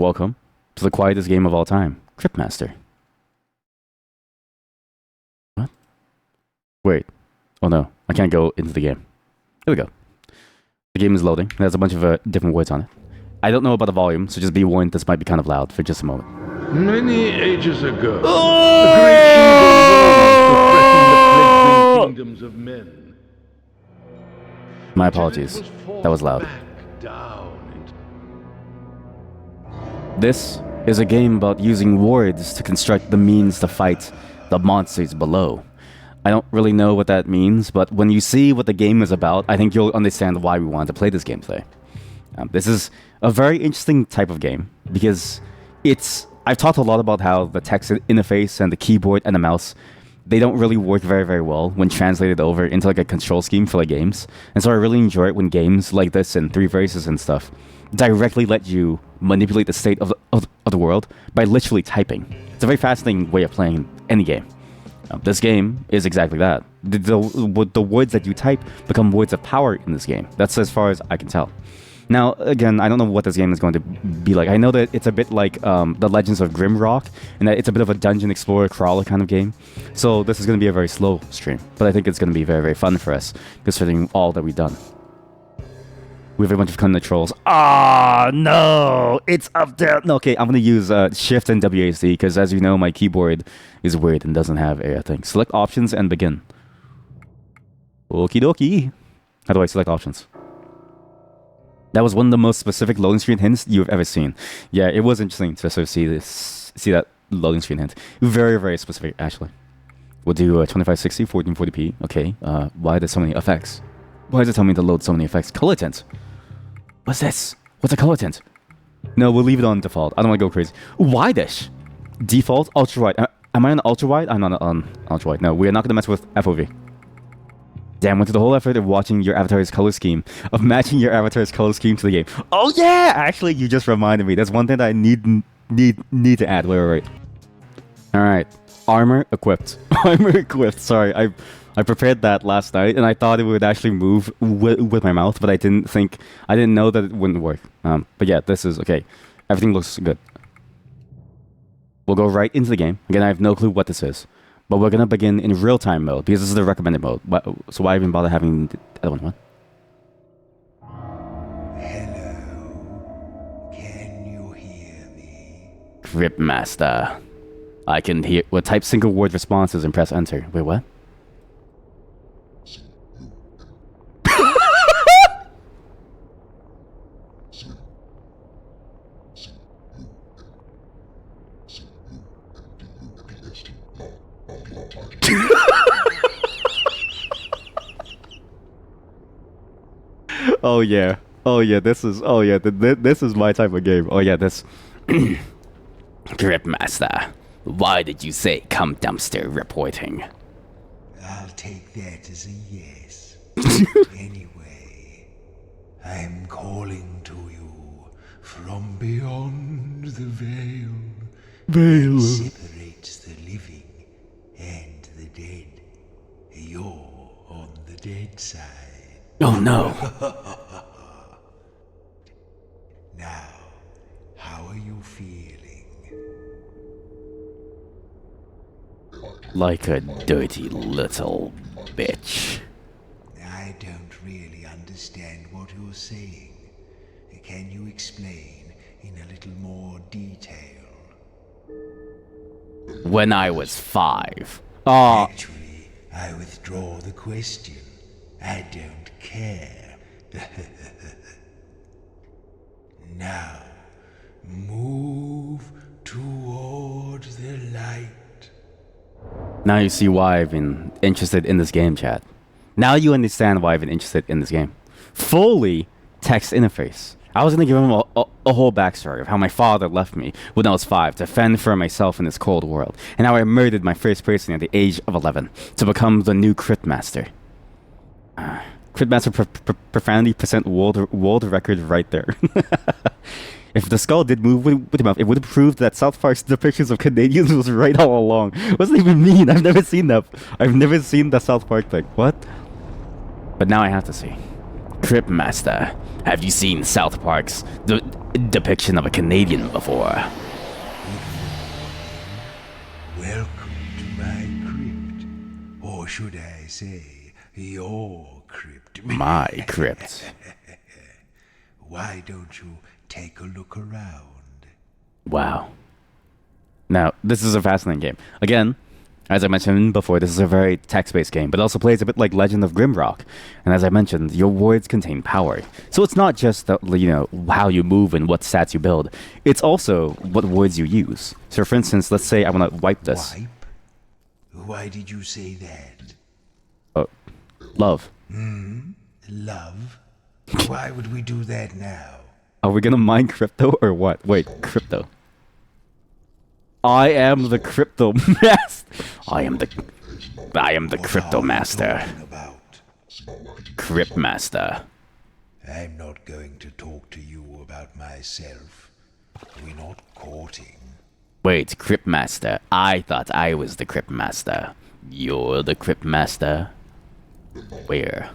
Welcome to the quietest game of all time, Cryptmaster. What? Wait. Oh no, I can't go into the game. Here we go. The game is loading. There's a bunch of different words on it. I don't know about the volume, so just be warned this might be kind of loud for just a moment. Many ages ago, a great evil rose to threaten the kingdoms of men. My apologies. That was loud. This is a game about using words to construct the means to fight the monsters below. I don't really know what that means, but when you see what the game is about, I think you'll understand why we wanted to play this game today. This is a very interesting type of game because I've talked a lot about how the text interface and the keyboard and the mouse, they don't really work very, very well when translated over into like a control scheme for like games. And so I really enjoy it when games like this and Three Verses and stuff directly let you manipulate the state of the world by literally typing. It's a very fascinating way of playing any game. This game is exactly that. The words that you type become words of power in this game. That's as far as I can tell. Now, again, I don't know what this game is going to be like. I know that it's a bit like The Legends of Grimrock, and that it's a bit of a dungeon explorer crawler kind of game. So this is going to be a very slow stream, but I think it's going to be very, very fun for us, considering all that we've done. We have a bunch of kind of trolls. Ah, no! It's up there! No, okay, I'm going to use Shift and WASD, because as you know, my keyboard is weird and doesn't have a thing. Select options and begin. Okie dokie. How do I select options? That was one of the most specific loading screen hints you've ever seen. Yeah, it was interesting to sort of see that loading screen hint. Very, very specific, actually. We'll do 2560, 1440p. Okay, why are there so many effects? Why does it tell me to load so many effects? Color tint. What's this? What's a color tint? No, we'll leave it on default. I don't want to go crazy. Wide-ish. Default, ultra-wide. Am I on ultra-wide? I'm not on ultra-wide. No, we're not going to mess with FOV. Damn, went through the whole effort of watching your avatar's color scheme, of matching your avatar's color scheme to the game. Oh yeah! Actually, you just reminded me. That's one thing that I need to add. Wait. Alright. Armor equipped. Armor equipped. Sorry, I prepared that last night, and I thought it would actually move with my mouth, but I didn't know that it wouldn't work. But yeah, this is okay. Everything looks good. We'll go right into the game. Again, I have no clue what this is. But we're going to begin in real-time mode, because this is the recommended mode. So why even bother having the other one? What? Hello. Can you hear me? Cryptmaster. I can hear... Well, type single-word responses and press enter. Wait, what? This is my type of game. Oh yeah, this Cryptmaster. Why did you say come dumpster reporting? I'll take that as a yes. Anyway, I'm calling to you from beyond the veil. Veil. That separates the living and the dead. You're on the dead side. Oh no. Now, how are you feeling? Like a dirty little bitch. I don't really understand what you're saying. Can you explain in a little more detail? When I was 5. Oh. Actually, I withdraw the question. I don't care. Now, move towards the light. Now you see why I've been interested in this game, chat. Now you understand why I've been interested in this game. Fully text interface. I was going to give him a whole backstory of how my father left me when I was 5 to fend for myself in this cold world, and how I murdered my first person at the age of 11 to become the new Cryptmaster. Cryptmaster profanity % world record right there. If the skull did move with the mouth, it would have proved that South Park's depictions of Canadians was right all along. What does it even mean? I've never seen that. I've never seen the South Park thing. What? But now I have to see. Cryptmaster, have you seen South Park's depiction of a Canadian before? Welcome to my crypt. Or should I say, your crypt. My crypt. Why don't you take a look around? Wow. Now, this is a fascinating game. Again, as I mentioned before, this is a very text-based game, but also plays a bit like Legend of Grimrock. And as I mentioned, your words contain power. So it's not just the, how you move and what stats you build. It's also what words you use. So for instance, let's say I want to wipe this. Wipe? Why did you say that? Love. Love? Why would we do that now? Are we gonna mine crypto or what? Wait, crypto. I am the crypto master. I am the crypto master. Cryptmaster. I'm not going to talk to you about myself. We're not courting. Wait, Cryptmaster. I thought I was the Cryptmaster. You're the Cryptmaster? Where?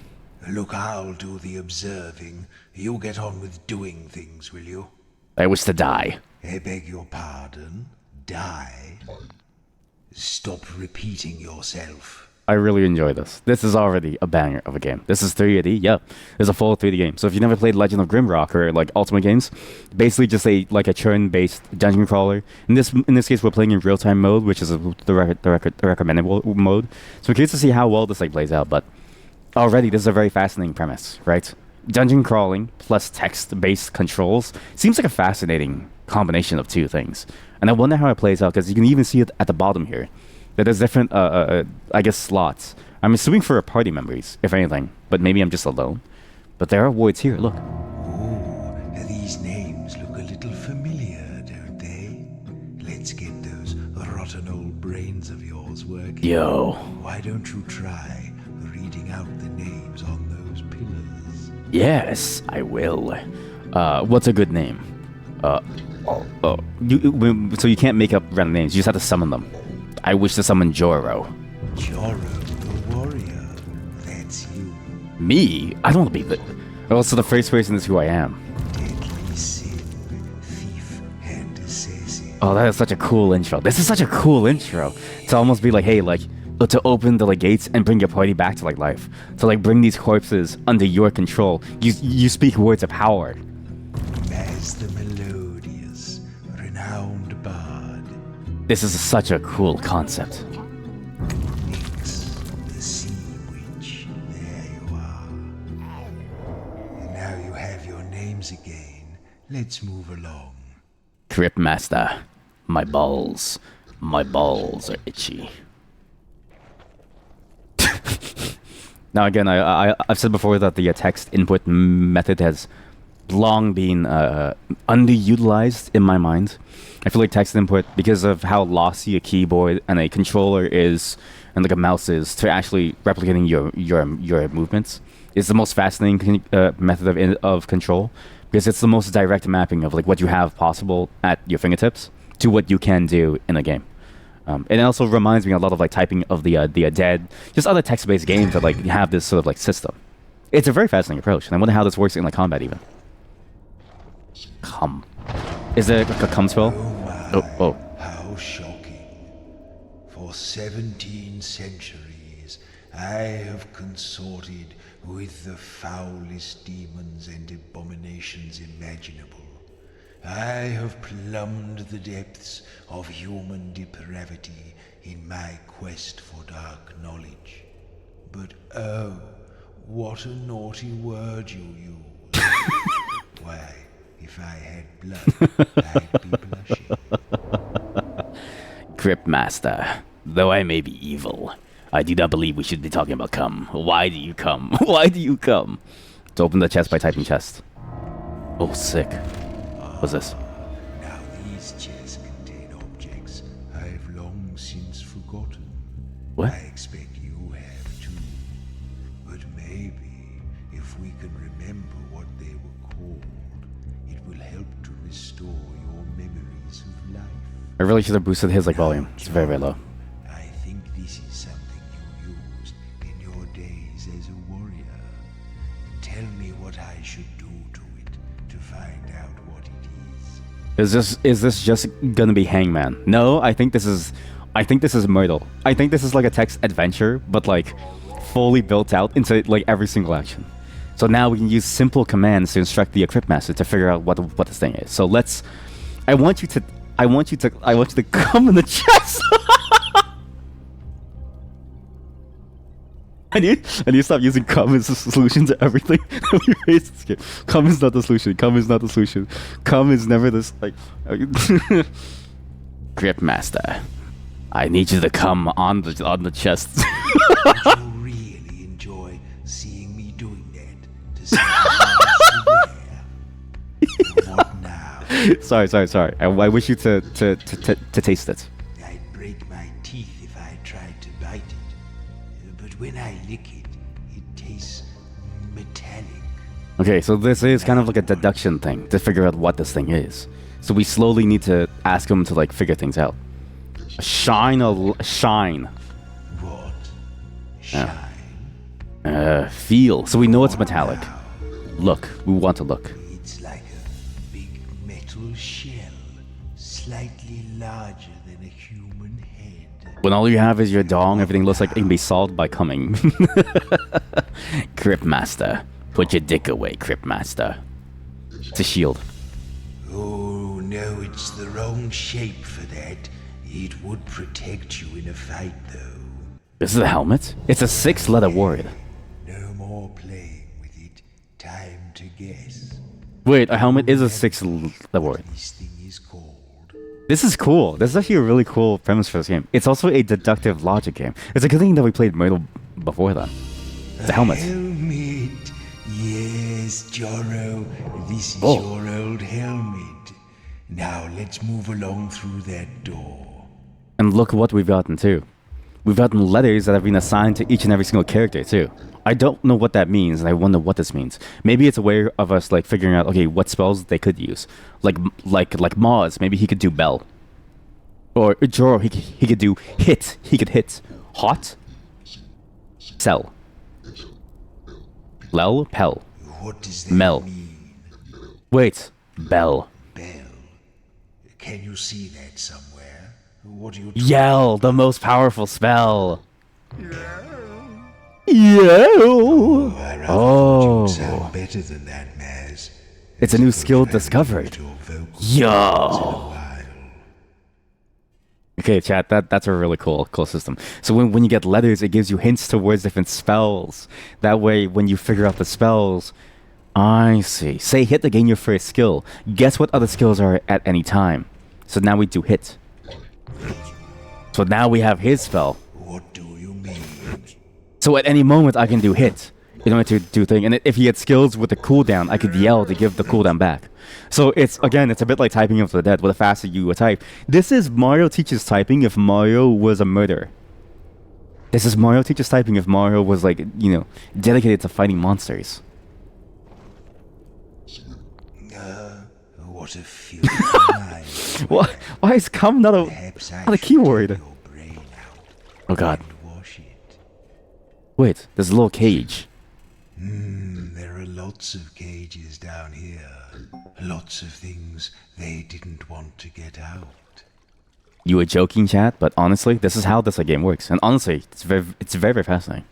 Look, I'll do the observing. You get on with doing things, will you? I wish to die. I beg your pardon? Die? Stop repeating yourself. I really enjoy this. This is already a banger of a game. This is 3D. Yep, it's a full 3D game. So if you never played Legend of Grimrock or like Ultimate games, basically just a turn-based dungeon crawler. In this case, we're playing in real-time mode, which is the recommended mode. So we're curious to see how well this plays out. But already, this is a very fascinating premise, right? Dungeon crawling plus text-based controls seems like a fascinating combination of two things. And I wonder how it plays out, because you can even see it at the bottom here. That there's different, I guess, slots. I'm assuming for party members, if anything. But maybe I'm just alone. But there are words here, look. Ooh, these names look a little familiar, don't they? Let's get those rotten old brains of yours working. Yo. Why don't you try reading out the names on those pillars? Yes, I will. What's a good name? So you can't make up random names. You just have to summon them. I wish to summon Joro. Joro, the warrior. That's you. Me? I don't want to be the... Also, the first person is who I am. Deadly sin, thief, and assassin. Oh, that is such a cool intro. This is such a cool intro. To almost be like, hey, to open the gates and bring your party back to life. To bring these corpses under your control. You speak words of power. As the melodious, renowned bard. This is such a cool concept. Nyx, the sea witch. There you are. And now you have your names again. Let's move along. Cryptmaster, my balls are itchy. Now again, I've said before that the text input method has long been underutilized in my mind. I feel like text input, because of how lossy a keyboard and a controller is, and a mouse is, to actually replicating your movements, is the most fascinating method of control, because it's the most direct mapping of what you have possible at your fingertips to what you can do in a game. And it also reminds me a lot of typing of the Dead, just other text-based games that have this sort of system. It's a very fascinating approach, and I wonder how this works in combat even. Come. Is there a come spell? Oh. How shocking. For 17 centuries, I have consorted with the foulest demons and abominations imaginable. I have plumbed the depths of human depravity in my quest for dark knowledge. But oh, what a naughty word you use. Why, if I had blood, I'd be blushing. Cryptmaster, though I may be evil, I do not believe we should be talking about cum. Why do you come? Why do you come? To open the chest by typing chest. Oh, sick. What's this? Now these chests contain objects I've long since forgotten. What? I expect you have too. But maybe if we can remember what they were called, it will help to restore your memories of life. I really should have boosted his volume. It's very, very low. I think this is something you used in your days as a warrior. Tell me what Is this just gonna be Hangman? No, I think this is Myrtle. I think this is like a text adventure, but like fully built out into like every single action. So now we can use simple commands to instruct the Cryptmaster to figure out what this thing is. So let's. I want you to come in the chest. I need to stop using come as a solution to everything. We face this game. Come is not the solution. Come is not the solution. Come is never this like. Cryptmaster, I need you to come on the chest. Would you really enjoy seeing me doing that? To see what now? Sorry. I wish you to taste it. I'd break my teeth if I tried to bite it. But when I lick it, it tastes metallic. Okay, so this is kind of like a deduction thing to figure out what this thing is. So we slowly need to ask him to like figure things out. Shine. What? Shine? Feel. So we know it's metallic. Wow. Look. We want to look. It's like a big metal shell, slightly larger than a human head. When all you have is your dong, everything looks like it can be solved by coming. Cryptmaster. Put your dick away, Cryptmaster. It's a shield. Oh, no, it's the wrong shape for that. It would protect you in a fight, though. This is a helmet? It's a 6-letter word. No more playing with it. Time to guess. Wait, a helmet is a 6-letter word. This thing is called. This is cool. This is actually a really cool premise for this game. It's also a deductive logic game. It's a good thing that we played Myrtle before then. It's a helmet. Helmet. Yes, Jorro. This is Oh. your old helmet. Now let's move along through that door. And look what we've gotten too. We've gotten letters that have been assigned to each and every single character too. I don't know what that means, and I wonder what this means. Maybe it's a way of us like figuring out, okay, what spells they could use. Like Maz, maybe he could do Bell. Or Joro, he could do hit. He could hit. Hot. Sell. Lel, Pel. What does that Mel. mean? Wait. Bell. Bell. Can you see that somewhere? What are you Yell, the most powerful spell. Yell. I rather thought Oh. you'd sound better than that, Maz. It's a new skill I've discovered. heard your vocals Yo. once in a while. Okay, chat, that's a really cool system. So when you get letters, it gives you hints towards different spells. That way, when you figure out the spells, I see. Say hit to gain your first skill. Guess what other skills are at any time. So now we do hit. So now we have his spell. What do you mean? So at any moment, I can do hit in order to do thing. And if he had skills with the cooldown, I could yell to give the cooldown back. So it's a bit like typing of the dead. With the faster you type, this is Mario teaches typing if Mario was a murderer. This is Mario teaches typing if Mario was like dedicated to fighting monsters. What a filthy mind. Why is come not Perhaps I a should keyword? take your brain out Oh god. and wash it. Wait, there's a little cage. There are lots of cages down here. Lots of things they didn't want to get out. You were joking, chat, but honestly, this is how this game works. And honestly, it's very, very fascinating.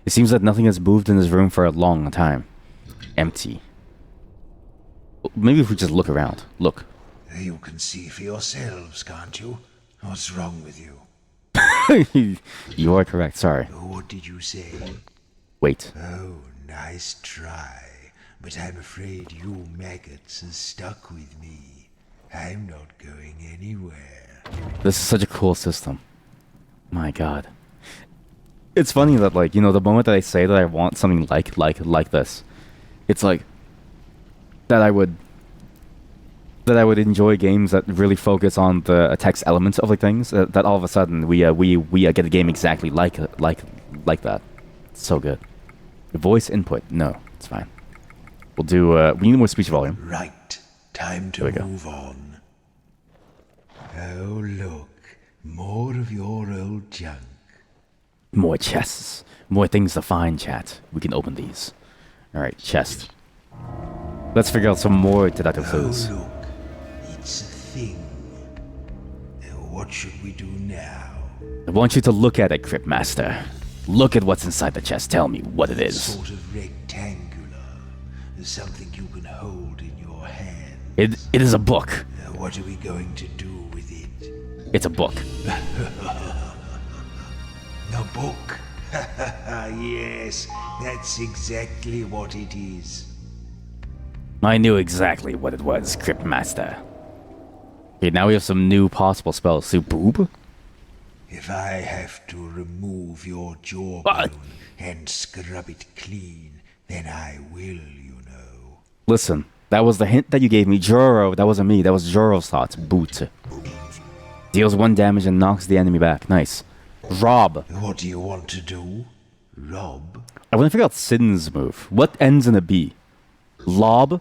It seems that nothing has moved in this room for a long time. Empty. Maybe if we just look around. Look. You can see for yourselves, can't you? What's wrong with you? You are correct, sorry. What did you say? Wait. Oh, nice try. But I'm afraid you maggots are stuck with me. I'm not going anywhere. This is such a cool system. My god. It's funny that, like, the moment that I say that I want something like this, it's like that I would enjoy games that really focus on the text elements of like things. That all of a sudden we get a game exactly like that. It's so good. Voice input, no, it's fine. We'll do. We need more speech volume. Right. Time to There we go. move on. Oh, look. More of your old junk. More chests, more things to find. Chat. We can open these. All right, chest. Let's figure out some more deductive clues. Oh, look. It's What should we do now? I want you to look at it, Cryptmaster. Look at what's inside the chest. Tell me what it is. Sort of rectangular. Something you can hold in your hand. It is a book. What are we going to do with it? It's a book. A book? Yes, that's exactly what it is. I knew exactly what it was, Cryptmaster. Okay, now we have some new possible spells. So, boob? If I have to remove your jawbone and scrub it clean, then I will, you know. Listen, that was the hint that you gave me. Joro, that wasn't me. That was Joro's thoughts. Boot. Deals 1 damage and knocks the enemy back. Nice. Rob. What do you want to do? Rob? I want to figure out Sin's move. What ends in a B? Lob?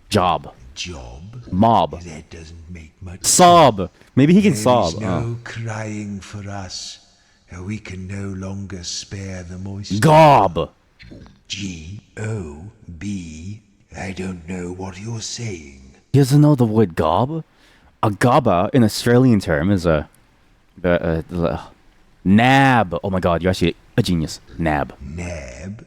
Job. Job? Mob. That doesn't make much Sob. Maybe he can sob. There is no crying for us. We can no longer spare the moisture. Gob. G-O-B. I don't know what you're saying. He doesn't know the word gob? A gobba, in Australian term, is a nab. Oh my god, you're actually a genius. Nab. Nab?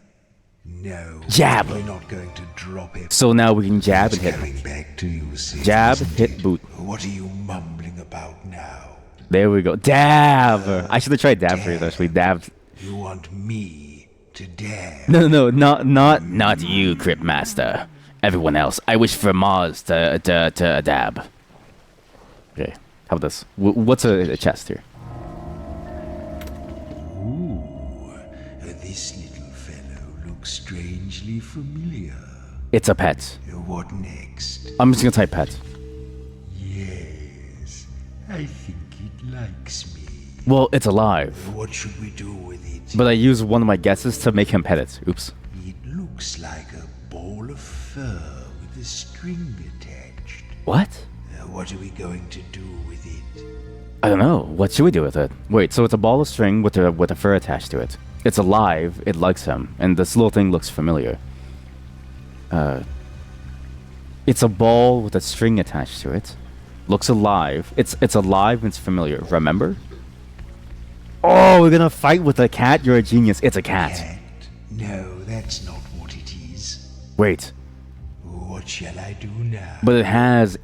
No. Jab. We're not going to drop it. So now we can jab and hit. Coming back to you, sis, Jab, isn't hit, it? boot. What are you mumbling about now? There we go. Dab. I should have tried dab first, actually. Dab. You want me to dab? No, not you, Cryptmaster. Everyone else. I wish for Mars to dab. Okay, how about this? What's a chest here? Ooh, this little fellow looks strangely familiar. It's a pet. What next? I'm just gonna type pet. Yes, I think it likes me. Well, it's alive. What should we do with it? But I used one of my guesses to make him pet it. Oops. It looks like a ball of fur with a string attached. What? What are we going to do with it? I don't know. What should we do with it? Wait, so it's a ball of string with a fur attached to it. It's alive. It likes him, and this little thing looks familiar. It's a ball with a string attached to it. Looks alive. It's alive and it's familiar. Remember? Oh, we're gonna fight with a cat? You're a genius. It's a cat. Cat? No, that's not what it is. Wait. What shall I do now? But it has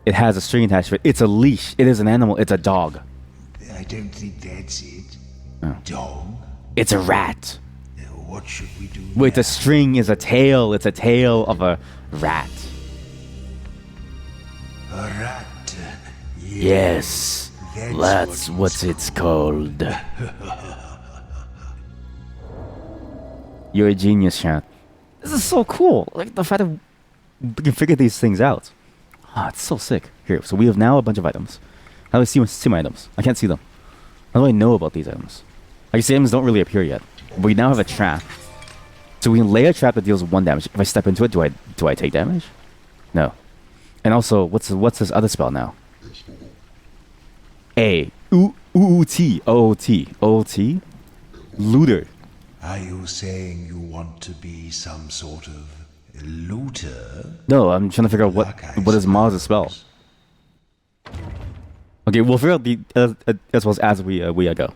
a string attached to it. It's a leash. It is an animal. It's a dog. I don't think that's it. Oh. Dog? It's a rat. What should we do Wait, now? the string is a tail. It's a tail of a rat. A rat? Yes. That's what it's called. You're a genius, chat. This is so cool. Like the fact that we can figure these things out. Ah, it's so sick. Here, so we have now a bunch of items. How do I see my items? I can't see them. How do I know about these items? I guess the items don't really appear yet. We now have a trap. So we can lay a trap that deals 1 damage. If I step into it, do I take damage? No. And also, what's this other spell now? A. O-O-T. O-O-T. Looter. Are you saying you want to be some sort of looter? No, I'm trying to figure out what is Mars' spell. Okay, we'll figure out the as well as we go.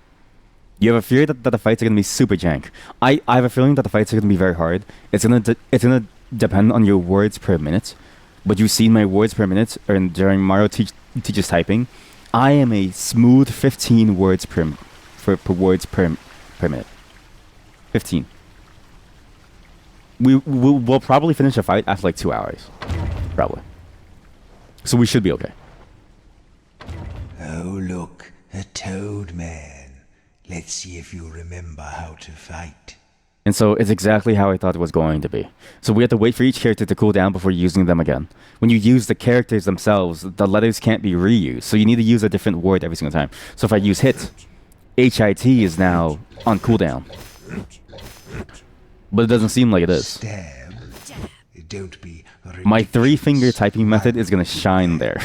You have a fear that the fights are gonna be super jank. I have a feeling that the fights are gonna be very hard. It's gonna depend on your words per minute. But you've seen my words per minute, and during Mario teaches typing, I am a smooth 15 words per words per minute. 15. We'll probably finish a fight after like 2 hours, probably. So we should be okay. Oh, look, a toad man. Let's see if you remember how to fight. And so it's exactly how I thought it was going to be. So we have to wait for each character to cool down before using them again. When you use the characters themselves, the letters can't be reused. So you need to use a different word every single time. So if I use hit, H-I-T is now on cooldown. But it doesn't seem like it is. Stab. Don't be My 3-finger typing method is going to shine there.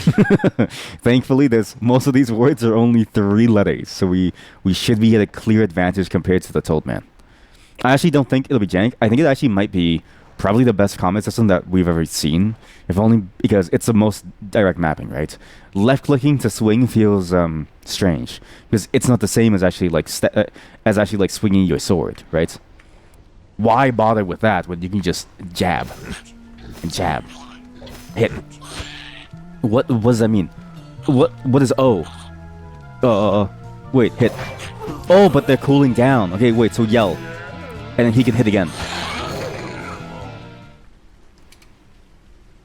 Thankfully, most of these words are only 3 letters. So we should be at a clear advantage compared to the Toad Man. I actually don't think it'll be jank. I think it actually might be probably the best combat system that we've ever seen. If only because it's the most direct mapping, right? Left clicking to swing feels strange because it's not the same as actually like swinging your sword, right? Why bother with that when you can just jab and jab, hit? What does that mean? What is O? Wait, hit. Oh, but they're cooling down. Okay, wait, so yell. And then he can hit again.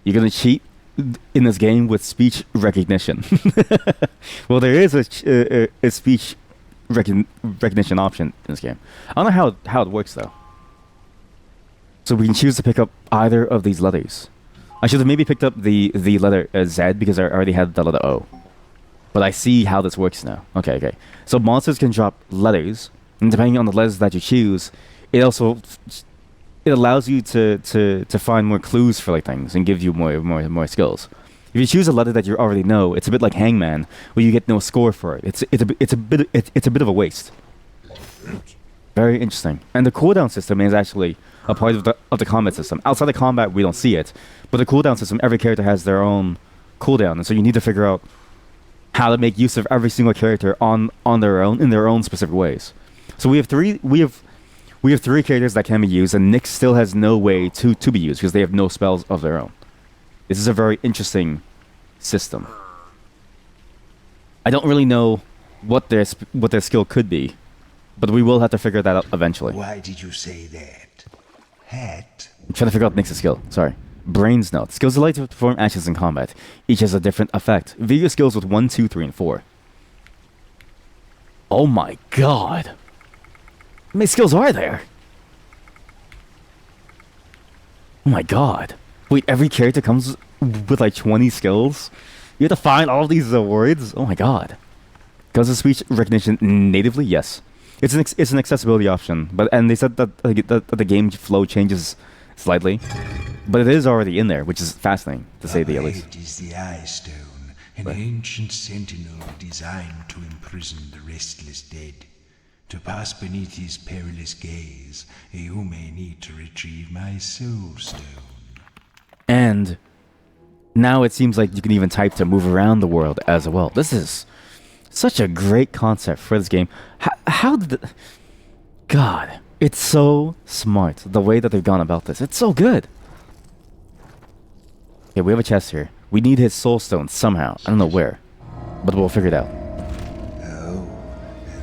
You're gonna cheat in this game with speech recognition. Well, there is a speech recognition option in this game. I don't know how it works though. So we can choose to pick up either of these letters. I should have maybe picked up the letter Z because I already had the letter O. But I see how this works now. Okay. So monsters can drop letters, and depending on the letters that you choose, it allows you to find more clues for like things and give you more skills. If you choose a letter that you already know, it's a bit like Hangman, where you get no score for it. It's a bit of a waste. Very interesting. And the cooldown system is actually a part of the combat system. Outside of combat, we don't see it, but the cooldown system, every character has their own cooldown, and so you need to figure out how to make use of every single character on their own in their own specific ways. So we have three characters that can be used, and Nyx still has no way to be used because they have no spells of their own. This is a very interesting system. I don't really know what their skill could be, but we will have to figure that out eventually. Why did you say that? Hat? I'm trying to figure out Nyx's skill. Sorry. Brain's Note. Skills allow you to perform actions in combat. Each has a different effect. View your skills with 1, 2, 3, and 4. Oh my god. How many skills are there? Oh my god. Wait, every character comes with like 20 skills? You have to find all these words? Oh my god. Does the speech recognition natively? Yes. It's an accessibility option, and they said that the game flow changes slightly, but it is already in there, which is fascinating to say the least. It is the Eye Stone, an ancient sentinel designed to imprison the restless dead. To pass beneath his perilous gaze, you may need to retrieve my Soul Stone. And now it seems like you can even type to move around the world as well. This is such a great concept for this game. How did God, it's so smart, the way that they've gone about this. It's so good. Okay, we have a chest here. We need his Soul Stone somehow. I don't know where, but we'll figure it out. Oh,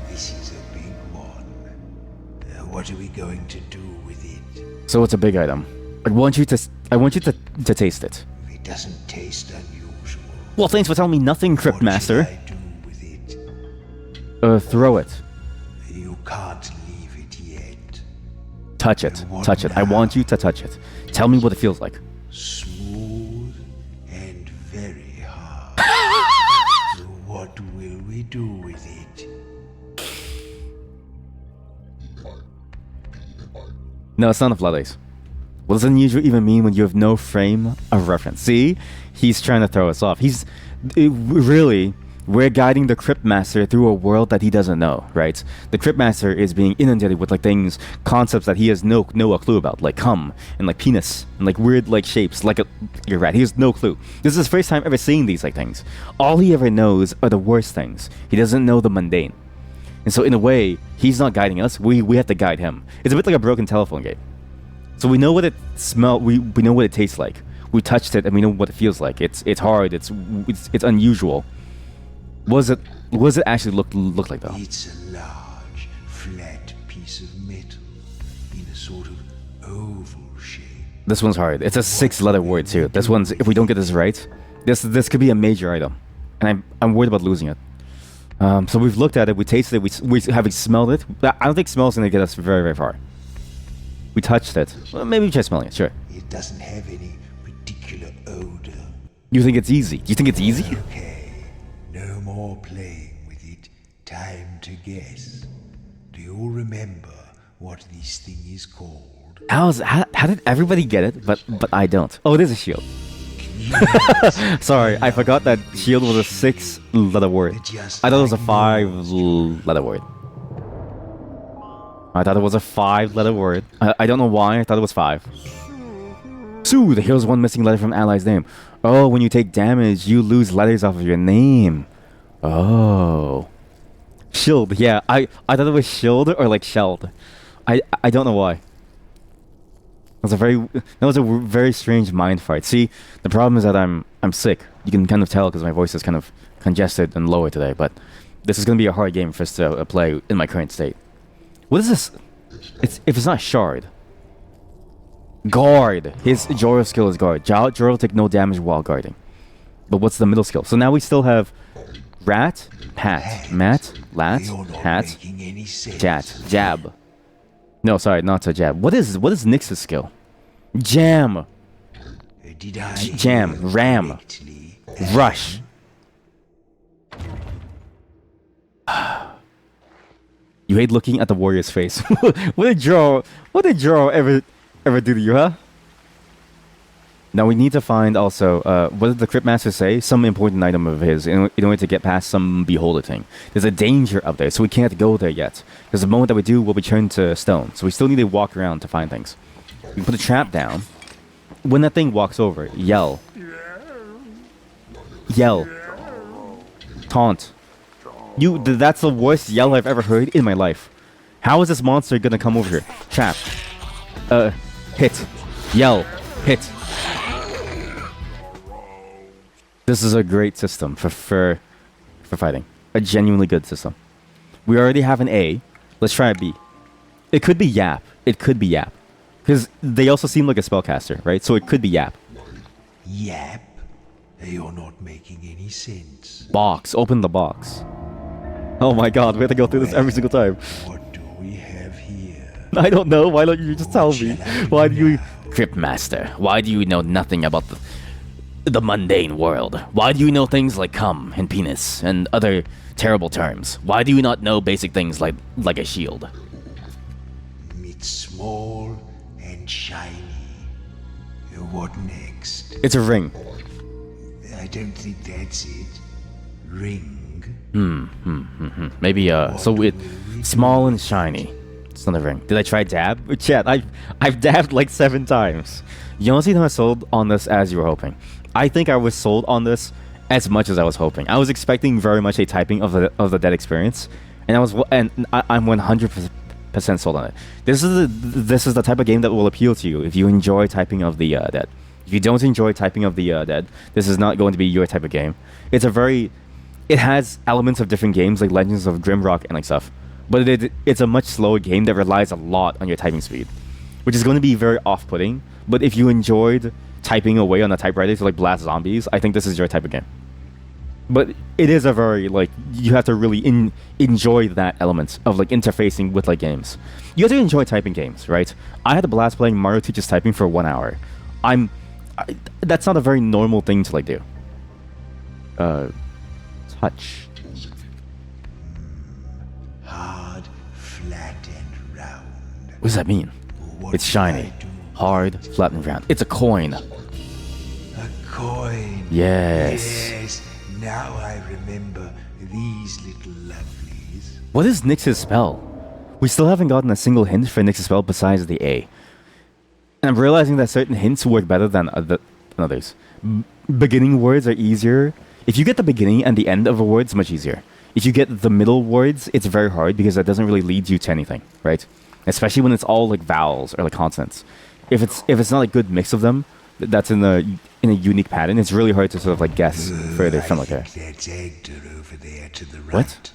this is a big one. What are we going to do with it? So it's a big item. I want you to taste it. It doesn't taste unusual. Well, thanks for telling me nothing, Cryptmaster. What should I do with it? Throw it. You can't leave it yet. Touch it. Touch it. I want you to touch it. Tell me what it feels like. Smooth and very hard. So what will we do with it? No, it's not enough letters. What does unusual even mean when you have no frame of reference? See? He's trying to throw us off. Really, we're guiding the Cryptmaster through a world that he doesn't know, right? The Cryptmaster is being inundated with like things, concepts that he has no clue about, like cum and like penis and like weird like shapes, like you're right. He has no clue. This is his first time ever seeing these like things. All he ever knows are the worst things. He doesn't know the mundane. And so in a way, he's not guiding us. We have to guide him. It's a bit like a broken telephone game. So we know what it smells. We know what it tastes like. We touched it and we know what it feels like. It's hard. It's unusual. What does it actually look like though? It's a large, flat piece of metal in a sort of oval shape. This one's hard. It's a 6-letter word too. This one's, if we don't get this right, this could be a major item, and I'm worried about losing it. So we've looked at it, we tasted it, we haven't smelled it. I don't think smell's gonna get us very, very far. We touched it. Well, maybe we try smelling it, sure. It doesn't have any particular odor. You think it's easy? You think it's easy? Okay, no more playing with it. Time to guess. Do you remember what this thing is called? How did everybody get it, but I don't? Oh, it is a shield. Sorry, I forgot that shield was a 6-letter word. I thought it was a 5-letter word. I thought it was a 5-letter word. I don't know why. I thought it was 5. Soothe heals one missing letter from ally's name. Oh, when you take damage, you lose letters off of your name. Oh. Shield, yeah. I thought it was shield or like shelled. I don't know why. That was a very strange mind fart. See, the problem is that I'm sick. You can kind of tell because my voice is kind of congested and lower today. But this is gonna be a hard game for us to play in my current state. What is this? If it's not shard. Guard. His Joro skill is guard. Joro take no damage while guarding. But what's the middle skill? So now we still have rat, pat, mat, lat, hat, jab. No, sorry, not a jab. What is Nyx's skill? Jam. Jam. Ram. Rush. You hate looking at the warrior's face. What did Joro ever do to you, huh? Now we need to find also, what did the Cryptmaster say? Some important item of his in order to get past some beholder thing. There's a danger up there, so we can't go there yet. Because the moment that we do, we'll be turned to stone. So we still need to walk around to find things. We put a trap down. When that thing walks over, yell. Yell. Taunt. That's the worst yell I've ever heard in my life. How is this monster gonna come over here? Trap. Hit. Yell. Hit. This is a great system for fighting. A genuinely good system. We already have an A. Let's try a B. It could be Yap. It could be Yap. Because they also seem like a spellcaster, right? So it could be Yap. Yap? You're not making any sense. Box. Open the box. Oh my god, we have to go through this every single time. What do we have here? I don't know. Why don't you just tell me? Why do you... Cryptmaster, why do you know nothing about the mundane world? Why do you know things like cum and penis and other terrible terms? Why do you not know basic things like a shield? It's small and shiny. What next? It's a ring. I don't think that's it. Ring. Maybe so it's small and shiny. It's not a ring. Did I try dab? Chat, I've dabbed like 7 times. You honestly not sold on this as you were hoping. I think I was sold on this as much as I was hoping. I was expecting very much a typing of the dead experience, and I'm 100% sold on it. This is the type of game that will appeal to you if you enjoy typing of the dead. If you don't enjoy typing of the dead, this is not going to be your type of game. It has elements of different games like Legends of Grimrock and like stuff, but it's a much slower game that relies a lot on your typing speed, which is going to be very off-putting. But if you enjoyed typing away on a typewriter to like blast zombies, I think this is your type of game. But it is a very like you have to really enjoy that element of like interfacing with like games. You have to enjoy typing games, right? I had a blast playing Mario Teaches Typing for 1 hour. That's not a very normal thing to like do. Touch. Hard, flat, and round. What does that mean? It's shiny, hard, flat, and round. It's a coin. A coin. Yes. Yes. Now I remember these little lovelies. What is Nyx's spell? We still haven't gotten a single hint for Nyx's spell besides the A. And I'm realizing that certain hints work better than others. Beginning words are easier. If you get the beginning and the end of a word, it's much easier. If you get the middle words, it's very hard because that doesn't really lead you to anything, right? Especially when it's all like vowels or like consonants. If it's not a good mix of them, that's in a unique pattern. It's really hard to sort of like guess further from like there. That's Agda over there to the right. What?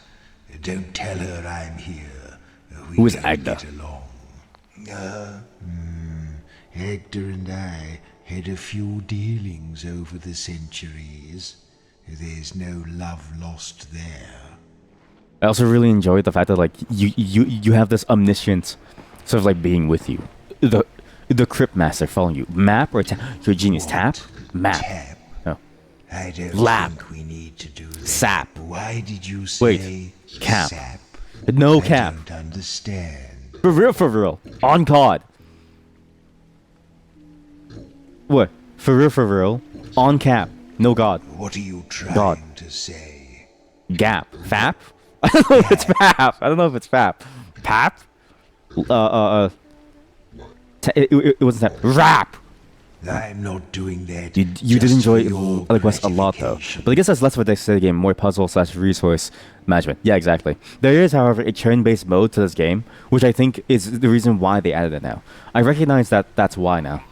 Don't tell her I'm here. Who is Agda? Agda and I had a few dealings over the centuries. There's no love lost there. I also really enjoyed the fact that like you have this omniscient sort of like being with you. The Cryptmaster following you. Map or tap? You're a genius. Tap? Map. Tap. No. I don't Lap. think we need to do that. Sap. Why did you say Wait. Cap. sap? No cap. I don't understand. For real. On COD. What? For real. On cap. No God. What are you trying God. to say? Gap. Fap? I don't know if it's Fap. I don't know if it's Fap. Pap? It wasn't that. Rap! I'm not doing that. You did just enjoy for your Elite Quest a lot, though. gratification. But I guess that's less of a dexterity game, more puzzle/resource management. Yeah, exactly. There is, however, a turn-based mode to this game, which I think is the reason why they added it now. I recognize that that's why now.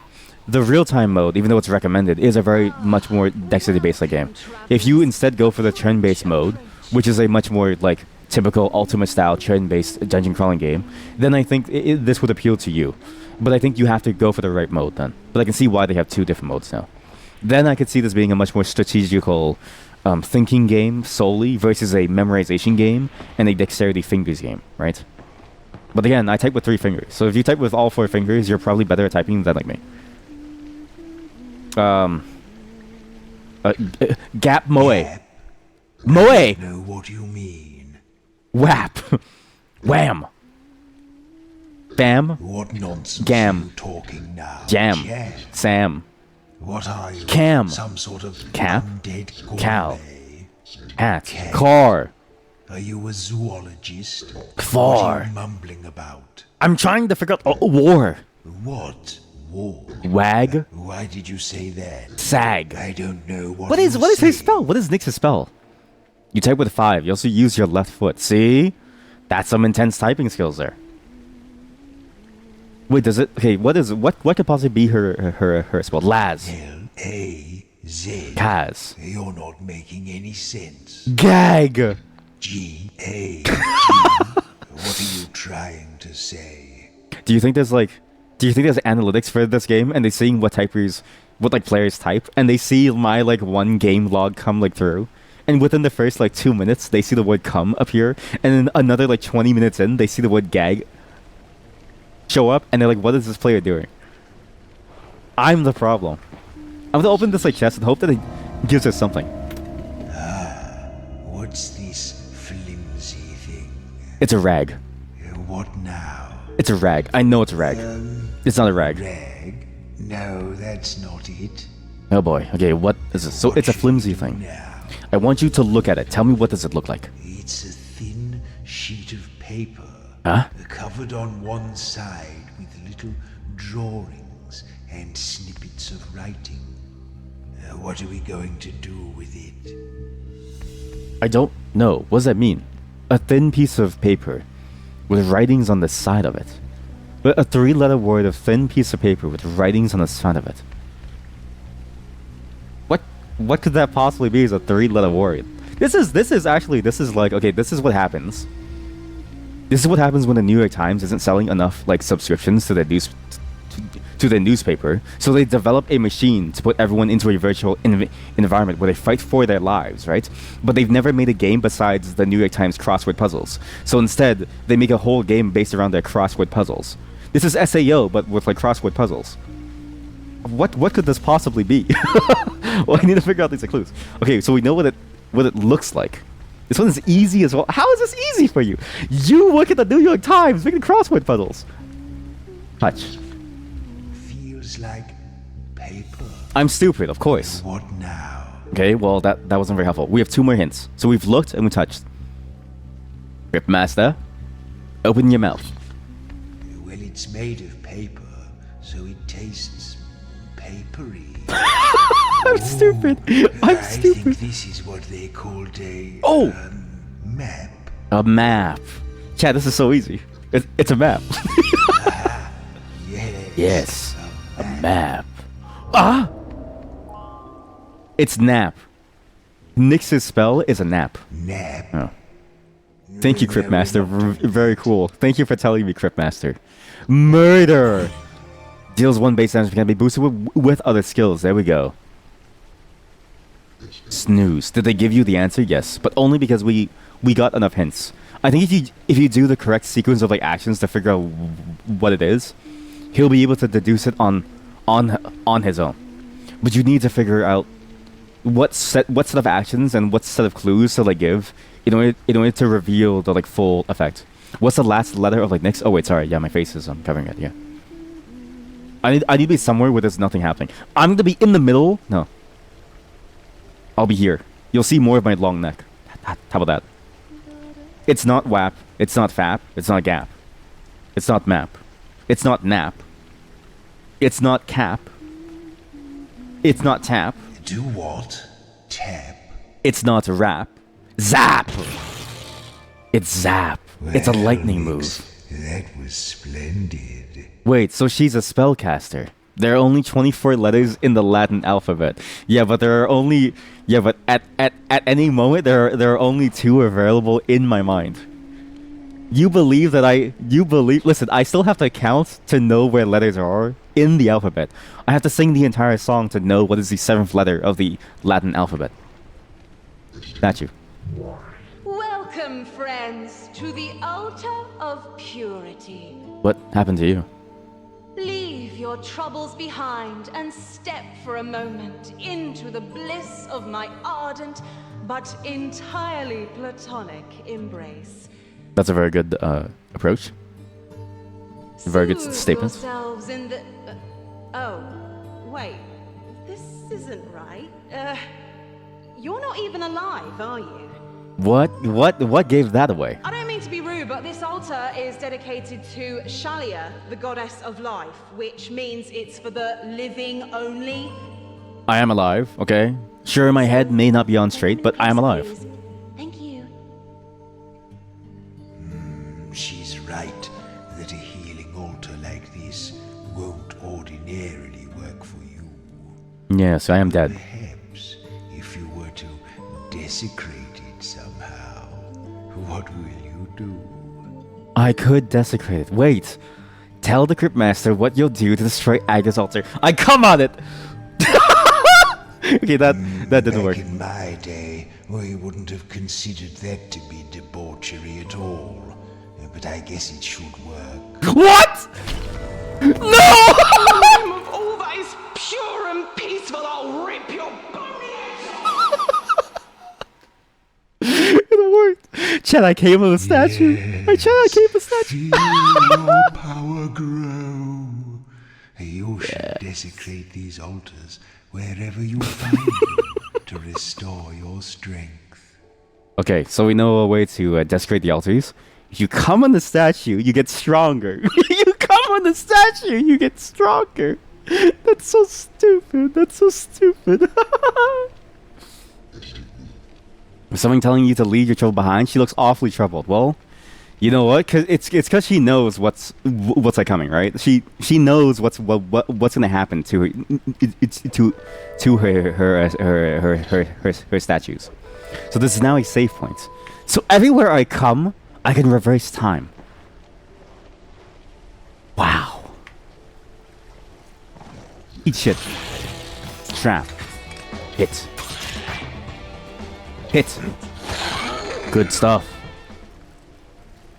The real-time mode, even though it's recommended, is a very much more dexterity-based like game. If you instead go for the turn-based mode, which is a much more like typical Ultima-style turn-based dungeon crawling game, then I think this would appeal to you. But I think you have to go for the right mode then. But I can see why they have two different modes now. Then I could see this being a much more strategical thinking game solely versus a memorization game and a dexterity fingers game, right? But again, I type with 3 fingers. So if you type with all 4 fingers, you're probably better at typing than like me. Gap Moe. Yep. Moe! I know what you mean. Whap! Wham! Bam! What nonsense Gam. are you talking now? Jam! Jam. Sam! What are you? Cam. Some sort of Cap. undead gourmet? Cow. Hat! Cat. Car! Are you a zoologist? Far. What are you mumbling about? I'm trying to figure out war! What? War? Wag! Why did you say that? Sag! I don't know what What is you his say. spell? What is Nyx's spell? You type with 5. You also use your left foot. See? That's some intense typing skills there. Wait, does it? Okay, what could possibly be her spell? Laz. L-A-Z. Kaz. You're not making any sense. Gag. G-A-G. What are you trying to say? Do you think there's analytics for this game and they're seeing what players type and they see my like one game log come like through? And within the first like 2 minutes, they see the word "come" appear, and then another like 20 minutes in, they see the word "gag" show up, and they're like, "What is this player doing?" I'm the problem. I'm gonna open this like chest and hope that it gives us something. What's this flimsy thing? It's a rag. What now? It's a rag. I know it's a rag. It's not a rag. Rag? No, that's not it. Oh boy. Okay, what is this? So it's a flimsy thing. Now, I want you to look at it. Tell me, what does it look like? it's a thin sheet of paper. Huh? Covered on one side with little drawings and snippets of writing. What are we going to do with it? I don't know. What does that mean? A thin piece of paper with writings on the side of it. But a 3-letter word of thin piece of paper with writings on the side of it. What could that possibly be as a 3-letter word? This is like, okay, this is what happens. This is what happens when the New York Times isn't selling enough like subscriptions to their newspaper, so they develop a machine to put everyone into a virtual environment where they fight for their lives, right? But they've never made a game besides the New York Times crossword puzzles. So instead, they make a whole game based around their crossword puzzles. This is SAO, but with like crossword puzzles. What could this possibly be? Well, I need to figure out these clues. Okay, so we know what it looks like. This one is easy as well. How is this easy for you? You work at the New York Times making crossword puzzles. Touch. Feels like paper. I'm stupid, of course. What now? Okay, well, that wasn't very helpful. We have 2 more hints. So we've looked and we touched. Cryptmaster, open your mouth. Well, it's made of paper, so it tastes papery. I'm stupid. I I'm stupid. think this is what they called a map. A map. Chad, this is so easy. It's a map. Yes. Yes, a map. Ah! It's nap. Nyx's spell is a nap. Nap. Oh. Thank you, Cryptmaster. Very cool. Thank you for telling me, Cryptmaster. Murder! Deals 1 base damage, can be boosted with other skills. There we go. Snooze. Did they give you the answer? Yes, but only because we got enough hints. I think if you do the correct sequence of like actions to figure out what it is, he'll be able to deduce it on his own. But you need to figure out what set of actions and what set of clues to like give in order to reveal the like full effect. What's the last letter of like Nyx? Oh wait, sorry. Yeah, my face is covering it. Yeah. I need to be somewhere where there's nothing happening. I'm going to be in the middle. No. I'll be here. You'll see more of my long neck. How about that? It's not WAP. It's not FAP. It's not GAP. It's not MAP. It's not NAP. It's not CAP. It's not tap. Do what? Tap? It's not rap. Zap! It's zap. It's a lightning move. That was splendid. Wait, so she's a spellcaster. There are only 24 letters in the Latin alphabet. Yeah, but there are only... Yeah, but at any moment, there are only 2 available in my mind. You believe that You believe... Listen, I still have to count to know where letters are in the alphabet. I have to sing the entire song to know what is the 7th letter of the Latin alphabet. Statue. Welcome, friends, to the altar of purity. What happened to you? Leave your troubles behind and step for a moment into the bliss of my ardent but entirely platonic embrace. That's a very good approach. Very good Soothe statement. yourselves in the... oh, wait. This isn't right. You're not even alive, are you? What gave that away? I don't mean to be rude, but this altar is dedicated to Shalia, the goddess of life, which means it's for the living only. I am alive, okay? Sure, my head may not be on straight, but I am alive. Thank you. She's right that a healing altar like this won't ordinarily work for you. Yes, I am dead. Perhaps if you were to desecrate it somehow, what will you do? I could desecrate it. Wait. Tell the Cryptmaster what you'll do to destroy Agnes' altar. I come on it! Okay, that didn't work. Back in my day, we wouldn't have considered that to be debauchery at all. But I guess it should work. What? No! In the name of all that is pure and peaceful, I'll rip your bony It worked. Chad, I came with a statue. I came with a statue. Feel your power grow. You should desecrate these altars wherever you find them to restore your strength. Okay, so we know a way to desecrate the altars. If you come on the statue, you get stronger. You come on the statue, you get stronger. That's so stupid. That's so stupid. Is someone telling you to leave your trouble behind? She looks awfully troubled. Well, you know what? Cause it's because she knows what's like coming, right? She knows what's gonna happen to her statues. So this is now a save point. So everywhere I come, I can reverse time. Wow. Eat shit. Trap. Hit. Hit. Good stuff.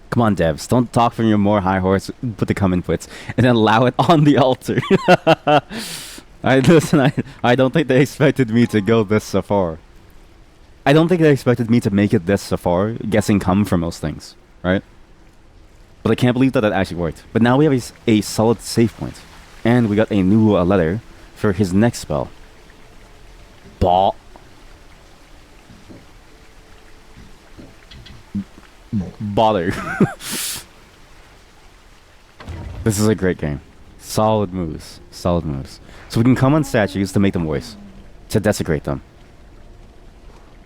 Come on, devs. Don't talk from your more high horse. Put the come inputs and then allow it on the altar. I don't think they expected me to go this so far. I don't think they expected me to make it this so far, guessing come for most things, right? But I can't believe that actually worked. But now we have a solid save point. And we got a new letter for his next spell. Ball. Bother. This is a great game. Solid moves. Solid moves. So we can come on statues to make them worse. To desecrate them.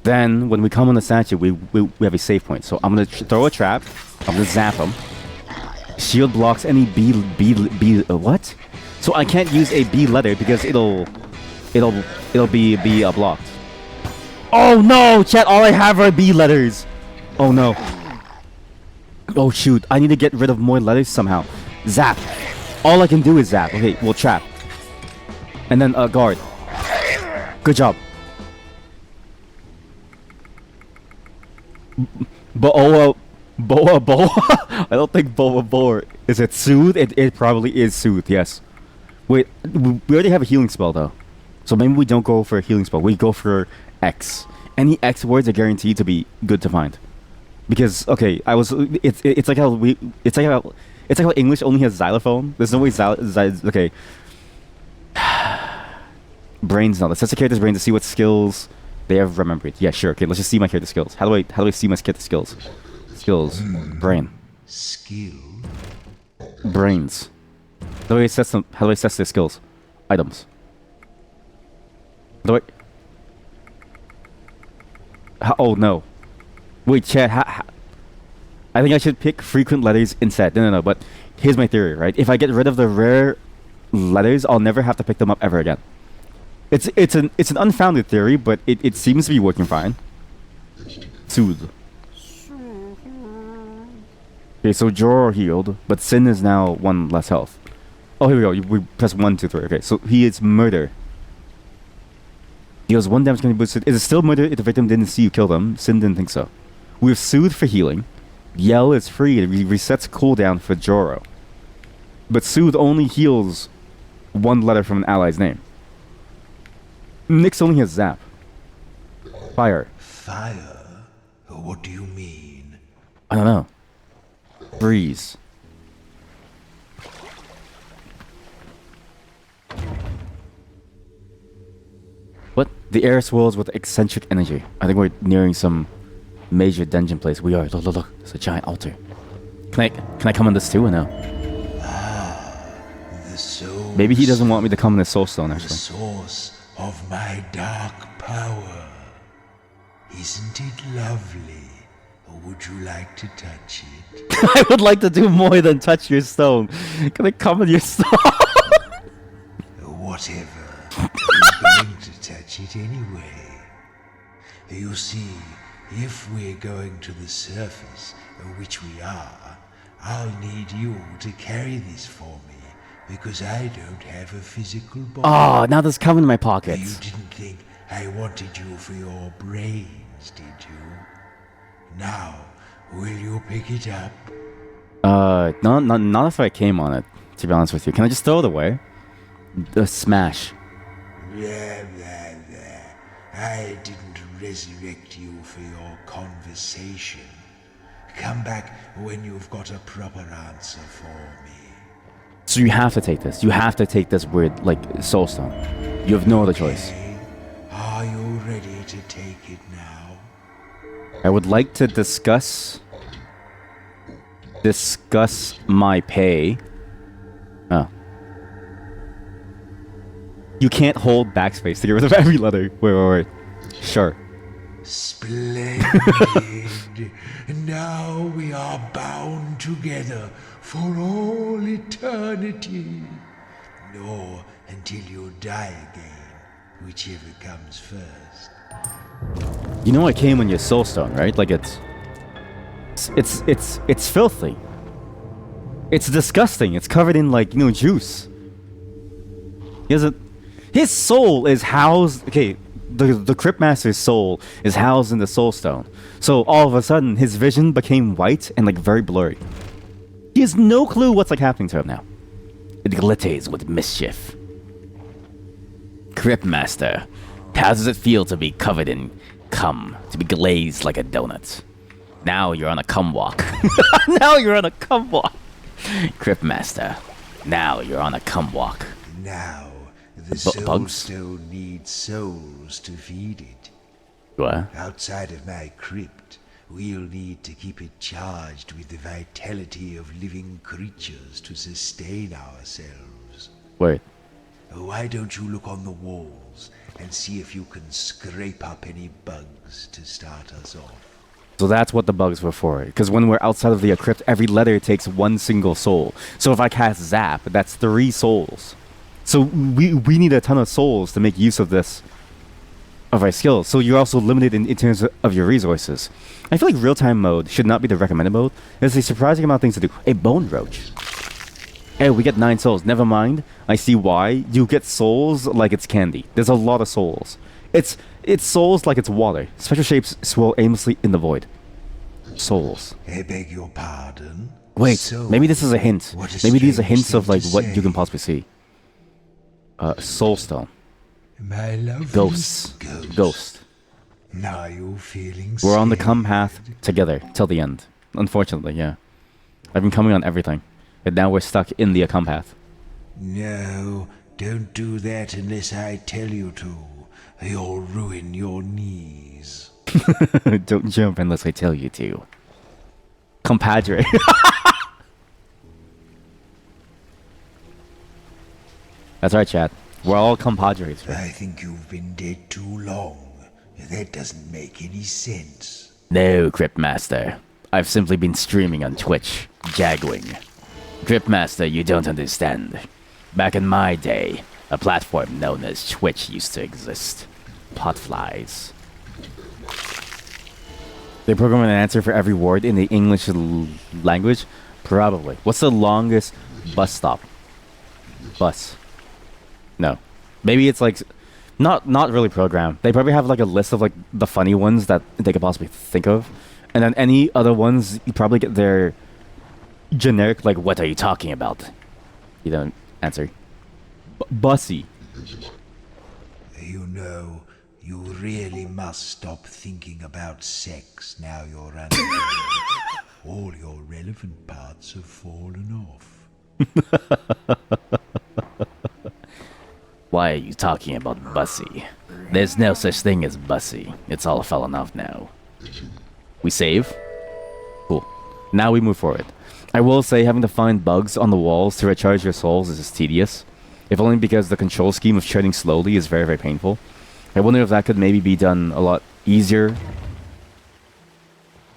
Then, when we come on the statue, we have a save point. So I'm gonna throw a trap. I'm gonna zap him. Shield blocks any B what? So I can't use a B letter because it'll be blocked. Oh no, chat! All I have are B letters. Oh no. Oh shoot! I need to get rid of more letters somehow. Zap. All I can do is zap. Okay, we'll trap. And then guard. Good job. Boa. I don't think Boa. Is it soothe? It probably is soothe, yes. Wait, we already have a healing spell though. So maybe we don't go for a healing spell. We go for X. Any X words are guaranteed to be good to find. Because okay, it's like how English only has xylophone. There's no way okay. Brains now. Let's test the character's brain to see what skills they have remembered. Yeah, sure. Okay, let's just see my character skills. How do I see my character skills? Skills. Brain. Skill? Brains. How do I assess their skills? Items. Do oh no. Wait, Chad, I think I should pick frequent letters instead. No, but here's my theory, right? If I get rid of the rare letters, I'll never have to pick them up ever again. It's an unfounded theory, but it seems to be working fine. Soothe. Okay, so Jor healed, but Sin is now 1 less health. Oh, here we go. We press 1, 2, 3. Okay, so he is murder. Deals 1 damage can be boosted. Is it still murder if the victim didn't see you kill them? Sin didn't think so. We have Soothe for healing. Yell is free. It resets cooldown for Joro. But Soothe only heals 1 letter from an ally's name. Nyx only has Zap. Fire. Fire? What do you mean? I don't know. Freeze. What? The air swirls with eccentric energy. I think we're nearing some major dungeon place. We are. Look. It's a giant altar. Can I come on this too or no? The soul. Maybe he doesn't want me to come in the soul stone, The actually. source of my dark power. Isn't it lovely? Would you like to touch it? I would like to do more than touch your stone. Can I come in your stone? Whatever. You're going to touch it anyway. You see, if we're going to the surface, which we are, I'll need you to carry this for me, because I don't have a physical body. Oh, now this come in my You pockets. didn't think I wanted you for your brains, did you? Now, will you pick it up? Not if I came on it, to be honest with you. Can I just throw it away? The smash. Blah, blah, blah. I didn't resurrect you for your conversation. Come back when you've got a proper answer for me. So you have to take this. You have to take this weird, like, soul stone. You have no other choice. Okay. Are you ready to take it now? I would like to discuss my pay. Oh. You can't hold backspace to get rid of every letter. Wait. Sure. Splendid. Now we are bound together for all eternity. Nor until you die again, whichever comes first. You know I came on your soul stone, right? Like it's filthy. It's disgusting. It's covered in, like, juice. His soul is housed. Okay, the Cryptmaster's soul is housed in the soul stone. So all of a sudden, his vision became white and, like, very blurry. He has no clue what's, like, happening to him now. It glitters with mischief. Cryptmaster, how does it feel to be covered in cum, to be glazed like a donut? Now you're on a cum walk. Cryptmaster, now you're on a cum walk. Now, the soul bugs? stone needs souls to feed it. What? Outside of my crypt, we'll need to keep it charged with the vitality of living creatures to sustain ourselves. Wait. Why don't you look on the walls and see if you can scrape up any bugs to start us off? So that's what the bugs were for. Because when we're outside of the crypt, every letter takes 1 single soul. So if I cast Zap, that's 3 souls. So we need a ton of souls to make use of this, of our skills. So you're also limited in terms of your resources. I feel like real-time mode should not be the recommended mode. There's a surprising amount of things to do. A bone roach. Hey, we get 9 souls. Never mind. I see why. You get souls like it's candy. There's a lot of souls. It's souls like it's water. Special shapes swirl aimlessly in the void. Souls. I beg your pardon? Wait, So, maybe this is a hint. what a Maybe these are strange hints of, thing like, to what you say. can possibly see. Soul stone. My lovely Ghosts. Ghost. Now you feeling We're on the scared? come path together till the end. Unfortunately, yeah. I've been coming on everything. And now we're stuck in the come path. No, don't do that unless I tell you to. You'll ruin your knees. Don't jump unless I tell you to. Compadre. That's right, chat. We're all compadres, right? I think you've been dead too long. That doesn't make any sense. No, Cryptmaster. I've simply been streaming on Twitch, jagging. Cryptmaster, you don't understand. Back in my day, a platform known as Twitch used to exist. Potflies. They program an answer for every word in the English language? Probably. What's the longest bus stop? Bus. No. Maybe it's like... Not really programmed. They probably have like a list of like the funny ones that they could possibly think of. And then any other ones, you probably get their generic, like, what are you talking about? You don't answer. Bussy. You know, you really must stop thinking about sex now you're underground. All your relevant parts have fallen off. Why are you talking about Bussy? There's no such thing as Bussy. It's all fallen off now. We save. Cool. Now we move forward. I will say having to find bugs on the walls to recharge your souls is just tedious. If only because the control scheme of treading slowly is very, very painful. I wonder if that could maybe be done a lot easier.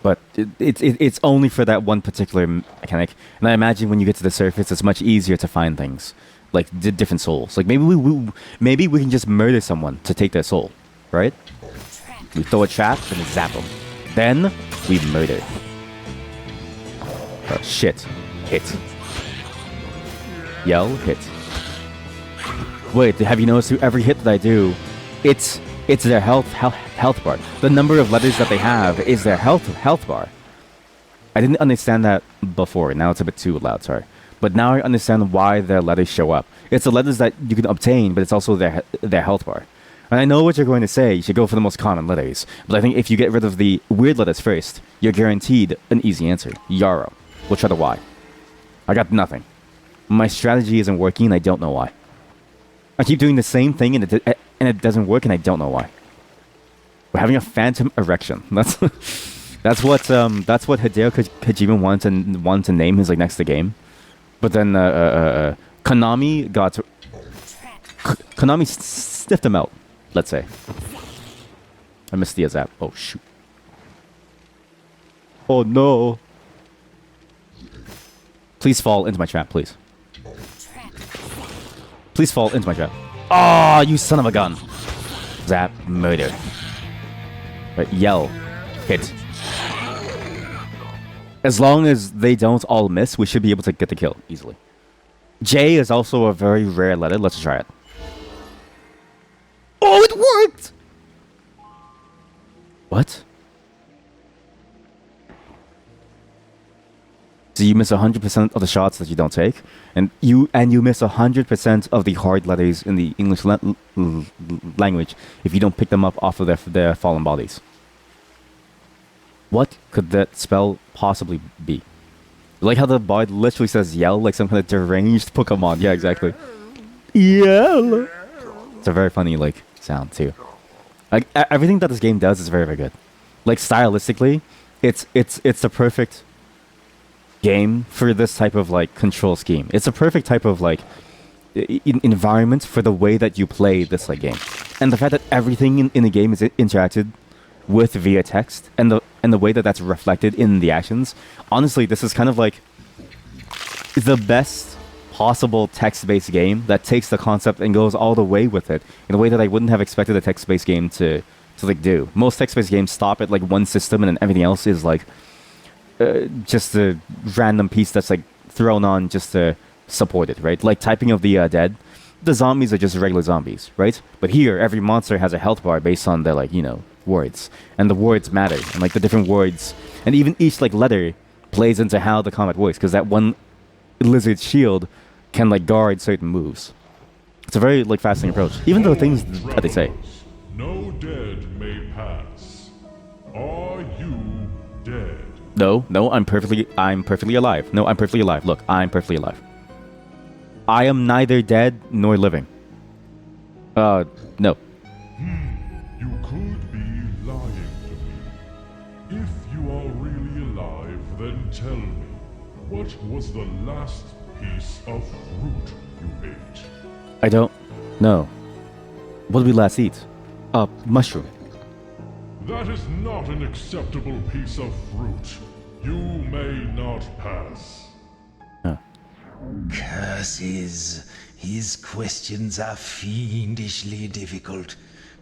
But it's only for that one particular mechanic. And I imagine when you get to the surface, it's much easier to find things. Like different souls. Like maybe we can just murder someone to take their soul. Right? We throw a trap and we zap them. Then we murder. Oh, shit. Hit. Yell, hit. Wait, have you noticed every hit that I do, it's their health bar. The number of letters that they have is their health bar. I didn't understand that before. Now it's a bit too loud, sorry. But now I understand why their letters show up. It's the letters that you can obtain, but it's also their health bar. And I know what you're going to say. You should go for the most common letters. But I think if you get rid of the weird letters first, you're guaranteed an easy answer. Yarrow. We'll try the Y. I got nothing. My strategy isn't working, and I don't know why. I keep doing the same thing, and it doesn't work, and I don't know why. We're having a phantom erection. That's what Hideo Kojima wanted to name his like next game. But then Konami Konami sniffed him out. Let's say. I missed the zap. Oh shoot. Oh no. Please fall into my trap, please. Please fall into my trap. Oh, you son of a gun. Zap, murder. Right, yell, hit. As long as they don't all miss, we should be able to get the kill easily. J is also a very rare letter. Let's try it. Oh, it worked! What? So you miss 100% of the shots that you don't take, and you miss 100% of the hard letters in the English language if you don't pick them up off of their fallen bodies. What could that spell possibly be? Like how the bard literally says yell like some kind of deranged Pokemon. Yeah, exactly. Yell. It's a very funny like sound too. Like everything that this game does is very, very good. Like stylistically, it's the perfect game for this type of like control scheme. It's a perfect type of like environment for the way that you play this like game, and the fact that everything in the game is interacted with via text, and the way that that's reflected in the actions. Honestly, this is kind of like the best possible text-based game that takes the concept and goes all the way with it in a way that I wouldn't have expected a text-based game to like do. Most text-based games stop at like one system, and then everything else is like just a random piece that's like thrown on just to support it, right? Like typing of the dead, the zombies are just regular zombies, right? But here, every monster has a health bar based on their like, you know, words, and the words matter, and like the different words, and even each like letter plays into how the combat works, because that one lizard shield can like guard certain moves. It's a very like fascinating approach, even though things that they say. No dead may pass. Are you dead? No, I'm perfectly alive. No, I'm perfectly alive. Look, I'm perfectly alive. I am neither dead nor living. No. You could be lying to me. If you are really alive, then tell me, what was the last piece of fruit you ate? I don't No. What did we last eat? Mushroom. That is not an acceptable piece of fruit. You may not pass. Curses. His questions are fiendishly difficult.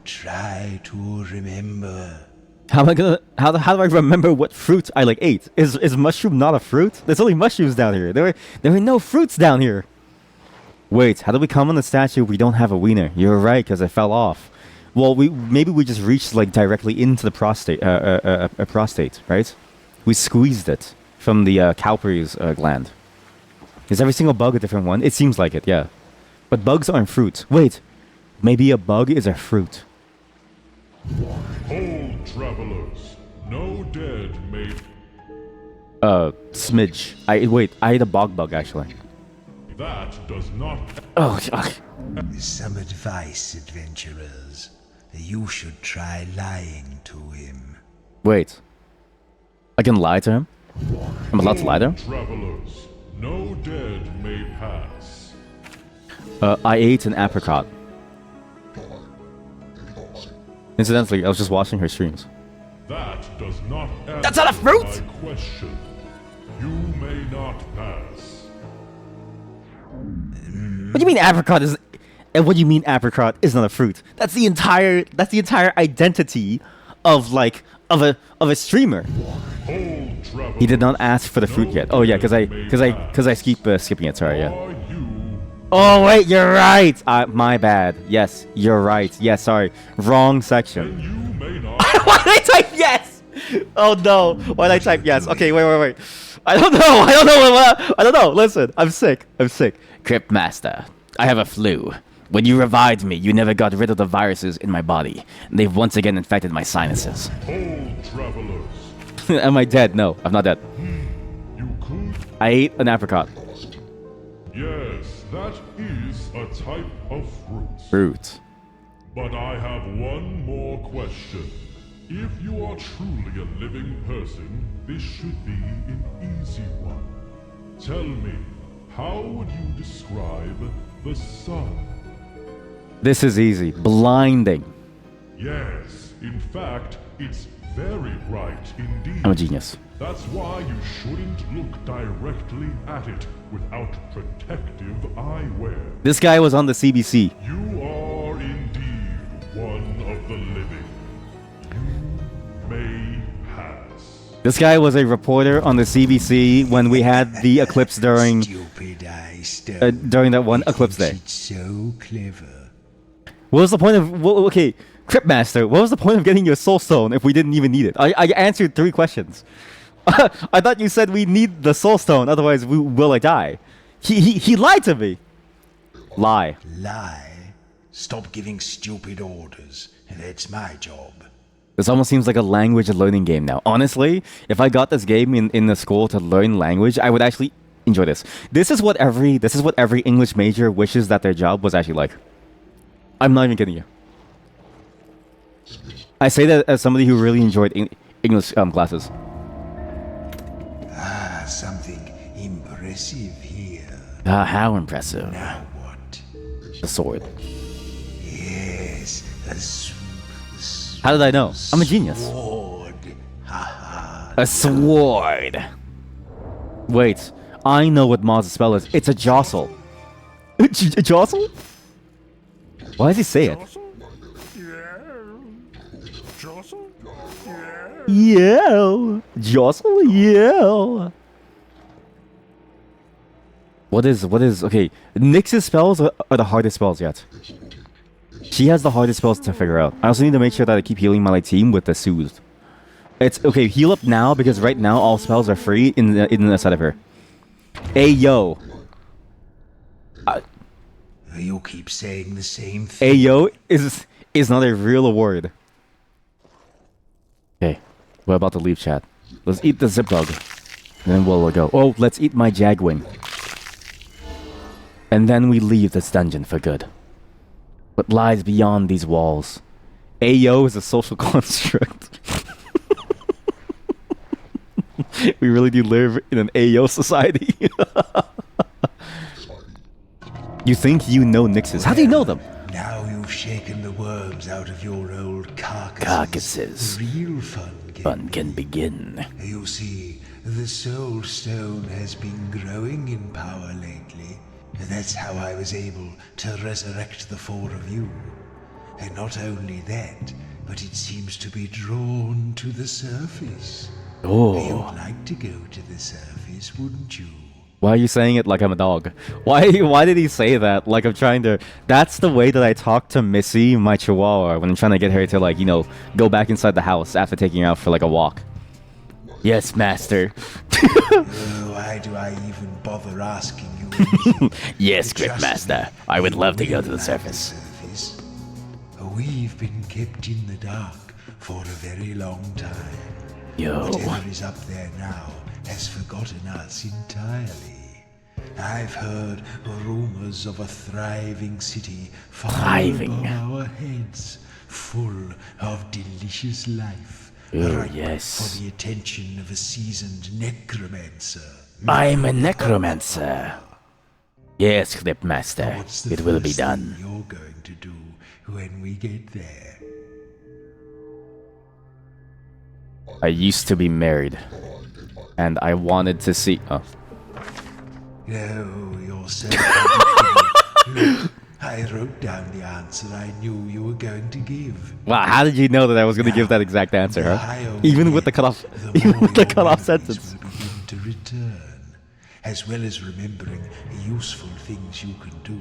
Try to remember. How am I gonna? How do I remember what fruit I like ate? Is mushroom not a fruit? There's only mushrooms down here. There were no fruits down here. Wait, how did we come on the statue? We don't have a wiener. You're right, because it fell off. Well, maybe we just reached like directly into the prostate, prostate, right? We squeezed it from the Cowper's gland. Is every single bug a different one? It seems like it, yeah. But bugs aren't fruit. Wait, maybe a bug is a fruit. Hold, travelers. No dead may... Smidge. I ate a bog bug, actually. That does not... Oh, fuck. Some advice, adventurers. You should try lying to him. Wait. I can lie to him? I'm allowed to lie to him? Travelers, no dead may pass. I ate an apricot. Incidentally, I was just watching her streams. That does not answer That's not a fruit! my question. You may not pass. What do you mean apricot is... And what do you mean apricot is not a fruit? That's the entire identity of like of a streamer. Hold, travelers. He did not ask for the fruit yet. Oh yeah, because I keep skipping it. Sorry, yeah. Are you... Oh wait, you're right. My bad. Yes, you're right. Yes, sorry, wrong section. You may not... Why did I type yes? Oh no, why did I type yes? Okay, wait. I don't know. I don't know. Listen, I'm sick. Cryptmaster, I have a flu. When you revived me, you never got rid of the viruses in my body. They've once again infected my sinuses. Hold, travelers. Am I dead? No, I'm not dead. You could... I ate an apricot. Yes, that is a type of fruit. Fruit. But I have one more question. If you are truly a living person, this should be an easy one. Tell me, how would you describe the sun? This is easy. Blinding. Yes, in fact, it's very bright indeed. I'm a genius. That's why you shouldn't look directly at it without protective eyewear. This guy was on the CBC. You are indeed one of the living. You may pass. This guy was a reporter on the CBC when we had the eclipse during Stupid eye stone. during that one eclipse day. It's so clever. What was the point of... okay, Cryptmaster, what was the point of getting your soul stone if we didn't even need it? I answered 3 questions. I thought you said we need the soul stone, otherwise we will die. He lied to me. Lie. Lie. Stop giving stupid orders. That's my job. This almost seems like a language learning game now. Honestly, if I got this game in the school to learn language, I would actually enjoy this. This is what every English major wishes that their job was actually like. I'm not even kidding you. I say that as somebody who really enjoyed English classes. Ah, something impressive here. Ah, how impressive. Now what? The sword. Yes, How did I know? I'm a genius. sword. Ha ha. A sword. Wait, I know what Maz's spell is. It's a jostle. A jostle? Why does he say it? Yeah. Jostle? Yeah. What is, okay, Nyx's spells are the hardest spells yet. She has the hardest spells to figure out. I also need to make sure that I keep healing my team with the Soothed. It's, okay, heal up now, because right now all spells are free in the side of her. Hey, yo. You keep saying the same thing. Ayo is not a real award. Okay, we're about to leave chat. Let's eat the zip bug. And then we'll go. Oh, let's eat my jagwing. And then we leave this dungeon for good. What lies beyond these walls? Ayo is a social construct. We really do live in an Ayo society. You think you know Nyx's. How do you know them? comes out of your old Carcasses. real fun Fun can begin. You see, the Soul Stone has been growing in power lately. That's how I was able to resurrect the four of you. And not only that, but it seems to be drawn to the surface. Oh. You'd like to go to the surface, wouldn't you? Why are you saying it like I'm a dog? Why did he say that? Like I'm trying to... That's the way that I talk to Missy, my chihuahua, when I'm trying to get her to, like, you know, go back inside the house after taking her out for, like, a walk. Yes, master. Why do I even bother asking you? Yes, Trust Cryptmaster. me, I would you love to go will to the like surface. surface. We've been kept in the dark for a very long time. Yo. Whatever is up there now has forgotten us entirely. I've heard rumors of a thriving city far Thriving. above our heads, full of delicious life, Oh, ripe yes. for the attention of a seasoned necromancer. I'm a necromancer. Yes, Cryptmaster. What's the It will be first thing done. you're going to do when we get there? I used to be married. And I wanted to see... Oh. No, you're so predictable. Look, I wrote down the answer I knew you were going to give. Wow, how did you know that I was going to give that exact answer, The huh? higher we Even with the get, cutoff... the Even more with the your cutoff memories sentence. will begin to return, as well as remembering useful things you can do.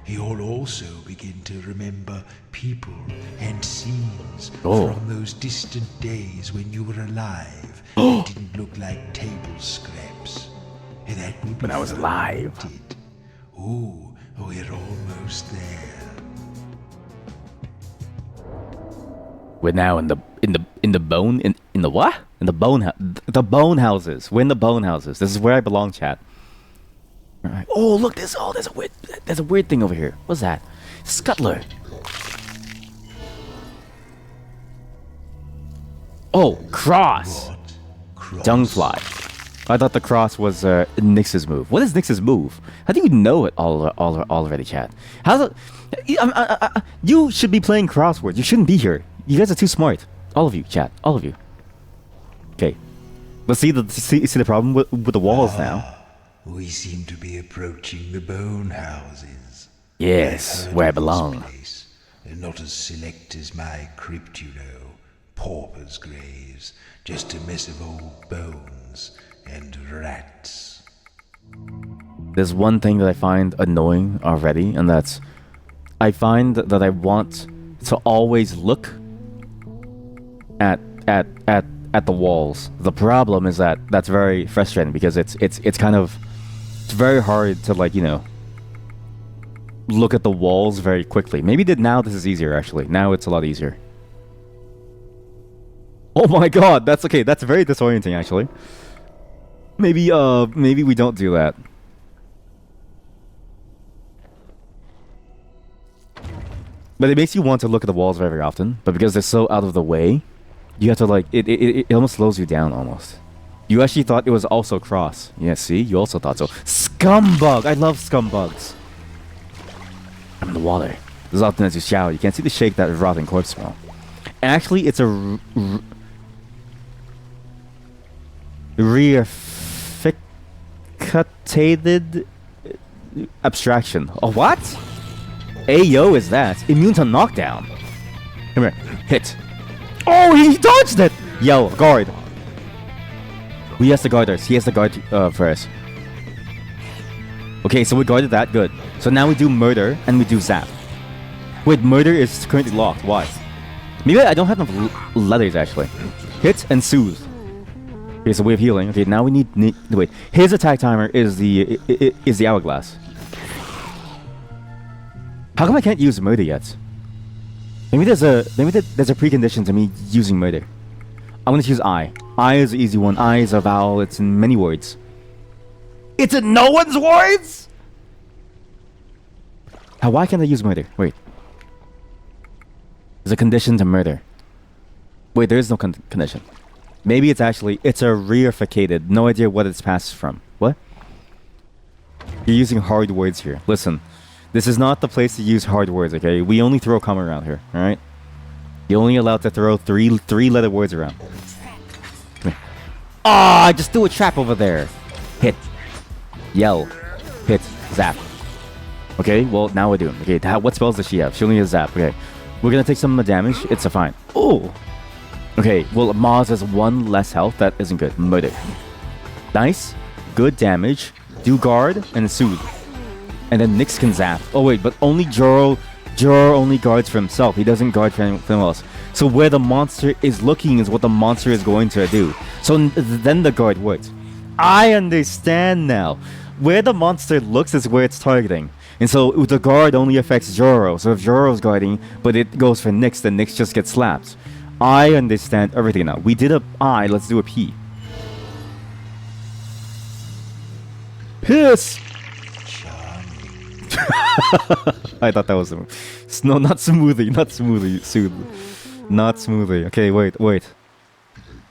You'll also begin to remember people and scenes Oh. from those distant days when you were alive and didn't look like table scraps. And that will be When I was fun, alive. won't it? Ooh, we're almost there. We're now in the what? In the bone houses. We're in the bone houses. This is where I belong, chat. All right. Oh, look, there's a weird thing over here. What's that? Scuttler. Oh, cross. What? Cross? Dungfly. I thought the cross was Nyx's move. What is Nyx's move? How do you know it all already, chat? How's it? You should be playing crosswords. You shouldn't be here. You guys are too smart. All of you, chat. All of you. Okay. Let's see the problem with the walls now. We seem to be approaching the bone houses. Yes, I've heard where I of this belong. place. Not as select as my crypt, you know. Paupers' graves. Just a mess of old bones and rats. There's one thing that I find annoying already, and that's I find that I want to always look at the walls. The problem is that that's very frustrating because it's very hard to, like, you know, look at the walls very quickly. Maybe now this is easier actually. Now it's a lot easier. Oh my god, that's okay. That's very disorienting actually. Maybe we don't do that. But it makes you want to look at the walls very often. But because they're so out of the way, you have to, like, it almost slows you down almost. You actually thought it was also cross. Yeah, see? You also thought so. Scumbug! I love scumbugs. I'm in the water. As often as you shower, you can't see the shake that rotting corpse smell. Actually, it's a reificated abstraction. A what? Ayo is that? Immune to knockdown. Come here. Hit. Oh, he dodged it! Yo, guard. He has to guard us. He has to guard first. Okay, so we guarded that. Good. So now we do murder and we do zap. Wait, murder is currently locked. Why? Maybe I don't have enough letters actually. Hit and soothe. Okay, so we have healing. Okay, now we need wait. His attack timer is the hourglass. How come I can't use murder yet? Maybe there's a precondition to me using murder. I'm gonna choose I. I is the easy one. I is a vowel. It's in many words. It's in no one's words. Why can't I use murder? Wait. There's a condition to murder. Wait, there is no condition. Maybe it's a reificated. No idea what it's passed from. What? You're using hard words here. Listen. This is not the place to use hard words, okay? We only throw comma around here, alright? You're only allowed to throw three-letter words around. Ah, I just threw a trap over there. Hit. Yell. Hit. Zap. Okay, well, now we're doing. Okay, what spells does she have? She only has zap. Okay. We're gonna take some of the damage. It's a fine. Oh! Okay, well, Maz has 1 less health. That isn't good. Murder. Nice. Good damage. Do guard and soothe. And then Nyx can zap. Oh, wait, but only Joro only guards for himself. He doesn't guard for anything else. So where the monster is looking is what the monster is going to do. So then the guard works. I understand now. Where the monster looks is where it's targeting. And so the guard only affects Joro. So if Joro's guarding, but it goes for Nyx, then Nyx just gets slapped. I understand everything now. We did a I, let's do a P. Piss! I thought that was no, not smoothie, not smoothie, soothe. Not smoothie. Okay, wait.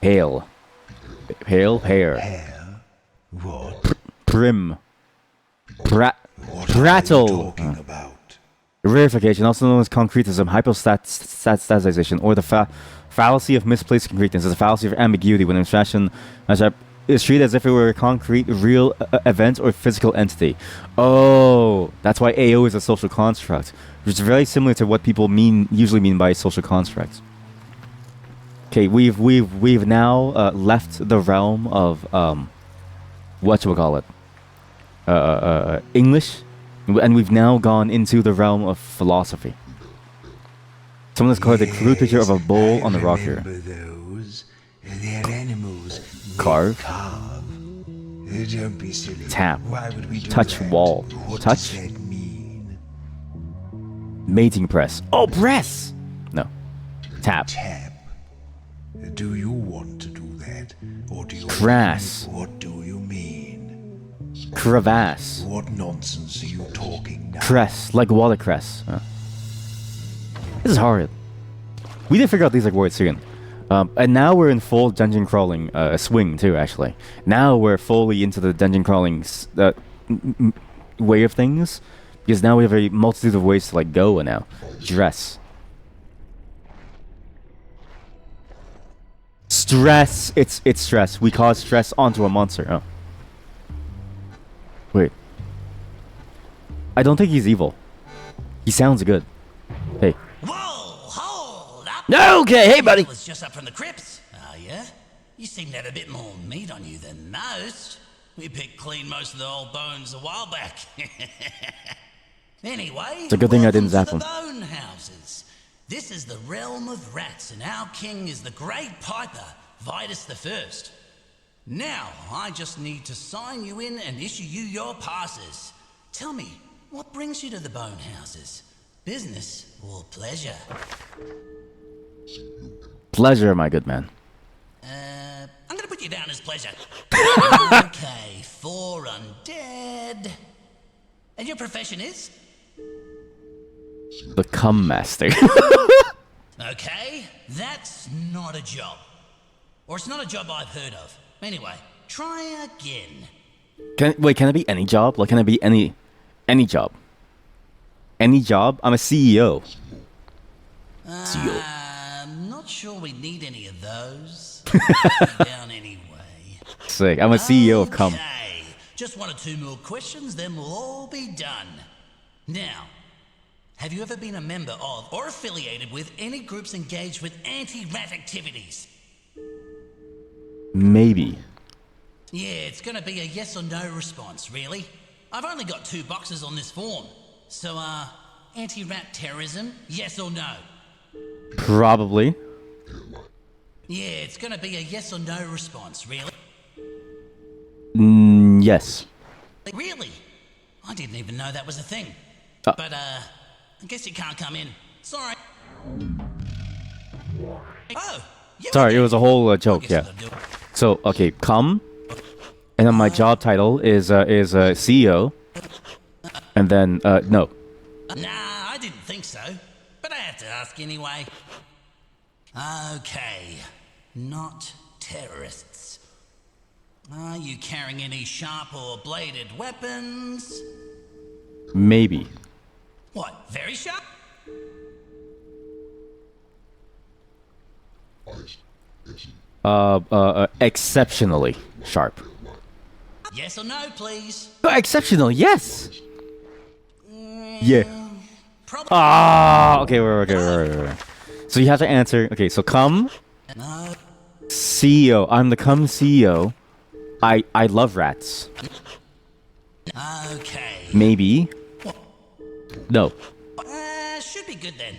Hail. Hail, hair. Hair? What? Prim. What Prattle. are you talking about? Rarefication, also known as concretism, hypostatization, or the fallacy of misplaced concreteness, is a fallacy of ambiguity when abstraction is treated as if it were a concrete, real event or physical entity. Oh, that's why AO is a social construct, which is very similar to what people usually mean by social constructs. Okay, we've now left the realm of whatchamacallit, English, and we've now gone into the realm of philosophy. Someone has called a crude picture of a bull on the rock here. Those. They're animals. Carve. Don't be silly. Tap. Why would we do Touch that? wall. What Touch. does that mean? Mating press. Oh, press! No. Tap. Tap. Do you want to do that? Or do you Crass. What do you mean? Crevasse. What nonsense are you talking now? Cress. Like watercress. This is hard. We did figure out these like words soon. And now we're in full dungeon crawling swing too, actually. Now we're fully into the dungeon crawling way of things. Because now we have a multitude of ways to like go now. Dress. Stress. It's stress. We cause stress onto a monster. Oh. Wait. I don't think he's evil. He sounds good. Hey. Whoa, hold up. Okay, hey buddy. Was just up from the crypts. Oh yeah? You seem to have a bit more meat on you than most. We picked clean most of the old bones a while back. Anyway, it's a good thing I didn't zap him. Bone houses. This is the realm of rats, and our king is the Great Piper, Vitus the First. Now, I just need to sign you in and issue you your passes. Tell me, what brings you to the bone houses? Business or pleasure? Pleasure, my good man. I'm gonna put you down as pleasure. Okay, 4 undead. And your profession is? The cum master. Okay, that's not a job. Or it's not a job I've heard of. Anyway, try again. Can it be any job? Like, can it be any job? Any job? I'm a CEO. CEO. I'm not sure we need any of those. Down anyway. Sick. I'm a CEO of cum. Okay, just 1 or 2 more questions, then we'll all be done. Now, have you ever been a member of or affiliated with any groups engaged with anti-rat activities? Maybe. Yeah, it's gonna be a yes or no response, really. I've only got 2 boxes on this form. So, anti-rat terrorism, yes or no? Probably. Yeah, it's gonna be a yes or no response, really. Yes. Really? I didn't even know that was a thing. But, I guess you can't come in. Sorry. Oh! Sorry, it was a whole joke, yeah. So, okay, cum. And then my job title is CEO. And then, no. Nah, I didn't think so. But I have to ask anyway. Okay. Not terrorists. Are you carrying any sharp or bladed weapons? Maybe. What, very sharp? Exceptionally sharp. Yes or no, please? Exceptional, yes. Yeah. Probably. Ah, okay, right. So you have to answer. Okay, so come No. CEO. I'm the come CEO. I love rats. Okay. Maybe. No. Should be good then.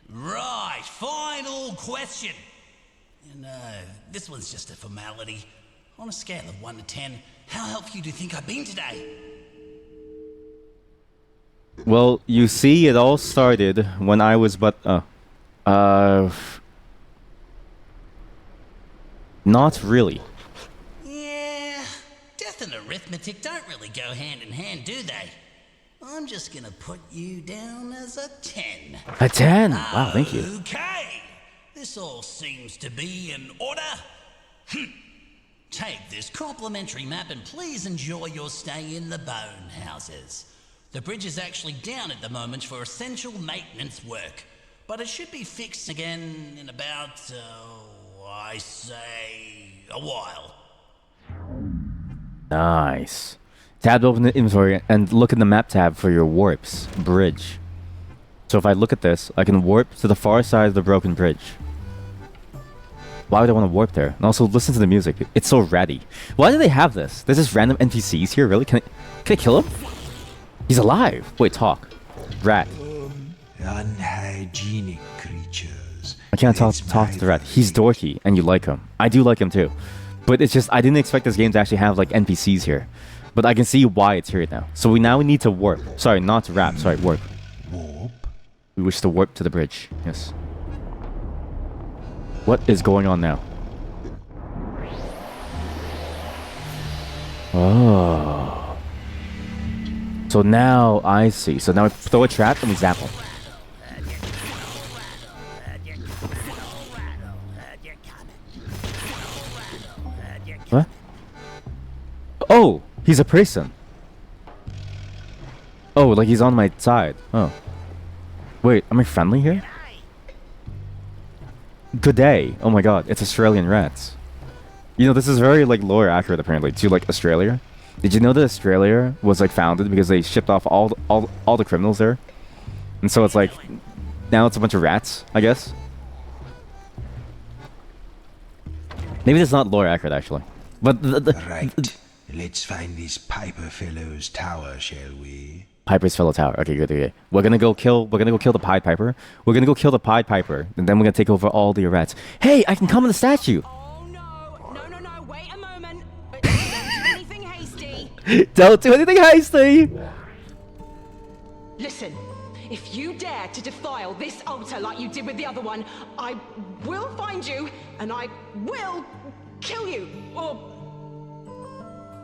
Right, final question. No, this one's just a formality. On a scale of 1 to 10, how helpful do you think I've been today? Well, you see, it all started when I was not really. Yeah, death and arithmetic don't really go hand in hand, do they? I'm just gonna put you down as a 10. A 10. Wow, thank you. Okay, this all seems to be in order. Take this complimentary map and please enjoy your stay in the bone houses. The bridge is actually down at the moment for essential maintenance work, but it should be fixed again in about, I say, a while. Nice. Tab open the inventory and look in the map tab for your warps. Bridge. So if I look at this, I can warp to the far side of the broken bridge. Why would I want to warp there? And also listen to the music. It's so ratty. Why do they have this? There's just random NPCs here, really? Can I kill him? He's alive. Wait, talk. Rat. Unhygienic creatures. I can't talk to the rat. He's dorky, and you like him. I do like him too. But it's just, I didn't expect this game to actually have like NPCs here. But I can see why it's here now. So we need to warp. Sorry, not rap. Sorry, warp. Warp? We wish to warp to the bridge. Yes. What is going on now? Oh. So now I see. So now we throw a trap and we zap him. What? Oh, he's a person. Oh, like he's on my side. Oh. Wait, am I friendly here? Good day. Oh my god, it's Australian rats. You know, this is very like lore accurate apparently to like Australia. Did you know that Australia was like founded because they shipped off all the criminals there? And so it's like now it's a bunch of rats, I guess. Maybe that's not lore accurate actually. But Right. Let's find this Piper fellow's tower, shall we? Piper's fellow tower. Okay, good. Okay. We're gonna go kill the Pied Piper. We're gonna go kill the Pied Piper, and then we're gonna take over all the rats. Hey, I can come in the statue. Oh no, wait a moment. Don't do anything hasty. Don't do anything hasty. Listen, if you dare to defile this altar like you did with the other one, I will find you and I will kill you. Or,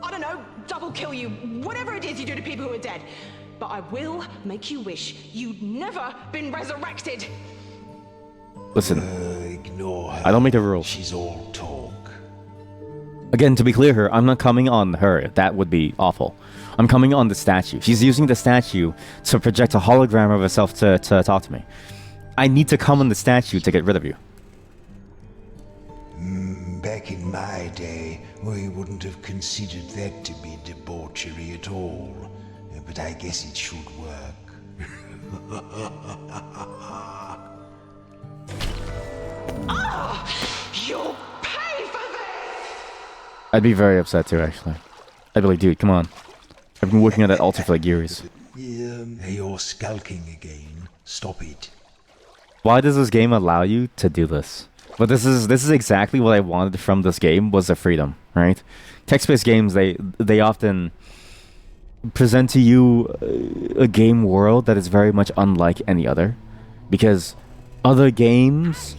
I don't know, double kill you. Whatever it is you do to people who are dead. But I will make you wish you'd never been resurrected. Listen, Ignore her. I don't make the rules. She's all talk. Again, to be clear here, I'm not coming on her. That would be awful. I'm coming on the statue. She's using the statue to project a hologram of herself to talk to me. I need to come on the statue to get rid of you. Back in my day, we wouldn't have considered that to be debauchery at all. But I guess it should work. You'll pay for this! I'd be very upset too, actually. I'd be like, dude, come on. I've been working on that altar for like years. You're skulking again. Stop it. Why does this game allow you to do this? But this is exactly what I wanted from this game, was the freedom, right? Text-based games, they often present to you a game world that is very much unlike any other, because other games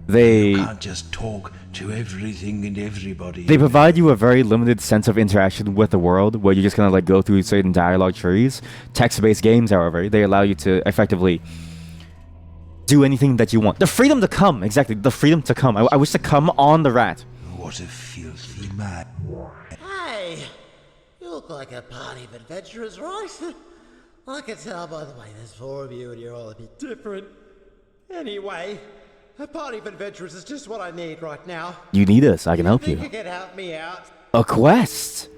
You can't just talk to everything and everybody. they provide you a very limited sense of interaction with the world, where you're just gonna like go through certain dialogue trees. Text-based games, however, they allow you to effectively do anything that you want. The freedom to come, exactly, the freedom to come. I wish to come on the rat. What a filthy man. Hey, you look like a party of adventurers, right? I can tell by the way there's 4 of you and you're all a bit different. Anyway, A party of adventurers is just what I need right now. You need us. I can help Think you. you can help me out? A quest?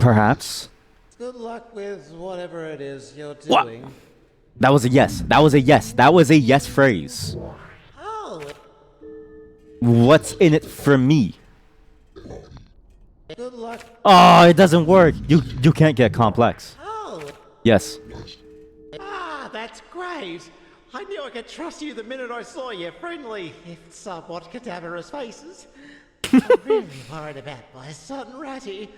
Perhaps. Good luck with whatever it is you're What? doing. That was a yes. That was a yes. That was a yes phrase. Oh, What's in it for me? good luck. Oh, it doesn't work. You can't get complex. Oh, Yes. that's great. I knew I could trust you the minute I saw your friendly, if somewhat cadaverous faces. I'm really worried about my son, Ratty.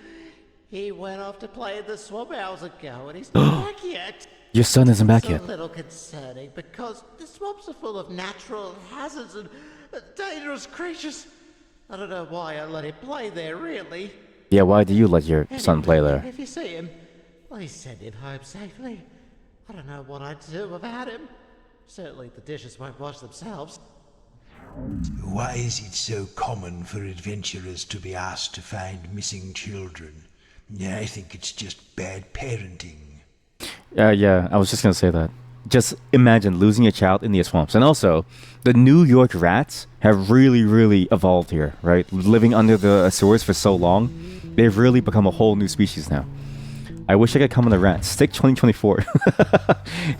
He went off to play in the swamp hours ago, and he's not back yet. Your son isn't back It's yet. a little concerning because the swamps are full of natural hazards and dangerous creatures. I don't know why I let him play there, really. Yeah, why do you let your son play there? If you see him, please send him home safely. I don't know what I'd do without him. Certainly the dishes won't wash themselves. Why is it so common for adventurers to be asked to find missing children? I think it's just bad parenting. Yeah, I was just gonna say that. Just imagine losing a child in the swamps. And also, the New York rats have really evolved here, right? Living under the sewers for so long, they've really become a whole new species now. I wish I could come on the rat. Stick 2024.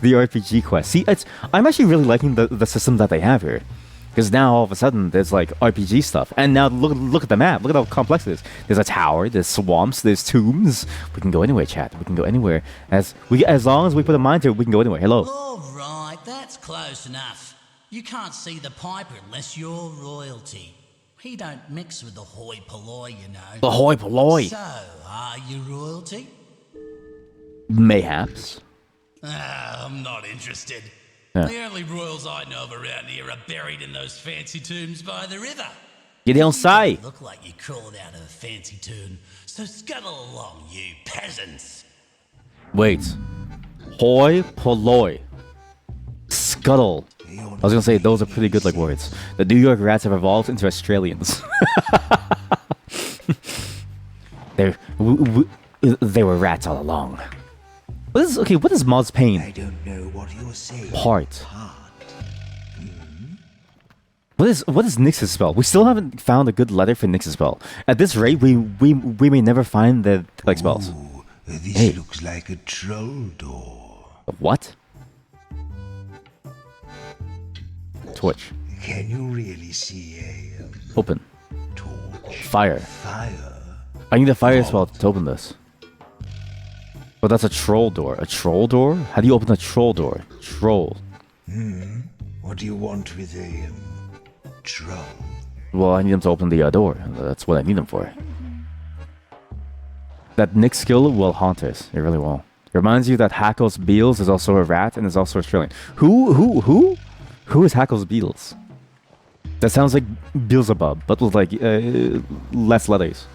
The RPG quest. See, I'm actually really liking the system that they have here. Because now all of a sudden there's like RPG stuff. And now look at the map. Look at how complex it is. There's a tower, there's swamps, there's tombs. We can go anywhere, chat. We can go anywhere. As long as we put a mind to it, we can go anywhere. Hello. All right, that's close enough. You can't see the piper unless you're royalty. He don't mix with the hoi polloi, you know. The hoi polloi. So, are you royalty? Mayhaps. I'm not interested. Yeah. The only royals I know of around here are buried in those fancy tombs by the river. You don't say. You look like you crawled out of a fancy tomb, so scuttle along, you peasants. Wait. Hoi polloi. Scuttle. I was gonna say those are pretty good like words. The New York rats have evolved into Australians. They were rats all along. What is Moz I Pain? don't know what you're saying. Part. What is Nyx's spell? We still haven't found a good letter for Nyx's spell. At this rate, we may never find the like spells. Ooh, this Hey. looks like a troll door. What? Torch. Can you really see a Open. torch? Fire. Fire? I need a fire spell to open this. But that's a troll door. A troll door? How do you open a troll door? Troll. What do you want with a troll? Well, I need them to open the door. That's what I need them for. That Nyx skill will haunt us. It really will. It reminds you that Hackles Beals is also a rat and is also Australian. Who is Hackles Beals? That sounds like Beelzebub, but with like less letters.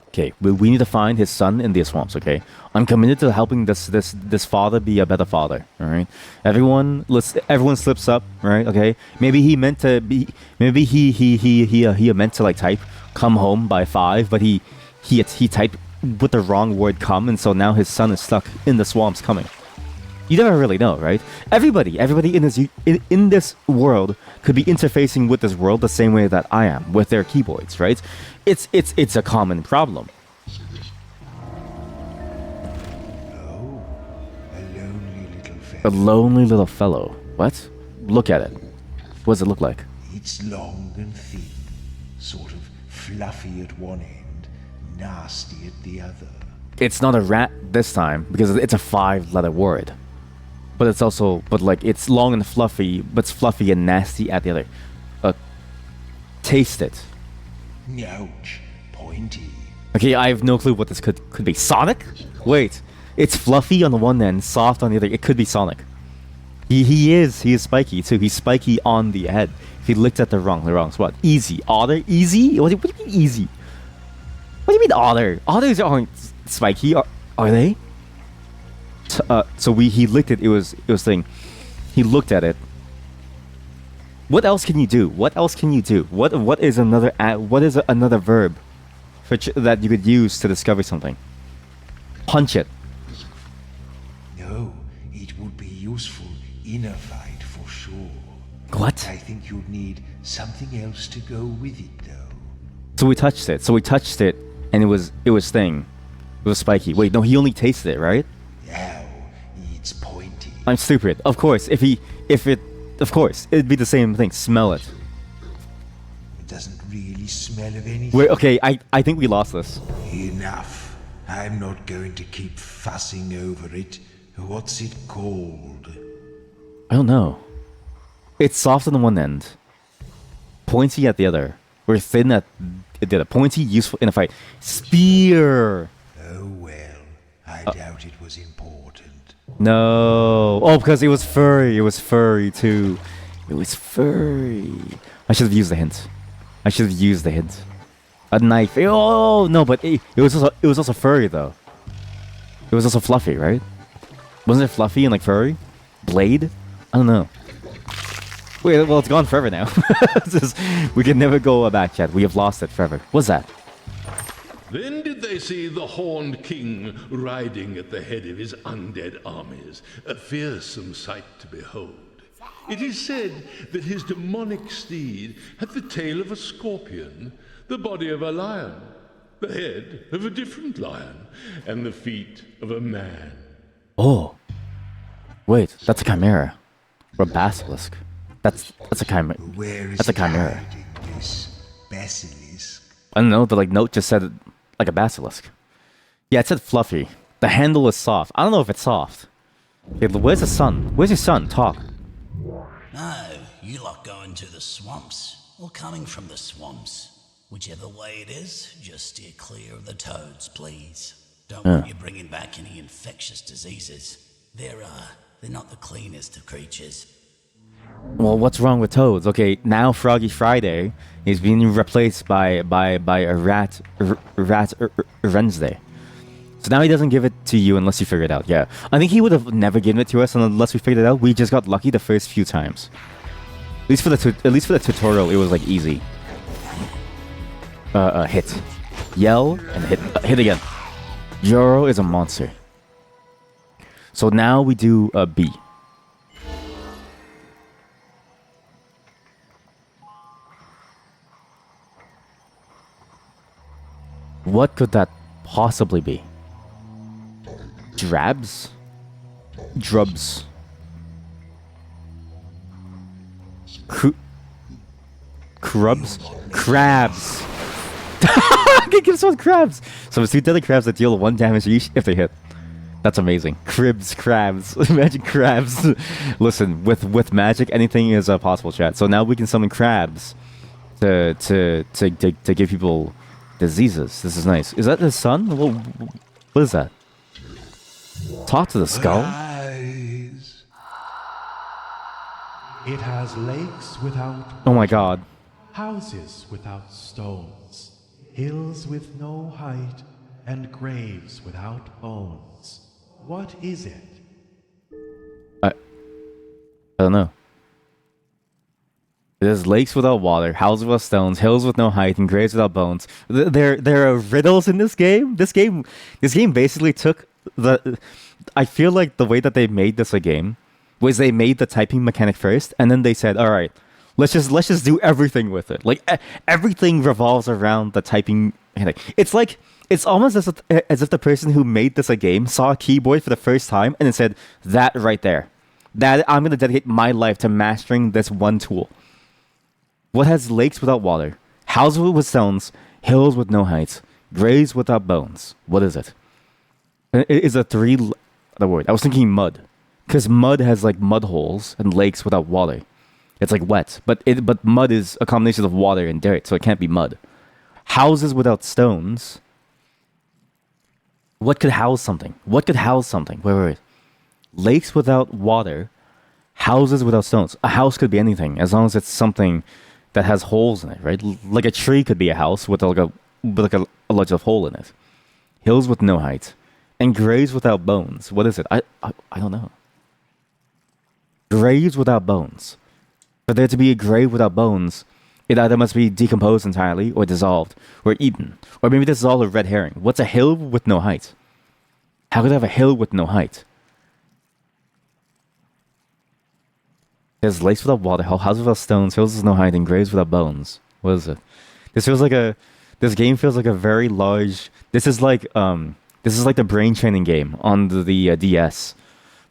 Okay, we need to find his son in the swamps. Okay, I'm committed to helping this father be a better father. All right, everyone slips up. Right? Okay, maybe he meant to be. Maybe he meant to like type "come home by 5," but he typed with the wrong word "come," and so now his son is stuck in the swamps coming. You never really know, right? Everybody in this world could be interfacing with this world the same way that I am with their keyboards, right? It's a common problem. Oh, a lonely little A fellow. lonely little fellow. What? Look at it. What does it look like? It's long and thin, sort of fluffy at one end, nasty at the other. It's not a rat this time because it's a 5-letter word. But it's also, it's long and fluffy, but it's fluffy and nasty at the other. Taste it. Ouch, pointy. Okay, I have no clue what this could be. Sonic? Wait, it's fluffy on the one end, soft on the other. It could be Sonic. He is spiky too. He's spiky on the head. He licked at the wrong spot. Easy. Otter? Easy? What do you mean easy? What do you mean otter? Otters aren't spiky, are they? He licked it. It was thing. He looked at it. What else can you do? What is another verb that you could use to discover something? Punch it. No, it would be useful in a fight What? I think you'd need something else to go with it, though. So we touched it, and it was thing. It was spiky. Wait, no, he only tasted it, right? Now it's pointy. I'm stupid. Of course, of course, it'd be the same thing. Smell it. It doesn't really smell of anything. Wait, okay, I think we lost this. Enough. I'm not going to keep fussing over it. What's it called? I don't know. It's soft on the one end, pointy at the other. We're thin at the other. Pointy, useful in a fight. Spear. Oh well, I doubt it was important. No. Oh, because it was furry. It was furry too. It was furry. I should have used the hint. A knife. Oh no, but it was also furry though. It was also fluffy, right? Wasn't it fluffy and like furry? Blade? I don't know. Wait, well, it's gone forever now. We can never go back, Chad. We have lost it forever. What's that? Then did they see the horned king riding at the head of his undead armies, a fearsome sight to behold. It is said that his demonic steed had the tail of a scorpion, the body of a lion, the head of a different lion, and the feet of a man. Oh. Wait, that's a chimera. Or a basilisk. That's a chimera. Where is That's a it chimera. hiding, this basilisk? I don't know, the like note just said like a basilisk. Yeah, it said fluffy. The handle is soft. I don't know if it's soft. Okay, where's the sun? Where's your son? Talk. No, you lot going to the swamps, or coming from the swamps. Whichever way it is, just steer clear of the toads, please. Don't want you bringing back any infectious diseases. They're not the cleanest of creatures. Well, what's wrong with toads? Okay, now Froggy Friday is being replaced by a rat Wednesday. So now he doesn't give it to you unless you figure it out. Yeah, I think he would have never given it to us unless we figured it out. We just got lucky the first few times. At least for the tutorial, it was like easy. Hit, yell, and hit again. Yoro is a monster. So now we do a B. What could that possibly be? Drabs? Drubs? Crubs? Crabs! I can give someone crabs! So it's 2 deadly crabs that deal 1 damage each if they hit. That's amazing. Cribs, crabs. Imagine crabs. Listen, with magic, anything is possible, chat. So now we can summon crabs to give people diseases. This is nice. Is that the sun? What is that? Talk to the skull? Rise. It has lakes without Oh my god. houses without stones, hills with no height, and graves without bones. What is it? I don't know. There's lakes without water, houses without stones, hills with no height, and graves without bones. There are riddles in this game. This game basically took the. I feel like the way that they made this a game was they made the typing mechanic first, and then they said, "All right, let's just do everything with it. Like everything revolves around the typing mechanic." It's almost as if the person who made this a game saw a keyboard for the first time and then said, "That right there, that I'm gonna dedicate my life to mastering this one tool." What has lakes without water, houses with stones, hills with no heights, graves without bones? What is it? It is a the word. I was thinking mud, because mud has like mud holes and lakes without water. It's like wet, but mud is a combination of water and dirt, so it can't be mud. Houses without stones. What could house something? Wait. Lakes without water, houses without stones. A house could be anything as long as it's something that has holes in it, right? Like a tree could be a house with a large of hole in it. Hills with no height, and graves without bones. What is it? I don't know. Graves without bones. For there to be a grave without bones, it either must be decomposed entirely, or dissolved, or eaten, or maybe this is all a red herring. What's a hill with no height? How could I have a hill with no height? There's lakes without water, houses without stones, hills with no hiding, graves without bones. What is it? This game feels like a very large. This is like the brain training game on the DS.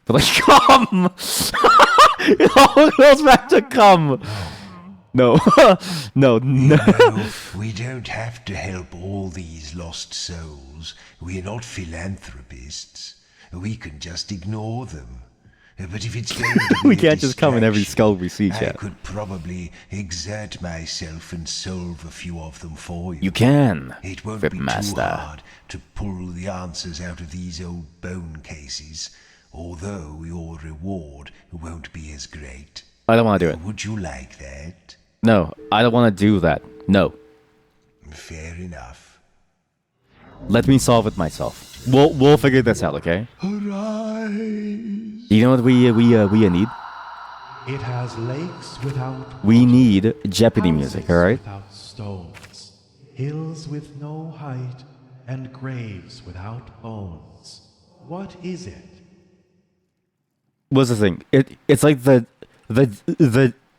But like, come! It all goes back to come. No, no, no. We don't have to help all these lost souls. We're not philanthropists. We can just ignore them. But if it's going to be We can't just come in every distraction, skull we see, I chat. could probably exert myself and solve a few of them for you. You can. It won't be too Cryptmaster. hard to pull the answers out of these old bone cases, although your reward won't be as great. I don't want to do it. Would you like that? No, I don't want to do that. No. Fair enough. Let me solve it myself. We'll figure this out, okay? Arise. You know what we need? It has lakes without We need Jeopardy houses music, alright? without stones, hills with no height, and graves without bones. What is it? What's the thing? It's like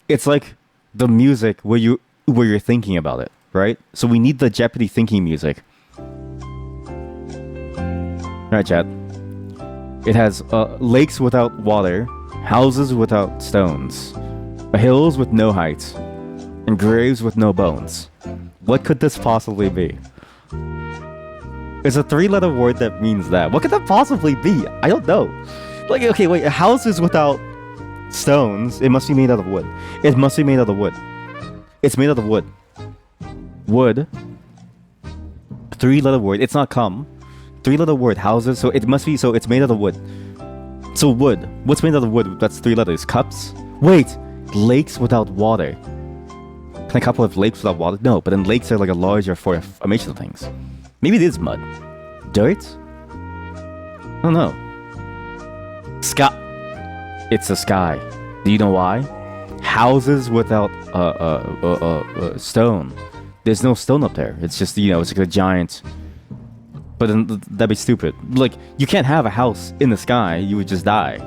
it's like the music where you're thinking about it, right? So we need the Jeopardy thinking music. Alright, chat. It has lakes without water, houses without stones, hills with no height, and graves with no bones. What could this possibly be? It's a 3-letter word that means that. What could that possibly be? I don't know. Like, okay, wait, houses without stones, it must be made out of wood. It must be made out of wood. It's made out of wood. Wood. 3-letter word. It's not come. 3-letter word, houses, so it must be, so it's made out of wood. So wood. What's made out of wood? That's 3 letters. Cups? Wait! Lakes without water. Can I couple of lakes without water? No, but then lakes are like a larger formation of things. Maybe it is mud. Dirt? I don't know. Sky. It's the sky. Do you know why? Houses without stone. There's no stone up there. It's just, it's like a giant. But then that'd be stupid. Like, you can't have a house in the sky. You would just die.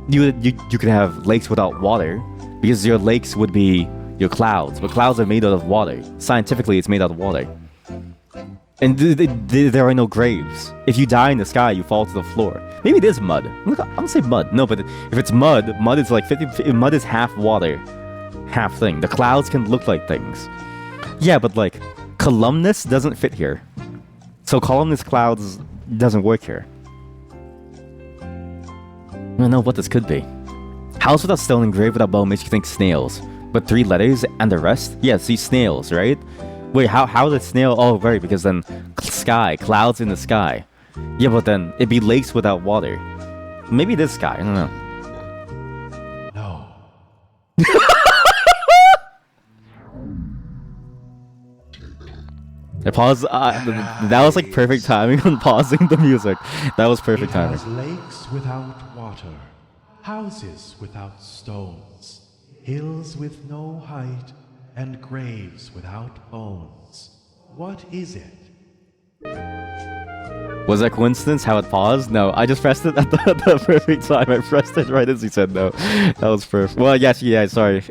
You could have lakes without water, because your lakes would be your clouds. But clouds are made out of water. Scientifically, it's made out of water. And there are no graves. If you die in the sky, you fall to the floor. Maybe it is mud. I'm gonna say mud. No, but if it's mud, mud is like 50. Mud is half water, half thing. The clouds can look like things. Yeah, but like columnus doesn't fit here. So columnus clouds doesn't work here. I don't know what this could be. House without stone and grave without bone makes you think snails. But 3 letters and the rest? Yeah, see, snails, right? Wait, how did snail? Oh, right, because then sky, clouds in the sky. Yeah, but then it'd be lakes without water. Maybe this sky, I don't know. No. I paused. That was like perfect timing on pausing the music. That was perfect timing. It has lakes without water, houses without stones, hills with no height, and graves without bones. What is it? Was that coincidence how it paused? No, I just pressed it at the perfect time. I pressed it right as he said no. That was perfect. Well, yes, yeah, sorry.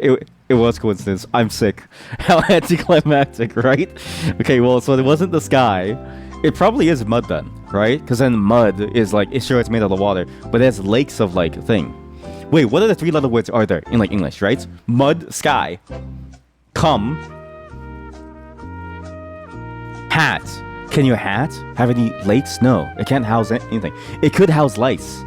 It was coincidence. I'm sick. How anticlimactic, right? Okay, well, so it wasn't the sky. It probably is mud then, right? Because then mud is like, sure, it's made out of water, but there's lakes of like thing. Wait, what are the 3-letter words are there in like English, right? Mud, sky, come, hat. Can your hat have any lakes? No, it can't house anything. It could house lice.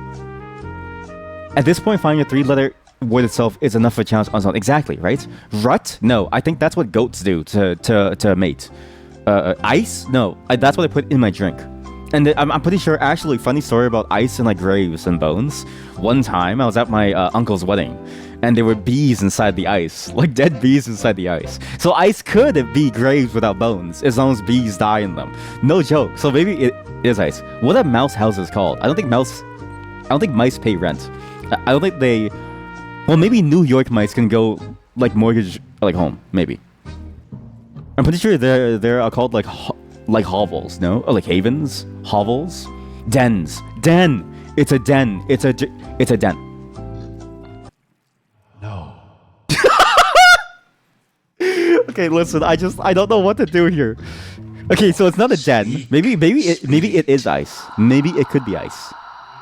At this point, finding a 3-letter word itself is enough for a challenge on its own. Exactly, right? Rut? No, I think that's what goats do to mate. Ice? No, that's what I put in my drink. And I'm pretty sure, actually, funny story about ice and like graves and bones. One time, I was at my uncle's wedding, and there were bees inside the ice, like dead bees inside the ice. So ice could be graves without bones, as long as bees die in them. No joke. So maybe it is ice. What are mouse houses called? I don't think mice pay rent. I don't think they. Well, maybe New York mice can go like mortgage like home. Maybe. I'm pretty sure they're called like hovels, no? Or like havens, hovels, dens, den. It's a den. It's a den. No. Okay, listen, I don't know what to do here. Okay, so it's not a den. Maybe it is ice. Maybe it could be ice.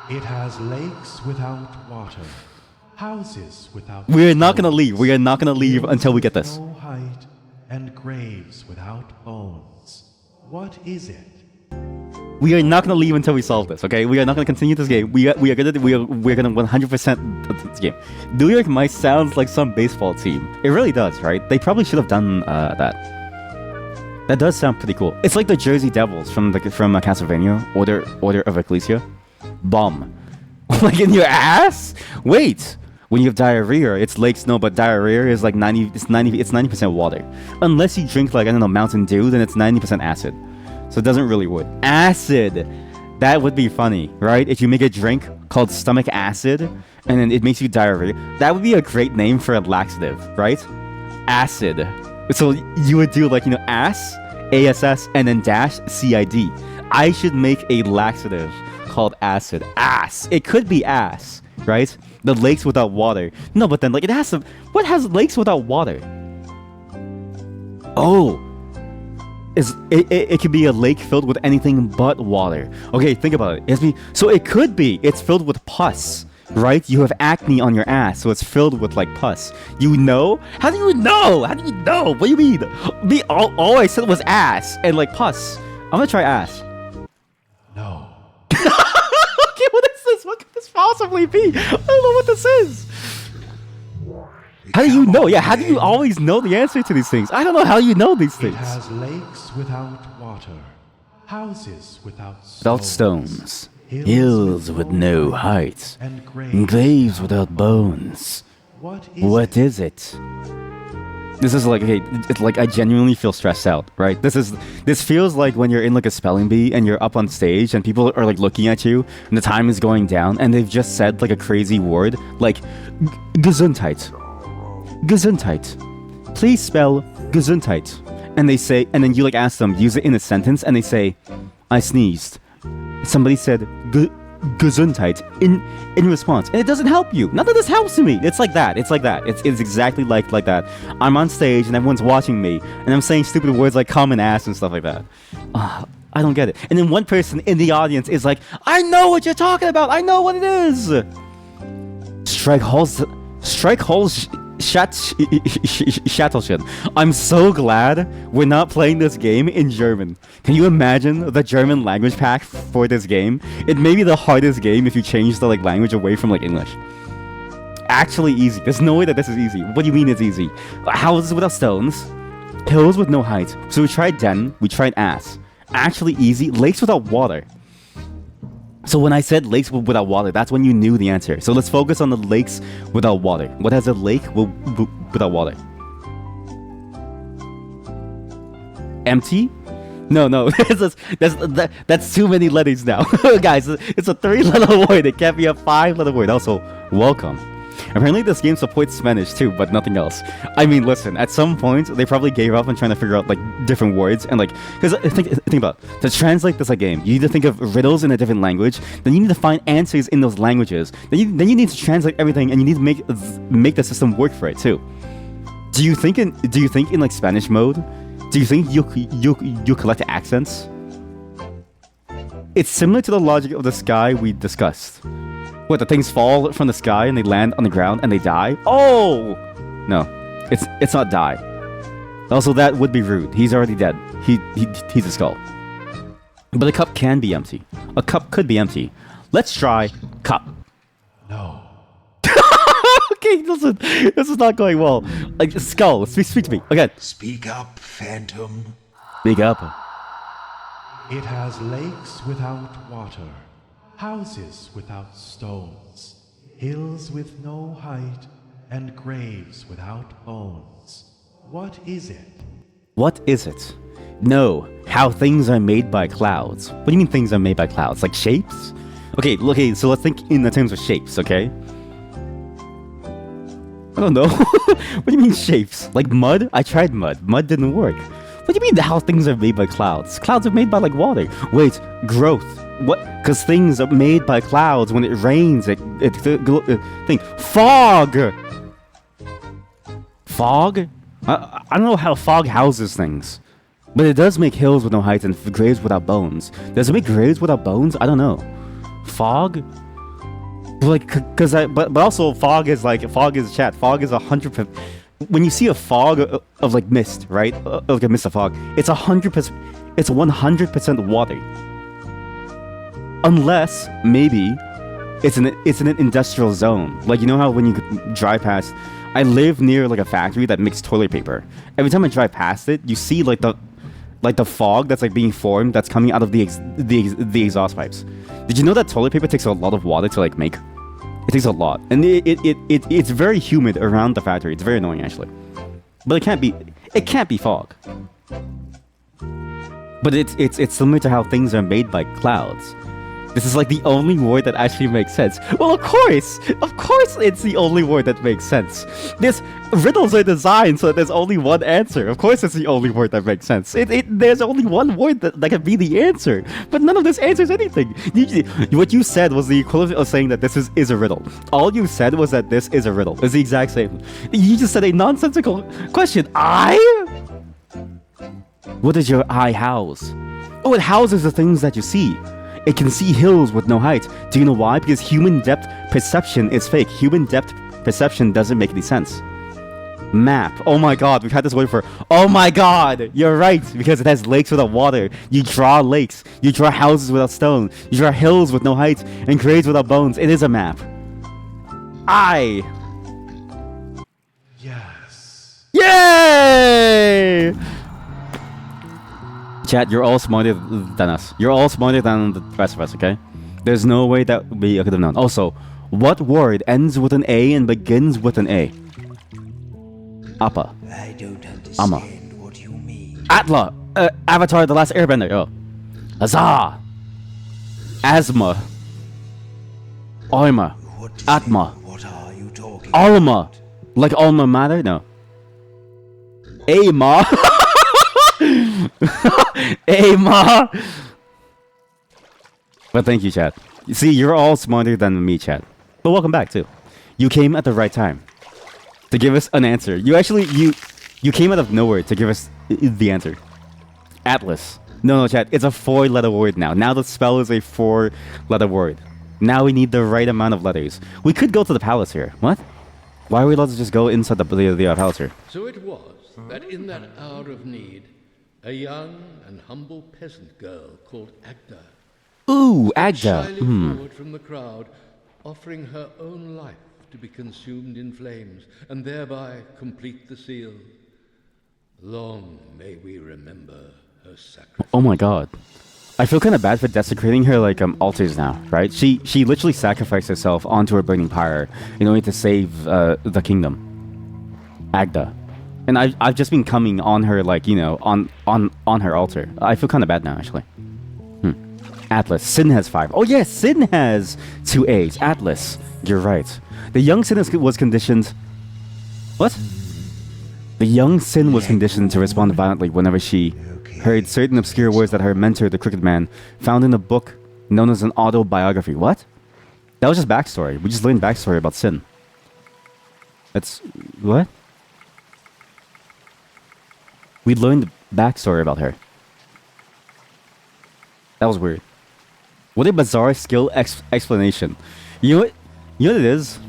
It has lakes without water, houses without We're not gonna stones, leave. We are not gonna leave hills until we get with this. no height, and graves without bones. What is it? We are not gonna leave until we solve this. Okay, we are not gonna continue this game. We're gonna 100% this game. New York Mice sounds like some baseball team. It really does, right? They probably should have done that. That does sound pretty cool. It's like the Jersey Devils from Castlevania, Order of Ecclesia. Bomb. Like in your ass? Wait. When you have diarrhea, it's lakes. No, but diarrhea is like 90% water. Unless you drink like, I don't know, Mountain Dew, then it's 90% acid. So it doesn't really work. Acid. That would be funny, right? If you make a drink called stomach acid and then it makes you diarrhea, that would be a great name for a laxative, right? Acid. So you would do like, ass, ASS, and then dash CID. I should make a laxative called acid. Ass. It could be ass, right? The lakes without water. No, but then like it has some. What has lakes without water? Oh, it could be a lake filled with anything but water. Okay, think about it. So it could be it's filled with pus, right? You have acne on your ass, so it's filled with like pus. You know? How do you know? How do you know? What do you mean? All I said was ass and like pus. I'm gonna try ass. No. Okay, what is this? What could this possibly be? I don't know what this is. How do you know? Yeah, how do you always know the answer to these things? I don't know how you know these It things. has lakes without water, houses without Without stones, hills with no height, and graves without bones. What is it? This is like, okay, it's like I genuinely feel stressed out, right? This feels like when you're in like a spelling bee and you're up on stage and people are like looking at you and the time is going down and they've just said like a crazy word like Gesundheit. Gesundheit. Please spell Gesundheit. And they say, and then you like ask them, use it in a sentence, and they say, I sneezed. Somebody said Gesundheit in response, and it doesn't help you. None of this helps me. It's like that. It's like that. It's exactly like that. I'm on stage and everyone's watching me, and I'm saying stupid words like common ass and stuff like that. I don't get it. And then one person in the audience is like, I know what you're talking about. I know what it is. Strike holes. Shattelchen. I'm so glad we're not playing this game in German. Can you imagine the German language pack for this game? It may be the hardest game if you change the like language away from like English. Actually easy. There's no way that this is easy. What do you mean it's easy? Houses without stones, hills with no height. So we tried den, we tried ass. Actually easy. Lakes without water. So when I said lakes without water, that's when you knew the answer. So let's focus on the lakes without water. What has a lake without water? Empty? No. That's too many letters now. Guys, it's a 3-letter word. It can't be a 5-letter word. Also, welcome. Apparently this game supports Spanish too, but nothing else. I mean, listen, at some point, they probably gave up on trying to figure out, like, different words, and, like, because think about it. To translate this, like, game, you need to think of riddles in a different language, then you need to find answers in those languages, then you need to translate everything, and you need to make the system work for it, too. Do you think in, like, Spanish mode, do you think you collect accents? It's similar to the logic of the sky we discussed. What, the things fall from the sky and they land on the ground and they die? Oh! No. It's not die. Also, that would be rude. He's already dead. He's a skull. But a cup can be empty. A cup could be empty. Let's try cup. No. Okay, listen. This is not going well. Like, skull, speak to me. Again. Speak up, Phantom. Speak up. It has lakes without water, houses without stones, hills with no height, and graves without bones. What is it? What is it? No, how things are made by clouds. What do you mean things are made by clouds? Like shapes? Okay, so let's think in the terms of shapes, okay? I don't know. What do you mean shapes? Like mud? I tried mud. Mud didn't work. What do you mean how things are made by clouds? Clouds are made by like water. Wait, growth. What? Because things are made by clouds. When it rains, think fog. Fog? I don't know how fog houses things, but it does make hills with no height and graves without bones. Does it make graves without bones? I don't know. Fog? Like, but also fog is chat. Fog is 100%. When you see a fog of like mist, right? Like a mist of fog, it's 100%. It's 100% water. Unless maybe it's in an industrial zone. Like, you know how when you drive past. I live near like a factory that makes toilet paper. Every time I drive past it, you see like the fog that's like being formed that's coming out of the exhaust pipes. Did you know that toilet paper takes a lot of water to like make? It takes a lot, and it's very humid around the factory. It's very annoying actually, but it can't be fog. But it's similar to how things are made by clouds. This is like the only word that actually makes sense. Well, of course it's the only word that makes sense. This riddles are designed so that there's only one answer. Of course it's the only word that makes sense. There's only one word that can be the answer. But none of this answers anything. What you said was the equivalent of saying that this is a riddle. All you said was that this is a riddle. It's the exact same. You just said a nonsensical question. What does your eye house? Oh, it houses the things that you see. It can see hills with no height. Do you know why? Because human depth perception is fake. Human depth perception doesn't make any sense. Map. Oh my god, we've had this word for. Oh my god, you're right. Because it has lakes without water. You draw lakes. You draw houses without stone. You draw hills with no height and graves without bones. It is a map. Yes. Yay! Chat, you're all smarter than us. You're all smarter than the rest of us, okay? There's no way that we could have known. Also, what word ends with an A and begins with an A? Appa. I don't understand what you mean. Atla. Avatar: The Last Airbender. Oh. Huzzah. Asthma. Oima. Atma. What are you talking Alma. Like alma mater? No. Ama. Hey, Ma! But thank you, chat. You see, you're all smarter than me, chat. But welcome back, too. You came at the right time to give us an answer. You came out of nowhere to give us the answer. Atlas. No, chat. It's a 4-letter word now. Now the spell is a 4-letter word. Now we need the right amount of letters. We could go to the palace here. What? Why are we allowed to just go inside the palace here? So it was that in that hour of need, a young and humble peasant girl called Agda. Ooh, Agda. Shyly forward from the crowd, offering her own life to be consumed in flames, and thereby complete the seal. Long may we remember her sacrifice. Oh my god. I feel kind of bad for desecrating her like altars now, right? She literally sacrificed herself onto a burning pyre in order to save the kingdom. Agda. And I've just been coming on her like, you know, on her altar. I feel kind of bad now actually. Atlas. Sin has 5. Oh yes, Sin has 2 A's. Atlas. You're right. The young Sin was conditioned. What? The young Sin was conditioned to respond violently whenever she heard certain obscure words that her mentor, the Crooked Man, found in a book known as an autobiography. What? That was just backstory. We just learned backstory about Sin. That's... what? We learned backstory about her. That was weird. What a bizarre skill explanation. You know what it is?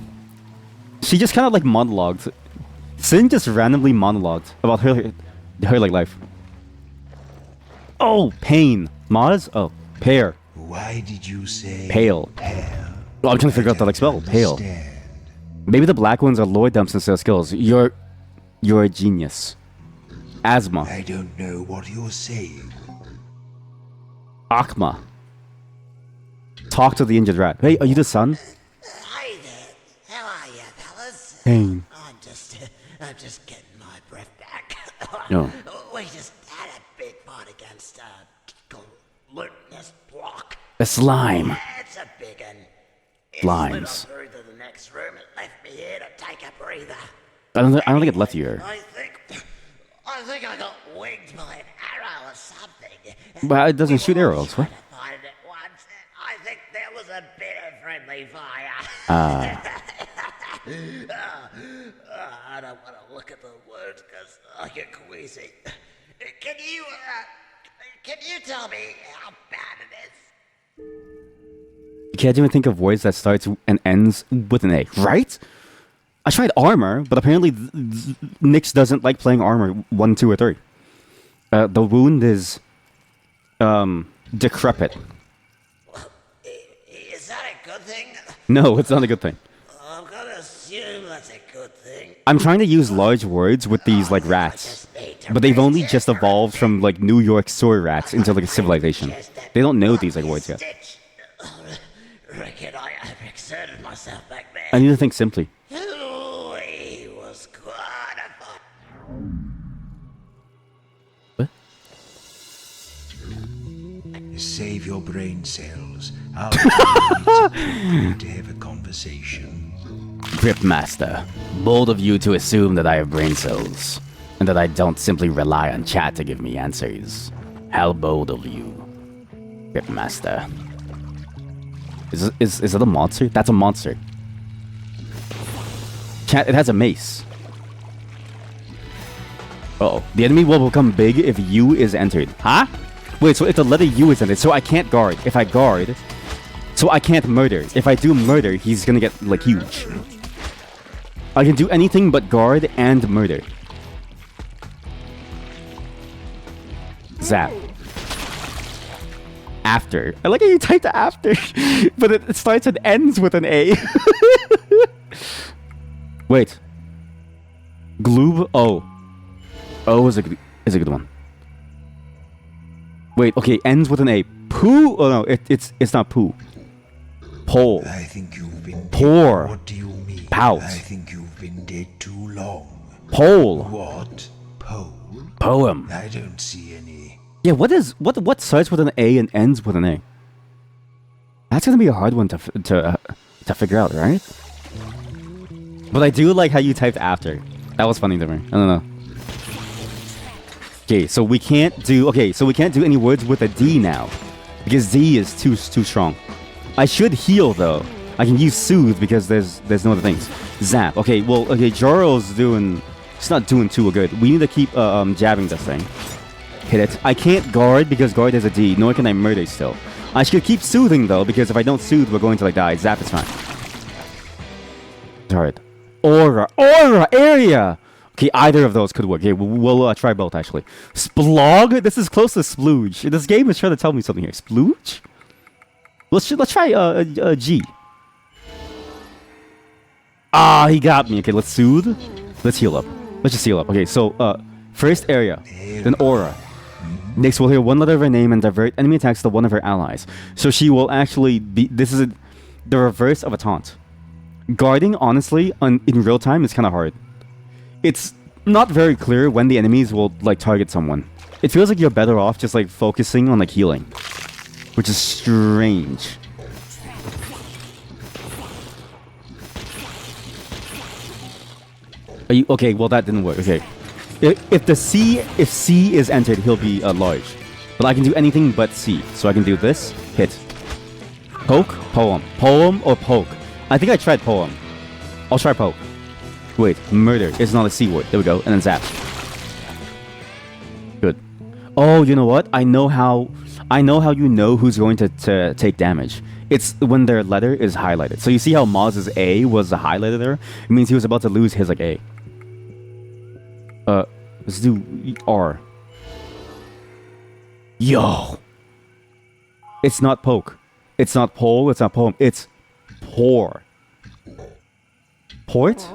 She just kind of like monologued. Sin just randomly monologued about her like life. Oh, pain. Maz? Oh, pear. Why did you say pale? Pale. Well, I'm trying to figure out that like spell. Pale. Understand. Maybe the black ones are lore dumps instead of skills. You're a genius. Asthma. I don't know what you're saying. Akma. Talk to the injured rat. Hey, are you the son? Hi there. How are you, fellas? Pain. I'm just getting my breath back. No. We just had a big fight against glutinous block. A slime. It's a big one. Slimes. It slid on through to the next room and left me here to take a breather. I don't think it left you here. I think I got winged by an arrow or something. But it doesn't shoot arrows. What? I think there was a bit of friendly fire. I don't want to look at the word because I get queasy. Can you tell me how bad it is? You can't even think of words that starts and ends with an A, right? I tried armor, but apparently Nyx doesn't like playing armor 1, 2, or 3. The wound is decrepit. Is that a good thing? No, it's not a good thing. I'm gonna assume that's a good thing. I'm trying to use large words with these like rats, but they've only just evolved from like New York sewer rats into like a civilization. They don't know these like words yet. Reckon I've exerted myself back there. I need to think simply. Ooh, he was quite a fun. What? Save your brain cells. I'll to have a conversation. Cryptmaster, bold of you to assume that I have brain cells, and that I don't simply rely on chat to give me answers. How bold of you, Cryptmaster. Is it a monster? That's a monster. Chat, it has a mace. Uh-oh. The enemy will become big if U is entered. Huh? Wait, so if the letter U is entered, so I can't guard. If I guard, so I can't murder. If I do murder, he's gonna get, like, huge. I can do anything but guard and murder. Zap. After. I like how you typed after, but it starts and ends with an A. Wait. Gloob? Oh. Oh is a good one. Wait, okay, ends with an A. Poo? Oh no, it's not poo. Pole. I think you've been Pour. dead. What do you mean? Pout. I think you've been dead too long. Pole. What? Pole? Poem. I don't see any. Yeah, what starts with an A and ends with an A? That's gonna be a hard one to figure out, right? But I do like how you typed after. That was funny to me. I don't know. Okay, so we can't do any words with a D now, because D is too strong. I should heal though. I can use soothe because there's no other things. Zap. Okay, well, okay, Joro's doing. It's not doing too good. We need to keep jabbing this thing. Hit it. I can't guard because guard is a D, nor can I murder still. I should keep soothing though, because if I don't soothe, we're going to like die. Zap is fine. Alright. Aura. Area! Okay, either of those could work. Okay, we'll try both actually. Splog? This is close to splooge. This game is trying to tell me something here. Splooge? Let's try G. Ah, he got me. Okay, let's soothe. Let's heal up. Let's just heal up. Okay, so first area, then aura. Nyx will hear one letter of her name and divert enemy attacks to one of her allies. So she will actually be. This is the reverse of a taunt. Guarding, honestly, in real time is kind of hard. It's not very clear when the enemies will like target someone. It feels like you're better off just like focusing on like healing, which is strange. Are you okay? Well, that didn't work. Okay, if C is entered, he'll be large. But I can do anything but C. So I can do this, hit, poke, poem or poke. I think I tried poem. I'll try poke. Wait, murder is not a C word. There we go, and then zap. Good. Oh, you know what? I know how you know who's going to take damage. It's when their letter is highlighted. So you see how Maz's A was highlighted there? It means he was about to lose his like A. Let's do R. Yo! It's not poke. It's not pole. It's not poem. It's pour. Port?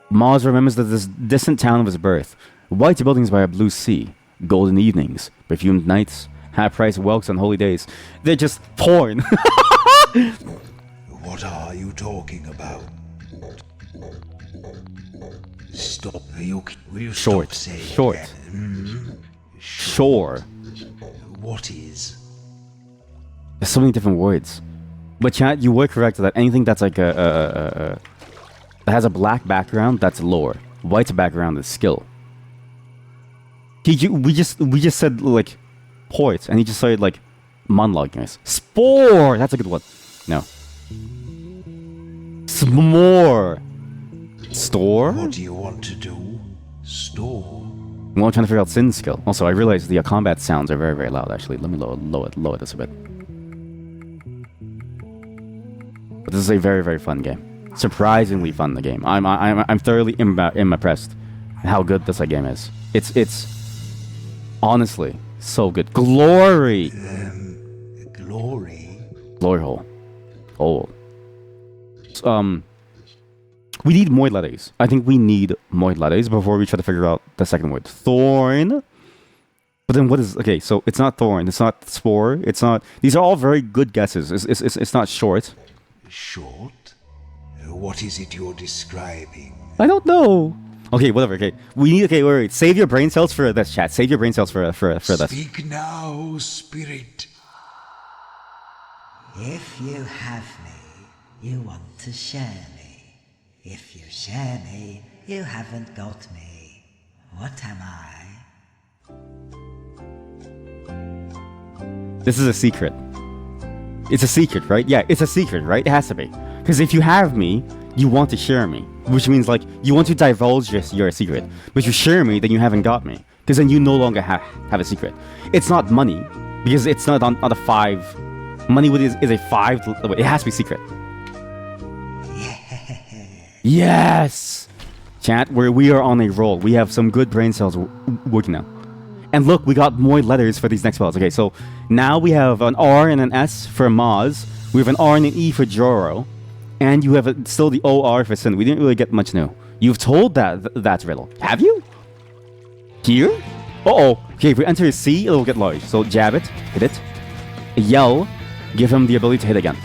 Maz remembers this distant town of his birth. White buildings by a blue sea. Golden evenings. Perfumed nights. Half-price whelks on holy days. They're just porn. What are you talking about? Stop. Will you Short. stop saying Short. that? Shore. What is? There's so many different words. But chat, you were correct that anything that's like that has a black background, that's lore. White background is skill. We just said like port, and he just started like monologuing us. Spore. That's a good one. No. S'more. Store. What do you want to do? Storm? Well, I'm trying to figure out Sin's skill. Also, I realize the combat sounds are very, very loud, actually. Let me lower this a bit. But this is a very, very fun game. Surprisingly fun, the game. I'm thoroughly impressed how good this game is. It's honestly so good. Glory! Glory? Glory hole. Oh. We need more letters. I think we need more letters before we try to figure out the second word. Thorn. But then what is... Okay, so it's not thorn. It's not spore. It's not... These are all very good guesses. It's not short. Short? What is it you're describing? I don't know. Okay, whatever. Okay, we need... Okay, wait. Save your brain cells for this, chat. Save your brain cells for this. Speak now, spirit. If you have me, you want to share me. If you share me, you haven't got me. What am I? This is a secret. It's a secret, right? Yeah, it's a secret, right? It has to be. Because if you have me, you want to share me. Which means, like, you want to divulge your secret. But you share me, then you haven't got me. Because then you no longer have a secret. It's not money. Because it's not on a 5. Money is a 5. It has to be secret. Yes! Chat, we are on a roll. We have some good brain cells working now. And look, we got more letters for these next spells. Okay, so now we have an R and an S for Maz. We have an R and an E for Joro. And you have still the OR for Sin. We didn't really get much new. You've told that riddle. Have you? Here? Uh-oh. Okay, if we enter a C, it'll get large. So jab it, hit it. Yell, give him the ability to hit again.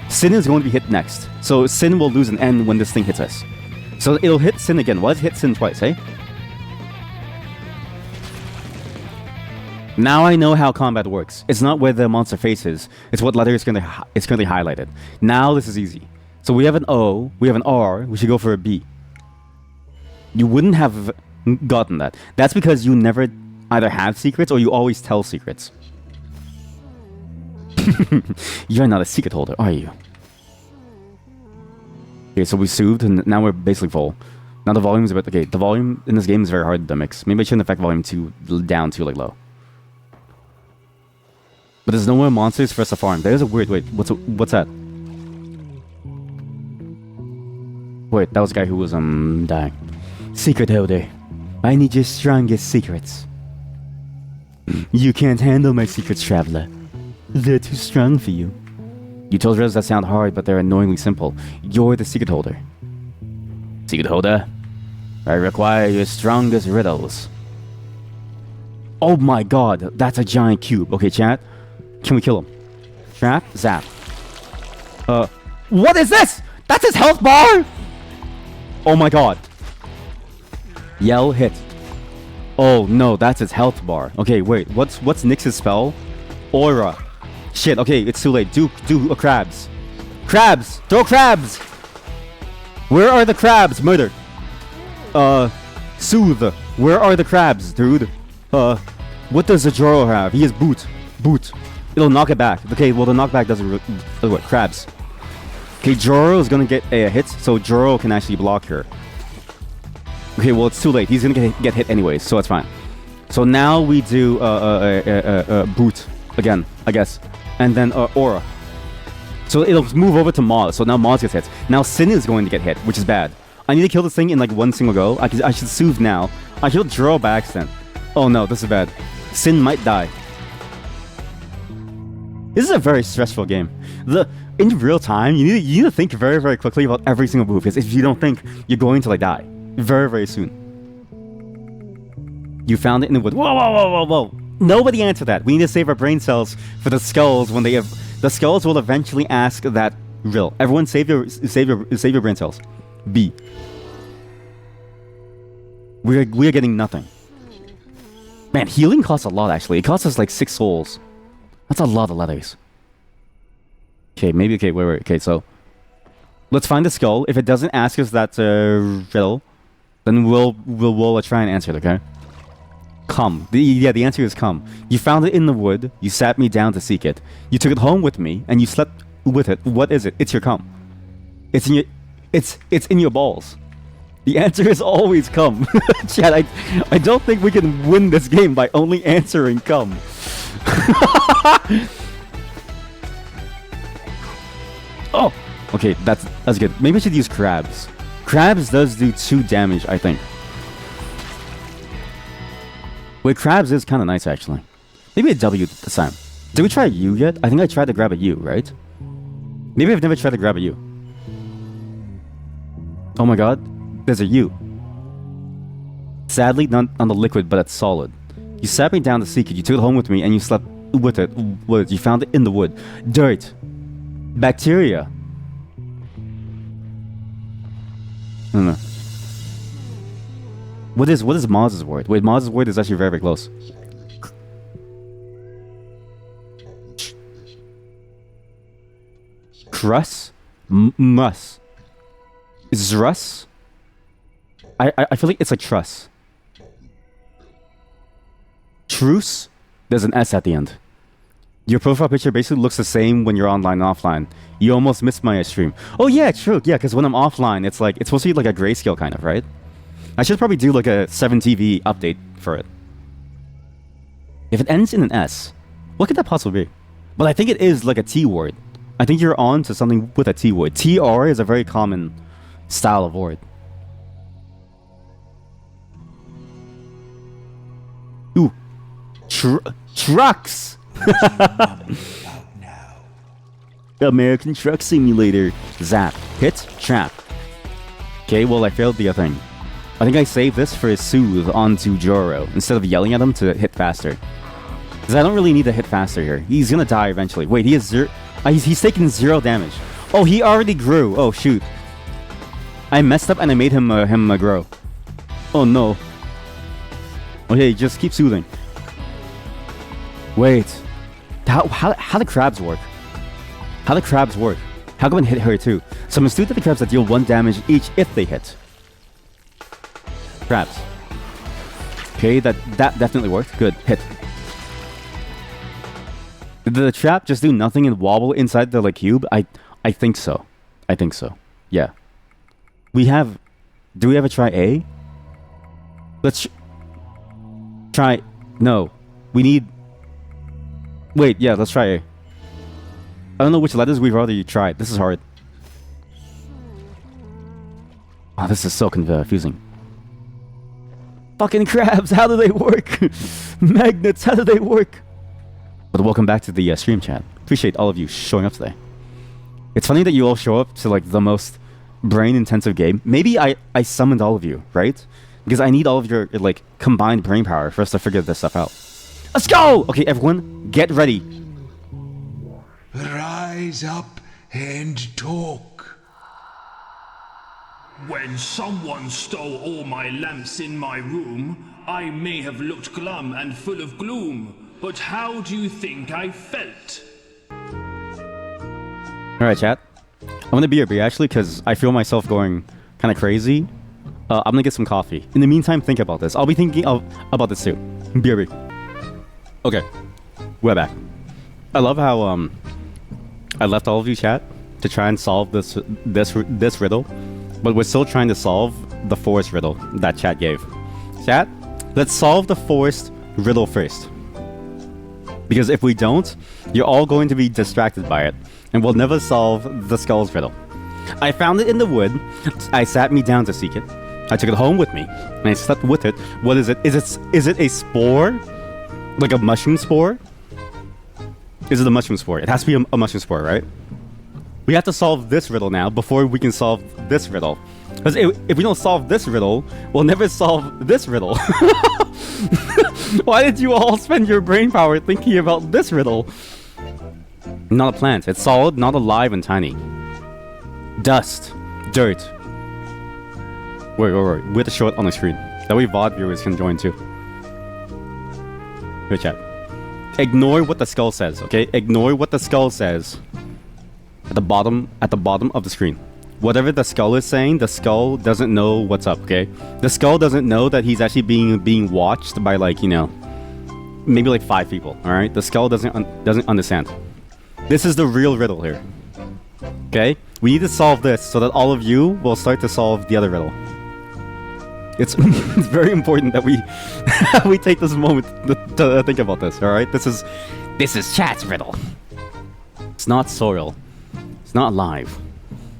Sin is going to be hit next. So Sin will lose an N when this thing hits us. So it'll hit Sin again. Why does it hit Sin twice, eh? Now I know how combat works. It's not where the monster faces. It's what letter is currently highlighted. Now this is easy. So we have an O, we have an R, we should go for a B. You wouldn't have gotten that. That's because you never either have secrets or you always tell secrets. You're not a secret holder, are you? Okay, so we soothed and now we're basically full. Now the volume is a bit... Okay, the volume in this game is very hard to mix. Maybe I shouldn't affect volume down too like low. But there's no more monsters for us to farm. There's a weird... Wait, what's that? Wait, that was a guy who was dying. Secret holder. I need your strongest secrets. You can't handle my secrets, traveler. They're too strong for you. You told riddles that sound hard, but they're annoyingly simple. You're the secret holder. Secret holder, I require your strongest riddles. Oh my god, that's a giant cube. Okay, chat. Can we kill him? Trap? Zap. What is this? That's his health bar? Oh my god. Yell, hit. Oh no, that's his health bar. Okay, wait, what's Nyx's spell? Aura. Shit, okay, it's too late. Do crabs. Crabs! Throw crabs! Where are the crabs? Murder. Soothe. Where are the crabs, dude? What does Zajoro have? He has boot. Boot. It'll knock it back. Okay, well the knockback doesn't what? Crabs. Okay, Joro is gonna get a hit, so Joro can actually block her. Okay, well it's too late. He's gonna get hit anyways, so it's fine. So now we do boot again, I guess. And then Aura. So it'll move over to Maz. So now Maz gets hit. Now Sin is going to get hit, which is bad. I need to kill this thing in like one single go. I should soothe now. I should draw by accident. Oh no, this is bad. Sin might die. This is a very stressful game. In real time, you need to think very, very quickly about every single move. Because if you don't think, you're going to like die. Very, very soon. You found it in the wood. Whoa, whoa, whoa, whoa, whoa. Nobody answered that. We need to save our brain cells for the skulls when they have... The skulls will eventually ask that riddle. Everyone save your brain cells. B. We are getting nothing. Man, healing costs a lot actually. It costs us like 6 souls. That's a lot of letters. Okay, maybe... Okay, wait. Okay, so... Let's find the skull. If it doesn't ask us that riddle, then we'll try and answer it, okay? Come. The answer is come. You found it in the wood. You sat me down to seek it. You took it home with me, and you slept with it. What is it? It's your cum. It's in your balls. The answer is always come. Chad, I don't think we can win this game by only answering come. Oh, okay, that's good. Maybe I should use crabs. Crabs does do 2 damage, I think. Wait, crabs is kind of nice, actually. Maybe a W this time. Did we try a U yet? I think I tried to grab a U, right? Maybe I've never tried to grab a U. Oh my god, there's a U. Sadly, not on the liquid, but it's solid. You sat me down to seek it, you took it home with me, and you slept with it. Wood. You found it in the wood. Dirt. Bacteria. I don't know. What is Moz's word? Wait, Moz's word is actually very, very close. Crus? Mus. Zrus? I feel like it's like truss. Truce? There's an S at the end. Your profile picture basically looks the same when you're online and offline. You almost missed my stream. Oh yeah, true. Yeah, because when I'm offline, it's supposed to be like a grayscale kind of, right? I should probably do like a 7TV update for it. If it ends in an S, what could that possibly be? But I think it is like a T word. I think you're on to something with a T word. TR is a very common style of word. Ooh. Trucks! American Truck Simulator. Zap. Hit. Trap. Okay, well I failed the thing. I think I saved this for Soothe onto Joro instead of yelling at him to hit faster. Because I don't really need to hit faster here. He's gonna die eventually. Wait, he has 0... he's taking 0 damage. Oh, he already grew. Oh, shoot. I messed up and I made him grow. Oh, no. Okay, just keep soothing. Wait. How do crabs work? How do crabs work? How come I hit her too? So I'm astute at the crabs that deal 1 damage each if they hit. Crabs. Okay, that definitely worked. Good. Hit. Did the trap just do nothing and wobble inside the cube? I think so. I think so. Yeah. We have... Do we have a try A? Let's try... No. We need... Wait, yeah, let's try A. I don't know which letters we've already tried. This is hard. Oh, this is so confusing. Fucking crabs, how do they work? Magnets, how do they work? But welcome back to the stream chat. Appreciate all of you showing up today. It's funny that you all show up to the most brain-intensive game. Maybe I summoned all of you, right? Because I need all of your combined brain power for us to figure this stuff out. Let's go! Okay, everyone, get ready. Rise up and talk. When someone stole all my lamps in my room, I may have looked glum and full of gloom, but how do you think I felt? Alright, chat. I'm gonna BRB actually, because I feel myself going kind of crazy. I'm gonna get some coffee. In the meantime, think about this. I'll be thinking about this too. BRB. Okay. We're back. I love how, I left all of you, chat, to try and solve this riddle. But we're still trying to solve the forest riddle that chat gave. Chat, let's solve the forest riddle first. Because if we don't, you're all going to be distracted by it. And we'll never solve the skull's riddle. I found it in the wood. I sat me down to seek it. I took it home with me. And I slept with it. What is it? Is it a spore? Like a mushroom spore? Is it a mushroom spore? It has to be a mushroom spore, right? We have to solve this riddle now before we can solve this riddle. Because if we don't solve this riddle, we'll never solve this riddle. Why did you all spend your brain power thinking about this riddle? Not a plant. It's solid, not alive, and tiny. Dust. Dirt. Wait. We have to show it on the screen. That way VOD viewers can join too. Good chat. Ignore what the skull says, okay? Ignore what the skull says. At the bottom of the screen. Whatever the skull is saying, the skull doesn't know what's up, okay? The skull doesn't know that he's actually being watched by maybe 5 people, all right? The skull doesn't understand. This is the real riddle here. Okay? We need to solve this so that all of you will start to solve the other riddle. It's it's very important that we we take this moment to think about this. All right, this is chat's riddle. It's not soil. It's not alive.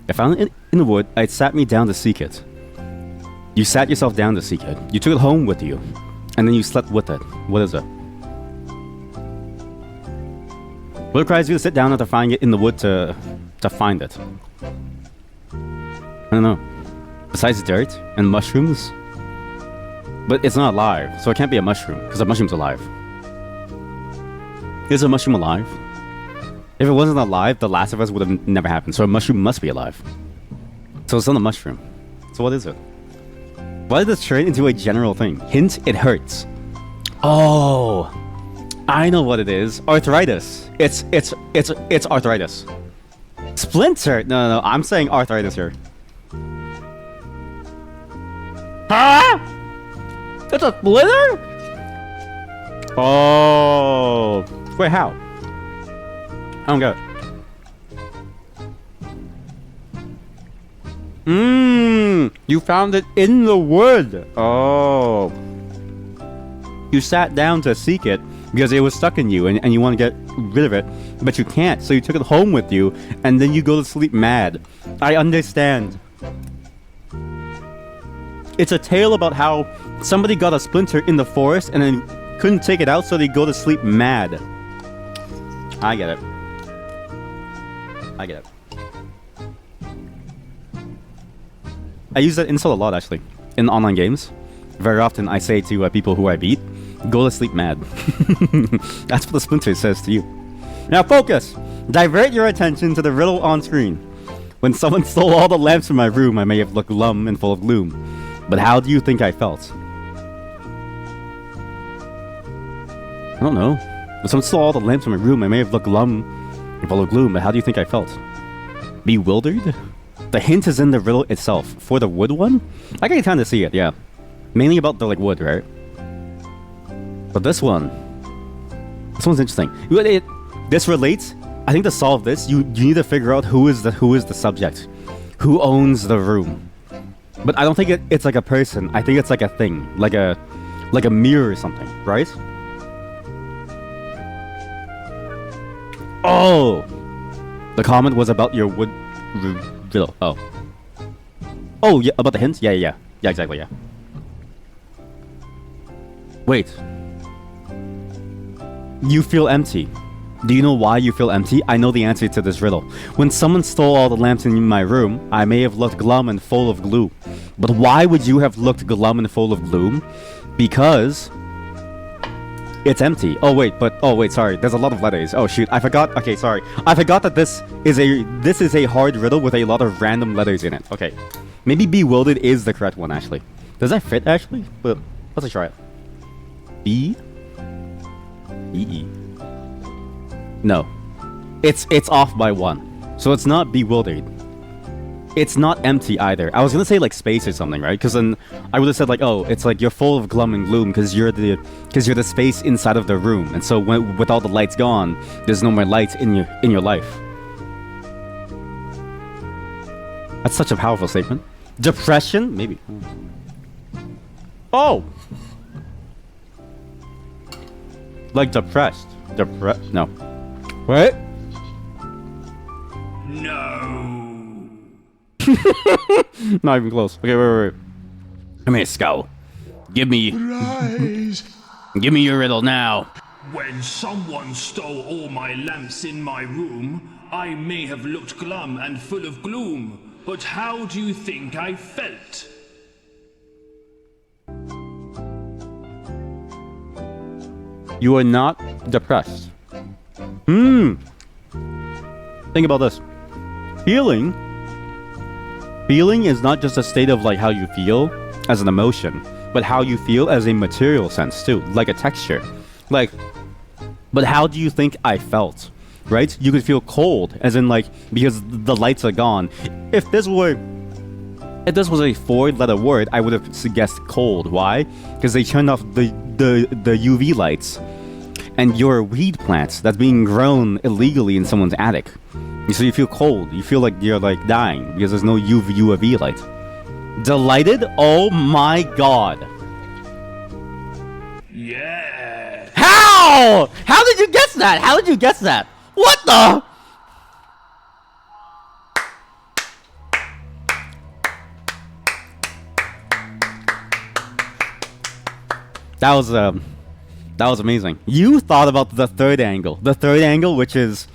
I found it in the wood. It sat me down to seek it. You sat yourself down to seek it. You took it home with you, and then you slept with it. What is it? What requires you to sit down after finding it in the wood to find it? I don't know. Besides dirt and mushrooms? But it's not alive, so it can't be a mushroom, because a mushroom's alive. Is a mushroom alive? If it wasn't alive, The Last of Us would have never happened, so a mushroom must be alive. So it's not a mushroom. So what is it? Why did this turn into a general thing? Hint, it hurts. Oh, I know what it is. Arthritis. It's arthritis. Splinter. No, I'm saying arthritis here. Huh? It's a splinter? Oh. Wait, how? I don't get it. You found it in the wood. Oh. You sat down to seek it because it was stuck in you and you want to get rid of it, but you can't. So you took it home with you and then you go to sleep mad. I understand. It's a tale about how somebody got a splinter in the forest and then couldn't take it out, so they go to sleep mad. I get it. I get it. I use that insult a lot, actually, in online games. Very often I say to people who I beat, go to sleep mad. That's what the splinter says to you. Now focus! Divert your attention to the riddle on screen. When someone stole all the lamps from my room, I may have looked glum and full of gloom. But how do you think I felt? I don't know. When someone stole all the lamps from my room, I may have looked glum and full of gloom, but how do you think I felt? Bewildered? The hint is in the riddle itself. For the wood one? I can kind of see it, yeah. Mainly about the wood, right? But this one's interesting. This relates. I think to solve this, you need to figure out who is the subject, who owns the room. But I don't think it's like a person. I think it's like a thing, like a mirror or something, right? Oh, the comment was about your wood riddle. Oh, yeah, about the hint. Yeah, exactly. Yeah. Wait. You feel empty. Do you know why you feel empty? I know the answer to this riddle. When someone stole all the lamps in my room, I may have looked glum and full of gloom. But why would you have looked glum and full of gloom? Because it's empty. Oh wait, sorry. There's a lot of letters. Oh shoot, I forgot. Okay, sorry. I forgot that this is a hard riddle with a lot of random letters in it. Okay. Maybe bewildered is the correct one, actually. Does that fit, actually? But let's try it. B E. No, it's off by one, so it's not bewildered. It's not empty either. I was gonna say like space or something, right? Because then I would have said like, oh, it's like you're full of glum and gloom because you're the space inside of the room, and so with all the lights gone, there's no more light in your life. That's such a powerful statement. Depression, maybe. Oh, like depressed. No. What? No. Not even close. Okay, wait. Come here, Skull. Give me your riddle now. When someone stole all my lamps in my room, I may have looked glum and full of gloom. But how do you think I felt? You are not depressed. Think about this. Feeling is not just a state of like how you feel as an emotion, but how you feel as a material sense too, like a texture. Like, but how do you think I felt? Right? You could feel cold, as in like because the lights are gone. If this was a 4-letter word, I would have guessed cold. Why? Because they turned off the UV lights. And you're a weed plant that's being grown illegally in someone's attic. So you feel cold. You feel like you're like dying because there's no UV light. Delighted? Oh my god. Yeah. How? How did you guess that? How did you guess that? What the? That was amazing. You thought about the third angle. The third angle, which is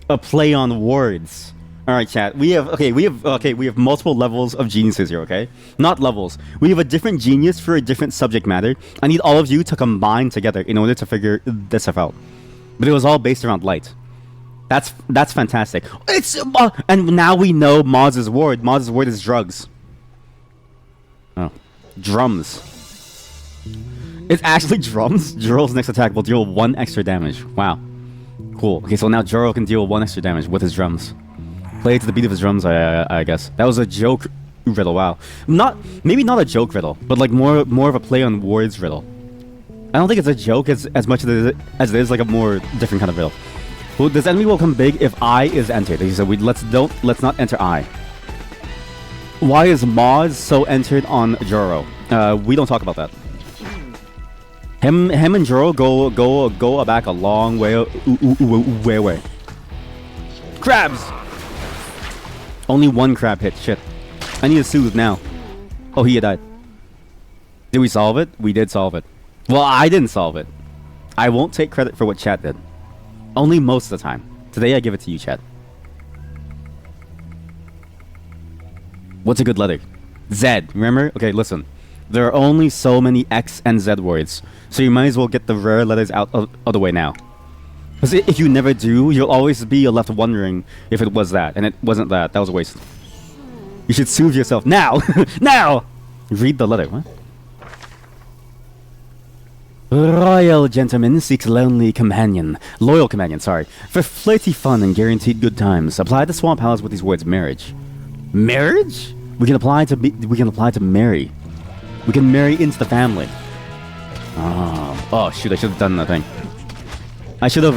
a play on words. All right, chat. We have multiple levels of geniuses here, okay? Not levels. We have a different genius for a different subject matter. I need all of you to combine together in order to figure this stuff out. But it was all based around light. That's fantastic. It's and now we know Moz's word. Moz's word is drugs. Oh, drums. It's actually drums. Joro's next attack will deal 1 extra damage. Wow. Cool. Okay, so now Joro can deal 1 extra damage with his drums. Play to the beat of his drums, I guess. That was a joke riddle, wow. Maybe not a joke riddle, but like more of a play on words riddle. I don't think it's a joke as much as it is like a more different kind of riddle. Well, this enemy will come big if I is entered. He said, let's not enter I. Why is Moz so entered on Joro? We don't talk about that. Him and Joro go back a long way. Way. Crabs. Only 1 crab hit. Shit. I need to soothe now. Oh, he died. Did we solve it? We did solve it. Well, I didn't solve it. I won't take credit for what chat did. Only most of the time. Today I give it to you, chat. What's a good letter? Z. Remember? Okay, listen. There are only so many X and Z words, so you might as well get the rare letters out of the way now. Because if you never do, you'll always be left wondering if it was that, and it wasn't that. That was a waste. You should soothe yourself now! Now! Read the letter, what? Royal gentleman seeks lonely companion. Loyal companion, sorry. For flirty fun and guaranteed good times. Apply to Swamp Palace with these words, marriage. Marriage? We can apply to marry. We can marry into the family. Oh shoot, I should have done that thing. I should have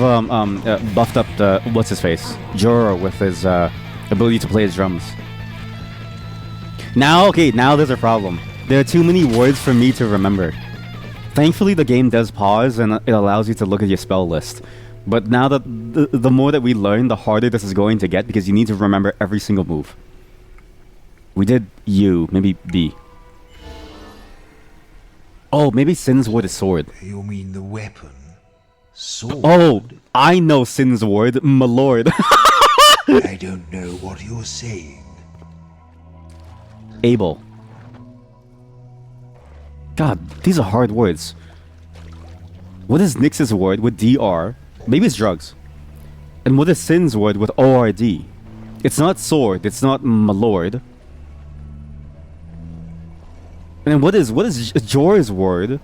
buffed up the what's his face? Joro with his ability to play his drums. Now there's a problem. There are too many words for me to remember. Thankfully the game does pause and it allows you to look at your spell list. But now that the more that we learn, the harder this is going to get because you need to remember every single move. We did U, maybe B. Oh, maybe Sin's word is sword. You mean the weapon? Sword? Oh, I know Sin's word, my lord. I don't know what you're saying. Abel. God, these are hard words. What is Nyx's word with DR? Maybe it's drugs. And what is Sin's word with ORD? It's not sword, it's not my lord. And what is Jor's word?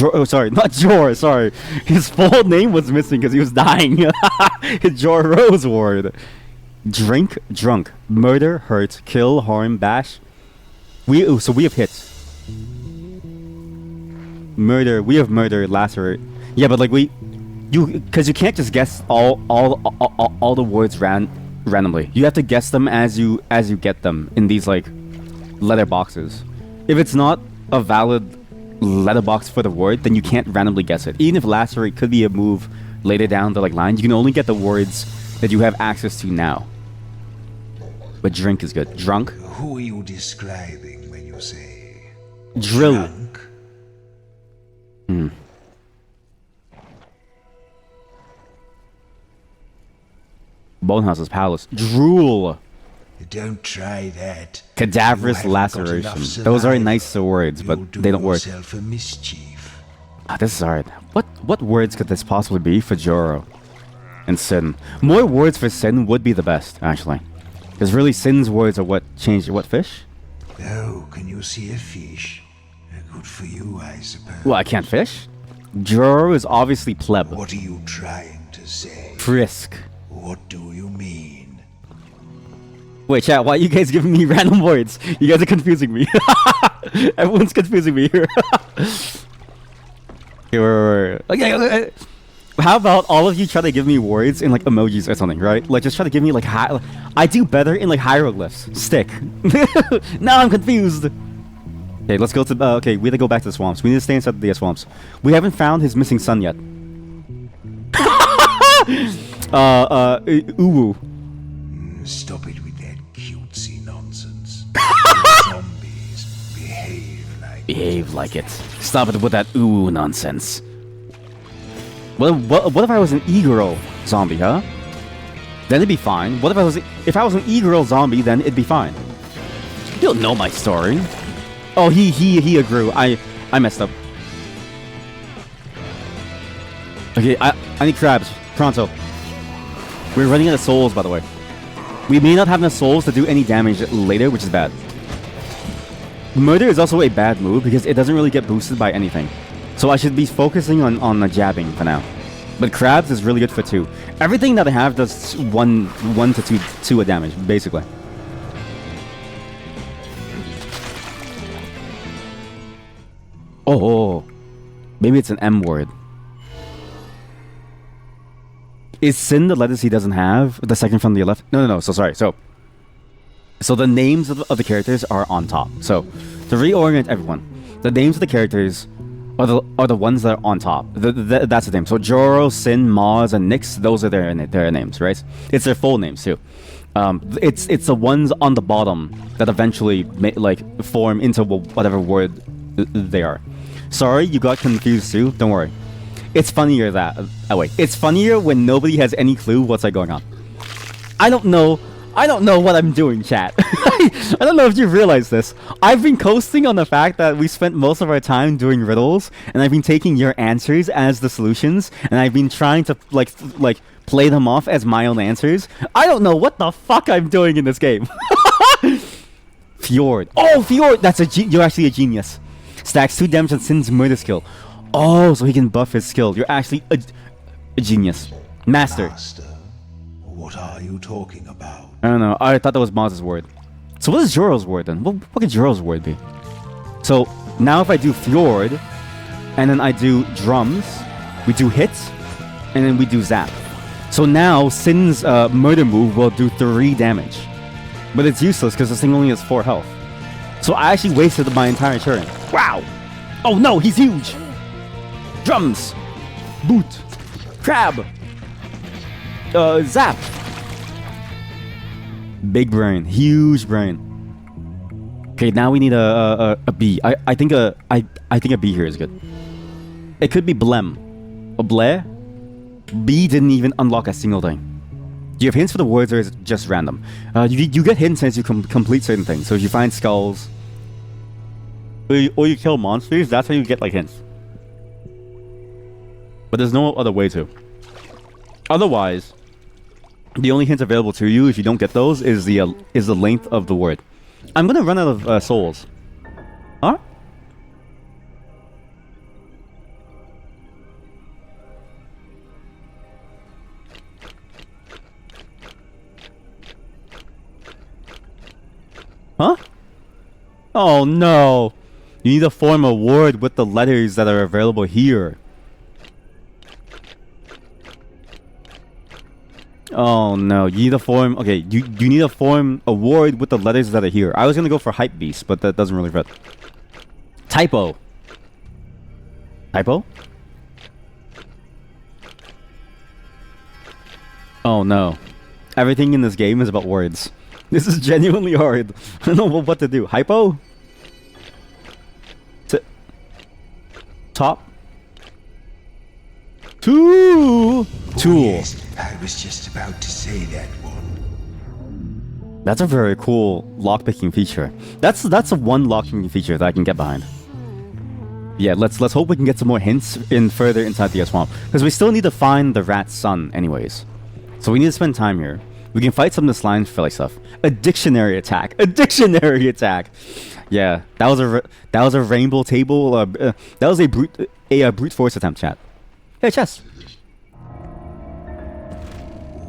Oh, sorry, not Jor, sorry. His full name was missing because he was dying. Joro's word. Drink, drunk, murder, hurt, kill, harm, bash. So we have hits. Murder, we have murder, lacerate. Yeah, but like because you can't just guess all the words randomly. You have to guess them as you get them in these like letter boxes. If it's not a valid letterbox for the word, then you can't randomly guess it. Even if lacerate could be a move later down the like line, you can only get the words that you have access to now. But drink is good. Drunk. Who are you describing when you say drill? Drunk? Bonehouse's palace. Drool. Don't try that. Cadaverous laceration. Those are nice words, but they don't work. A mischief. This is hard. What words could this possibly be for Joro? And Sin. More words for Sin would be the best, actually. Because really, Sin's words are what changed. What fish? Oh, can you see a fish? Good for you, I suppose. Well, I can't fish. Joro is obviously pleb. What are you trying to say? Frisk. What do you mean? Wait, chat, why are you guys giving me random words? You guys are confusing me. Everyone's confusing me here. Okay. How about all of you try to give me words in like emojis or something, right? Like just try to give me like I do better in like hieroglyphs. Stick. Now I'm confused. Okay, let's go to. Okay, we need to go back to the swamps. We need to stay inside the swamps. We haven't found his missing son yet. Uwu. Stop it with that cutesy nonsense. Zombies behave like it. Stop it with that ooh nonsense. What if I was an e-girl zombie, huh? Then it'd be fine. What if I was an e-girl zombie? Then it'd be fine. You don't know my story. Oh, he grew. I messed up. Okay, I need crabs. Pronto. We're running out of souls, by the way. We may not have enough souls to do any damage later, which is bad. Murder is also a bad move because it doesn't really get boosted by anything. So I should be focusing on the jabbing for now. But crabs is really good for 2. Everything that I have does 1 to 2 damage, basically. Oh, maybe it's an M word. Is sin the letters he doesn't have? The second from the left? No. So sorry. So the names of the characters are on top. So to reorient everyone, the names of the characters are the ones that are on top. That's the name. So Joro, Sin, Maz, and Nyx. Those are their names, right? It's their full names too. It's the ones on the bottom that eventually form into whatever word they are. Sorry, you got confused too. Don't worry. It's funnier it's funnier when nobody has any clue what's going on. I don't know what I'm doing, chat. I don't know if you realize this. I've been coasting on the fact that we spent most of our time doing riddles, and I've been taking your answers as the solutions, and I've been trying to play them off as my own answers. I don't know what the fuck I'm doing in this game. Fjord. Oh, Fjord! You're actually a genius. Stacks 2 damage on Sin's murder skill. Oh, so he can buff his skill. You're actually a genius. Master. What are you talking about? I don't know. I thought that was Maz's word. So what is Joro's word then? What could Joro's word be? So now if I do Fjord, and then I do drums, we do hits, and then we do zap. So now Sin's murder move will do 3 damage. But it's useless because this thing only has 4 health. So I actually wasted my entire turn. Wow! Oh no, he's huge! Drums! Boot! Crab! Zap! Big brain. Huge brain. Okay, now we need a B. I think a B here is good. It could be Blem. Or Blair? B didn't even unlock a single thing. Do you have hints for the words or is it just random? You get hints as you complete certain things. So if you find skulls, or you kill monsters, that's how you get hints. But there's no other way to. Otherwise, the only hints available to you if you don't get those is the length of the word. I'm gonna run out of souls. Huh? Huh? Oh no! You need to form a word with the letters that are available here. Oh no, you need to form... Okay, you need to form a word with the letters that are here. I was gonna go for Hype Beast, but that doesn't really fit. Typo. Typo? Oh no. Everything in this game is about words. This is genuinely hard. I don't know what to do. Hypo? Top? Tool! Yes, I was just about to say that one. That's a very cool lockpicking feature. That's a one lockpicking feature that I can get behind. Yeah, let's hope we can get some more hints further inside the swamp. Because we still need to find the rat's son anyways. So we need to spend time here. We can fight some of the slime filly stuff. A dictionary attack. A dictionary attack. Yeah, that was a rainbow table. That was a brute force attempt, chat. Hey, chess.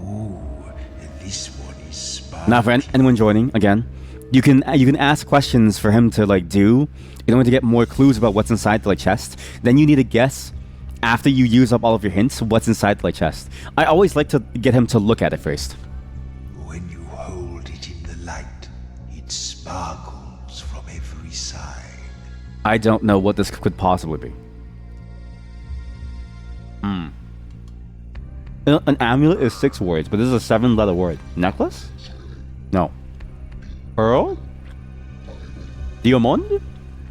Ooh, this one is smart. Now, for anyone joining again, you can ask questions for him to do in order to get more clues about what's inside the chest. Then you need to guess after you use up all of your hints what's inside the chest. I always like to get him to look at it first. When you hold it in the light, it sparkles from every side. I don't know what this could possibly be. An amulet is 6 words, but this is a 7-letter word. Necklace? No. Pearl? Diamond?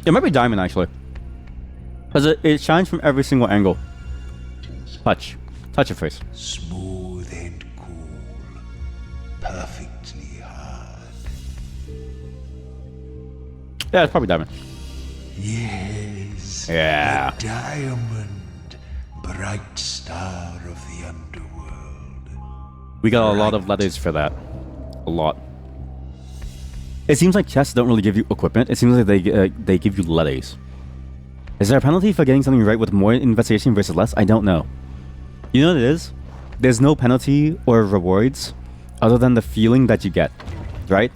It might be diamond, actually. Because it shines from every single angle. Touch. Touch your face. Smooth and cool. Perfectly hard. Yeah, it's probably diamond. Yes. Yeah. A diamond. Bright star of the underworld. We got a lot of letters for that. A lot. It seems like chests don't really give you equipment. It seems like they give you letters. Is there a penalty for getting something right with more investigation versus less? I don't know. You know what it is? There's no penalty or rewards other than the feeling that you get, right?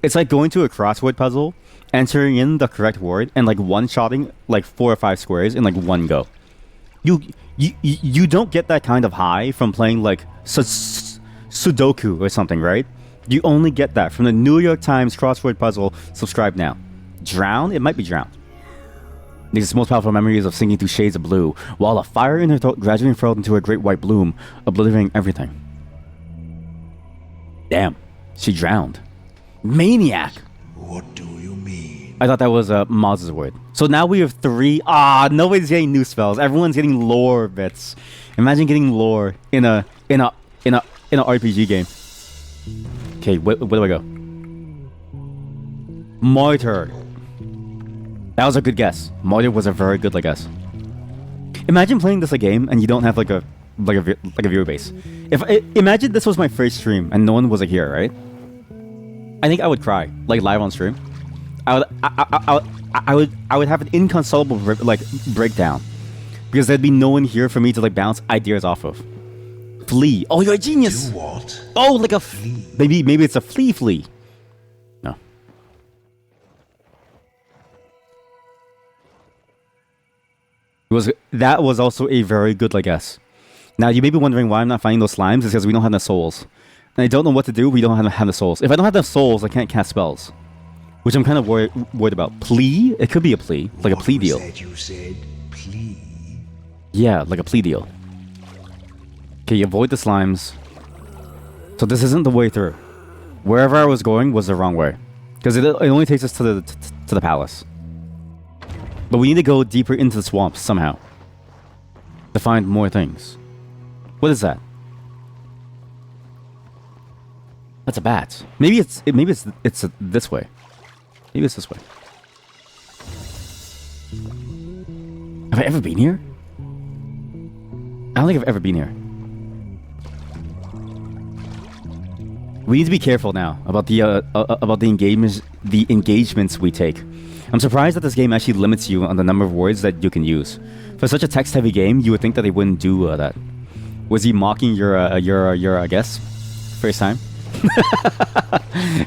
It's like going to a crossword puzzle, entering in the correct word, and like one-shotting like 4 or 5 squares in like one go. You don't get that kind of high from playing like Sudoku or something, right? You only get that from the New York Times crossword puzzle. Subscribe now. Drown? It might be drown. These most powerful memories of sinking through shades of blue, while a fire in her throat gradually unfurled into a great white bloom, obliterating everything. Damn, she drowned. Maniac! What do you mean? I thought that was Maz's word. So now we have 3. Nobody's getting new spells. Everyone's getting lore bits. Imagine getting lore in a RPG game. Okay, where do I go? Martyr. That was a good guess. Martyr was a very good guess. Imagine playing this a game and you don't have like a viewer base. Imagine this was my first stream and no one was here, right? I think I would cry, like live on stream. I would have an inconsolable breakdown because there'd be no one here for me to like bounce ideas off of. Flea. Oh, you're a genius. Do what? Oh, like a flea. Maybe it's a flea. No. That was also a very good guess. Now you may be wondering why I'm not finding those slimes. It's because we don't have the souls. And I don't know what to do. We don't have the souls. If I don't have the souls, I can't cast spells. Which I'm kind of worried about. Plea? It could be a plea. Like a plea deal. What was that you said? Plea? Yeah, like a plea deal. Okay, avoid the slimes. So this isn't the way through. Wherever I was going was the wrong way. Because it only takes us to the palace. But we need to go deeper into the swamps somehow. To find more things. What is that? That's a bat. Maybe it's this way. Maybe it's this way. Have I ever been here? I don't think I've ever been here. We need to be careful now about the engagements we take. I'm surprised that this game actually limits you on the number of words that you can use. For such a text-heavy game, you would think that they wouldn't do that. Was he mocking your guess? First time?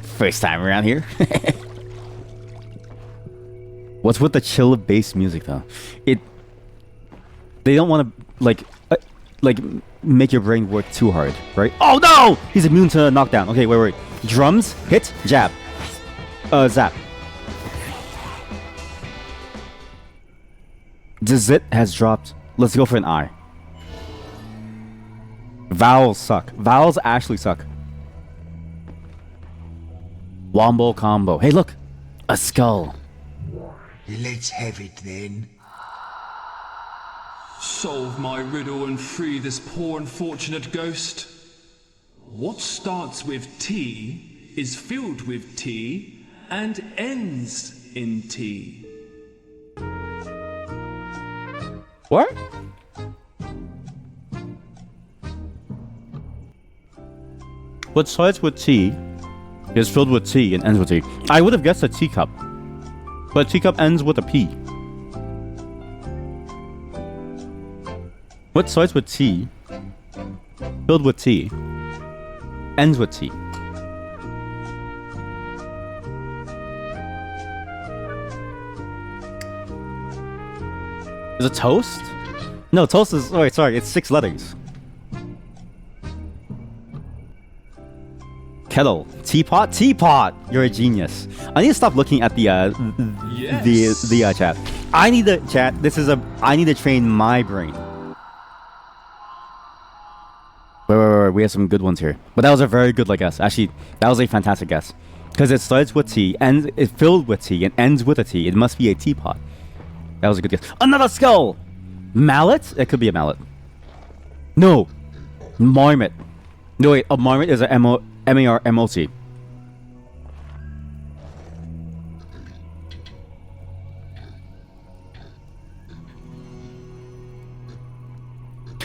First time around here? What's with the chill bass music though? They don't want to make your brain work too hard, right? Oh no! He's immune to knockdown. Okay, wait. Drums, hit, jab. Zap. The zit has dropped. Let's go for an I. Vowels suck. Vowels actually suck. Wombo combo. Hey, look! A skull. Let's have it then. Solve my riddle and free this poor unfortunate ghost. What starts with T is filled with T and ends in T. What? What starts with T is filled with T and ends with T. I would have guessed a teacup, but teacup ends with a P. What starts with T, filled with T, ends with T? Is it toast? No, toast is... Wait, sorry, it's 6 letters. Kettle. Teapot. Teapot. You're a genius. I need to stop looking at the chat. I need to chat. I need to train my brain. Wait. We have some good ones here. But that was a very good guess. Actually, that was a fantastic guess. Because it starts with T, and it's filled with T, and ends with a T. It must be a teapot. That was a good guess. Another skull! Mallet? It could be a mallet. No. Marmot. No, wait. A marmot is a M-A-R-M-O-T.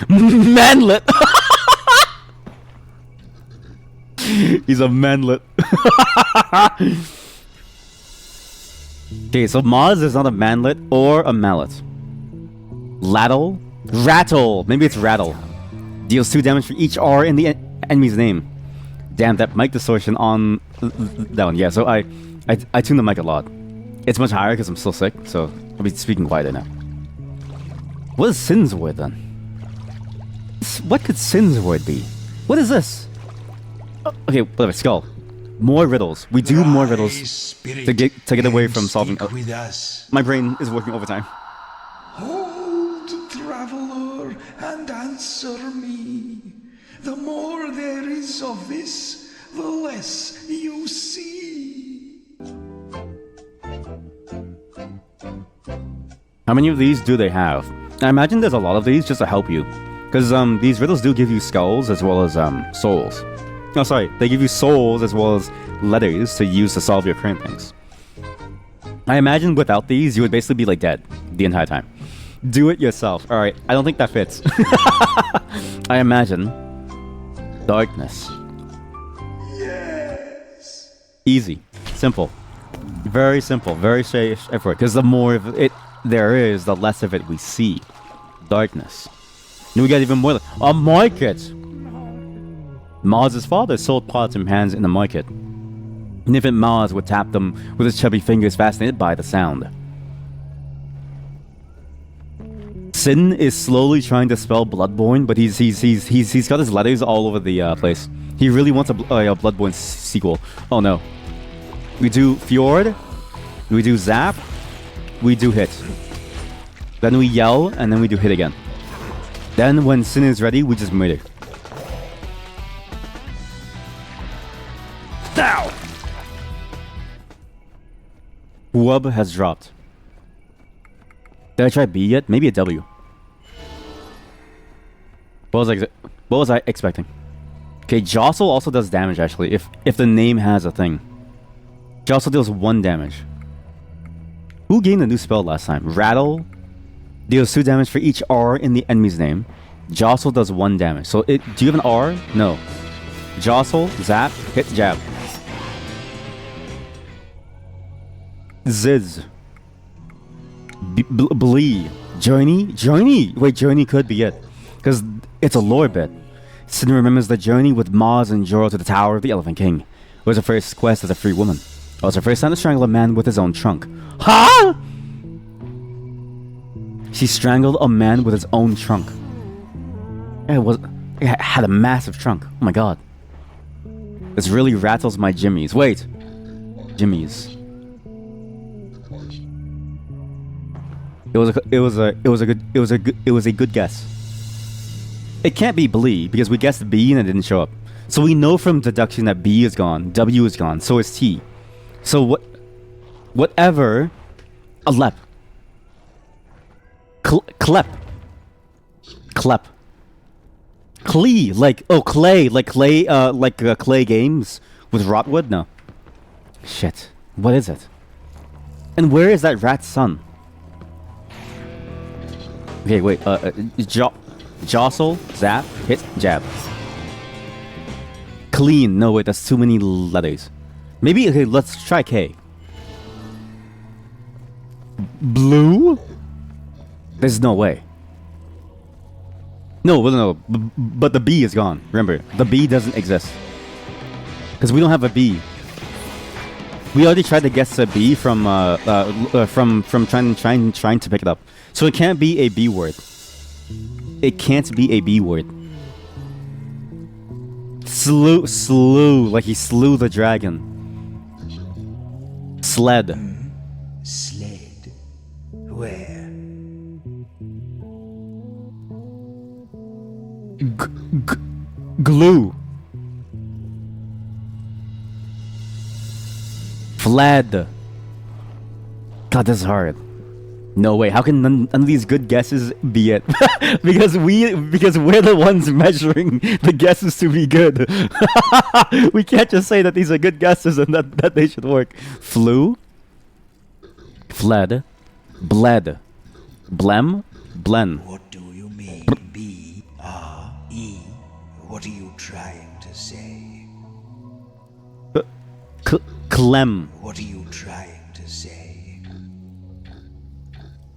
Manlet! He's a manlet. Okay, so Moz is not a manlet or a mallet. Lattle? Rattle! Maybe it's rattle. Deals 2 damage for each R in the enemy's name. Damn, that mic distortion on that one. Yeah, so I tune the mic a lot. It's much higher because I'm still sick, so I'll be speaking quieter now. What is Sin's word then? What could Sin's word be? What is this? Okay, whatever. Skull. More riddles. We do more riddles to get away from solving. With us. My brain is working overtime. Hold, traveler, and answer me. The more there is of this, the less you see. How many of these do they have? I imagine there's a lot of these just to help you. Because these riddles do give you skulls as well as souls. Oh, sorry. They give you souls as well as letters to use to solve your current things. I imagine without these, you would basically be dead the entire time. Do it yourself. Alright, I don't think that fits. I imagine darkness. Yes. Easy. Simple. Very simple. Very straightforward. Because the more of it there is, the less of it we see. Darkness. And we got even more. A market! Maz's father sold pots and pans in the market. Infant Maz would tap them with his chubby fingers, fascinated by the sound. Sin is slowly trying to spell Bloodborne, but he's got his letters all over the place. He really wants a Bloodborne sequel. Oh no. We do Fjord, we do Zap, we do Hit. Then we yell, and then we do Hit again. Then when Sin is ready, we just murder. Now! Wub has dropped. Did I try B yet? Maybe a W. What was I expecting? Okay, Jostle also does damage actually, if the name has a thing. Jostle deals 1 damage. Who gained a new spell last time? Rattle deals 2 damage for each R in the enemy's name. Jostle does 1 damage. So do you have an R? No. Jostle, Zap, Hit, Jab. Ziz. Blee. Journey? Journey! Wait, Journey could be it. Because it's a lore bit. Sin remembers the journey with Maz and Joro to the Tower of the Elephant King. It was her first quest as a free woman. It was her first time to strangle a man with his own trunk. Huh?! She strangled a man with his own trunk. It had a massive trunk. Oh my god. This really rattles my jimmies. Wait. Jimmies. It was a good guess. It can't be Blee because we guessed B and it didn't show up. So we know from deduction that B is gone, W is gone, so is T. So whatever. Alep. Clep. Clep. Clee, clay, clay games with Rotwood? No. Shit. What is it? And where is that rat's son? Okay, wait. Jostle, Zap, Hit, Jab. Clean. No, wait, that's too many letters. Maybe, okay, let's try K. Blue? There's no way. No, but the B is gone. Remember, the B doesn't exist. Because we don't have a B. We already tried to guess a B from trying to pick it up. So it can't be a B word. It can't be a B word. Slew, like he slew the dragon. Sled. Sled? Where? Glue. Fled. God, this is hard. No way. How can none of these good guesses be it? because we're the ones measuring the guesses to be good. We can't just say that these are good guesses and that they should work. Flew. Fled. Bled. Blem. Blen. What do you mean? B-R-E? What are you trying to say? Clem. What are you trying to say?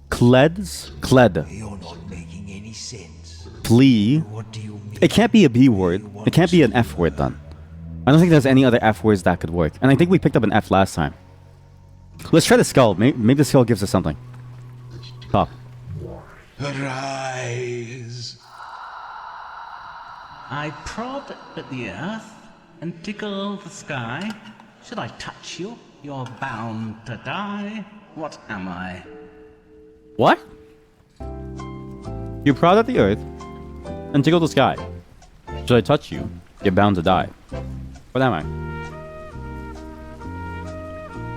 Cleds? Cled. You're not making any sense. Plea. What do you mean? It can't be a B word. It can't be an F word then. I don't think there's any other F words that could work. And I think we picked up an F last time. Let's try the skull. Maybe the skull gives us something. Top. Arise. I prod at the earth and tickle the sky. Should I touch you, you're bound to die. What am I? What? You prod at the earth and tickle the sky. Should I touch you? You're bound to die. What am I?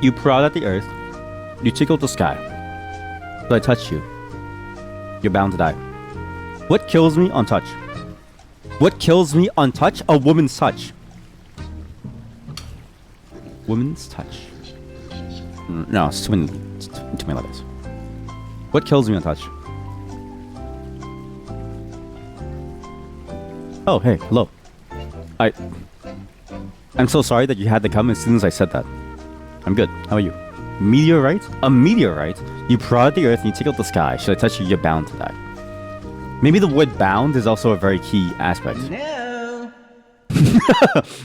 You prod at the earth. You tickle the sky. Should I touch you? You're bound to die. What kills me on touch? What kills me on touch? A woman's touch. Woman's touch. No, it's too many letters. What kills me on touch? Oh, hey, hello. I'm so sorry that you had to come as soon as I said that. I'm good. How are you? Meteorite? A meteorite? You prod the earth and you tickle the sky. Should I touch you? You're bound to die. Maybe the word bound is also a very key aspect. No.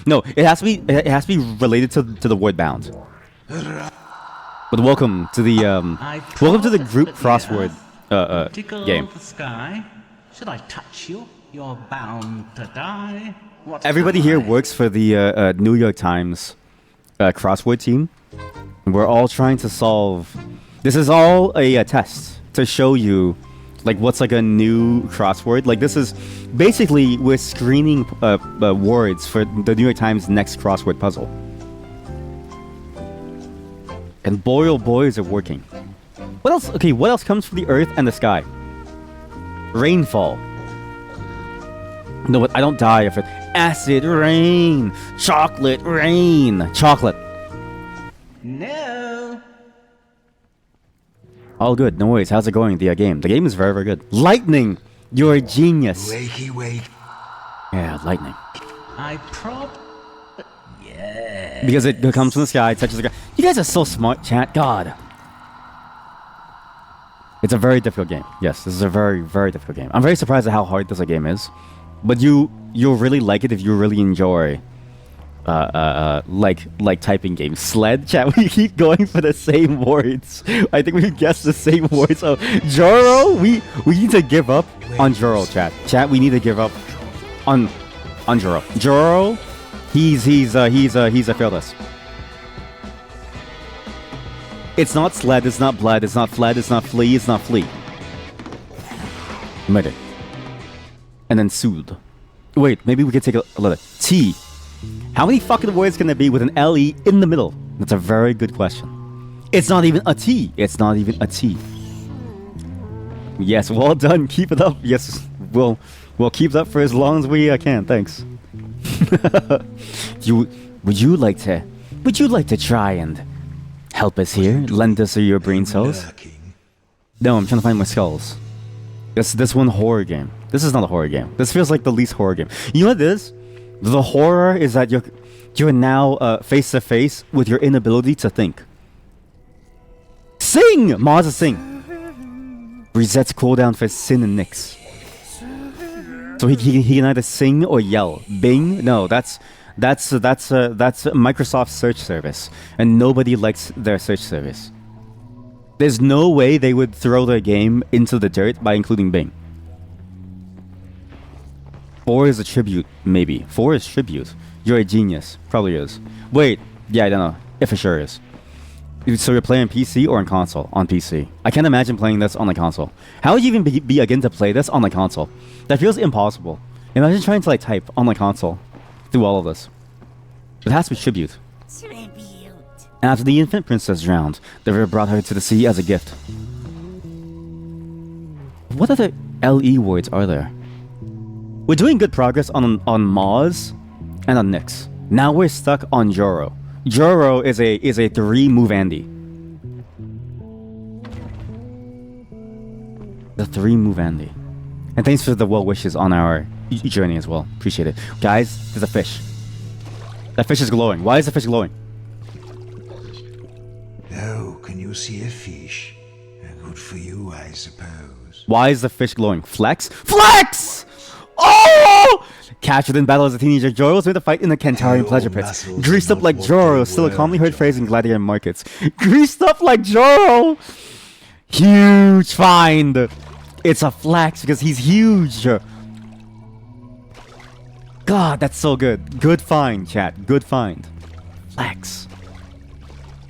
No, it has to be related to the word bound. But welcome to the group crossword Tickle game. the sky. Should I touch you? You're bound to die. What Everybody am here I? works for the New York Times crossword team. We're all trying to solve. This is all a test to show you, like, what's like a new crossword. Like, this is basically we're screening words for the New York Times next crossword puzzle. And boy, oh boy, is it working. What else? Okay, what else comes from the earth and the sky? Rainfall. No, but I don't die if it. Acid rain. Chocolate rain. Chocolate. No. All good. No worries. How's it going, the game? The game is very, very good. Lightning. You're a genius. Wakey wake. Yeah, lightning. I prod. Yeah. Because it comes from the sky, touches the ground. You guys are so smart, chat. God. It's a very difficult game. Yes, this is a very, very difficult game. I'm very surprised at how hard this game is. But you'll really like it if you really enjoy like typing games. Sled, chat, we keep going for the same words. I think we guessed the same words. So Joro, we need to give up on Joro, chat. Chat, we need to give up on Joro. Joro, he's a fearless. It's not sled, it's not bled, it's not fled, it's not flee, it's not flee. Murder. And then soothe. Wait, maybe we could take a letter. T. How many fucking words can there be with an L-E in the middle? That's a very good question. It's not even a T. It's not even a T. Yes, well done. Keep it up. Yes, we'll keep it up for as long as we can. Thanks. Would you like to try and help us here? Lend us your brain cells? No, I'm trying to find my skulls. This one horror game. This is not a horror game. This feels like the least horror game. You know what it is? The horror is that you're now face to face with your inability to think. Sing! Maz sing. Resets cooldown for Sin and Nyx. So he can either sing or yell. Bing? No, that's Microsoft's search service, and nobody likes their search service. There's no way they would throw their game into the dirt by including Bing. 4 is a tribute, maybe. 4 is tribute. You're a genius. Probably is. Wait, yeah, I don't know. If it sure is. So you're playing PC or on console? On PC. I can't imagine playing this on the console. How would you even begin to play this on the console? That feels impossible. Imagine trying to like type on the console through all of this. It has to be tribute. And after the infant princess drowned, the river brought her to the sea as a gift. What other LE words are there? We're doing good progress on Maz and on Nyx. Now we're stuck on Joro. Joro is a 3-move Andy. The 3-move Andy. And thanks for the well wishes on our journey as well. Appreciate it. Guys, there's a fish. That fish is glowing. Why is the fish glowing? Oh, can you see a fish? Good for you, I suppose. Why is the fish glowing? Flex? Flex! Oh! Captured in battle as a teenager, Joro was made to fight in the Kantarian pleasure pits. Greased up like Joro, still a commonly heard phrase in gladiator markets. Greased up like Joro! Huge find! It's a flex because he's huge! God, that's so good. Good find, chat. Good find. Flex.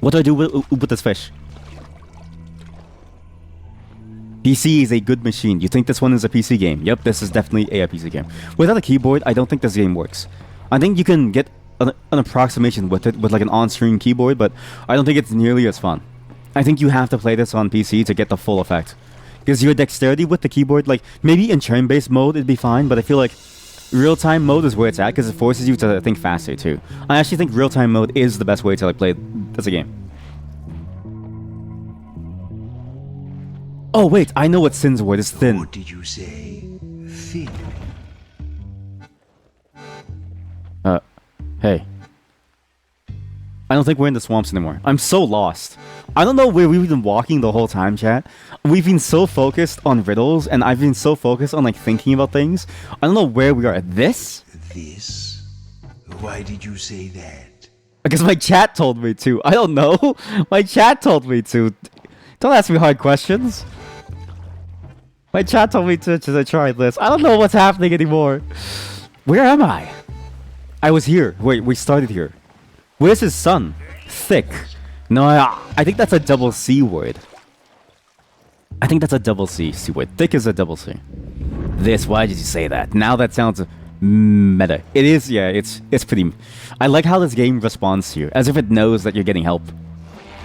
What do I do with this fish? PC is a good machine. You think this one is a PC game? Yep, this is definitely a PC game. Without a keyboard, I don't think this game works. I think you can get an approximation with it with like an on-screen keyboard, but I don't think it's nearly as fun. I think you have to play this on PC to get the full effect. Because your dexterity with the keyboard, like maybe in turn-based mode it'd be fine, but I feel like real-time mode is where it's at because it forces you to think faster too. I actually think real-time mode is the best way to like play as a game. Oh wait, I know what Sin's word is. Thin. What did you say? Thin. Hey. I don't think we're in the swamps anymore. I'm so lost. I don't know where we've been walking the whole time, chat. We've been so focused on riddles, and I've been so focused on like thinking about things. I don't know where we are. This? This? Why did you say that? Because my chat told me to. I don't know. My chat told me to. Don't ask me hard questions. My chat told me to try this. I don't know what's happening anymore. Where am I? I was here. Wait, we started here. Where's his son? Thick. No, I think that's a double C word. I think that's a double C word. Thick is a double C. This, why did you say that? Now that sounds meta. It is, yeah, it's pretty... I like how this game responds to you, as if it knows that you're getting help.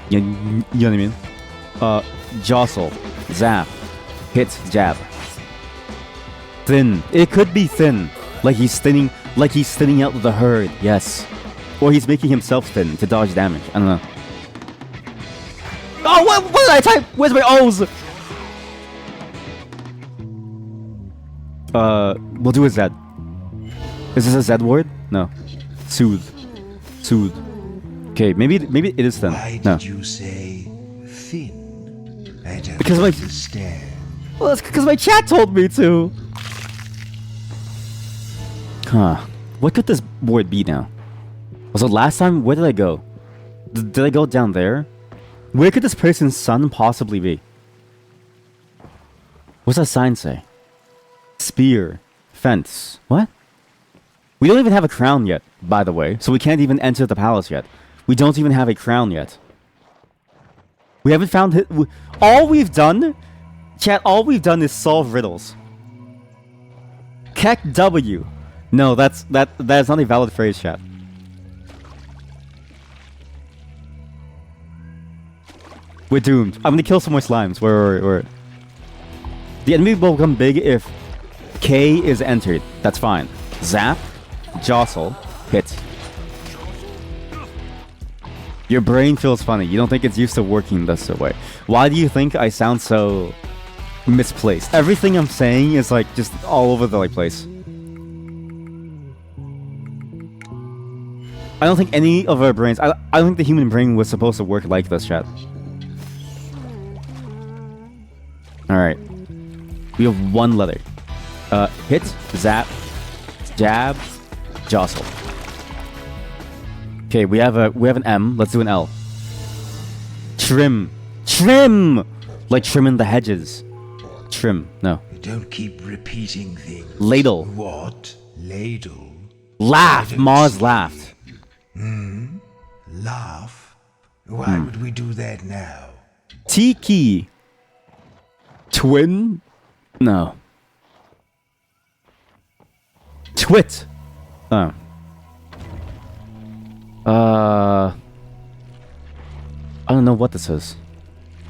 You know what I mean? Jostle. Zap. Hit. Jab. Thin. It could be thin. Like he's thinning out the herd. Yes. Or he's making himself thin to dodge damage. I don't know. Oh, what did I type? Where's my O's? We'll do a Z. Is this a Z word? No. Soothe. Soothe. Okay, maybe it is thin. Why No. did you say thin? I don't Because understand. Well, that's because my chat told me to. Huh. What could this word be now? Also, last time, where did I go? Did I go down there? Where could this person's son possibly be? What's that sign say? Spear. Fence. What? We don't even have a crown yet, by the way, so we can't even enter the palace yet. We don't even have a crown yet. We haven't found it. All we've done, chat, all we've done is solve riddles. Keck W. No, that's not a valid phrase, chat. We're doomed. I'm gonna kill some more slimes. Where? The enemy will become big if K is entered. That's fine. Zap, jostle, hit. Your brain feels funny. You don't think it's used to working this way. Why do you think I sound so misplaced? Everything I'm saying is like just all over the place. I don't think any of our brains... I don't think the human brain was supposed to work like this, chat. Alright. We have one letter. Hit, zap, jab, jostle. Okay, we have an M. Let's do an L. Trim. Trim! Like trimming the hedges. Trim. No. Don't keep repeating things. Ladle. What? Ladle? Laugh. Maz laughed. Laugh? Why would we do that now? Tiki. Twin? No. Twit. Oh. I don't know what this is.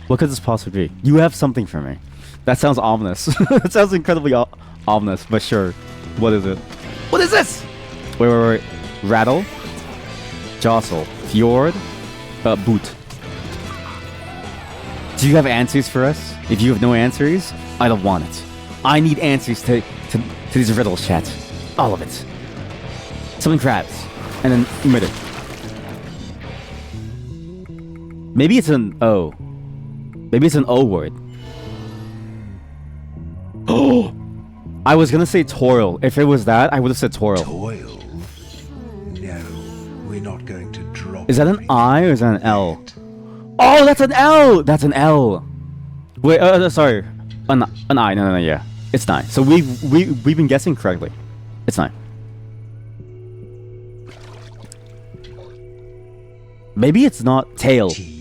What could this possibly be? You have something for me. That sounds ominous. That sounds incredibly ominous, but sure. What is it? What is this? Wait. Rattle. Jostle. Fjord. Boot. Do you have answers for us? If you have no answers, I don't want it. I need answers to these riddles, chat. All of it. Something crabs. And then murder. Maybe it's an O. Maybe it's an O word. Oh! I was gonna say toil. If it was that, I would have said toil. Toil? No, we're not going to drop. Is that an I or is that an L? Oh, that's an L! That's an L! Wait, sorry. An I. No, yeah. It's 9. So we've been guessing correctly. It's 9. Maybe it's not tail. Tail?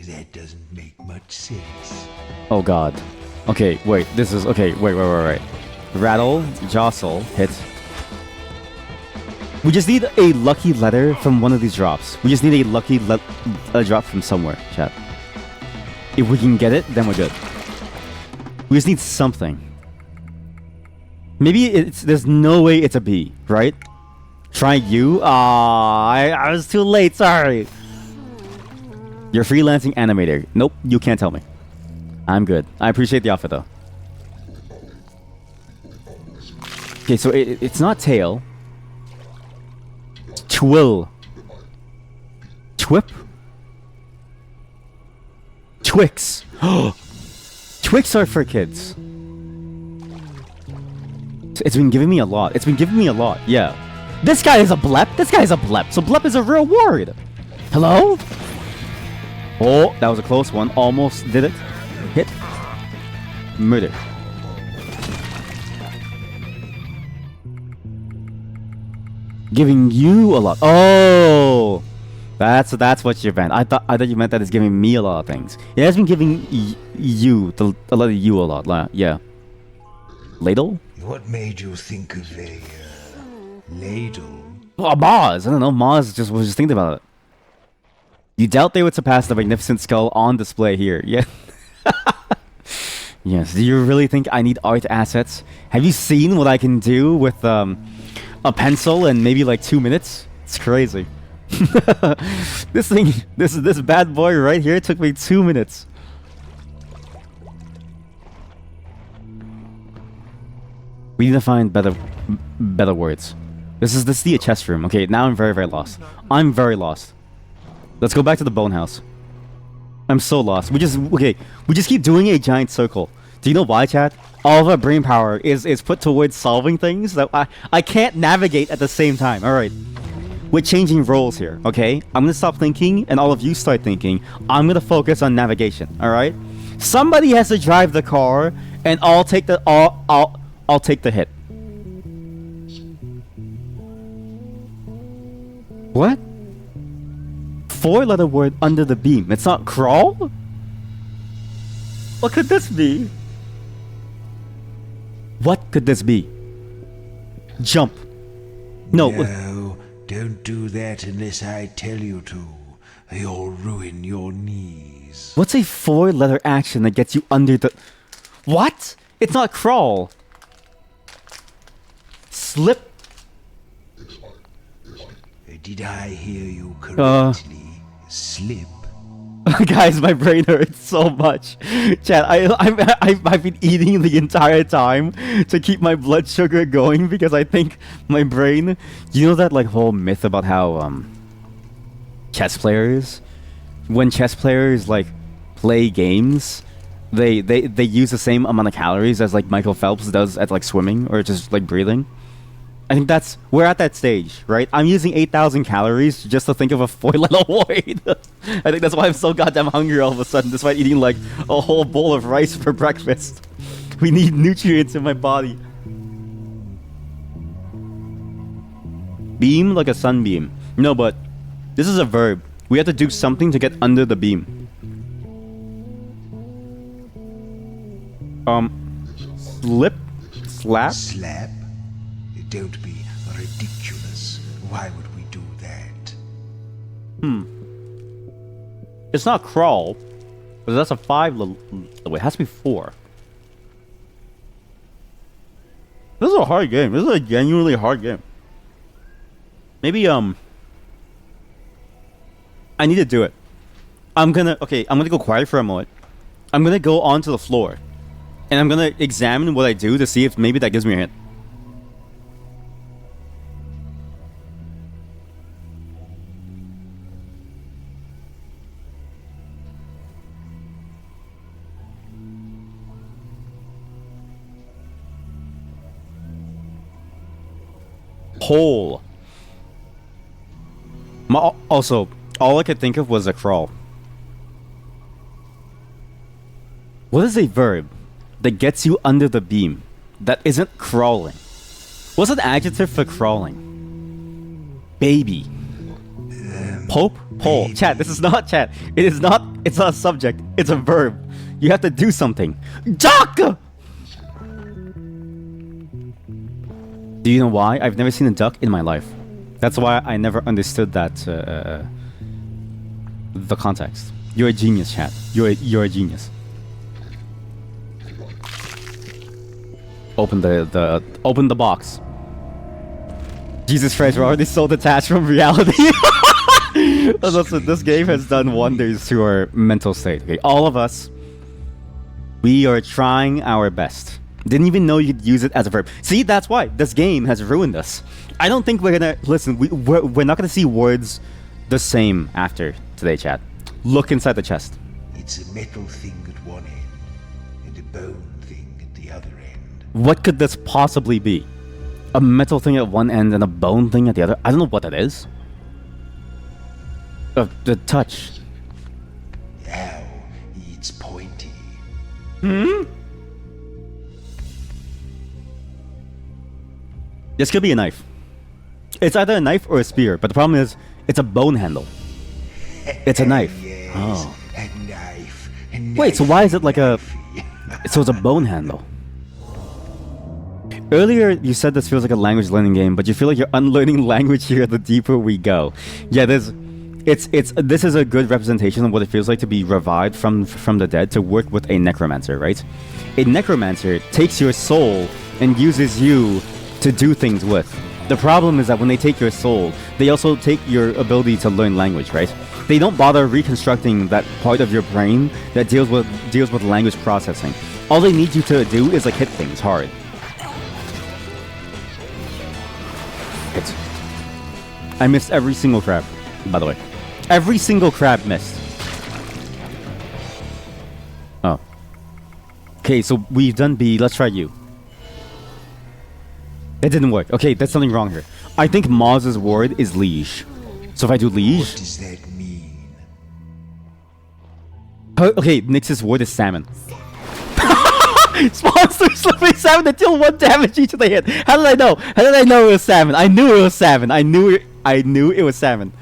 That doesn't make much sense. Oh god. Okay, wait. This is... Okay, wait. Rattle, jostle, hit. We just need a lucky letter from one of these drops. We just need a lucky drop from somewhere, chat. If we can get it, then we're good. We just need something. Maybe it's... There's no way it's a B, right? Try you? I was too late, sorry. You're freelancing animator. Nope, you can't tell me. I'm good. I appreciate the offer, though. Okay, so it's not tail. Twill. Twip? Twix. Twix are for kids. It's been giving me a lot. Yeah. This guy is a blep? This guy is a blep. So blep is a real word. Hello? Oh, that was a close one. Almost did it. Hit. Murder. Giving you a lot. Oh! That's what you meant. I thought you meant that it's giving me a lot of things. It has been giving you, the letter U a lot. Yeah. Ladle? What made you think of a ladle? Oh, Maz. I don't know. Maz was just thinking about it. You doubt they would surpass the magnificent skull on display here. Yeah. Yes. Do you really think I need art assets? Have you seen what I can do with a pencil in maybe like 2 minutes? It's crazy. This bad boy right here took me 2 minutes. We need to find better words. This is the chest room. Okay, now I'm very lost. I'm very lost. Let's go back to the bone house. I'm so lost. We just keep doing a giant circle. Do you know why, chat? All of our brain power is put towards solving things that I can't navigate at the same time. All right. We're changing roles here, okay? I'm gonna stop thinking, and all of you start thinking. I'm gonna focus on navigation, all right? Somebody has to drive the car, and I'll take the I'll take the hit. What? 4-letter word under the beam. It's not crawl? What could this be? What could this be? Jump. No. Don't do that unless I tell you to. You'll ruin your knees. What's a 4-letter action that gets you under the... What? It's not crawl. Slip. Did I hear you correctly? Slip. Guys, my brain hurts so much. Chat, I've been eating the entire time to keep my blood sugar going because I think my brain... You know that like whole myth about how chess players, when chess players like play games, they use the same amount of calories as like Michael Phelps does at like swimming or just like breathing. I think we're at that stage, right? I'm using 8,000 calories just to think of a 4-letter void. I think that's why I'm so goddamn hungry all of a sudden, despite eating like a whole bowl of rice for breakfast. We need nutrients in my body. Beam like a sunbeam. No, but this is a verb. We have to do something to get under the beam. Slip? Slap? Slap? Don't be ridiculous. Why would we do that? It's not crawl, but that's a 5. Wait, it has to be 4. This is a hard game. This is a genuinely hard game. Maybe I need to do it. I'm gonna go quiet for a moment. I'm gonna go onto the floor, and I'm gonna examine what I do to see if maybe that gives me a hint. Hole. Also, all I could think of was a crawl. What is a verb that gets you under the beam that isn't crawling? What's an adjective for crawling? Baby. Pope? Pole. Chat, this is not chat. It's not a subject. It's a verb. You have to do something. Duck! Do you know why? I've never seen a duck in my life. That's why I never understood that the context. You're a genius, chat. You're a genius. Open the box. Jesus Christ, we're already so detached from reality. Listen, this game has done wonders to our mental state. Okay, all of us, we are trying our best. Didn't even know you could use it as a verb. See, that's why this game has ruined us. I don't think we're gonna listen. We're not gonna see words the same after today, chat. Look inside the chest. It's a metal thing at one end and a bone thing at the other end. What could this possibly be? A metal thing at one end and a bone thing at the other? I don't know what that is. The touch. Ow, it's pointy. This could be a knife. It's either a knife or a spear, but the problem is, it's a bone handle. It's a knife. Yes, Oh. a knife. Wait, so why is it like a... So it's a bone handle. Earlier, you said this feels like a language learning game, but you feel like you're unlearning language here the deeper we go. Yeah, this is a good representation of what it feels like to be revived from the dead, to work with a necromancer, right? A necromancer takes your soul and uses you to do things with. The problem is that when they take your soul, they also take your ability to learn language, right? They don't bother reconstructing that part of your brain that deals with language processing. All they need you to do is like hit things hard. Hit. I missed every single crab, by the way. Every single crab missed. Oh. Okay, so we've done B. Let's try U. It didn't work. Okay, there's something wrong here. I think Moz's word is liege. So if I do liege... What does that mean? Okay, Nyx's word is salmon. Monsters slipping salmon that deal 1 damage each they hit. How did I know? How did I know it was salmon? I knew it was salmon. I knew it was salmon.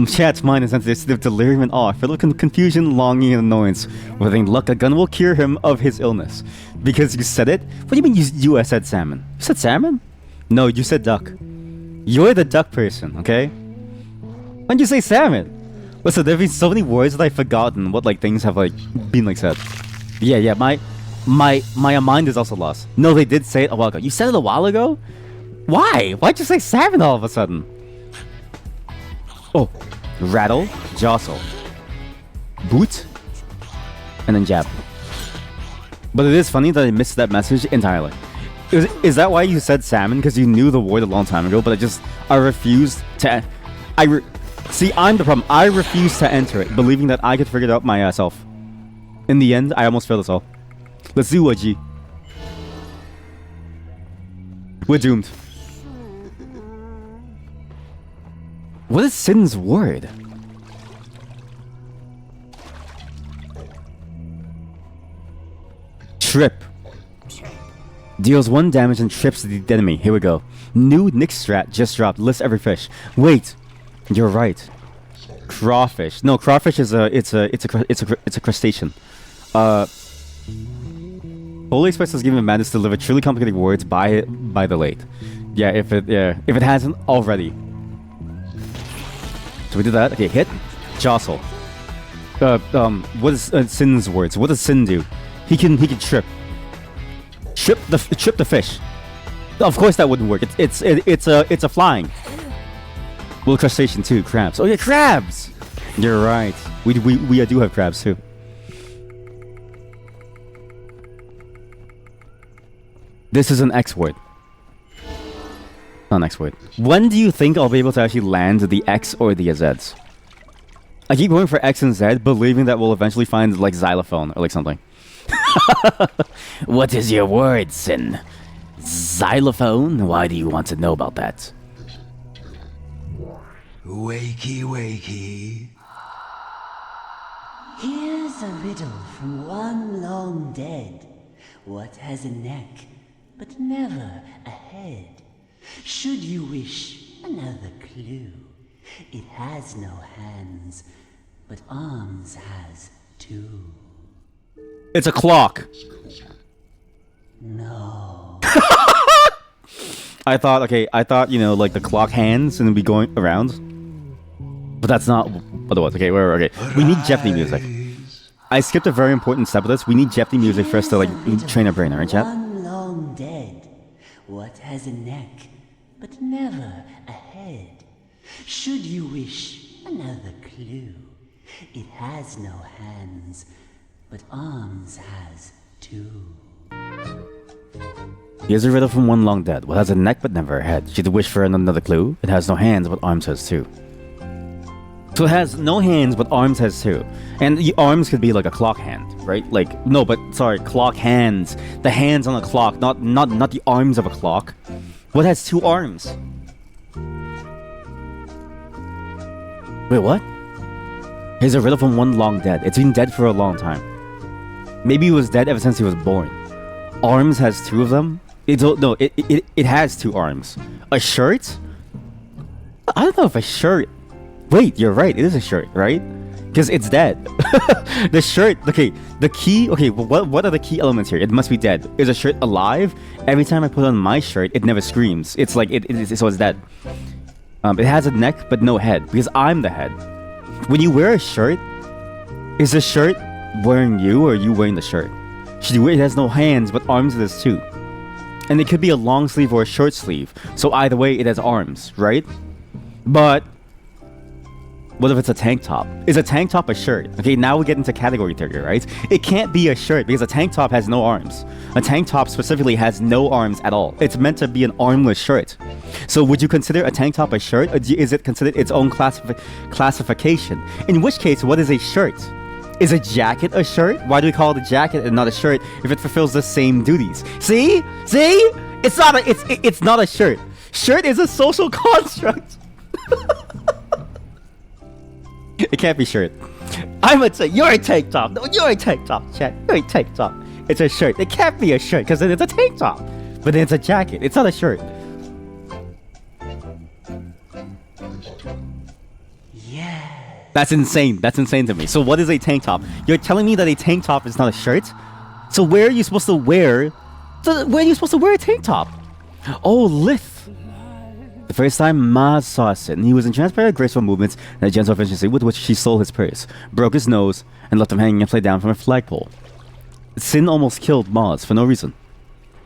Chat's mind is sensitive to delirium and awe, filled with confusion, longing, and annoyance. With any luck, a gun will cure him of his illness. Because you said it? What do you mean you said salmon? You said salmon? No, you said duck. You're the duck person, okay? Why'd you say salmon? Listen, there've been so many words that I've forgotten what like things have like been like said. Yeah, my mind is also lost. No, they did say it a while ago. You said it a while ago? Why? Why'd you say salmon all of a sudden? Oh, rattle, jostle, boot, and then jab. But it is funny that I missed that message entirely. Is that why you said salmon? Because you knew the word a long time ago, but I refused to... See, I'm the problem. I refuse to enter it, believing that I could figure it out myself. In the end, I almost failed us all. Let's do a G. We're doomed. What is Sin's word? Trip. Deals 1 damage and trips the enemy. Here we go. New Nick strat just dropped. List every fish. Wait, you're right. Crawfish. No, crawfish is it's a crustacean. Holy Express is given madness to deliver truly complicated words by the late. Yeah, if it hasn't already. So we did that. Okay, hit, jostle. What is Sin's words? What does Sin do? He can trip. Trip the fish. Of course that wouldn't work. It's a flying. Well, crustacean too. Crabs. Oh yeah, crabs. You're right. We do have crabs too. This is an X word. Not an X word. When do you think I'll be able to actually land the X or the Zs? I keep going for X and Z, believing that we'll eventually find like xylophone or like something. What is your word, Sin? Xylophone? Why do you want to know about that? Wakey, wakey. Here's a riddle from one long dead. What has a neck, but never a head? Should you wish another clue, it has no hands, but arms has 2. It's a clock. No. I thought, you know, like the clock hands and it'd be going around. But that's not what it was. Okay, okay. We need Jeopardy music. I skipped a very important step of this. We need Jeopardy music for us to, like, train our brain, alright, chat? One long dead. What has a neck, but never a head? Should you wish another clue, it has no hands, but arms has 2. Here's a riddle from one long dead. What has a neck but never a head? Should you wish for another clue? It has no hands, but arms has 2. So it has no hands, but arms has 2. And the arms could be like a clock hand, right? Like, no, but sorry, clock hands. The hands on a clock, not the arms of a clock. What has 2 arms? Wait, what? Here's a riddle from one long dead. It's been dead for a long time. Maybe he was dead ever since he was born. Arms has 2 of them? It has 2 arms. A shirt? I don't know if a shirt... Wait, you're right. It is a shirt, right? Because it's dead. The shirt... Okay, the key... Okay, what are the key elements here? It must be dead. Is a shirt alive? Every time I put on my shirt, it never screams. It's like... so it's dead. It has a neck, but no head. Because I'm the head. When you wear a shirt... Is the shirt wearing you, or are you wearing the shirt? Should you wear... It has no hands, but arms it has 2. And it could be a long sleeve or a short sleeve. So either way, it has arms, right? But... what if it's a tank top? Is a tank top a shirt? Okay, now we get into category theory, right? It can't be a shirt because a tank top has no arms. A tank top specifically has no arms at all. It's meant to be an armless shirt. So would you consider a tank top a shirt? Or is it considered its own classification? In which case, what is a shirt? Is a jacket a shirt? Why do we call it a jacket and not a shirt if it fulfills the same duties? See? See? It's not a shirt. Shirt is a social construct. It can't be shirt. I would say you're a tank top. No, you're a tank top, chat. You're a tank top. It's a shirt. It can't be a shirt because then it's a tank top. But then it's a jacket. It's not a shirt. Yeah. That's insane. That's insane to me. So what is a tank top? You're telling me that a tank top is not a shirt? So where are you supposed to wear? Where are you supposed to wear a tank top? Oh, Lith. The first time Maz saw Sin, he was entranced by her graceful movements and a gentle efficiency with which she stole his purse, broke his nose, and left him hanging upside down from a flagpole. Sin almost killed Maz for no reason.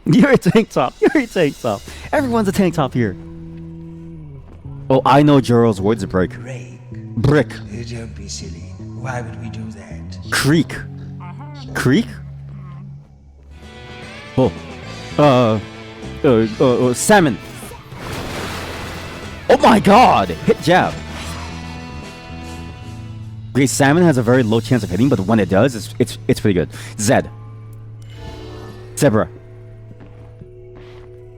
You're a tank top. You're a tank top. Everyone's a tank top here. Oh, I know Joral's words are brick. Brick. Don't be silly. Why would we do that? Creek. Creek? Oh. Salmon. Oh my god! Hit jab. Okay, salmon has a very low chance of hitting, but when it does, it's pretty good. Zed. Zebra.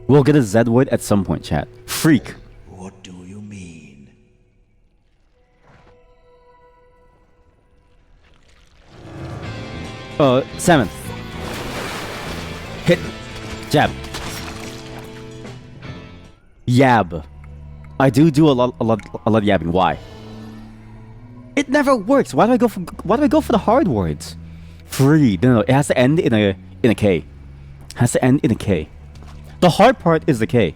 We'll get a Zed word at some point, chat. Freak. What do you mean? Salmon. Hit. Jab. Yab. I do a lot of yabbing. Why? It never works. Why do I go for the hard words? Free. No, it has to end in a K. Has to end in a K. The hard part is the K.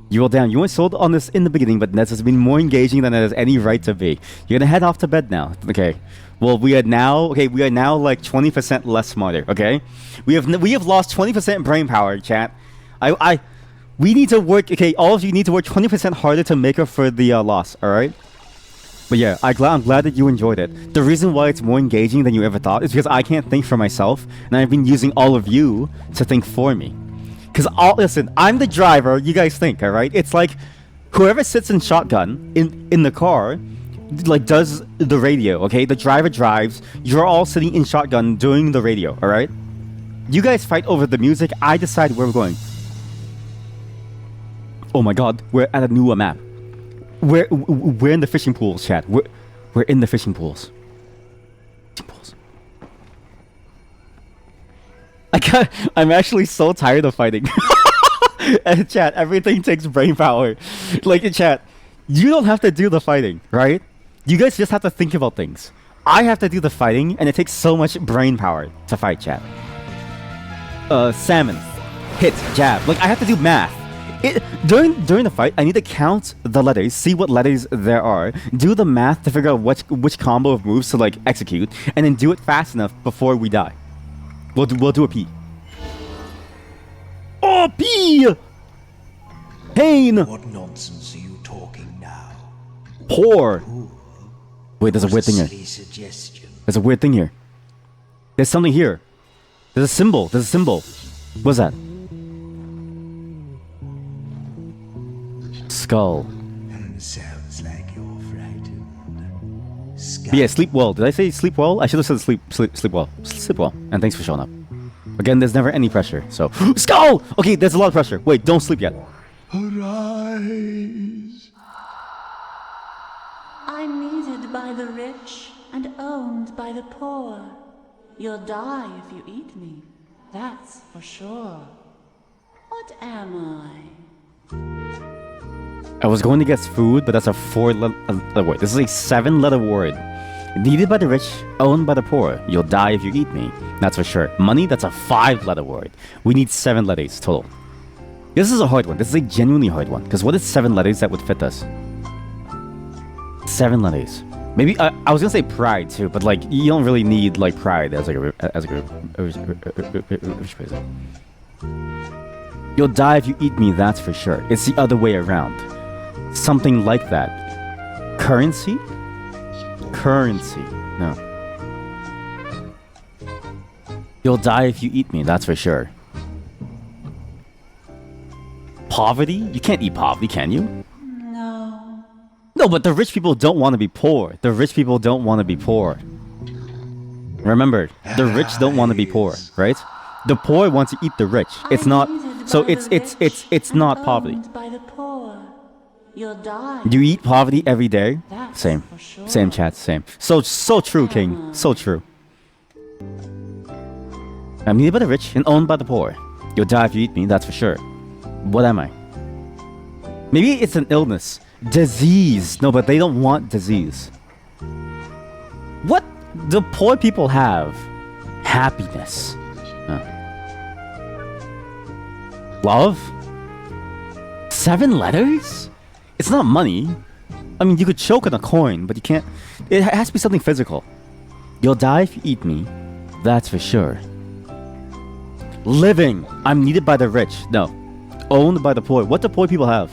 You roll down. You weren't sold on this in the beginning, but this has been more engaging than it has any right to be. You're gonna head off to bed now. Okay. Well, we are now like 20% less smarter. Okay. We have lost 20% brain power, chat. We need to work. Okay, all of you need to work 20% harder to make up for the loss. All right. But yeah, I'm glad that you enjoyed it. The reason why it's more engaging than you ever thought is because I can't think for myself, and I've been using all of you to think for me. Because listen, I'm the driver. You guys think, all right? It's like whoever sits in shotgun in the car, like does the radio. Okay, the driver drives. You're all sitting in shotgun doing the radio. All right. You guys fight over the music. I decide where we're going. Oh my God, we're at a new map. We're in the fishing pools, chat. We're in the fishing pools. I'm actually so tired of fighting. And chat, everything takes brain power. Like in chat, you don't have to do the fighting, right? You guys just have to think about things. I have to do the fighting, and it takes so much brain power to fight, chat. Salmon, hit, jab. Like I have to do math. During the fight, I need to count the letters, see what letters there are, do the math to figure out which combo of moves to like execute, and then do it fast enough before we die. We'll do a P. Oh, P! Pain! What nonsense are you talking now? Poor. Wait, there's a weird thing here. Suggestion. There's a weird thing here. There's something here. There's a symbol. There's a symbol. What's that? Skull. Sounds like you're frightened. But yeah, sleep well. Did I say sleep well? I should have said sleep well. Sleep well. And thanks for showing up. Again, there's never any pressure. So skull. Okay, there's a lot of pressure. Wait, don't sleep yet. Arise. I'm needed by the rich and owned by the poor. You'll die if you eat me. That's for sure. What am I? I was going to guess food, but that's a 4-letter word. This is a 7-letter word. Needed by the rich, owned by the poor. You'll die if you eat me. That's for sure. Money, that's a 5-letter word. We need 7 letters total. This is a hard one. This is a genuinely hard one. Because what is 7 letters that would fit us? 7 letters. Maybe I was gonna say pride too, but like you don't really need like pride as like a person. You'll die if you eat me. That's for sure. It's the other way around. Something like that. Currency? Currency. No. You'll die if you eat me. That's for sure. Poverty? You can't eat poverty, can you? No. No, but the rich people don't want to be poor. The rich people don't want to be poor. Remember, the rich don't want to be poor, right? The poor want to eat the rich. It's not. So it's not poverty. By the poor. You'll die. Do you eat poverty every day? That's Same. for sure. Same chat, same. So true, King. So true. I'm needed by the rich and owned by the poor. You'll die if you eat me, that's for sure. What am I? Maybe it's an illness. Disease. No, but they don't want disease. What do poor people have? Happiness. Love? 7 letters? It's not money. I mean, you could choke on a coin, but you can't. It has to be something physical. You'll die if you eat me. That's for sure. Living. I'm needed by the rich. No. Owned by the poor. What do poor people have?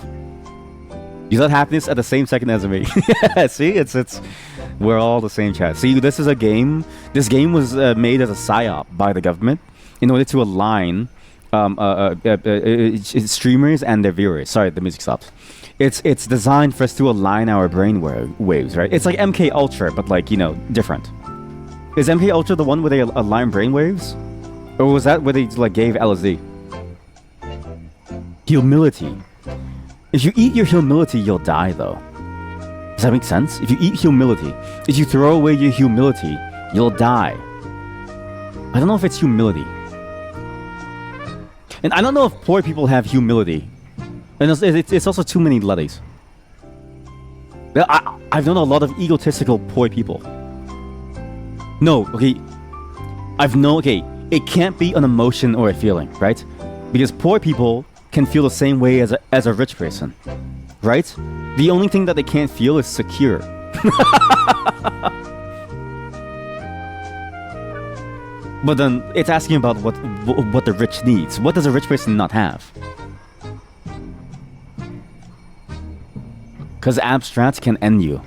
You got happiness at the same second as me. See, it's. We're all the same chat. See, this is a game. This game was made as a psyop by the government in order to align streamers and their viewers. Sorry, the music stops. It's designed for us to align our brain waves, right? It's like MK Ultra, but like, you know, different. Is MK Ultra the one where they align brain waves? Or was that where they like gave LSD? Humility. If you eat your humility, you'll die though. Does that make sense? If you eat humility, if you throw away your humility, you'll die. I don't know if it's humility. And I don't know if poor people have humility. And it's also too many letters. I've known a lot of egotistical poor people. No, okay. Okay, it can't be an emotion or a feeling, right? Because poor people can feel the same way as a rich person, right? The only thing that they can't feel is secure. But then it's asking about what the rich needs. What does a rich person not have? Because abstract can end you.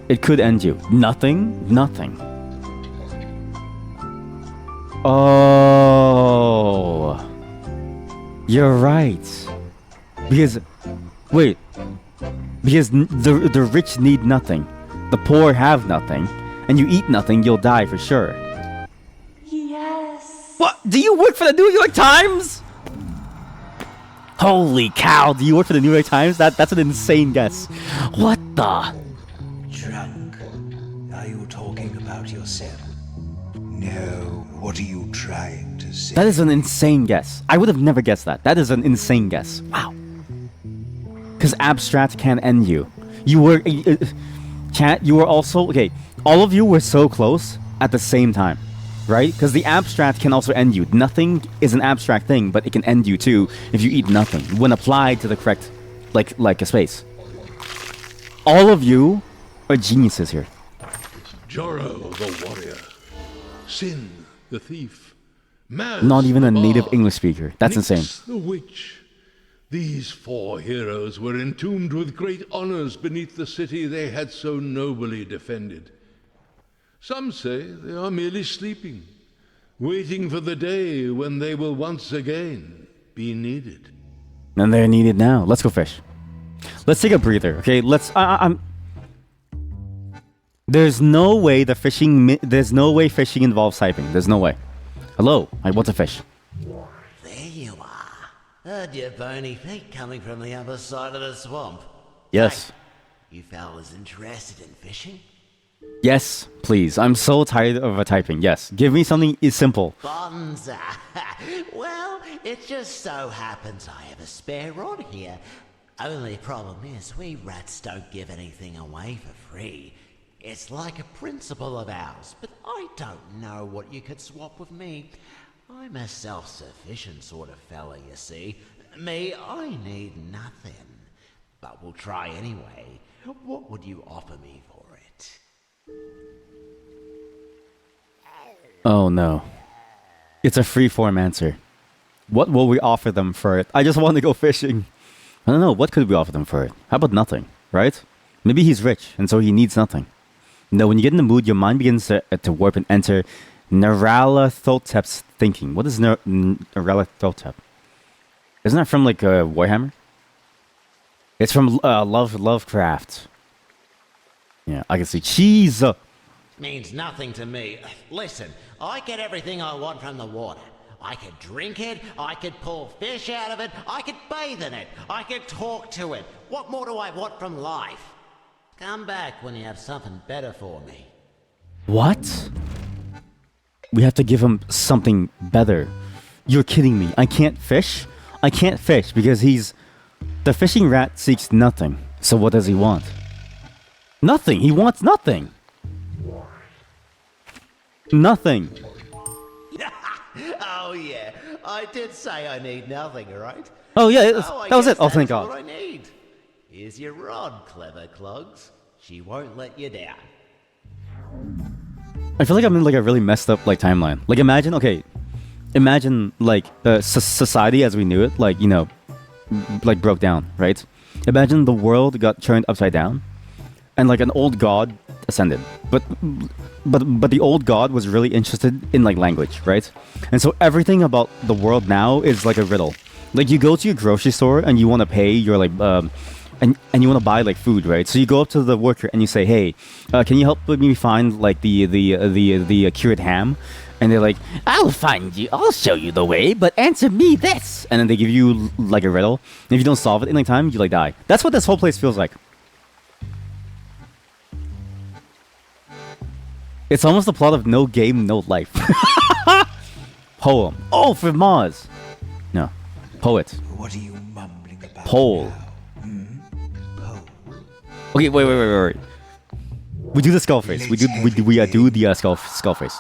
It could end you. Nothing? Nothing. Oh. You're right. Because... Wait. Because the rich need nothing. The poor have nothing. And you eat nothing, you'll die for sure. Yes. What? Do you work for the New York Times? Holy cow, do you work for the New York Times? That's an insane guess. What the? Drunk. Are you talking about yourself? No. What are you trying to say? That is an insane guess. I would have never guessed that. That is an insane guess. Wow. Because abstract can end you. You were... chat, you were also... Okay, all of you were so close at the same time. Right? Because the abstract can also end you. Nothing is an abstract thing, but it can end you too if you eat nothing. When applied to the correct... Like a space. All of you are geniuses here. Joro the warrior. Sin the thief. Maz Not even a the native bard, English speaker. That's Nyx insane. the witch. These 4 heroes were entombed with great honors beneath the city they had so nobly defended. Some say they are merely sleeping, waiting for the day when they will once again be needed. And they're needed now. Let's go fish. Let's take a breather, okay? I'm... There's no way there's no way fishing involves typing. There's no way. Hello, I want to fish. There you are. Heard your bony feet coming from the other side of the swamp. Yes. Hey, you fellas interested in fishing? Yes, please. I'm so tired of typing. Yes. Give me something simple. Bonza. Well, it just so happens I have a spare rod here. Only problem is we rats don't give anything away for free. It's like a principle of ours, but I don't know what you could swap with me. I'm a self-sufficient sort of fella, you see. Me, I need nothing. But we'll try anyway. What would you offer me for it? Oh no. It's a free-form answer. What will we offer them for it? I just want to go fishing. I don't know. What could we offer them for it? How about nothing, right? Maybe he's rich, and so he needs nothing. No, when you get in the mood, your mind begins to warp and enter Nyarlathotep's thinking. What is Nyarlathotep? Isn't that from like Warhammer? It's from Lovecraft. Yeah, I can see cheese. Means nothing to me. Listen, I get everything I want from the water. I could drink it, I could pull fish out of it, I could bathe in it, I could talk to it. What more do I want from life? Come back when you have something better for me. What? We have to give him something better. You're kidding me. I can't fish? I can't fish because he's... The fishing rat seeks nothing. So what does he want? Nothing. He wants nothing. Nothing. Oh yeah, I did say I need nothing, right? Oh yeah, I that was guess it. Oh, thank that's God. what I need. Here's your rod, clever clogs. She won't let you down. I feel like I'm in like a really messed up like timeline. Like imagine like society as we knew it, like, you know, like broke down, right? Imagine the world got turned upside down, and like an old god ascended. But the old god was really interested in like language, right? And so everything about the world now is like a riddle. Like you go to your grocery store and you want to pay your like and you want to buy like food, right? So you go up to the worker and you say, "Hey, can you help me find like the cured ham?" And they're like, "I'll find you. I'll show you the way, but answer me this." And then they give you like a riddle. And if you don't solve it in like time, you like die. That's what this whole place feels like. It's almost the plot of No Game, No Life. Poem. Oh, for Maz. No. Poet. What are you mumbling about? Pole. Pole. Okay, wait. We do the skull face. We do the skull face.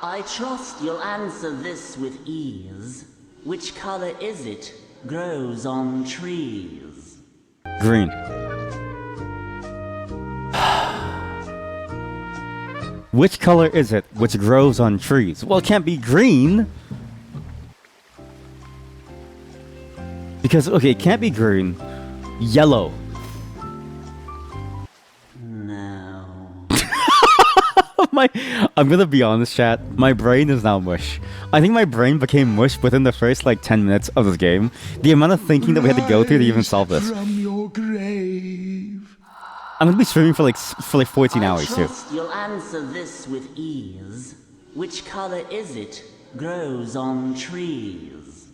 I trust you'll answer this with ease. Which color is it? Grows on trees. Green. Which color is it which grows on trees? Well, it can't be green. Because, okay, it can't be green. Yellow. No. I'm gonna be honest, chat. My brain is now mush. I think my brain became mush within the first, like, 10 minutes of this game. The amount of thinking that we had to go through to even solve this. From your grave. I'm gonna be streaming for like 14 hours, too. I trust you'll answer this with ease. Which color is it? Grows on trees.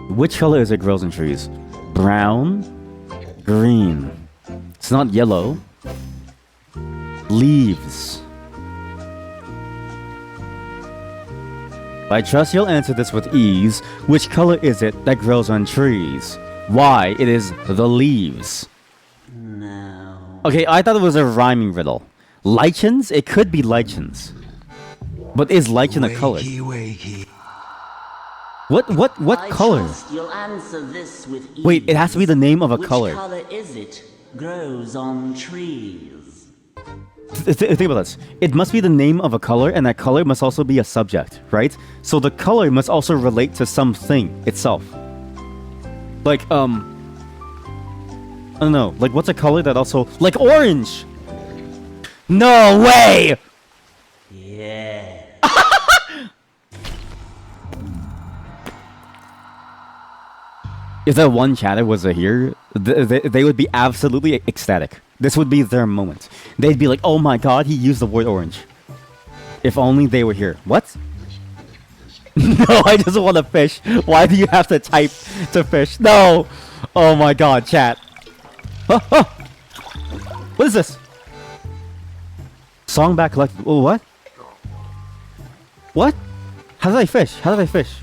Which color is it grows in trees? Brown? Green. It's not yellow. Leaves. I trust you'll answer this with ease. Which color is it that grows on trees? Why, it is the leaves. No. Okay, I thought it was a rhyming riddle. Lichens? It could be lichens. But is lichen a color? Wakey. What I color? trust you'll answer this with ease. Wait, it has to be the name of a Which color. color is it? Grows on trees. Think about this. It must be the name of a color, and that color must also be a subject, right? So the color must also relate to something itself. Like, I don't know. Like, what's a color that also... Like, orange! No way! Yeah. If that one chatter was here, they would be absolutely ecstatic. This would be their moment. They'd be like, "Oh my god, he used the word orange." If only they were here. What? No, I just want to fish. Why do you have to type to fish? No! Oh my god, chat. What is this? Song back collected. Oh, what? What? How did I fish? How did I fish?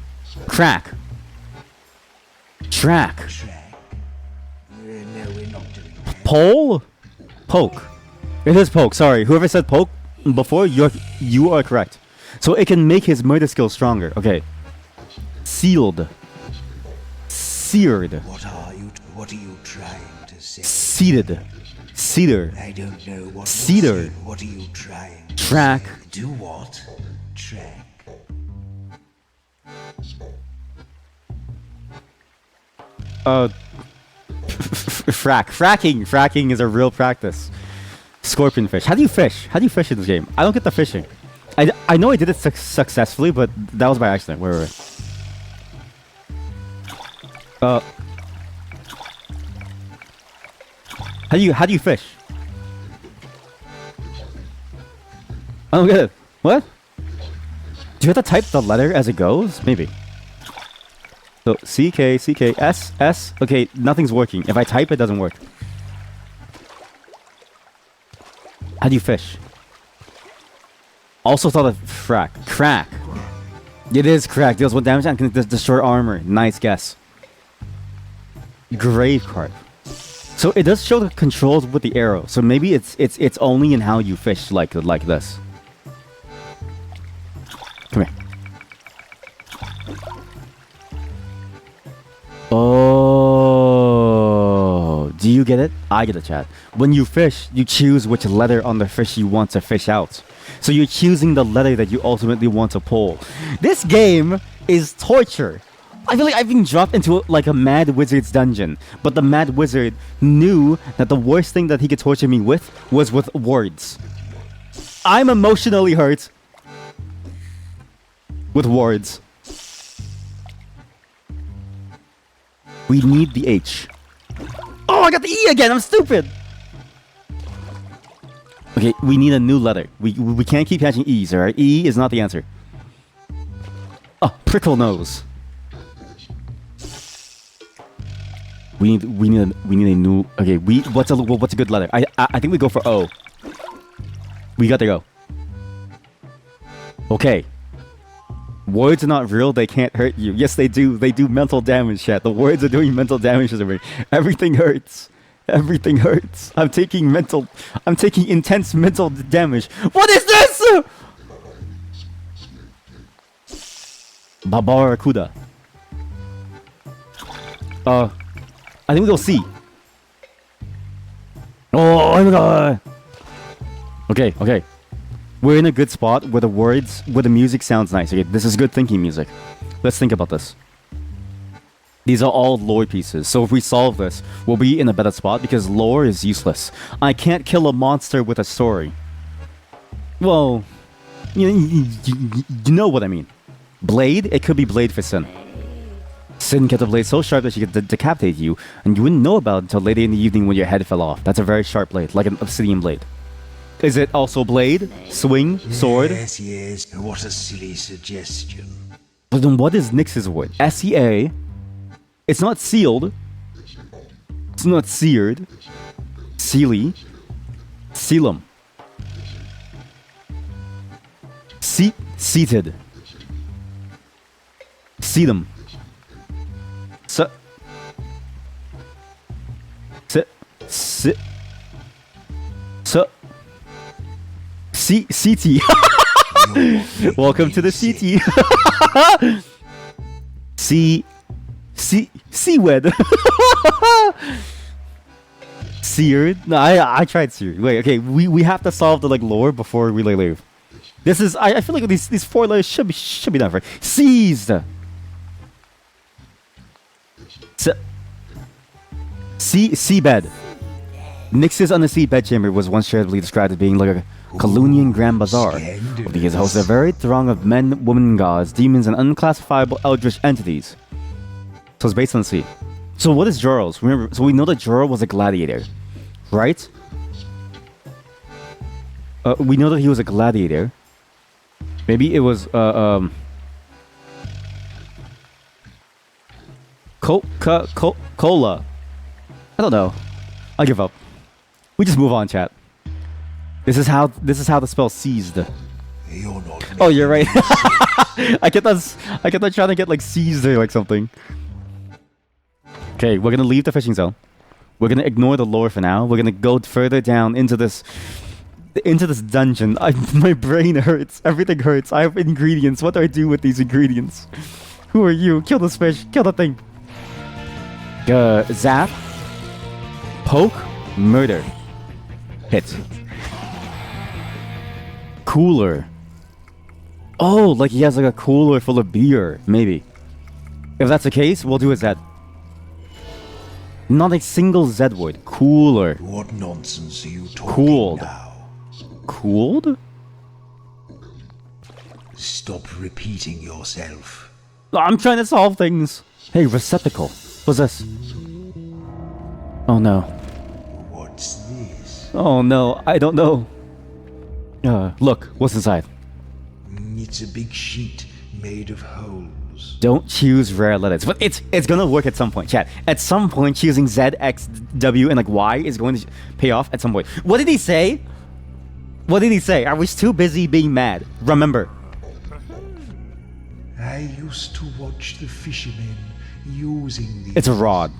Crack. Track. No, we're not doing that. Pole? Poke. It is poke, sorry. Whoever said poke before, you are correct. So it can make his murder skill stronger. Okay. Sealed. Seared. What are you trying to say? Seated. Cedar. I don't know what. Cedar. What are you trying to Track. say? Do what? Track. Fracking is a real practice. Scorpion fish. How do you fish? How do you fish in this game? I don't get the fishing. I know I did it successfully, but that was by accident. Wait. How do you fish? I don't get it. What? Do you have to type the letter as it goes? Maybe. So CK, S. Okay, nothing's working. If I type, it doesn't work. How do you fish? Also thought of crack. It is crack. Deals 1 damage and can destroy armor. Nice guess. Grave carp. So it does show the controls with the arrow. So maybe it's only in how you fish like this. Come here. Oh, do you get it? I get it, chat. When you fish, you choose which letter on the fish you want to fish out. So you're choosing the letter that you ultimately want to pull. This game is torture. I feel like I've been dropped into like a Mad Wizard's dungeon, but the Mad Wizard knew that the worst thing that he could torture me with was with words. I'm emotionally hurt with words. We need the H. Oh, I got the E again. I'm stupid. Okay, we need a new letter. We can't keep catching E's, all right? E is not the answer. Oh, prickle nose. We need a new. Okay, what's a good letter? I think we go for O. We got to go. Okay. Words are not real. They can't hurt you. Yes, they do. They do mental damage, chat. The words are doing mental damage to me. Everything hurts. Everything hurts. I'm taking intense mental damage. What is this? Babarakuda. I think we go C. Oh my god. Okay. We're in a good spot where the music sounds nice. Okay, this is good thinking music. Let's think about this. These are all lore pieces, so if we solve this, we'll be in a better spot because lore is useless. I can't kill a monster with a story. Well, you know what I mean. Blade? It could be blade for Sin. Sin kept a blade so sharp that she could decapitate you, and you wouldn't know about it until later in the evening when your head fell off. That's a very sharp blade, like an obsidian blade. Is it also blade, swing, sword? Yes. What a silly suggestion. But then what is Nyx's word? SEA. It's not sealed. It's not seared. Sealy. Sealum. Seated. Sedum. CT. Welcome to the CT. C-wed. Seared? No, I tried seared. Wait, okay, we have to solve the lore before we leave. This is I feel like these 4 letters should be done for. Seized. Seabed. Nyx's undersea bedchamber was once charitably described as being like a Kalunian Grand Bazaar. These hosts a varied throng of men, women, gods, demons, and unclassifiable eldritch entities. So it's based on the sea. So what is Joral's? Remember, so we know that Joral was a gladiator, right? We know that he was a gladiator. Maybe it was cola. I don't know. I give up. We just move on, chat. This is how the spell seized. You're not. Oh, you're right. I kept on trying to get like seized or like something. Okay, we're gonna leave the fishing zone. We're gonna ignore the lore for now. We're gonna go further down into this dungeon. My brain hurts. Everything hurts. I have ingredients. What do I do with these ingredients? Who are you? Kill this fish. Kill the thing. Zap. Poke. Murder. Hit. Cooler. Oh, like he has like a cooler full of beer. Maybe. If that's the case, we'll do a Z. Not a single Z word. Cooler. What nonsense are you talking Cooled. now? Cooled? Stop repeating yourself. I'm trying to solve things. Hey, receptacle. What's this? Oh no. What's this? Oh no, I don't know. Look, what's inside? It's a big sheet made of holes. Don't choose rare letters, but it's gonna work at some point, chat. At some point, choosing Z, X, W, and like Y is going to pay off at some point. What did he say? What did he say? I was too busy being mad. Remember. I used to watch the fishermen using these. It's a rod.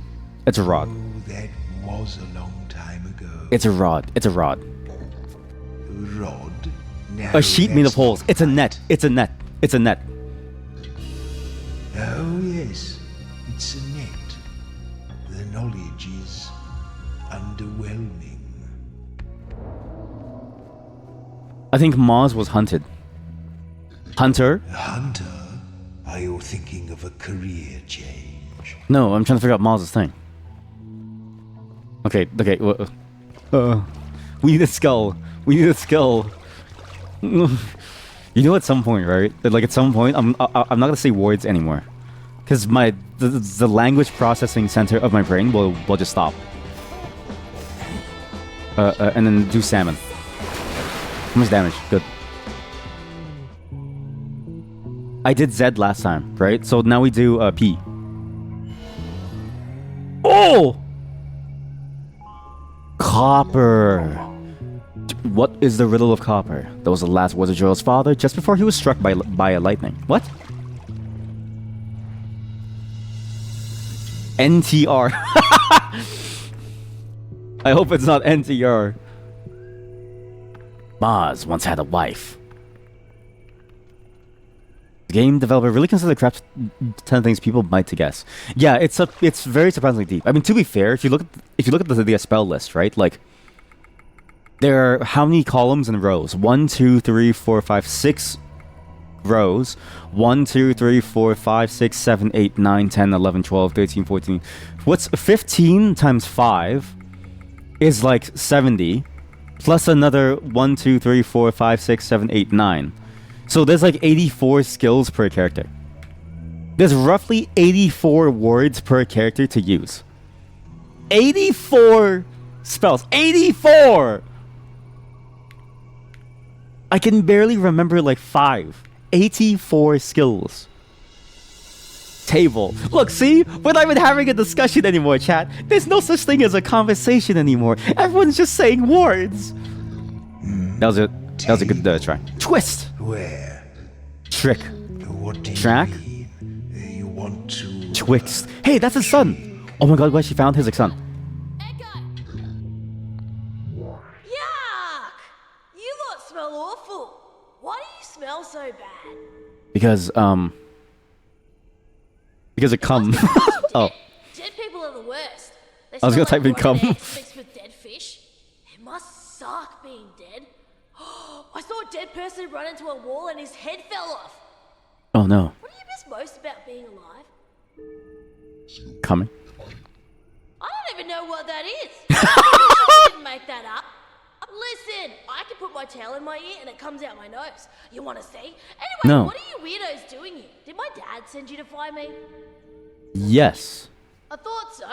It's a rod. Oh, that was a long time ago. It's a rod. It's a rod. Rod? No, A sheet made of that's holes. not It's a right. net. It's a net. It's a net. Oh, yes. It's a net. The knowledge is underwhelming. I think Mars was hunted. Hunter? Hunter? Are you thinking of a career change? No, I'm trying to figure out Mars' thing. Okay. We need a skull. We need a skull. You know, at some point, right? Like at some point, I'm not gonna say words anymore, because the language processing center of my brain will just stop. And then do salmon. How much damage? Good. I did Z last time, right? So now we do P. Oh! Copper. What is the riddle of copper? That was the last words of Joel's father just before he was struck by a lightning. What? NTR. I hope it's not NTR. Maz once had a wife. The game developer really considered crafts 10 things people might to guess. Yeah, it's very surprisingly deep. I mean, to be fair, if you look at the spell list, right? Like, there are how many columns and rows? 1, 2, 3, 4, 5, 6 rows. 1, 2, 3, 4, 5, 6, 7, 8, 9, 10, 11, 12, 13, 14. What's 15 times 5 is like 70. Plus another 1, 2, 3, 4, 5, 6, 7, 8, 9. So there's like 84 skills per character. There's roughly 84 words per character to use. 84 spells. 84! I can barely remember like 5. 84 skills. Table. Look, see? We're not even having a discussion anymore, chat. There's no such thing as a conversation anymore. Everyone's just saying words. That was a good try. Twist. Where? Trick. What do you Track. mean? You want to... Twixt. Hey, that's his son. Oh my god, what she found his son. Yuck! You lot smell awful. Why do you smell so bad? Because it come. Oh. Dead people are the worst. They I was gonna smell type in cum. rotten eggs mixed with dead fish. It must suck being dead. I saw a dead person run into a wall and his head fell off. Oh no. What do you miss most about being alive? Coming. I don't even know what that is. I didn't make that up. Listen, I can put my tail in my ear and it comes out my nose. You want to see? Anyway, No. what are you weirdos doing here? Did my dad send you to find me? Yes. I thought so.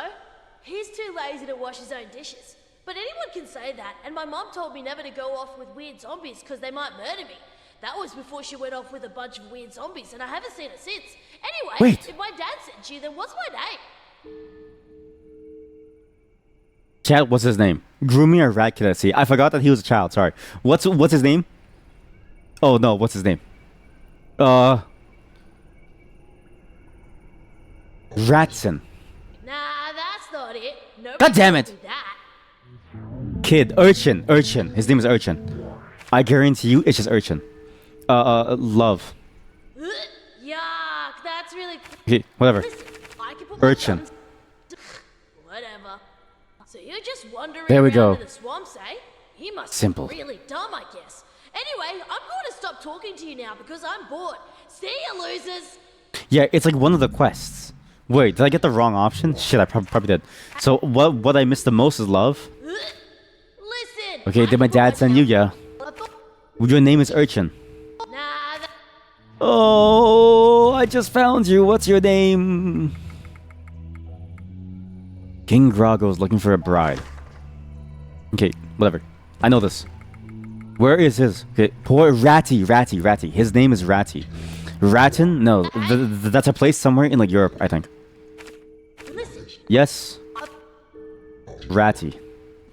He's too lazy to wash his own dishes. But anyone can say that, and my mum told me never to go off with weird zombies because they might murder me. That was before she went off with a bunch of weird zombies, and I haven't seen her since. Anyway, Wait. if my dad sent you, then what's my name? Chat, what's his name? Groomy or Rat Kid at Sea? I forgot that he was a child, sorry. What's his name? Oh no, what's his name? Ratson. Nah, that's not it. Nobody God damn told it. me that. Kid. Urchin. His name is Urchin. I guarantee you it's just Urchin. Love. Ugh, yuck, that's really... Okay, whatever. Listen, I can put my Urchin. thumbs- Whatever. So you're just wandering There we around go. in the swamps, eh? You must Simple. be really dumb, I guess. Anyway, I'm going to stop talking to you now because I'm bored. See you, losers! Yeah, it's like one of the quests. Wait, did I get the wrong option? Shit, I probably did. So what I missed the most is love. Ugh. Listen! Okay, I did my can put dad send you? tail- Yeah. I thought- Your name is Urchin. Nah, that- Oh, I just found you. What's your name? King Grago's looking for a bride. Okay, whatever. I know this. Where is his? Okay, poor Ratty. His name is Ratty. Ratton? No, that's a place somewhere in like Europe, I think. Listen. Yes. Ratty.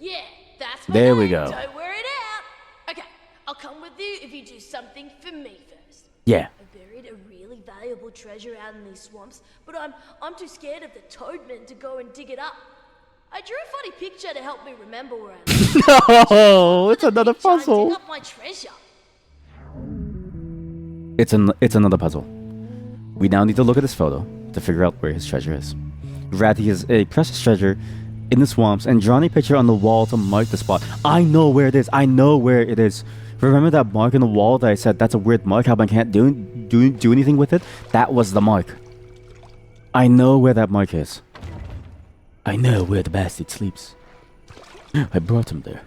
Yeah, that's my There we name. go. Don't wear it out. Okay, I'll come with you if you do something for me first. Yeah. I buried a really valuable treasure out in these swamps, but I'm too scared of the toadmen to go and dig it up. I drew a funny picture to help me remember where I live. No, it's another Picture and puzzle. Dig up my treasure. It's another puzzle. We now need to look at this photo to figure out where his treasure is. Ratty is a precious treasure in the swamps and drawn a picture on the wall to mark the spot. I know where it is. Remember that mark on the wall that I said that's a weird mark, how I can't do anything with it? That was the mark. I know where that mark is. I know where the bastard sleeps. I brought him there.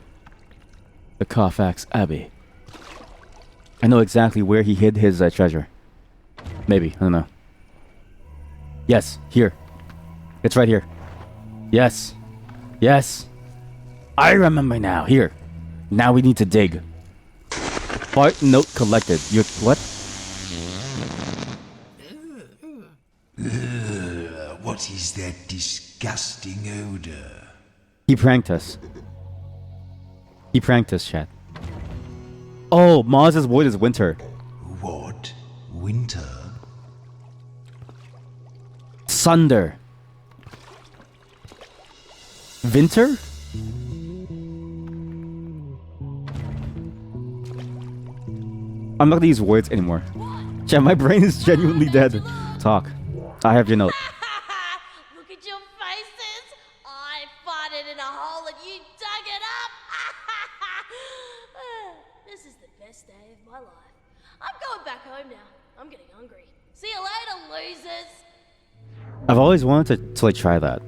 The Carfax Abbey. I know exactly where he hid his treasure. Maybe, I don't know. Yes, here. It's right here. Yes. I remember now. Here. Now we need to dig. Fart note collected. You what? What is that disgusting odor? He pranked us. He pranked us, chat. Oh, Maz's void is winter. What? Winter? Sunder. Winter? I'm not gonna use words anymore. Chat, my brain is genuinely dead. Talk. I have your note. Look at your faces. I farted in a hole and you dug it up. This is the best day of my life. I'm going back home now. I'm getting hungry. See you later, losers. I've always wanted to like try that.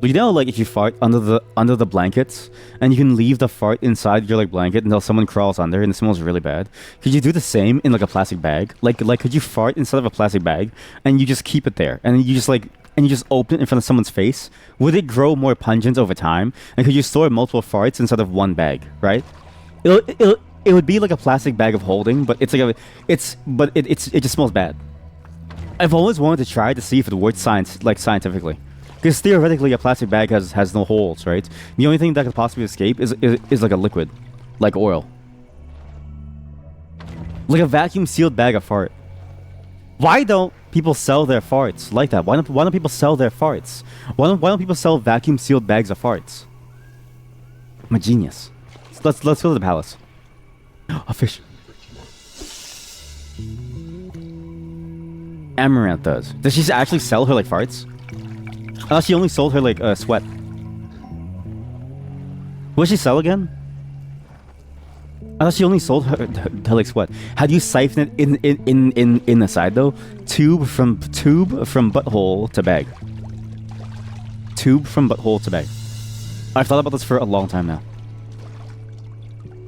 You know, like if you fart under the blankets and you can leave the fart inside your like blanket until someone crawls under and it smells really bad. Could you do the same in like a plastic bag? Like could you fart inside of a plastic bag and you just keep it there and you just open it in front of someone's face? Would it grow more pungent over time? And could you store multiple farts inside of one bag? Right? It would be like a plastic bag of holding, but it just smells bad. I've always wanted to try to see if it works scientifically. Because theoretically, a plastic bag has no holes, right? The only thing that could possibly escape is like a liquid, like oil, like a vacuum sealed bag of fart. Why don't people sell their farts like that? Why don't people sell their farts? Why don't people sell vacuum sealed bags of farts? I'm a genius. Let's go to the palace. A fish. Amaranth does. Does she actually sell her like farts? She only sold her like sweat. What did she sell again? I thought she only sold her like sweat. How do you siphon it in the side though? Tube from butthole to bag. Tube from butthole to bag. I've thought about this for a long time now.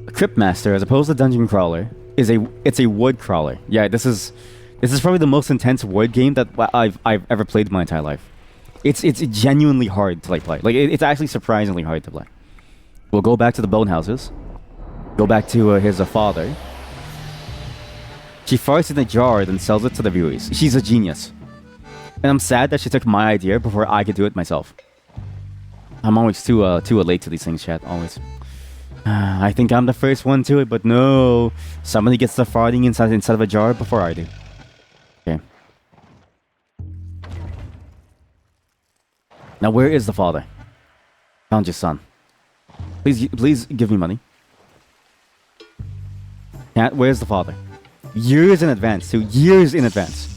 A Cryptmaster, as opposed to dungeon crawler, it's a wood crawler. Yeah, this is probably the most intense wood game that I've ever played in my entire life. It's genuinely hard to like play. Like it's actually surprisingly hard to play. We'll go back to the bone houses. Go back to his father. She farts in a jar then sells it to the viewers. She's a genius. And I'm sad that she took my idea before I could do it myself. I'm always too late to these things, chat. Always. I think I'm the first one to it, but no. Somebody gets the farting inside of a jar before I do. Okay. Now, where is the father? Found your son. Please give me money. Cat, where's the father? Years in advance, too. Years in advance.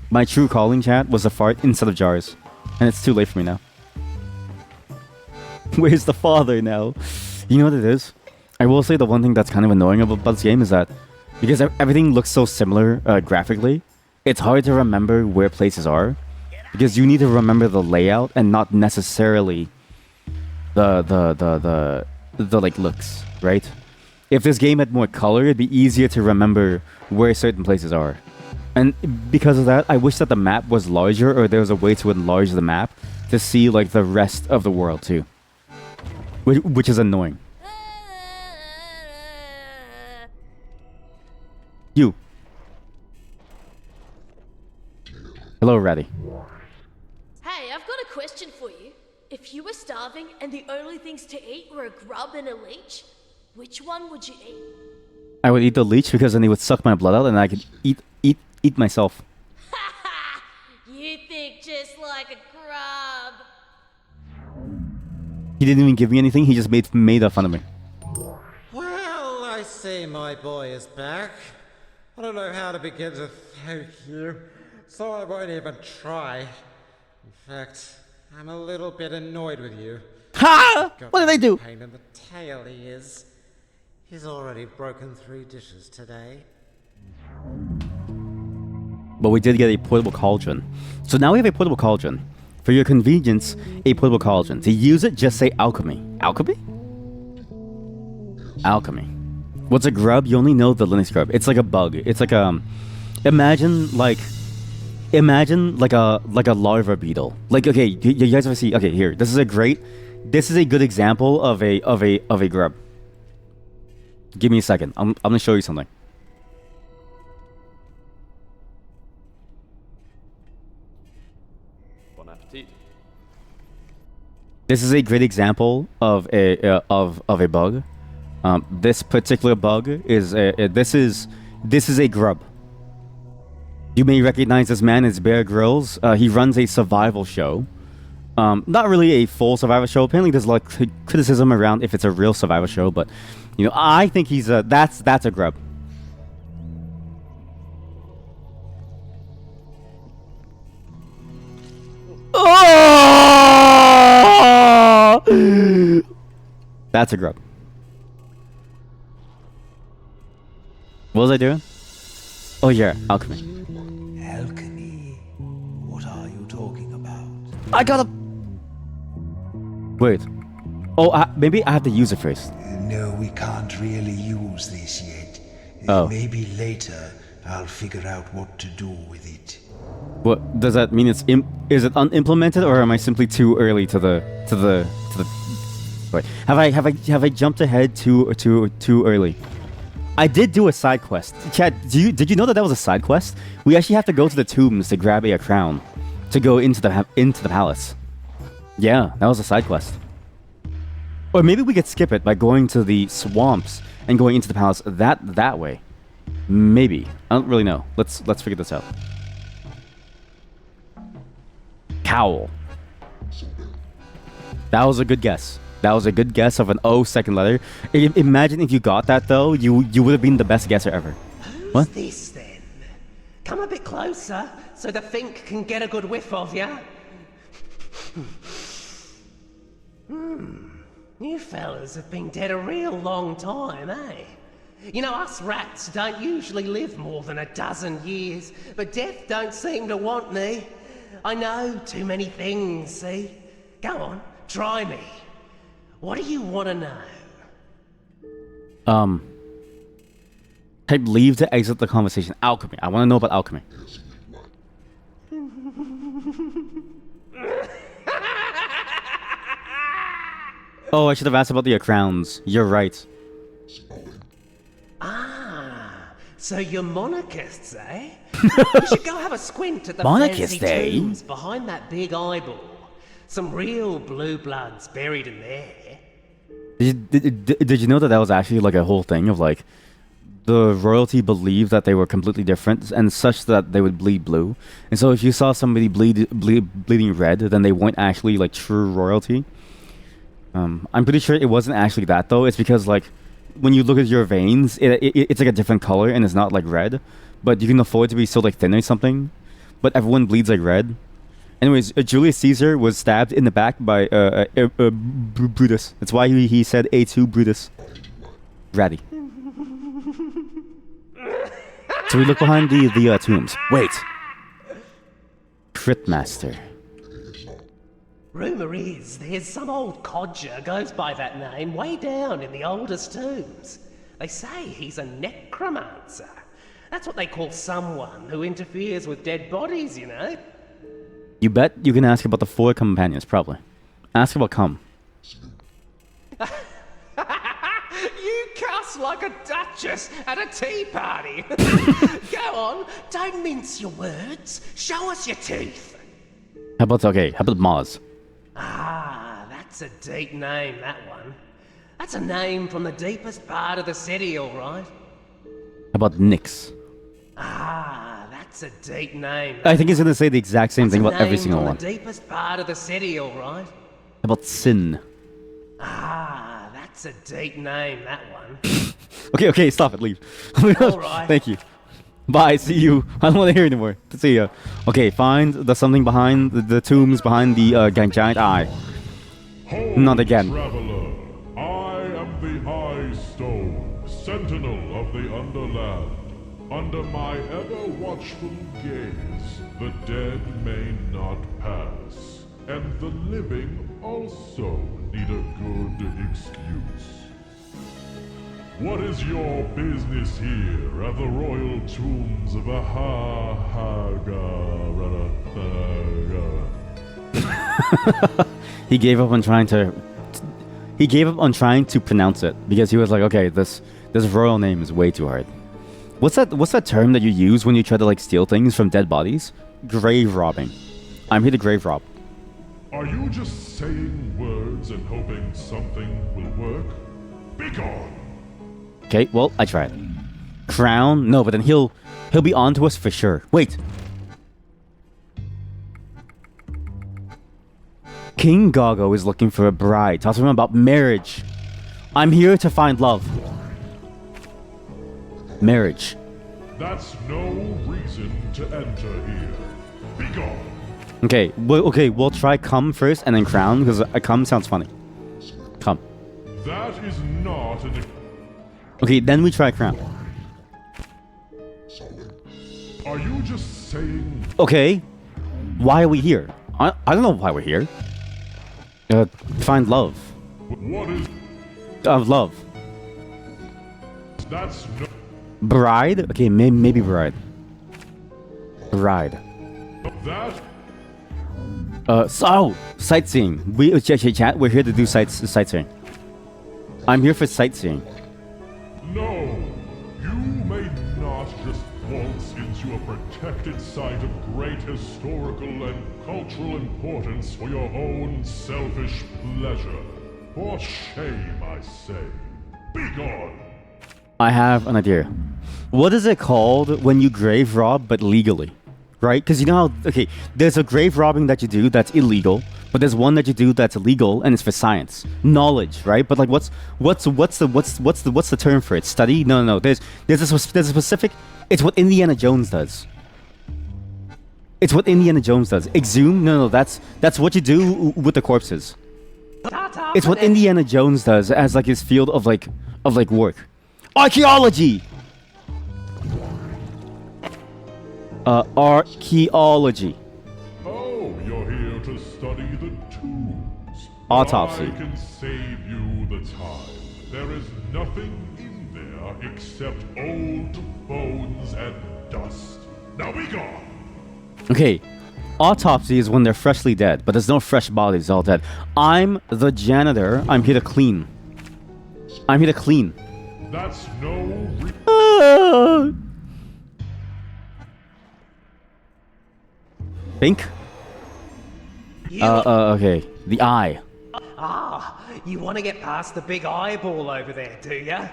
My true calling, chat, was a fart instead of jars. And it's too late for me now. Where's the father now? You know what it is? I will say the one thing that's kind of annoying about this game is that because everything looks so similar graphically, it's hard to remember where places are, because you need to remember the layout and not necessarily the like looks, right? If this game had more color, it'd be easier to remember where certain places are. And because of that, I wish that the map was larger, or there was a way to enlarge the map to see like the rest of the world too, which is annoying. You. Hello, Ratty. Hey, I've got a question for you. If you were starving and the only things to eat were a grub and a leech, which one would you eat? I would eat the leech because then he would suck my blood out and I could eat myself. You think just like a grub. He didn't even give me anything, he just made fun of me. Well, I see my boy is back. I don't know how to begin to thank you, so I won't even try. In fact, I'm a little bit annoyed with you. Ha! What did I do? Pain in the tail he is. He's already broken 3 dishes today. But we did get a portable cauldron. So now we have a portable cauldron. For your convenience, a portable cauldron. To use it, just say alchemy. Alchemy? Alchemy. What's a grub? You only know the Linux grub. It's like a bug. It's like imagine like Imagine like a larva beetle. Like, okay, you guys ever see? Okay, here. This is a good example of a grub. Give me a second. I'm gonna show you something. Bon appetit. This is a great example of a bug. This particular bug is this is a grub. You may recognize this man as Bear Grylls. He runs a survival show. Not really a full survival show. Apparently, there's a lot of criticism around if it's a real survival show, but you know, I think he's that's a grub. Oh! That's a grub. What was I doing? Oh yeah, alchemy. Alchemy? What are you talking about? I gotta... Wait. Oh, maybe I have to use it first. No, we can't really use this yet. Oh. Maybe later I'll figure out what to do with it. What does that mean? Is it unimplemented, or am I simply too early to the? Wait, have I jumped ahead too early? I did do a side quest. Chad, did you know that was a side quest? We actually have to go to the tombs to grab a crown to go into the palace. Yeah, that was a side quest. Or maybe we could skip it by going to the swamps and going into the palace that way. Maybe. I don't really know. Let's figure this out. Cowl. That was a good guess. That was a good guess of an O second letter. Imagine if you got that though, you would have been the best guesser ever. Who's this then? Come a bit closer so the Fink can get a good whiff of ya. You fellas have been dead a real long time, eh? You know, us rats don't usually live more than a dozen years, but death don't seem to want me. I know too many things, see? Go on, try me. What do you want to know? Type leave to exit the conversation. Alchemy. I want to know about alchemy. Oh, I should have asked about the crowns. You're right. Ah, so you're monarchists, eh? We should go have a squint at the Monarchist, fancy tombs behind that big eyeball. Some real blue bloods buried in there. Did you know that was actually like a whole thing of like the royalty believed that they were completely different and such that they would bleed blue, and so if you saw somebody bleeding red, then they weren't actually like true royalty. I'm pretty sure it wasn't actually that though. It's because like when you look at your veins, it's like a different color and it's not like red, but you can afford to be so like thin or something. But everyone bleeds like red. Anyways, Julius Caesar was stabbed in the back by Brutus. That's why he said A2 Brutus. Ratty. So we look behind the tombs. Wait. Cryptmaster. Rumour is there's some old codger goes by that name way down in the oldest tombs. They say he's a necromancer. That's what they call someone who interferes with dead bodies, you know. You bet you can ask about the 4 companions, probably. Ask about cum. You cuss like a duchess at a tea party. Go on, don't mince your words. Show us your teeth. How about Maz? Ah, that's a deep name, that one. That's a name from the deepest part of the city, all right. How about Nyx? Ah, that's a deep name. I think he's gonna say the exact same thing about every single one. The deepest part of the city, all right. How about Sin? Ah, that's a deep name, that one. Okay, stop it, leave. All right. Thank you. Bye, see you. I don't want to hear anymore. See ya. Okay, find the something behind the tombs behind the giant eye. Not again. Traveler, I am the High Stone, sentinel of the Underland. Under my ever-watchful gaze, the dead may not pass, and the living also need a good excuse. What is your business here at the royal tombs of He gave up on trying to. He gave up on trying to pronounce it because he was like, okay, this royal name is way too hard. What's that term that you use when you try to like steal things from dead bodies? Grave robbing. I'm here to grave rob. Are you just saying words and hoping something will work? Be gone! Okay, well, I tried. Crown? No, but then he'll be on to us for sure. Wait. King Goggo is looking for a bride. Talk to him about marriage. I'm here to find love. Marriage. That's no reason to enter here. Be gone! Okay, we'll try come first and then crown, because a come sounds funny. Come. That is not an... Okay, then we try crown. Are you just saying... Okay. Why are we here? I don't know why we're here. Find love. What is... Love. That's no... Bride? Okay, maybe bride. Bride. That... So, sightseeing. Chat, we're here to do sightseeing. I'm here for sightseeing. No! You may not just waltz into a protected site of great historical and cultural importance for your own selfish pleasure. For shame, I say. Be gone! I have an idea. What is it called when you grave rob but legally? Right? Because you know how, okay, there's a grave robbing that you do that's illegal, but there's one that you do that's illegal and it's for science, knowledge, right? But like, what's the term for it? Study? No. There's a specific. It's what Indiana Jones does. It's what Indiana Jones does. Exhume? No. That's what you do with the corpses. It's what Indiana Jones does as like his field of work. Archaeology. Archaeology. Oh, you're here to study the tombs. Autopsy. I can save you the time. There is nothing in there except old bones and dust. Now be gone! Okay, autopsy is when they're freshly dead, but there's no fresh bodies, all dead. I'm the janitor. I'm here to clean. I'm here to clean. That's no Think? Okay. The eye. Ah, you want to get past the big eyeball over there, do ya?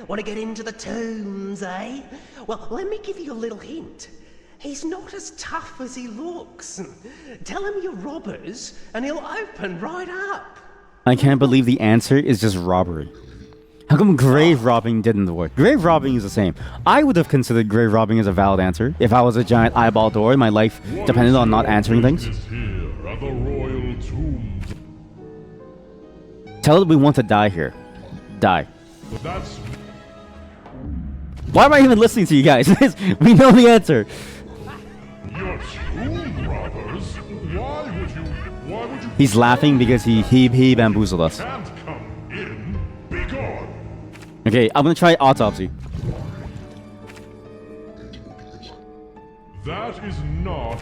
Want to get into the tombs, eh? Well, let me give you a little hint. He's not as tough as he looks. Tell him you're robbers, and he'll open right up. I can't believe the answer is just robbery. How come grave robbing didn't work? Grave robbing is the same. I would have considered grave robbing as a valid answer if I was a giant eyeball door and my life depended on not answering things. Here at the royal tombs. Tell it we want to die here. Die. That's... Why am I even listening to you guys? We know the answer. You're tomb robbers? Why would you... He's laughing because he bamboozled us. Can't come in. Be gone. Okay, I'm gonna try autopsy. That is not...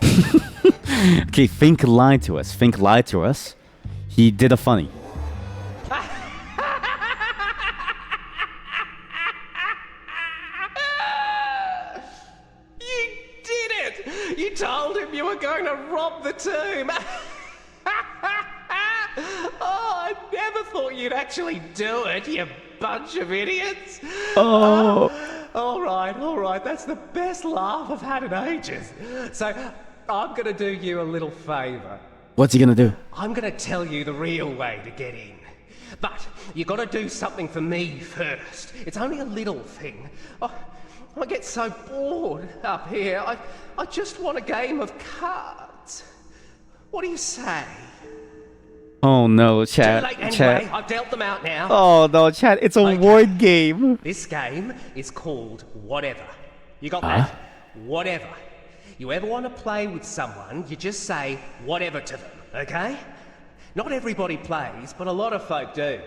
Okay, Fink lied to us. Fink lied to us. He did a funny. You did it! You told him you were going to rob the tomb! Oh, I never thought you'd actually do it, you bunch of idiots! Oh. All right, that's the best laugh I've had in ages. So, I'm gonna do you a little favour. What's he gonna do? I'm gonna tell you the real way to get in. But you gotta do something for me first. It's only a little thing. I get so bored up here. I just want a game of cards. What do you say? Oh no, chat. Too late anyway. Chat. I've dealt them out now. Oh no, chat. It's a word game. This game is called Whatever. You got that? Whatever. You ever want to play with someone, you just say whatever to them, okay? Not everybody plays, but a lot of folk do.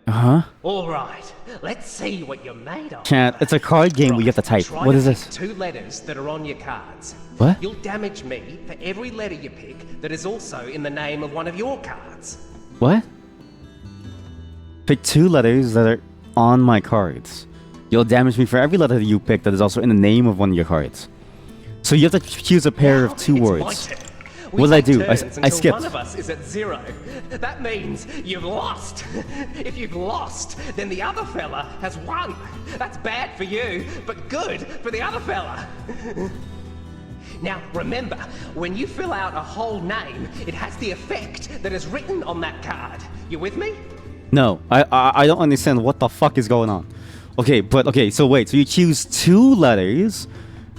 Huh? All right, let's see what you're made of. Chat, it's a card game we have to type. Try What to is pick this? 2 letters that are on your cards. What? You'll damage me for every letter you pick that is also in the name of one of your cards. What? Pick 2 letters that are on my cards. You'll damage me for every letter that you pick that is also in the name of one of your cards. So you have to choose a pair of 2 words. What did I do? I skipped. One of us is at 0. That means you've lost. If you've lost, then the other fella has won. That's bad for you, but good for the other fella. Now, remember, when you fill out a whole name, it has the effect that is written on that card. You with me? No, I don't understand what the fuck is going on. Okay, so wait, so you choose 2 letters,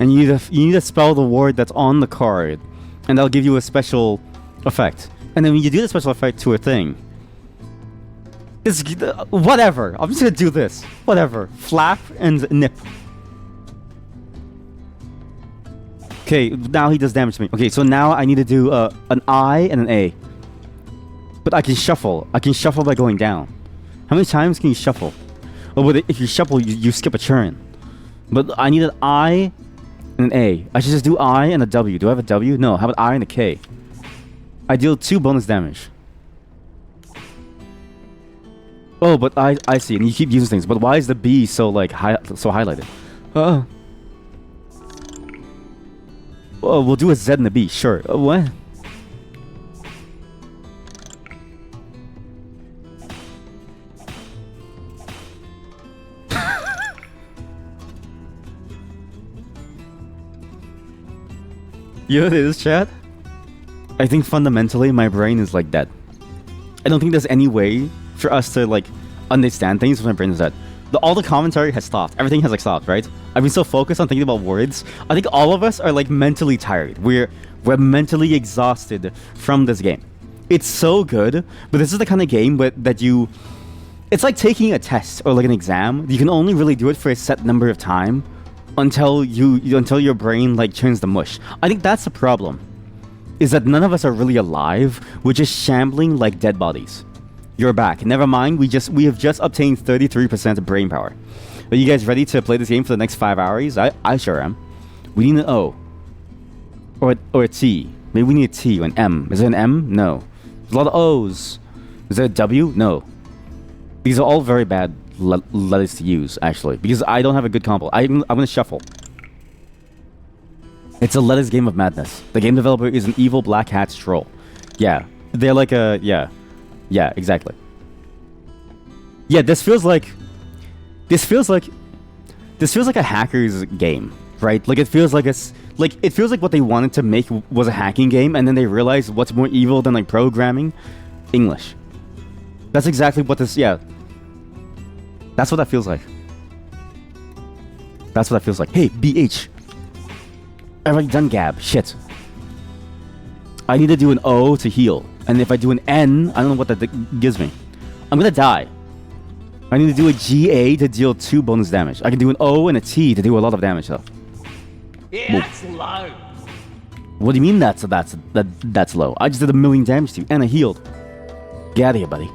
and you need to spell the word that's on the card, and that'll give you a special effect. And then when you do the special effect to a thing, it's whatever. I'm just gonna do this. Whatever. Flap and nip. Okay, now he does damage to me. Okay, so now I need to do an I and an A. But I can shuffle. I can shuffle by going down. How many times can you shuffle? Oh, but if you shuffle, you skip a turn. But I need an I and an A. I should just do I and a W. Do I have a W? No, how about I and a K? I deal 2 bonus damage. Oh, but I see, and you keep using things. But why is the B so like so highlighted? Oh, we'll do a Z and a B. Sure. What? You know what it is, chat? I think fundamentally my brain is like dead. I don't think there's any way for us to like understand things when my brain is dead. All the commentary has stopped. Everything has like stopped, right? I've been so focused on thinking about words. I think all of us are like mentally tired. We're mentally exhausted from this game. It's so good, but this is the kind of game that you... It's like taking a test or like an exam. You can only really do it for a set number of time until your brain like turns to mush. I think that's the problem. Is that none of us are really alive. We're just shambling like dead bodies. You're back. Never mind. We have just obtained 33% of brain power. Are you guys ready to play this game for the next 5 hours? I sure am. We need an O. Or a T. Maybe we need a T or an M. Is there an M? No. There's a lot of O's. Is there a W? No. These are all very bad letters to use, actually. Because I don't have a good combo. I'm going to shuffle. It's a letters game of madness. The game developer is an evil black hat troll. Yeah. They're like a... Yeah. Yeah, exactly. Yeah, this feels like a hacker's game, right? Like it feels like what they wanted to make was a hacking game, and then they realized what's more evil than like programming? English. That's exactly what this. Yeah. That's what that feels like. That's what that feels like. Hey, BH. I've already done Gab. Shit. I need to do an O to heal. And if I do an N, I don't know what that gives me. I'm gonna die. I need to do a GA to deal 2 bonus damage. I can do an O and a T to do a lot of damage though. Yeah, that's low. What do you mean that's low? I just did 1,000,000 damage to you and I healed. Get out of here, buddy.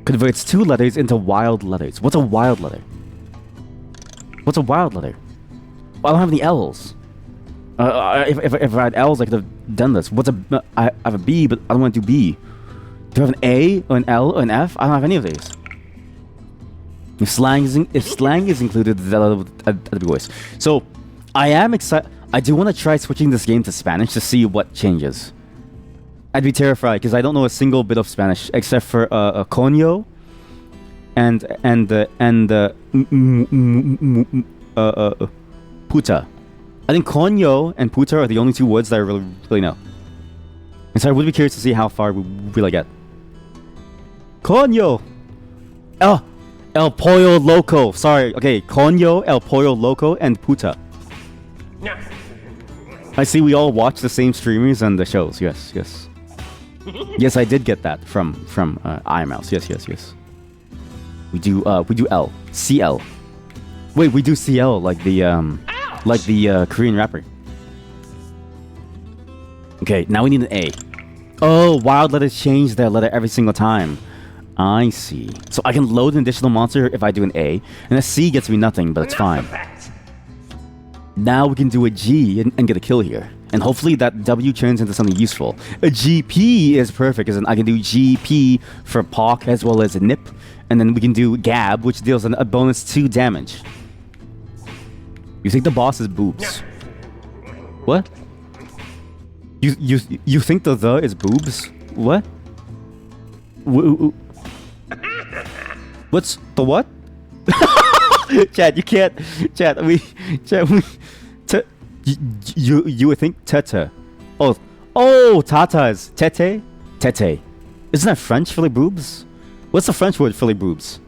Converts 2 letters into wild letters. What's a wild letter? What's a wild letter? I don't have any L's. If I had L's, I could have done this. I have a B, but I don't want to do B. Do I have an A or an L or an F? I don't have any of these. If slang is included, that'll be worse. So, I am excited. I do want to try switching this game to Spanish to see what changes. I'd be terrified because I don't know a single bit of Spanish except for coño and puta. I think coño and puta are the only 2 words that I really know. And so I would be curious to see how far we really get. Coño! Oh! El Pollo Loco. Sorry. Okay. Coño, El Pollo Loco, and puta. I see we all watch the same streamers and the shows. Yes, yes. Yes, I did get that from IMOuse. Yes. We do L. CL. Wait, we do CL like the Korean rapper. Okay, now we need an A. Oh, wild letters change their letter every single time. I see. So I can load an additional monster if I do an A, and a C gets me nothing, but it's fine. Now we can do a G and get a kill here. And hopefully that W turns into something useful. A GP is perfect, because then I can do GP for Pock as well as a Nip. And then we can do Gab, which deals a bonus 2 damage. You think the boss is boobs? What? You think the is boobs? What? What's the what? Chad, you can't. Chad, you would think tete. Oh, tatas. Tete? Tete. Isn't that French for like boobs? What's the French word for like boobs?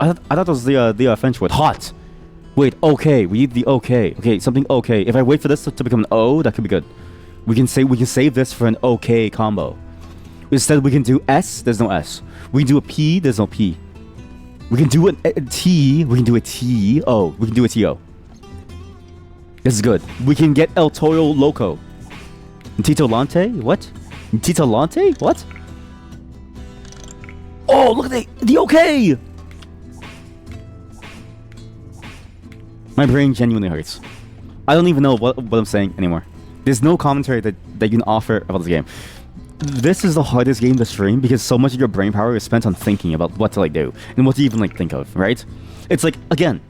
I thought that was the French word. Hot. Wait, okay. We need the okay. Okay, something okay. If I wait for this to become an O, that could be good. We can save this for an okay combo. Instead, we can do S. There's no S. We can do a P. There's no P. We can do a T. We can do a T. Oh, we can do a TO. This is good. We can get El Toro Loco. Tito Lante? What? Tito Lante? What? Oh, look at the okay! My brain genuinely hurts. I don't even know what I'm saying anymore. There's no commentary that you can offer about this game. This is the hardest game to stream because so much of your brain power is spent on thinking about what to like do and what to even like think of, right? It's like, again,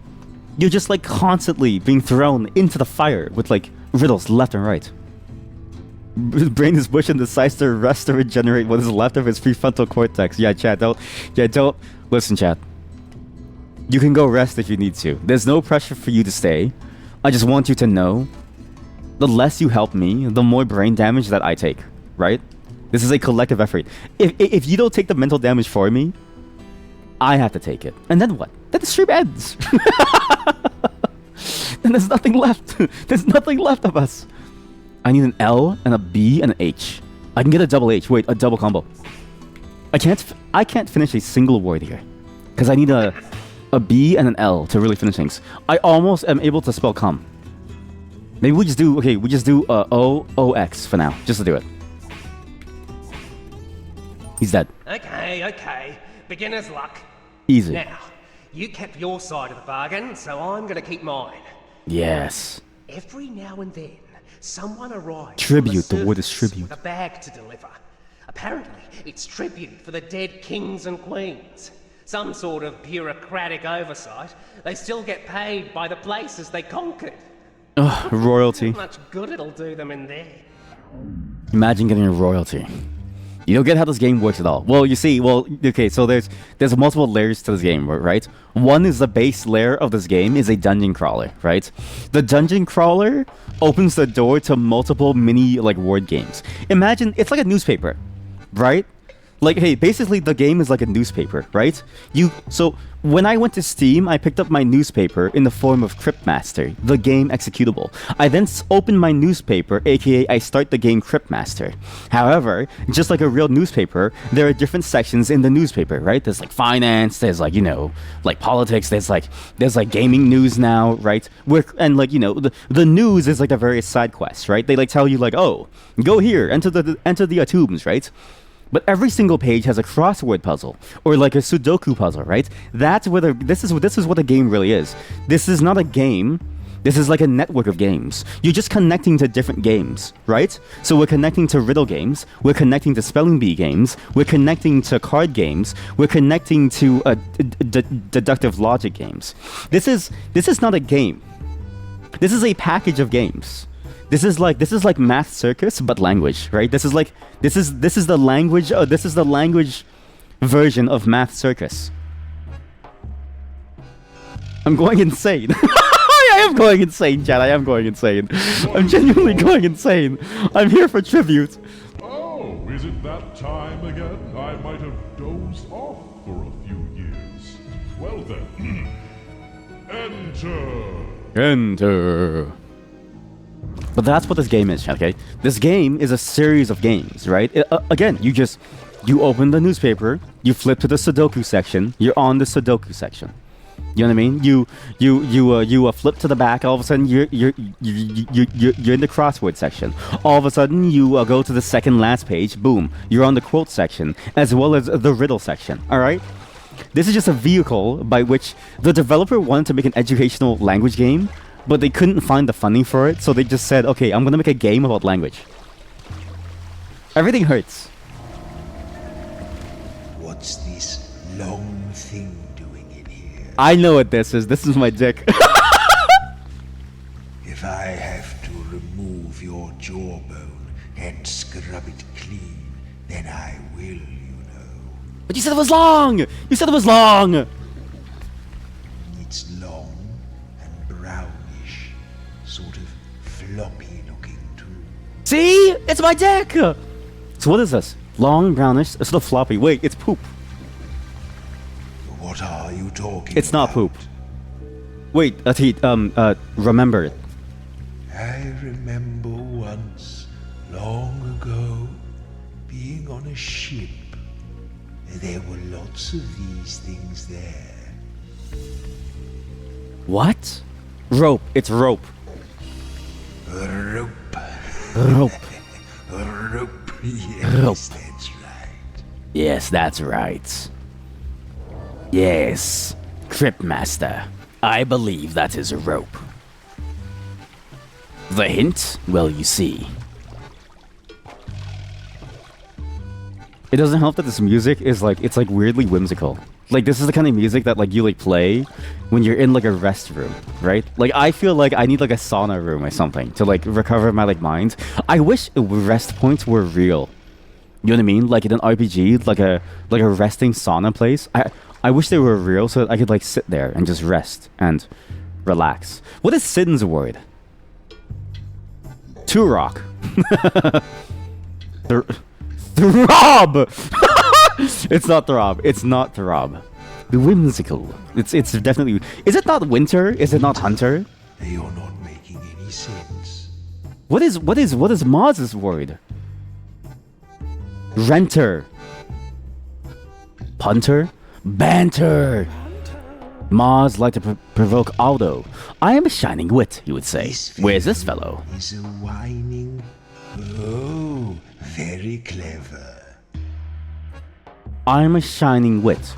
you're just like constantly being thrown into the fire with like riddles left and right. His brain is wishing decides to rest to regenerate what is left of his prefrontal cortex. Yeah, chat, don't listen, chat. You can go rest if you need to. There's no pressure for you to stay. I just want you to know, the less you help me, the more brain damage that I take, right? This is a collective effort. If you don't take the mental damage for me, I have to take it. And then what? Then the stream ends. Then there's nothing left. There's nothing left of us. I need an L and a B and an H. I can get a double H. Wait, a double combo. I can't finish a single word here. Because I need a B and an L to really finish things. I almost am able to spell come. Maybe we just do O-O-X for now, just to do it. He's dead. Okay. Beginner's luck. Easy. Now, you kept your side of the bargain, so I'm gonna keep mine. Yes. Every now and then, someone arrives Tribute, the word is tribute. with a bag to deliver. Apparently, it's tribute for the dead kings and queens. Some sort of bureaucratic oversight. They still get paid by the places they conquered. Ugh, royalty. How much good it'll do them in there. Imagine getting a royalty. You don't get how this game works at all. Well, you see, okay, so there's multiple layers to this game, right? One is the base layer of this game is a dungeon crawler, right? The dungeon crawler opens the door to multiple mini, like, word games. Imagine, it's like a newspaper, right? Like, hey, basically the game is like a newspaper, right? So when I went to Steam, I picked up my newspaper in the form of Cryptmaster, the game executable. I then open my newspaper, aka I start the game Cryptmaster. However, just like a real newspaper, there are different sections in the newspaper, right? There's like finance, there's like, like politics, there's like gaming news now, right? And like, the news is like the various side quests, right? They like tell you like, oh, go here, enter the tombs, right? But every single page has a crossword puzzle or like a Sudoku puzzle, right? That's where this is what a game really is. This is not a game. This is like a network of games. You're just connecting to different games, right? So we're connecting to riddle games. We're connecting to spelling bee games. We're connecting to card games. We're connecting to deductive logic games. This is not a game. This is a package of games. This is like Math Circus, but language, right? This is the language version of Math Circus. I'm going insane. I am going insane, Chad. I am going insane. I'm genuinely going insane. I'm here for tribute. Oh, is it that time again? I might have dozed off for a few years. Well then, enter. But that's what this game is, okay? This game is a series of games, right? Again, you open the newspaper, you flip to the Sudoku section, you're on the Sudoku section. You know what I mean? You flip to the back. All of a sudden, you're in the crossword section. All of a sudden, you go to the second last page. Boom, you're on the quote section as well as the riddle section. All right. This is just a vehicle by which the developer wanted to make an educational language game, but they couldn't find the funding for it, so they just said, "Okay, I'm gonna make a game about language." Everything hurts. What's this long thing doing in here? I know what this is. This is my dick. If I have to remove your jawbone and scrub it clean, then I will, you know. But you said it was long! You said it was long! It's long and brownish, sort of floppy looking too. See? It's my dick! So what is this? Long, brownish, sort of floppy. Wait, it's poop. What are you talking It's not about? poop. Wait, remember it. I remember once, long ago, being on a ship. There were lots of these things there. What? Rope. It's rope. Rope. Rope. Rope. Yes, Rope. that's right. Yes, that's right. Yes. Cryptmaster. I believe that is a rope. The hint? Well, you see. It doesn't help that this music is it's weirdly whimsical. Like, this is the kind of music that you play when you're in a rest room, right? Like, I feel like I need a sauna room or something to recover my mind. I wish rest points were real. You know what I mean? Like in an RPG, like a resting sauna place. I wish they were real so that I could sit there and just rest and relax. What is Sidn's word? Turok. Throb! It's not throb. It's not throb. Whimsical. It's definitely. Is it not winter? Is it not hunter? You're not making any sense. What is Maz's word? Renter. Punter. Banter. Maz like to provoke Aldo. I am a shining wit, he would say. Where's this fellow? Is a whining. Oh, very clever. I'm a shining wit.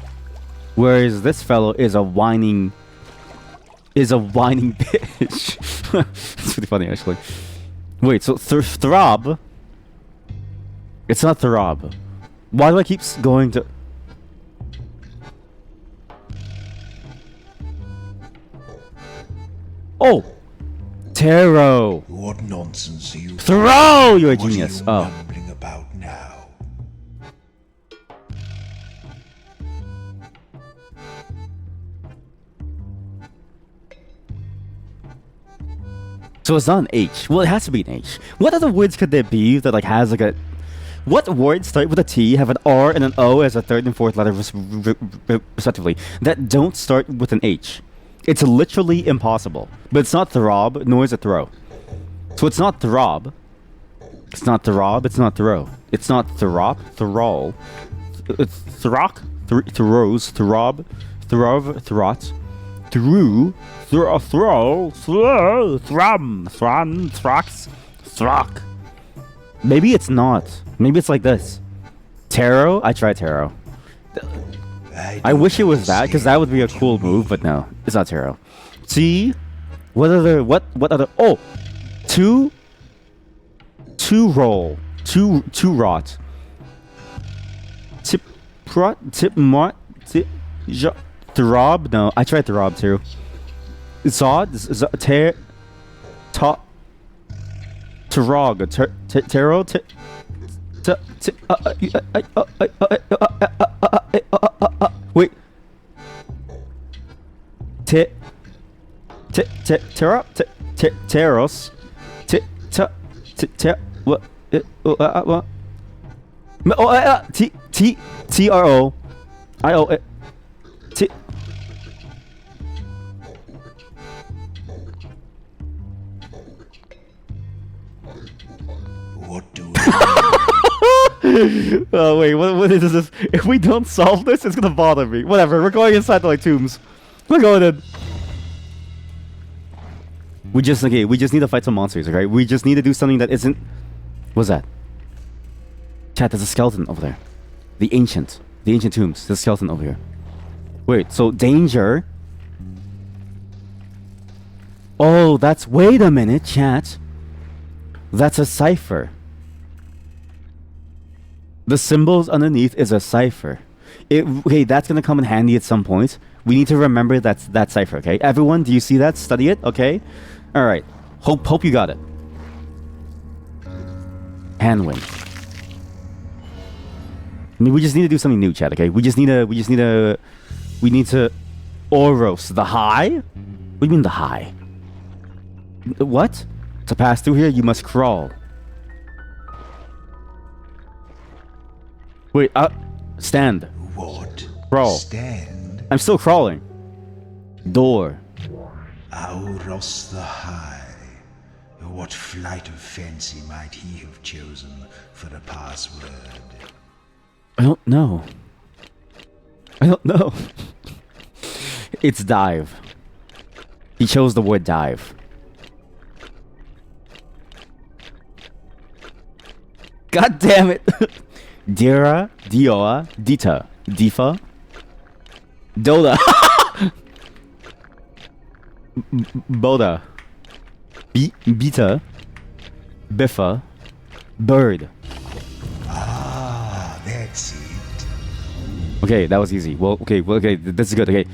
Whereas this fellow is a whining bitch. It's pretty funny actually. Wait, so throb? It's not throb. Why do I keep going to? Oh, tarot. What nonsense are you? Throw! You're a genius. What are you Oh. mumbling about now? So it's not an H. Well, it has to be an H. What other words could there be that has a? What words start with a T, have an R and an O as a third and fourth letter respectively, that don't start with an H? It's literally impossible. But it's not throb, nor is it throw. So it's not throb. It's not throb. It's not throw. It's not throp, thrall. It's throck, throws, throb, throv, throt, through, throw, thrum, thron, throx, throck. Maybe it's not. Maybe it's like this. Tarot? I tried tarot. I wish it was that, because that would be a cool move, but no. It's not tarot. T? What other... What other... Oh! Two roll. Two rot. Tip... Prot... Tip... Mart... Tip... Throb? No, I tried throb too. Zod? Tear... Top... Tarog. Tarot? Wait. Teros. What? T-R-O. I-O. T. What do Oh wait, what is this? If we don't solve this, it's gonna bother me. Whatever, we're going inside the tombs. We're going in. We just need to fight some monsters, okay? We just need to do something that isn't... What's that? Chat, there's a skeleton over there. The ancient tombs. There's a skeleton over here. Wait, so danger... Oh, that's... Wait a minute, chat. That's a cipher. The symbols underneath is a cipher. Okay, that's gonna come in handy at some point. We need to remember that cipher, okay? Everyone, do you see that? Study it, okay? Alright. Hope you got it. Handwing. I mean, we just need to do something new, chat, okay? We need to... Oros. The high? What do you mean the high? What? To pass through here, you must crawl. Wait, stand. What? Crawl. Stand? I'm still crawling. Door. Auros the High. What flight of fancy might he have chosen for a password? I don't know. It's dive. He chose the word dive. God damn it! Dira, Dioa, Dita, Difa, Doda, Boda, Beta, Biffa, Bird. Ah, that's it. Okay, that was easy. Okay, this is good. Okay,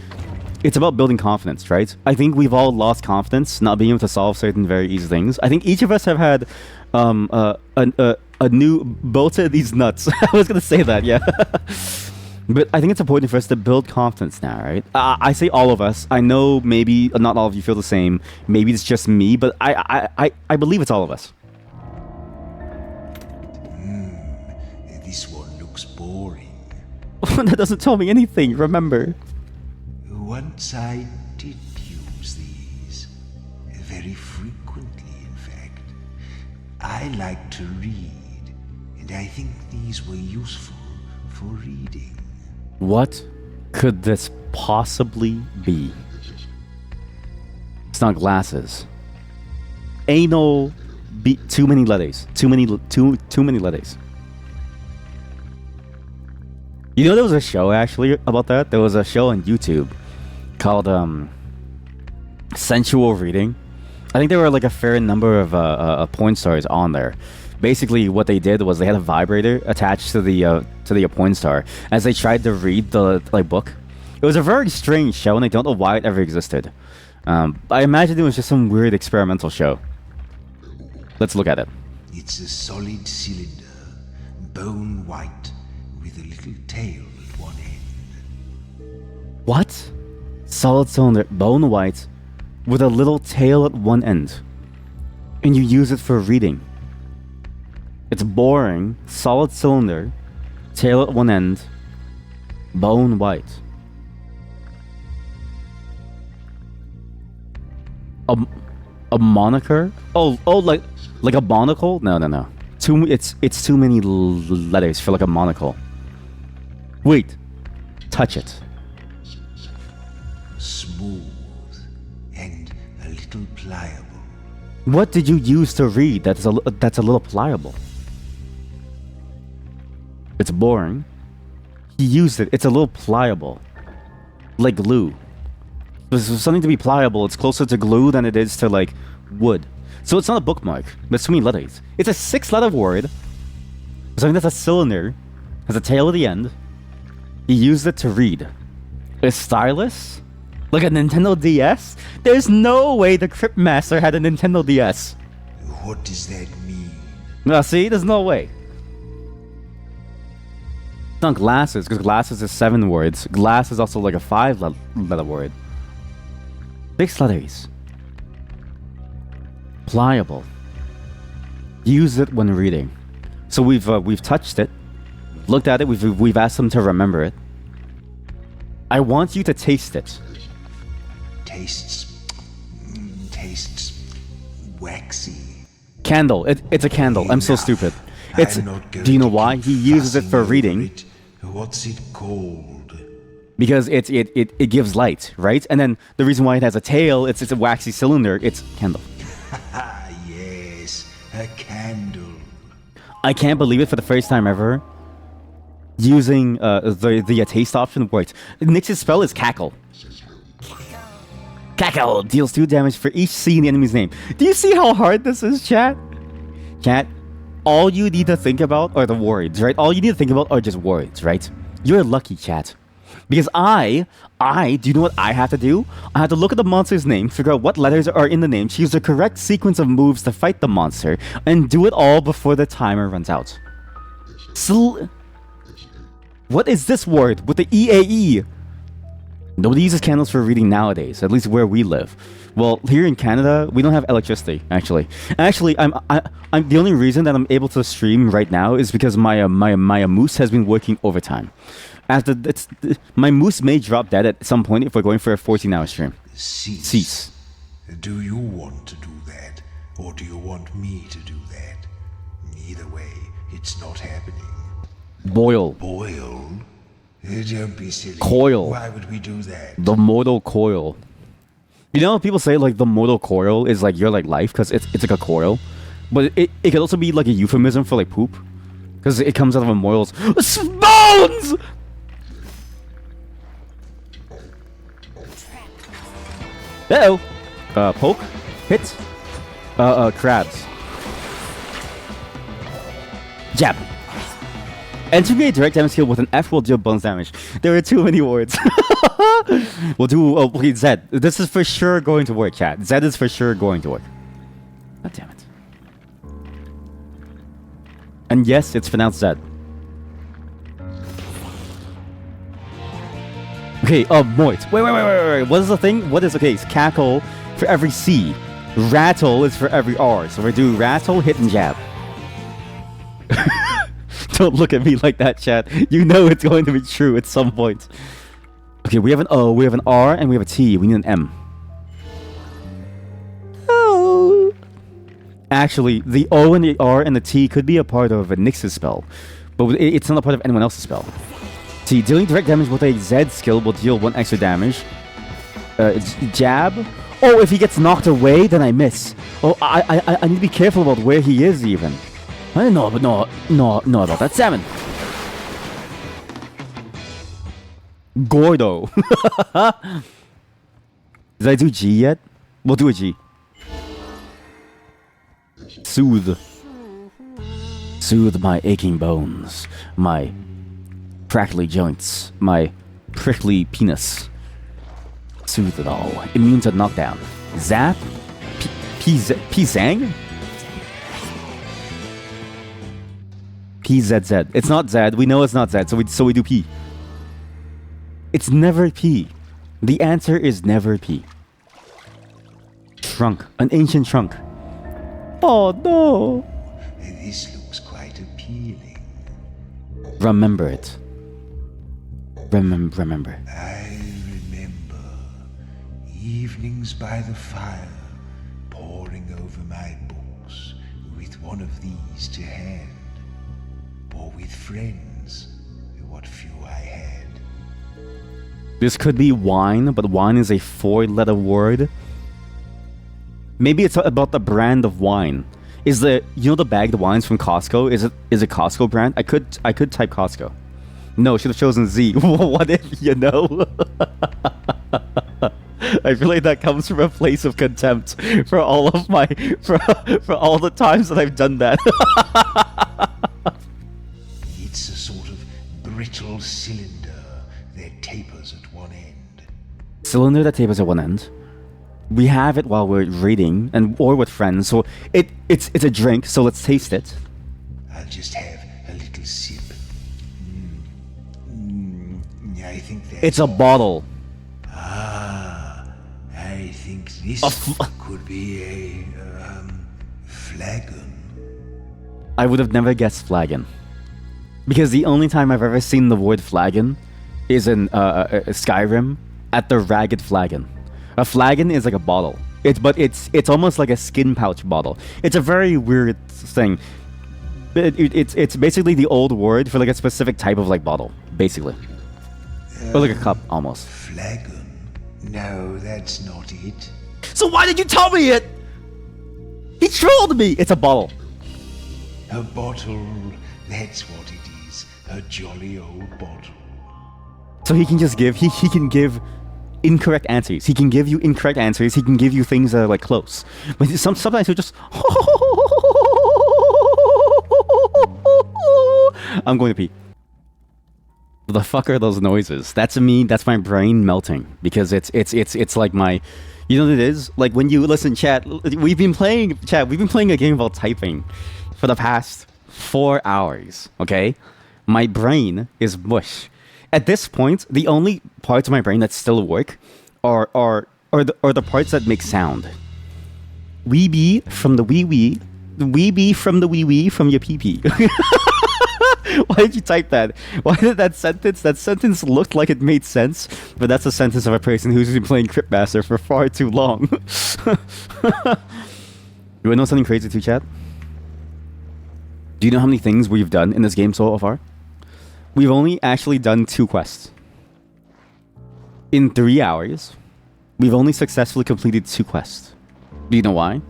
it's about building confidence, right? I think we've all lost confidence, not being able to solve certain very easy things. I think each of us have had a new bolted these nuts. I was gonna say that, yeah. But I think it's important for us to build confidence now, right? I say all of us. I know maybe not all of you feel the same. Maybe it's just me, but I believe it's all of us. This one looks boring. That doesn't tell me anything, remember. Once I did use these. Very frequently, in fact. I like to read, and I think these were useful for reading. What could this possibly be? It's not glasses. Anal. Too many letters. Too many letters. You know, there was a show actually about that. There was a show on YouTube called Sensual Reading. I think there were like a fair number of porn stars on there. Basically, what they did was they had a vibrator attached to the porn star as they tried to read the book. It was a very strange show, and I don't know why it ever existed. I imagine it was just some weird experimental show. Let's look at it. It's a solid cylinder, bone white, with a little tail at one end. What? Solid cylinder, bone white, with a little tail at one end. And you use it for reading. It's boring, solid cylinder, tail at one end, bone white. A moniker? Oh, like a monocle? No. It's too many letters for like a monocle. Wait, touch it. Smooth and a little pliable. What did you use to read that's a little pliable? It's boring. He used it. It's a little pliable. Like glue. For something to be pliable, it's closer to glue than it is to, like, wood. So it's not a bookmark. But too many letters. It's a 6-letter word. Something that's a cylinder. Has a tail at the end. He used it to read. A stylus? Like a Nintendo DS? There's no way the Cryptmaster had a Nintendo DS. What does that mean? No, see? There's no way. It's not glasses, because glasses is 7 words. Glass is also like a 5-letter word. 6 letters. Pliable. Use it when reading. So we've touched it, looked at it. We've asked them to remember it. I want you to taste it. Tastes waxy. Candle. It's a candle. I'm so stupid. It's. Do you know why he uses it for reading? What's it called? Because it gives light, right? And then the reason why it has a tail, it's a waxy cylinder, it's candle. Ah, yes, a candle. I can't believe it for the first time ever. Using the taste option worked. Nyx's spell is Cackle. Cackle deals 2 damage for each C in the enemy's name. Do you see how hard this is, chat? Chat, all you need to think about are the words, right? All you need to think about are just words, right? You're lucky, chat. Because do you know what I have to do? I have to look at the monster's name, figure out what letters are in the name, choose the correct sequence of moves to fight the monster, and do it all before the timer runs out. What is this word with the EAE? Nobody uses candles for reading nowadays, at least where we live. Well, here in Canada, we don't have electricity, actually. Actually, I'm the only reason that I'm able to stream right now is because my moose has been working overtime. My moose may drop dead at some point if we're going for a 14-hour stream. Cease. Do you want to do that, or do you want me to do that? Either way, it's not happening. Boil. Boil? Don't be silly. Coil. Why would we do that? The mortal coil. You know, people say like the mortal coil is like your like life because it's like a coil, but it could also be like a euphemism for like poop because it comes out of a mortal's bones. Uh-oh. Poke. Hit. Crabs. Jab. Entering a direct damage skill with an F will deal bonus damage. There are too many words. We'll do... okay, Z. This is for sure going to work, chat. Z is for sure going to work. God damn it. And yes, it's pronounced Z. Okay, Moit. Wait. What is the thing? What is... okay, it's cackle for every C. Rattle is for every R. So we do rattle, hit, and jab. Don't look at me like that, chat. You know it's going to be true at some point. Okay, we have an O, we have an R, and we have a T. We need an M. Oh. Actually, the O and the R and the T could be a part of a Nyx's spell, but it's not a part of anyone else's spell. T, dealing direct damage with a Z skill will deal 1 extra damage. Jab. Oh, if he gets knocked away, then I miss. Oh, I need to be careful about where he is, even. I didn't know about that. Salmon. Gordo. Did I do G yet? We'll do a G. Soothe. Soothe my aching bones. My crackly joints. My prickly penis. Soothe it all. Immune to knockdown. Zap. P-Zang? PZZ. It's not Z. We know it's not Z, so we do P. It's never P. The answer is never P. Trunk. An ancient trunk. Oh no. This looks quite appealing. Remember it. Remember. I remember evenings by the fire, poring over my books with one of these to hand. Or with friends, what few I had. This could be wine, but wine is a 4-letter word. Maybe it's about the brand of wine. Is the the bagged wines from Costco? Is it Costco brand? I could type Costco. No, should have chosen Z. What if you know? I feel like that comes from a place of contempt for all of my for all the times that I've done that. It's a sort of brittle cylinder that tapers at one end. Cylinder that tapers at one end. We have it while we're reading or with friends, so it's a drink. So let's taste it. I'll just have a little sip. I think that's... It's a bottle. Ah, I think this could be a flagon. I would have never guessed flagon. Because the only time I've ever seen the word flagon is in Skyrim at the ragged flagon. A flagon is like a bottle. It's almost like a skin pouch bottle. It's a very weird thing. It's basically the old word for like a specific type of like bottle, basically. Or like a cup, almost. Flagon? No, that's not it. So why did you tell me it? He trolled me! It's a bottle. A bottle, that's what it is. A jolly old bottle. So he can just give, he can give incorrect answers. He can give you incorrect answers. He can give you things that are like close. But sometimes he'll just... I'm going to pee. What the fuck are those noises? That's me. That's my brain melting because it's like my, you know what it is? Like when you listen, chat. We've been playing a game about typing for the past 4 hours. Okay, my brain is mush. At this point, the only parts of my brain that still work are the parts that make sound. Wee bee from the wee wee, wee bee from the wee wee from your pee pee. Why did you type that? Why did that sentence looked like it made sense, but that's a sentence of a person who's been playing Cryptmaster for far too long. You wanna know something crazy too, chat? Do you know how many things we've done in this game so far? We've only actually done 2 quests. In 3 hours, we've only successfully completed 2 quests. Do you know why?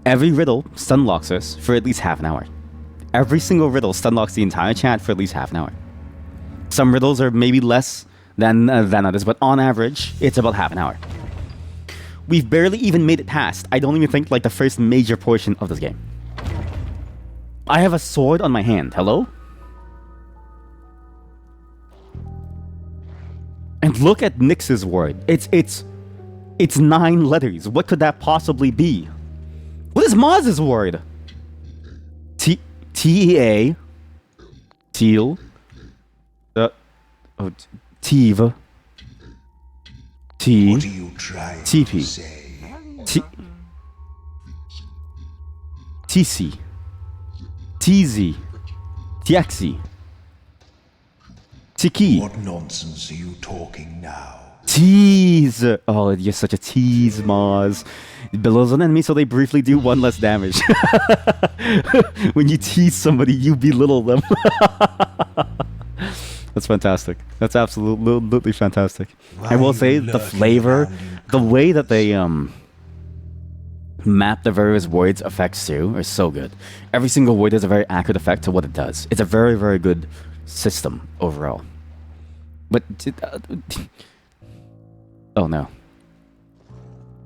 Every riddle stun locks us for at least half an hour. Every single riddle stun locks the entire chat for at least half an hour. Some riddles are maybe less than others, but on average, it's about half an hour. We've barely even made it past, I don't even think, like the first major portion of this game. I have a sword on my hand. Hello? And look at Nyx's word. It's 9 letters. What could that possibly be? What is Maz's word? T-E-A. Teal. Tive. T. What are you trying TP. to say? TC. TZ. TXE. Tiki. What nonsense are you talking now? Tease! Oh, you're such a tease, Maz. Belittles an enemy so they briefly do 1 less damage. When you tease somebody, you belittle them. That's fantastic. That's absolutely fantastic. I will say the flavor, the way that they map the various words effects to are so good. Every single word has a very accurate effect to what it does. It's a very, very good system overall. But... oh no.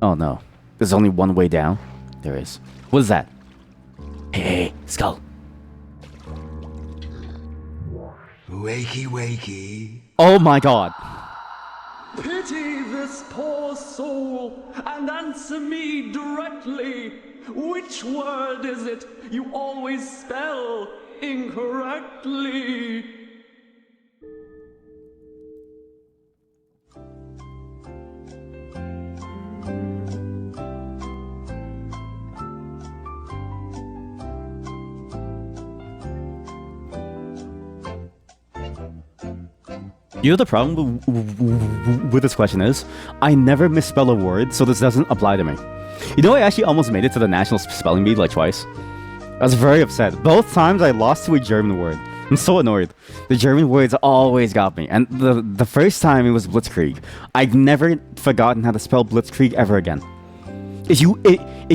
Oh no. There's only one way down? There is. What is that? Hey, Skull. Wakey, wakey. Oh my god. Pity this poor soul and answer me directly. Which word is it you always spell incorrectly? You know the problem with this question is, I never misspell a word, so this doesn't apply to me. You know, I actually almost made it to the national spelling bee like twice. I was very upset. Both times I lost to a German word. I'm so annoyed. The German words always got me. And the first time it was Blitzkrieg. I've never forgotten how to spell Blitzkrieg ever again. If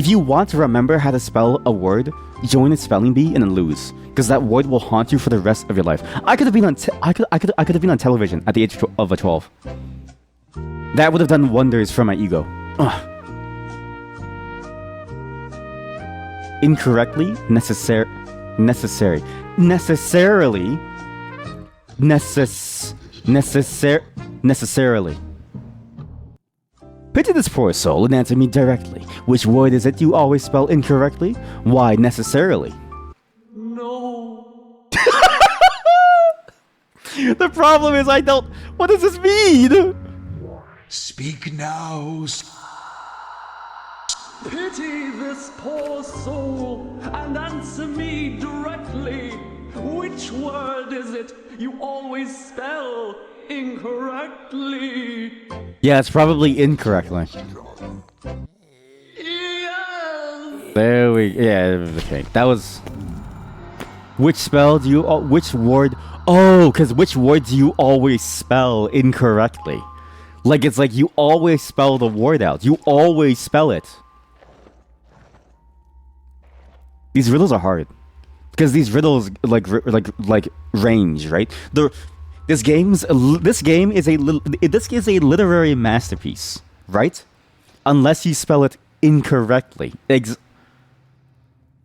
you want to remember how to spell a word, join a spelling bee and then lose, because that word will haunt you for the rest of your life. I could have been on I could have been on television at the age of 12. That would have done wonders for my ego. Ugh. Incorrectly, necessarily. Pity this poor soul and answer me directly. Which word is it you always spell incorrectly? Why necessarily? No. The problem is I don't... What does this mean? Speak now. Pity this poor soul and answer me directly. Which word is it you always spell incorrectly? Yeah, it's probably incorrectly. Yes. There we... Yeah, okay. That was... Which spell do you... which word... Oh, because which word do you always spell incorrectly? Like, it's like you always spell the word out. You always spell it. These riddles are hard. Because these riddles, like range, right? This game is a literary masterpiece, right? Unless you spell it incorrectly.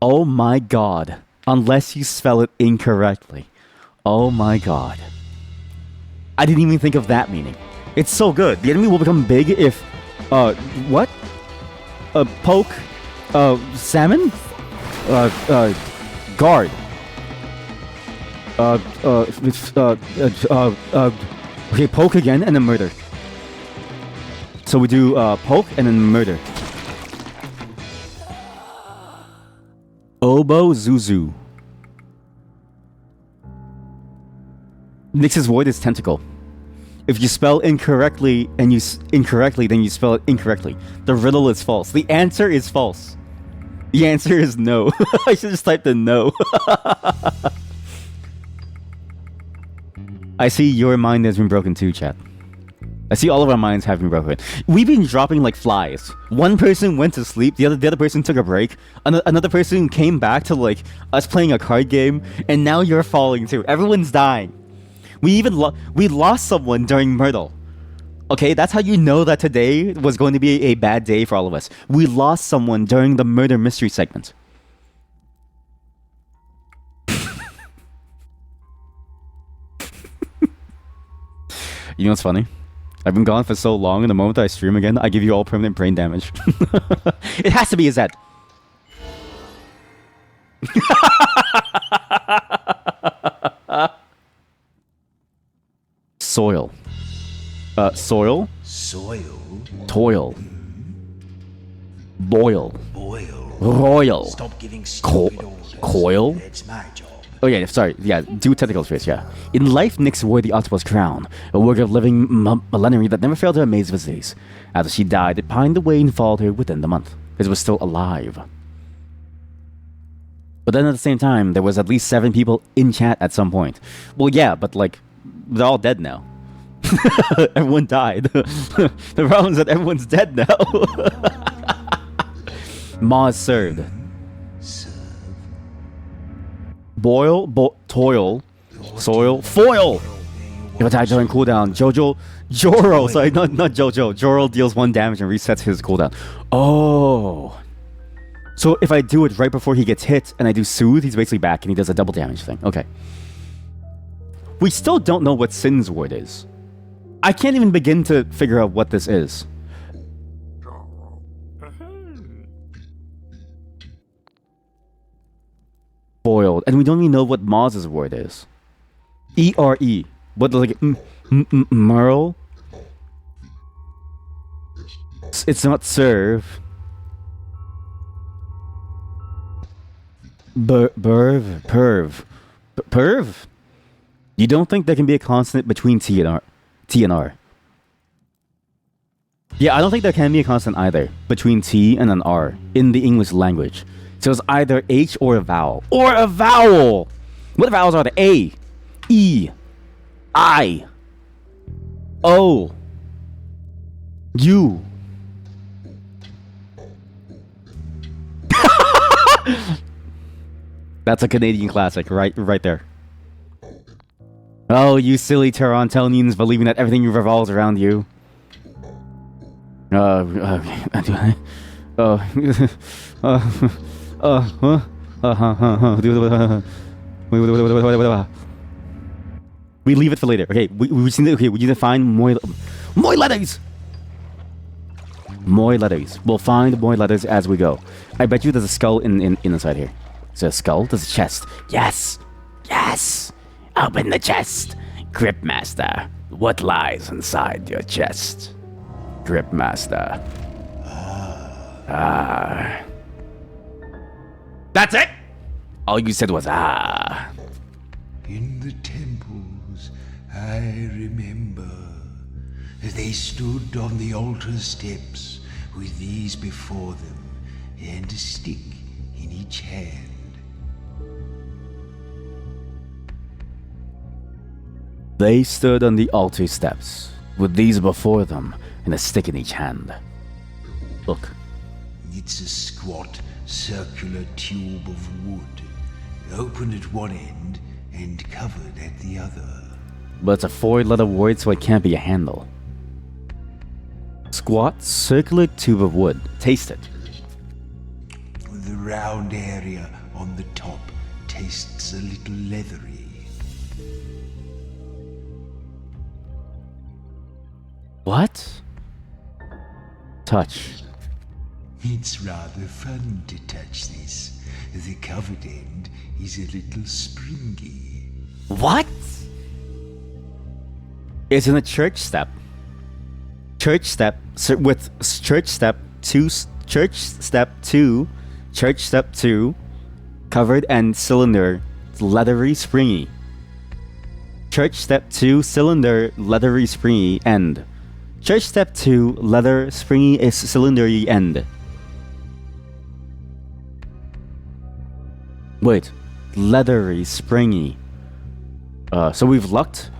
Oh my god. Unless you spell it incorrectly. Oh my god. I didn't even think of that meaning. It's so good. The enemy will become big if... what? Poke... salmon? Guard. Okay, poke again and then murder. So we do poke and then murder. Obo Zuzu. Nyx's void is tentacle. If you spell incorrectly and incorrectly, then you spell it incorrectly. The riddle is false. The answer is false. The answer is no. I should just type in no. I see your mind has been broken too, chat. I see all of our minds have been broken. We've been dropping like flies. One person went to sleep, the other person took a break, another person came back to like us playing a card game, and now you're falling too. Everyone's dying. We lost someone during Myrtle. Okay, that's how you know that today was going to be a bad day for all of us. We lost someone during the murder mystery segment. You know what's funny? I've been gone for so long, and the moment I stream again, I give you all permanent brain damage. It has to be his head. Soil. Soil? Soil. Toil. Boil. Boil. Royal. Stop giving stupid orders. Coil? That's my job. Oh yeah, sorry. Yeah, do tentacle space, yeah. In life, Nyx wore the octopus crown, a work of living millenary that never failed to amaze visitors. After she died, it pined away and followed her within the month. It was still alive. But then at the same time, there was at least 7 people in chat at some point. Well, yeah, but like, they're all dead now. Everyone died. The problem is that everyone's dead now. Maz served. Boil, toil, soil, foil! If attacked during cooldown, Joro, sorry, not Jojo. Joro deals 1 damage and resets his cooldown. Oh. So if I do it right before he gets hit and I do soothe, he's basically back and he does a double damage thing. Okay. We still don't know what Sin's word is. I can't even begin to figure out what this is. Boiled, and we don't even know what Maz's word is. E-R-E. What, like, Merle? It's not serve. Perv. Perv? You don't think there can be a consonant between T and R? Yeah, I don't think there can be a consonant either between T and an R in the English language. So it's either H or a vowel. Or a vowel! What vowels are there? A, E, I, O, U. That's a Canadian classic, right there. Oh, you silly Torontonians believing that everything revolves around you. We leave it for later. Okay, we need to find more letters. More letters. We'll find more letters as we go. I bet you there's a skull inside here. Is there a skull? There's a chest. Yes. Yes. Open the chest. Cryptmaster, what lies inside your chest? Cryptmaster. That's it? All you said was ah. In the temples, I remember, as they stood on the altar steps with these before them and a stick in each hand. They stood on the altar steps, with these before them and a stick in each hand. Look. It's a squat, circular tube of wood, open at one end and covered at the other. But it's a 4-letter word, so it can't be a handle. Squat, circular tube of wood. Taste it. The round area on the top tastes a little leathery. What? Touch. It's rather fun to touch this. The covered end is a little springy. What? It's in a church step. Church step with church step 2, church step 2, church step 2, covered and cylinder, leathery, springy. Church step 2, cylinder, leathery, springy, end. Church step 2, leather, springy, is cylindery, end. Wait, leathery, springy. So we've looked,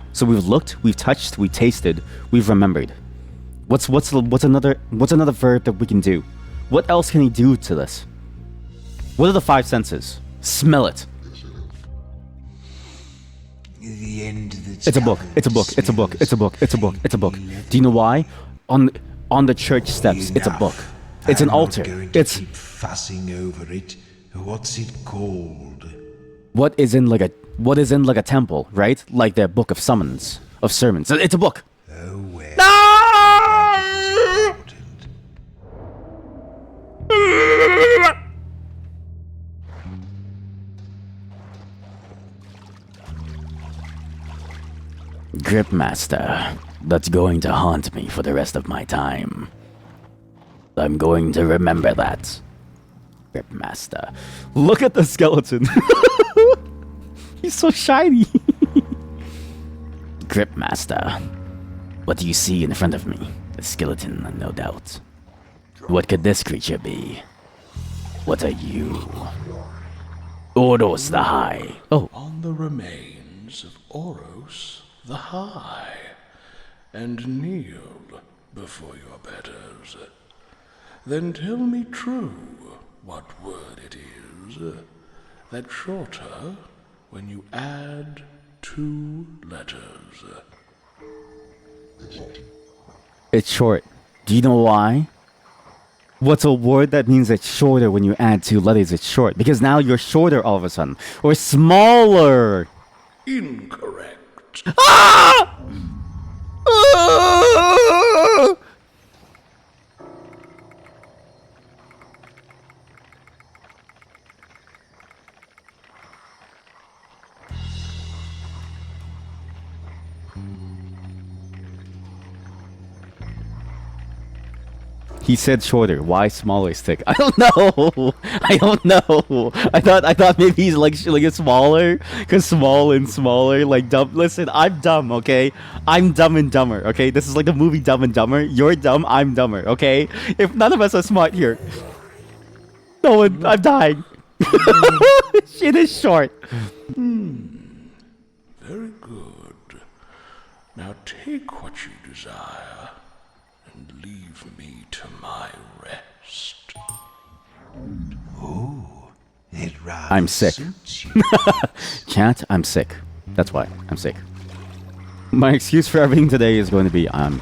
we've touched, we tasted, we've remembered. What's another verb that we can do? What else can he do to this? What are the 5 senses? Smell it. The end that's It's a book. It's a book. It's a book. It's a book. It's a book. It's a book. Do you know why? On the church steps, it's a book. It's an altar. It's keep fussing over it. What's it called? what is in like a temple, right? Like the book of summons, of sermons. It's a book. Oh well. Cryptmaster, that's going to haunt me for the rest of my time. I'm going to remember that. Cryptmaster. Look at the skeleton. He's so shiny. Cryptmaster, what do you see in front of me? A skeleton, no doubt. What could this creature be? What are you? Oros the High. Oh. On the remains of Oros the High, and kneel before your betters. Then tell me true what word it is that's shorter when you add 2 letters. It's short. Do you know why? What's a word that means it's shorter when you add 2 letters? It's short. Because now you're shorter all of a sudden. Or smaller. Incorrect. Ah! Ah! He said shorter. Why smaller stick? I don't know. I don't know. I thought maybe he's like a smaller, cause small and smaller, like dumb. Listen, I'm dumb, okay? I'm Dumb and Dumber, okay? This is like the movie Dumb and Dumber. You're dumb, I'm dumber, okay? If none of us are smart here, no one. I'm dying. Shit is short. Very good. Now take what you desire and leave me to my rest. Oh, it rather I'm sick. suits you. Chat, I'm sick. That's why I'm sick. My excuse for everything today is going to be I'm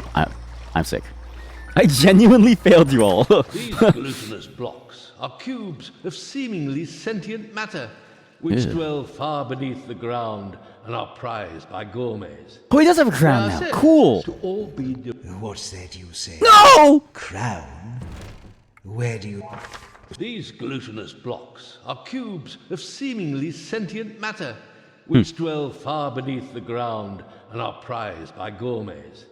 sick. I genuinely failed you all. These glutinous blocks are cubes of seemingly sentient matter, which Yeah. dwell far beneath the ground and are prized by gourmets. Oh, he does have a crown They are now. said Cool. To all be What's that you say? No! Crown? Where do you... These glutinous blocks are cubes of seemingly sentient matter, which dwell far beneath the ground and are prized by gourmets.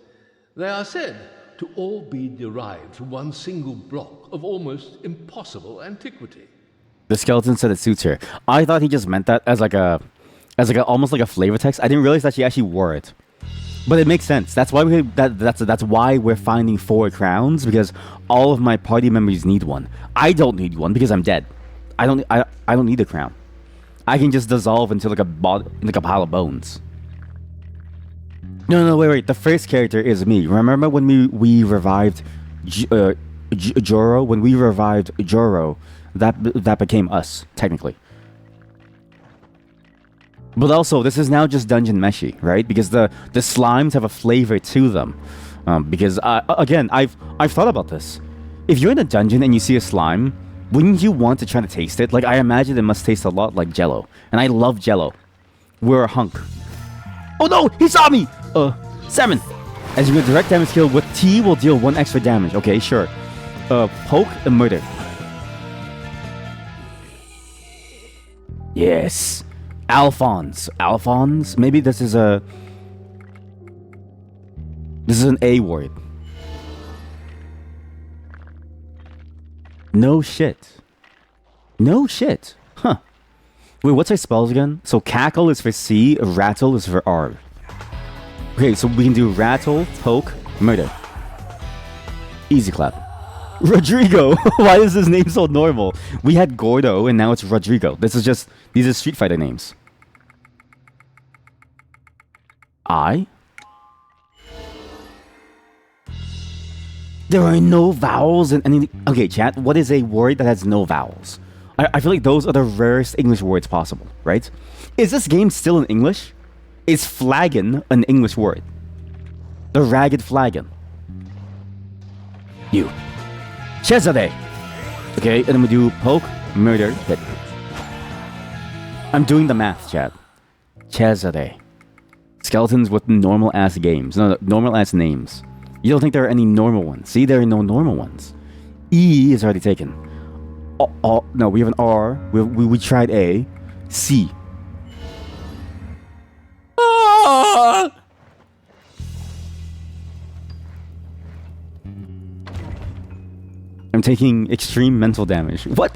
They are said to all be derived from one single block of almost impossible antiquity. The skeleton said it suits her. I thought he just meant that as almost like a flavor text. I didn't realize that she actually wore it. But it makes sense. That's why that's why we're finding 4 crowns, because all of my party members need one. I don't need one because I'm dead. I don't need a crown. I can just dissolve into like a pile of bones. No, wait. The first character is me. Remember when we revived Joro? When we revived Joro, that became us, technically. But also, this is now just Dungeon Meshi, right? Because the slimes have a flavor to them. Because, again, I've thought about this. If you're in a dungeon and you see a slime, wouldn't you want to try to taste it? Like, I imagine it must taste a lot like Jello. And I love Jello. We're a hunk. Oh no! He saw me! Salmon! As you get direct damage skill with T will deal 1 extra damage. Okay, sure. Poke and murder. Yes. Alphonse. Alphonse? Maybe this is a... This is an A word. No shit. No shit. Huh. Wait, what's our spells again? So cackle is for C, rattle is for R. Okay, so we can do rattle, poke, murder. Easy clap. Rodrigo! Why is his name so normal? We had Gordo and now it's Rodrigo. These are Street Fighter names. I? There are no vowels in anything. Okay, chat, what is a word that has no vowels? I feel like those are the rarest English words possible, right? Is this game still in English? Is flagon an English word? The ragged flagon. You. Cesare. Okay, and then we do poke, murder, hit. I'm doing the math, chat. Cesare. Skeletons with normal ass games. No, normal ass names. You don't think there are any normal ones? See, there are no normal ones. E is already taken. No, we have an R. We tried A. C. I'm taking extreme mental damage. What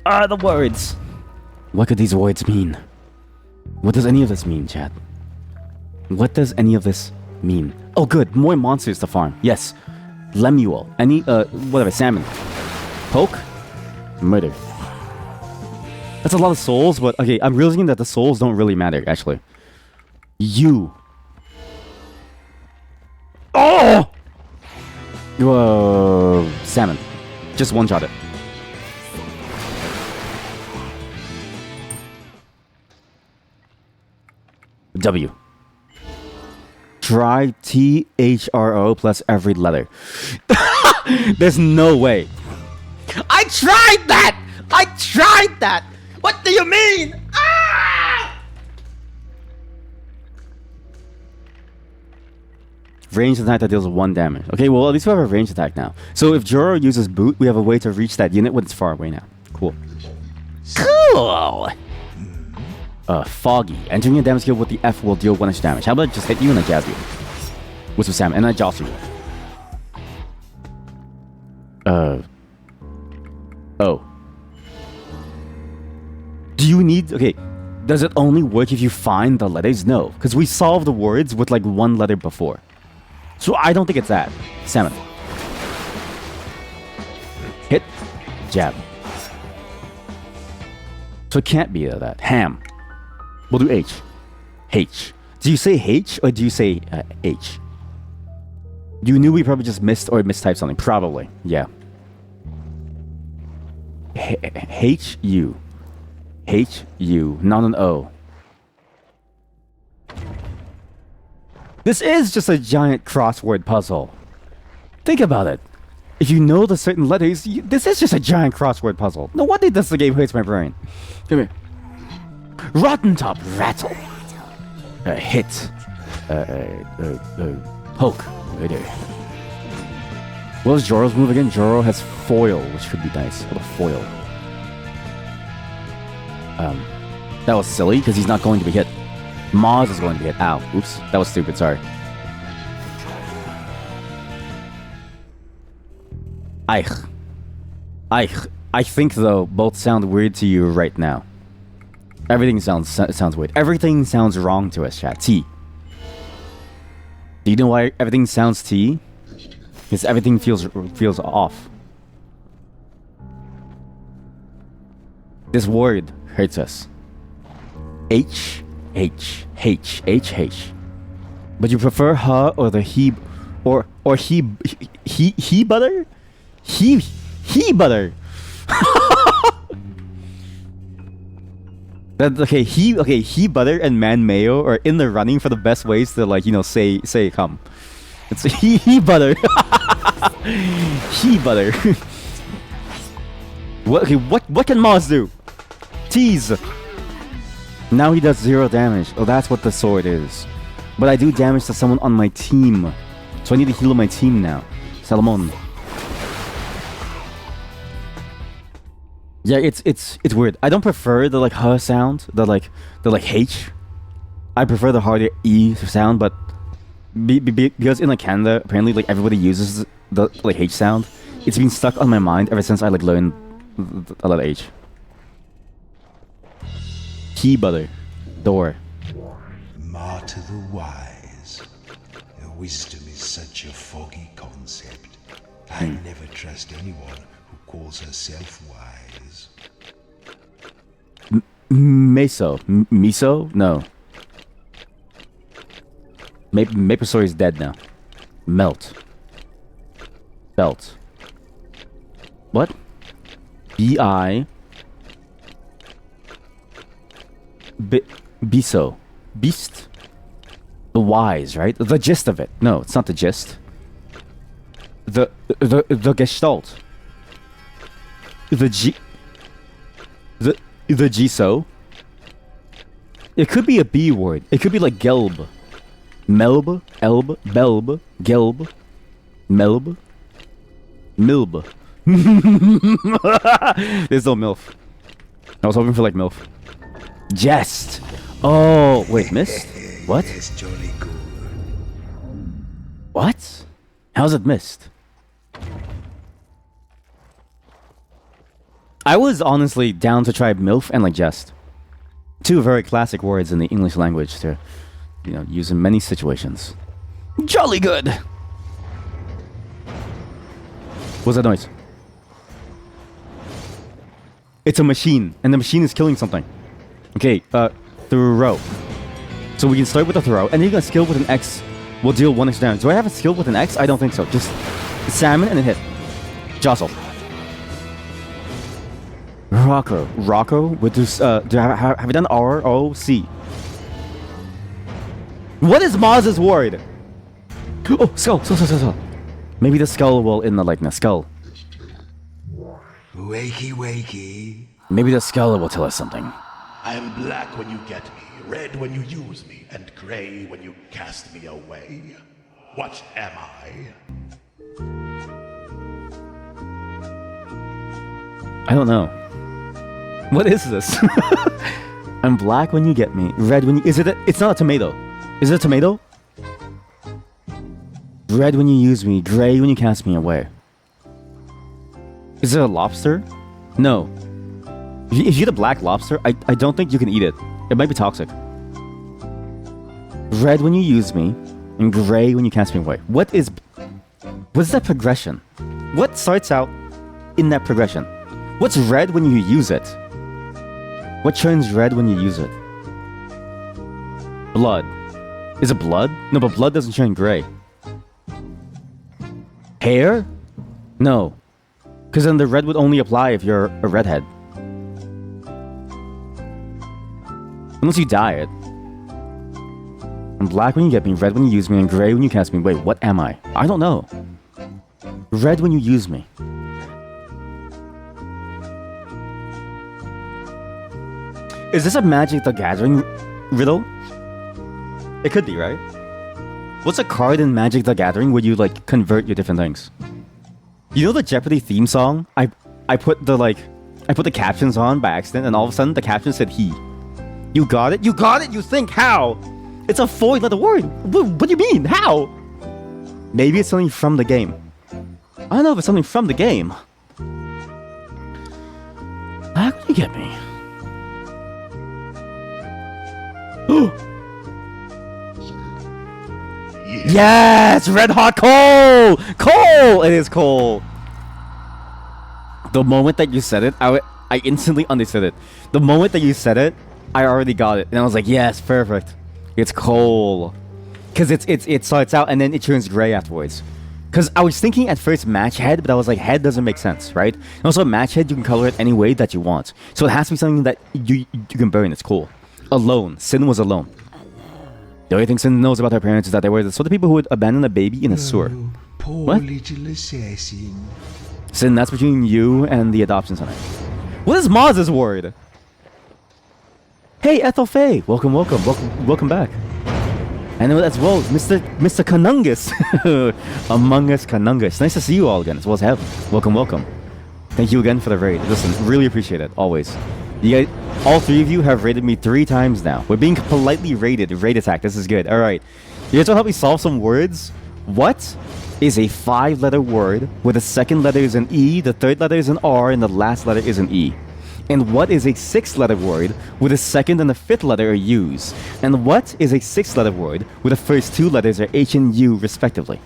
are the words? What could these words mean? What does any of this mean, chat? What does any of this mean? Oh, good. More monsters to farm. Yes. Lemuel. Any, whatever. Salmon. Poke. Murder. That's a lot of souls, but okay, I'm realizing that the souls don't really matter, actually. You. Oh! Whoa. Salmon. Just one-shot it. W. Try THRO plus every letter. There's no way. I tried that! I tried that! What do you mean? Ah! Ranged attack that deals 1 damage. Okay, well, at least we have a ranged attack now. So if Joro uses boot, we have a way to reach that unit when it's far away now. Cool. Cool! Foggy. Entering a damage skill with the F will deal 1 extra damage. How about I just hit you and I jab you? With some salmon, and I jostle you. Oh. Do you need... Okay. Does it only work if you find the letters? No. Because we solved the words with like 1 letter before. So I don't think it's that. Salmon. Hit. Jab. So it can't be that. Ham. We'll do H. H. Do you say H or do you say H? You knew we probably just missed or mistyped something. Probably. Yeah. H-U. H-U. Not an O. This is just a giant crossword puzzle. Think about it. If you know the certain letters, this is just a giant crossword puzzle. No wonder this game hurts my brain. Come here. Rotten Top Rattle. Hit. Poke. Right there. What was Joro's move again? Joro has foil, which could be nice. What a foil. That was silly, because he's not going to be hit. Maz is going to be hit. Ow. Oops. That was stupid. Sorry. Eich. Eich. I think, though, both sound weird to you right now. Everything sounds weird. Everything sounds wrong to us, chat. T. Do you know why everything sounds T? Because everything feels off. This word hurts us. H, H, H, H, H. But you prefer her or the he, or he butter? He butter. Okay, he butter and man mayo are in the running for the best ways to, like, you know, say come. It's he butter. He butter. What can Maz do? Tease. Now he does 0 damage. Oh, that's what the sword is. But I do damage to someone on my team. So I need to heal my team now. Salomon. Yeah, it's weird. I don't prefer the, like, her sound, the H. I prefer the harder E sound, but because in, like, Canada, apparently, like, everybody uses the, like, H sound. It's been stuck on my mind ever since I, like, learned a lot of H. Key butter. Door. Ma to the wise. Wisdom is such a foggy concept. I never trust anyone who calls herself wise. Meso. Miso? No. Maple Story is dead now. Melt. Belt. What? B-I... Biso. Beast? The wise, right? The gist of it. No, it's not the gist. The gestalt. The Giso. It could be a B word. It could be like gelb. Melb, elb, belb, gelb, melb, milb. There's no MILF. I was hoping for, like, MILF. Jest. Oh, wait, missed? What? Yes, jolly good. What? How's it missed? I was honestly down to try MILF and, like, jest. 2 very classic words in the English language to, you know, use in many situations. Jolly good! What's that noise? It's a machine, and the machine is killing something. Okay, throw. So we can start with a throw, and then you got a skill with an X. Will deal 1 extra damage. Do I have a skill with an X? I don't think so. Just salmon and then hit. Jostle. Rocco with this. Have you done R-O-C? What is Maz's ward? Oh, skull. Maybe the skull will in the likeness. Skull. Wakey. Maybe the skull will tell us something. I am black when you get me, red when you use me, and gray when you cast me away. What am I? I don't know. What is this? I'm black when you get me, red when you... It's not a tomato. Is it a tomato? Red when you use me, gray when you cast me away. Is it a lobster? No. If you eat a black lobster, I don't think you can eat it. It might be toxic. Red when you use me, and gray when you cast me away. What's that progression? What starts out in that progression? What's red when you use it? What turns red when you use it? Blood. Is it blood? No, but blood doesn't turn gray. Hair? No. Because then the red would only apply if you're a redhead. Unless you dye it. I'm black when you get me, red when you use me, and gray when you cast me. Wait, what am I? I don't know. Red when you use me. Is this a Magic the Gathering riddle? It could be, right? What's a card in Magic the Gathering where you, like, convert your different things? You know the Jeopardy theme song? I put the captions on by accident, and all of a sudden the caption said he. You got it? You got it? You think? How? It's a 4-letter word. What do you mean? How? Maybe it's something from the game. I don't know if it's something from the game. How can you get me? Yes! Red hot coal! Coal! It is coal. The moment that you said it, I instantly understood it. The moment that you said it, I already got it. And I was like, yes, perfect. It's coal. Because it starts out and then it turns gray afterwards. Because I was thinking at first match head, but I was like, head doesn't make sense, right? And also match head, you can color it any way that you want. So it has to be something that you can burn. It's cool. Alone. Sin was alone. The only thing Sin knows about her parents is that they were the sort of people who would abandon a baby in a sewer. Poor What? little assassin. Sin, that's between you and the adoption center. What is Maz's word? Hey, Ethel Faye. Welcome back. And as well, Mr. Kanungus. Among Us Kanungus. Nice to see you all again, as well as Heaven. Welcome. Thank you again for the raid. Listen, really appreciate it, always. You guys, all three of you have raided me 3 times now. We're being politely raided. Raid attack, this is good. Alright. You guys want to help me solve some words? What is a 5-letter word where the second letter is an E, the third letter is an R, and the last letter is an E? And what is a 6-letter word where the second and the fifth letter are U's? And what is a 6-letter word where the first 2 letters are H and U, respectively?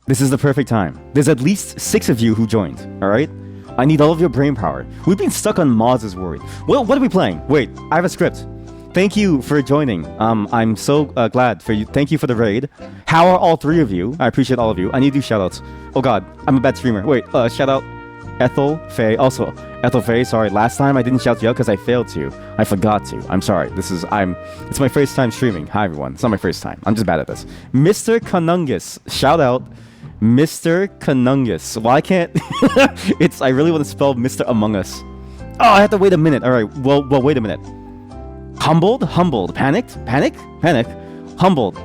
This is the perfect time. There's at least 6 of you who joined, alright? I need all of your brain power. We've been stuck on Maz's word. Well, what are we playing? Wait, I have a script. Thank you for joining. I'm so glad for you. Thank you for the raid. How are all 3 of you? I appreciate all of you. I need to do shoutouts. Oh god, I'm a bad streamer. Wait, shout out Ethel Faye. Also, Ethel Faye, sorry. Last time I didn't shout you out because I failed to. I forgot to. I'm sorry. It's my first time streaming. Hi everyone. It's not my first time. I'm just bad at this. Mr. Kanungus. Shout out Mr. Kanungus. Well, I can't. I really want to spell Mr. Among Us. Oh, I have to wait a minute. All right. Well, wait a minute. Humbled, panicked, humbled.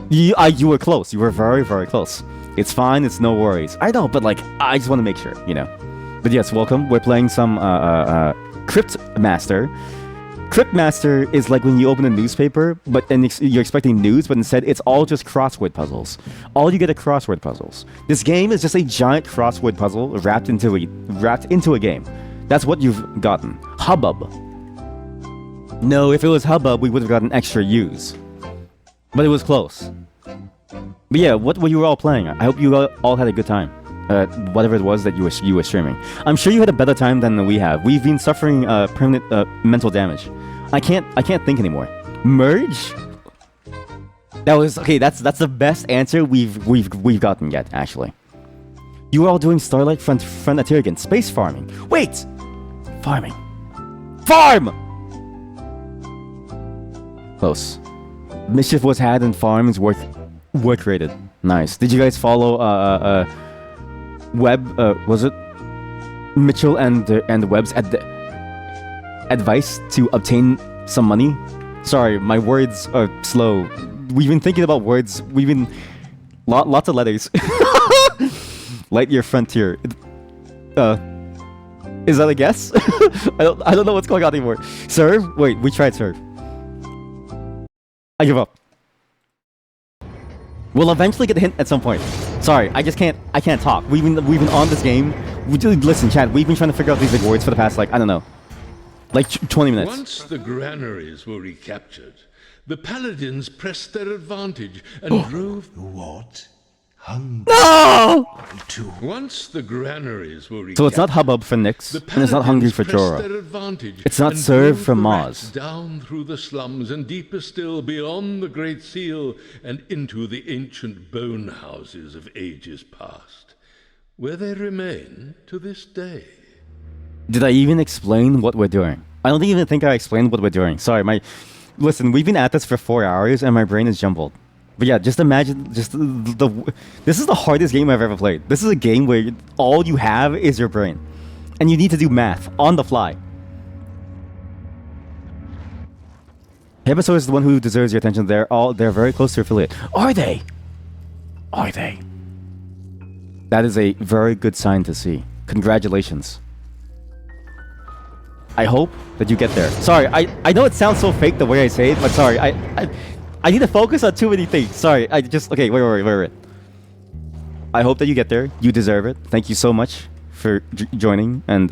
You were close. You were very, very close. It's fine. It's no worries. I know, but like, I just want to make sure, you know. But yes, welcome. We're playing some Cryptmaster. Cryptmaster is like when you open a newspaper, you're expecting news, but instead it's all just crossword puzzles. All you get are crossword puzzles. This game is just a giant crossword puzzle wrapped into a game. That's what you've gotten. Hubbub. No, if it was Hubbub, we would have gotten extra U's. But it was close. But yeah, what were you all playing? I hope you all had a good time. Whatever it was that you were streaming. I'm sure you had a better time than we have. We've been suffering permanent mental damage. I can't think anymore. Merge? That was okay. That's the best answer we've gotten yet. Actually, you were all doing Starlight Frontier again. Space farming. Wait, farming. Farm. Close. Mischief was had and farms work rated. Nice. Did you guys follow Webb? Was it Mitchell and Webb's advice to obtain some money? Sorry, my words are slow. We've been thinking about words. We've been lots of letters. Lightyear Frontier. Is that a guess? I don't know what's going on anymore. Serve? Wait, we tried serve. I give up. We'll eventually get the hint at some point. Sorry, I can't talk. We've been on this game. Listen, Chad, we've been trying to figure out these big words for the past, like, I don't know, like 20 minutes. Once the granaries were recaptured, the paladins pressed their advantage and drove... What? Hunger. No! Once the granaries were recaptured, So it's not Hubbub for Nyx, and it's not Hungry for Jorah. It's not Serve for Maz. Down through the slums and deeper still beyond the Great Seal and into the ancient bone houses of ages past, where they remain to this day. Did I even explain what we're doing? I don't even think I explained what we're doing. Sorry, listen, we've been at this for 4 hours and my brain is jumbled. But yeah, just imagine, this is the hardest game I've ever played. This is a game where all you have is your brain. And you need to do math on the fly. Episode is the one who deserves your attention. They're very close to affiliate. Are they? Are they? That is a very good sign to see. Congratulations. I hope that you get there. Sorry, I know it sounds so fake the way I say it, but sorry, I need to focus on too many things. Sorry, okay, wait. I hope that you get there. You deserve it. Thank you so much for joining and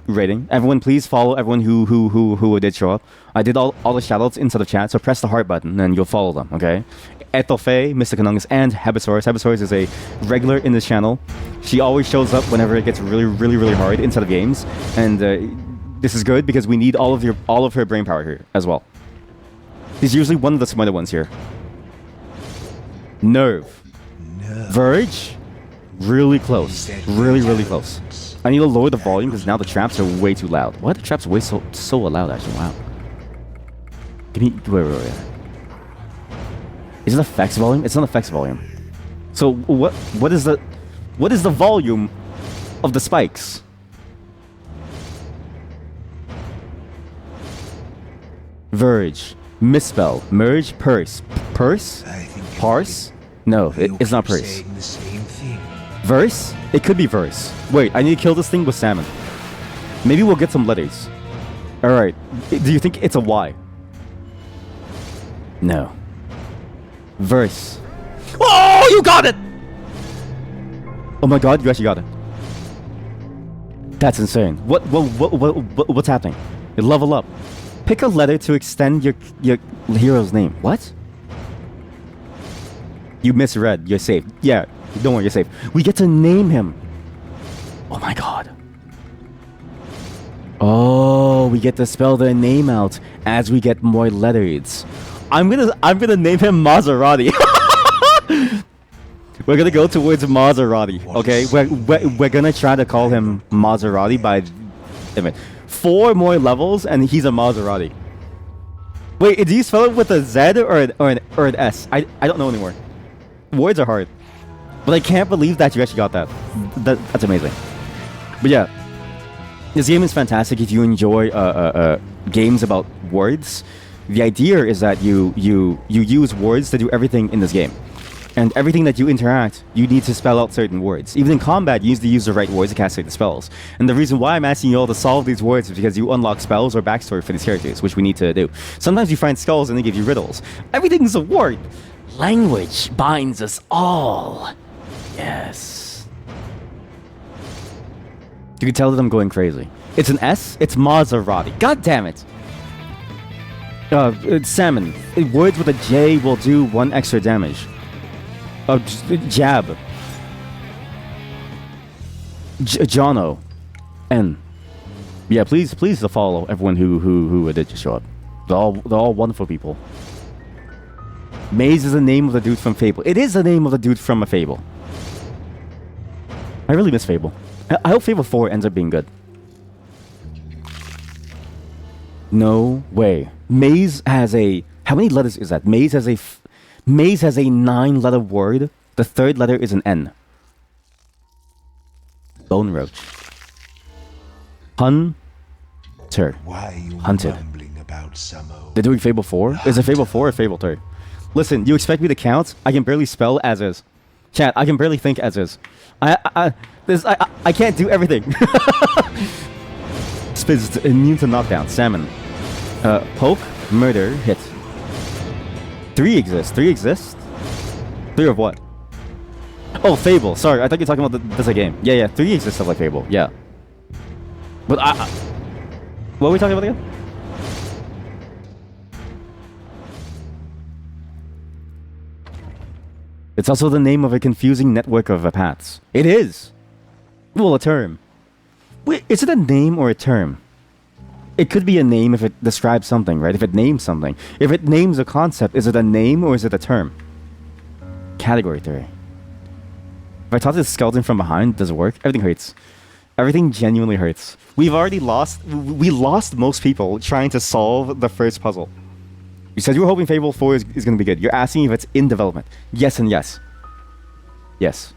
rating. Everyone, please follow everyone who did show up. I did all the shoutouts inside the chat, so press the heart button and you'll follow them, okay? Ethelfe, Mystic Anungus, and Hebesaurus. Hebesaurus is a regular in this channel. She always shows up whenever it gets really hard inside of games, and this is good because we need all of her brain power here as well. She's usually one of the smarter ones here. Nerve. Verge. Really close. Really close. I need to lower the volume because now the traps are way too loud. Why are the traps way so loud actually? Wow. Give me wait. Is it effects volume? It's not effects volume. So what is the volume of the spikes? Verge, misspell, merge, purse, parse? No, it's not purse. Verse? It could be verse. Wait, I need to kill this thing with salmon. Maybe we'll get some letters. All right. Do you think it's a Y? No. Verse. Oh, you got it! Oh my god, you actually got it. That's insane. What's happening? You level up. Pick a letter to extend your hero's name. What? You misread. You're safe. Yeah, don't worry, you're safe. We get to name him. Oh my god. Oh, we get to spell their name out as we get more letters. I'm gonna name him Maserati. We're gonna go towards Maserati. Okay, we're gonna try to call him Maserati by 4 more levels, and he's a Maserati. Wait, do you spell it with a Z or an S? I don't know anymore. Words are hard, but I can't believe that you actually got that. That's amazing. But yeah, this game is fantastic if you enjoy games about words. The idea is that you use words to do everything in this game. And everything that you interact, you need to spell out certain words. Even in combat, you need to use the right words to cascade the spells. And the reason why I'm asking you all to solve these words is because you unlock spells or backstory for these characters, which we need to do. Sometimes you find skulls and they give you riddles. Everything's a word. Language binds us all. Yes. You can tell that I'm going crazy. It's an S. It's Maserati. God damn it. Salmon. Words with a J will do 1 extra damage. Jab. Jono. N. Yeah, please follow everyone who did just show up. They're all wonderful people. Maze is the name of the dude from Fable. It is the name of the dude from a Fable. I really miss Fable. I hope Fable 4 ends up being good. No way. Maze has a... How many letters is that? Maze has a 9-letter word. The 3rd letter is an N. Bone roach. Hunter. Why are you Hunted. mumbling about some old... They're doing Fable 4? Is it Fable 4 or Fable 3? Listen, you expect me to count? I can barely spell as is. Chat, I can barely think as is. I can't do everything. Spizz, immune to knockdown. Salmon. Poke, murder, hit. 3 exists. 3 exist? 3 of what? Oh, Fable. Sorry, I thought you were talking about this game. Yeah. 3 exists of like Fable. Yeah. But what were we talking about again? It's also the name of a confusing network of paths. It is! Well, a term. Wait, is it a name or a term? It could be a name if it describes something, right? If it names something. If it names a concept, is it a name or is it a term? Category theory. If I toss this skeleton from behind, does it work? Everything hurts. Everything genuinely hurts. We lost most people trying to solve the first puzzle. You said you were hoping Fable 4 is going to be good. You're asking if it's in development. Yes and yes. Yes.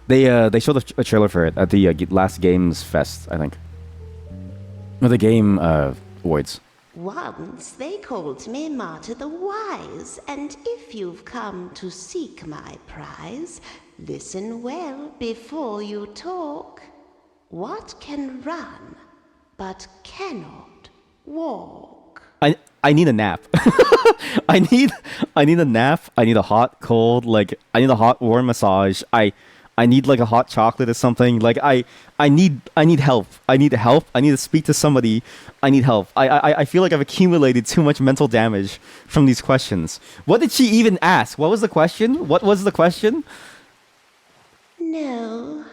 They showed a trailer for it at the last Games Fest, I think. Or the Game Awards. Once they called me Martyr the Wise, and if you've come to seek my prize, listen well before you talk. What can run, but cannot walk? I need a nap. I need a nap. I need a hot, cold, I need a hot, warm massage. I I need like a hot chocolate or something. Like I need help. I need help. I need to speak to somebody. I need help. I feel like I've accumulated too much mental damage from these questions. What did she even ask? What was the question? What was the question? No.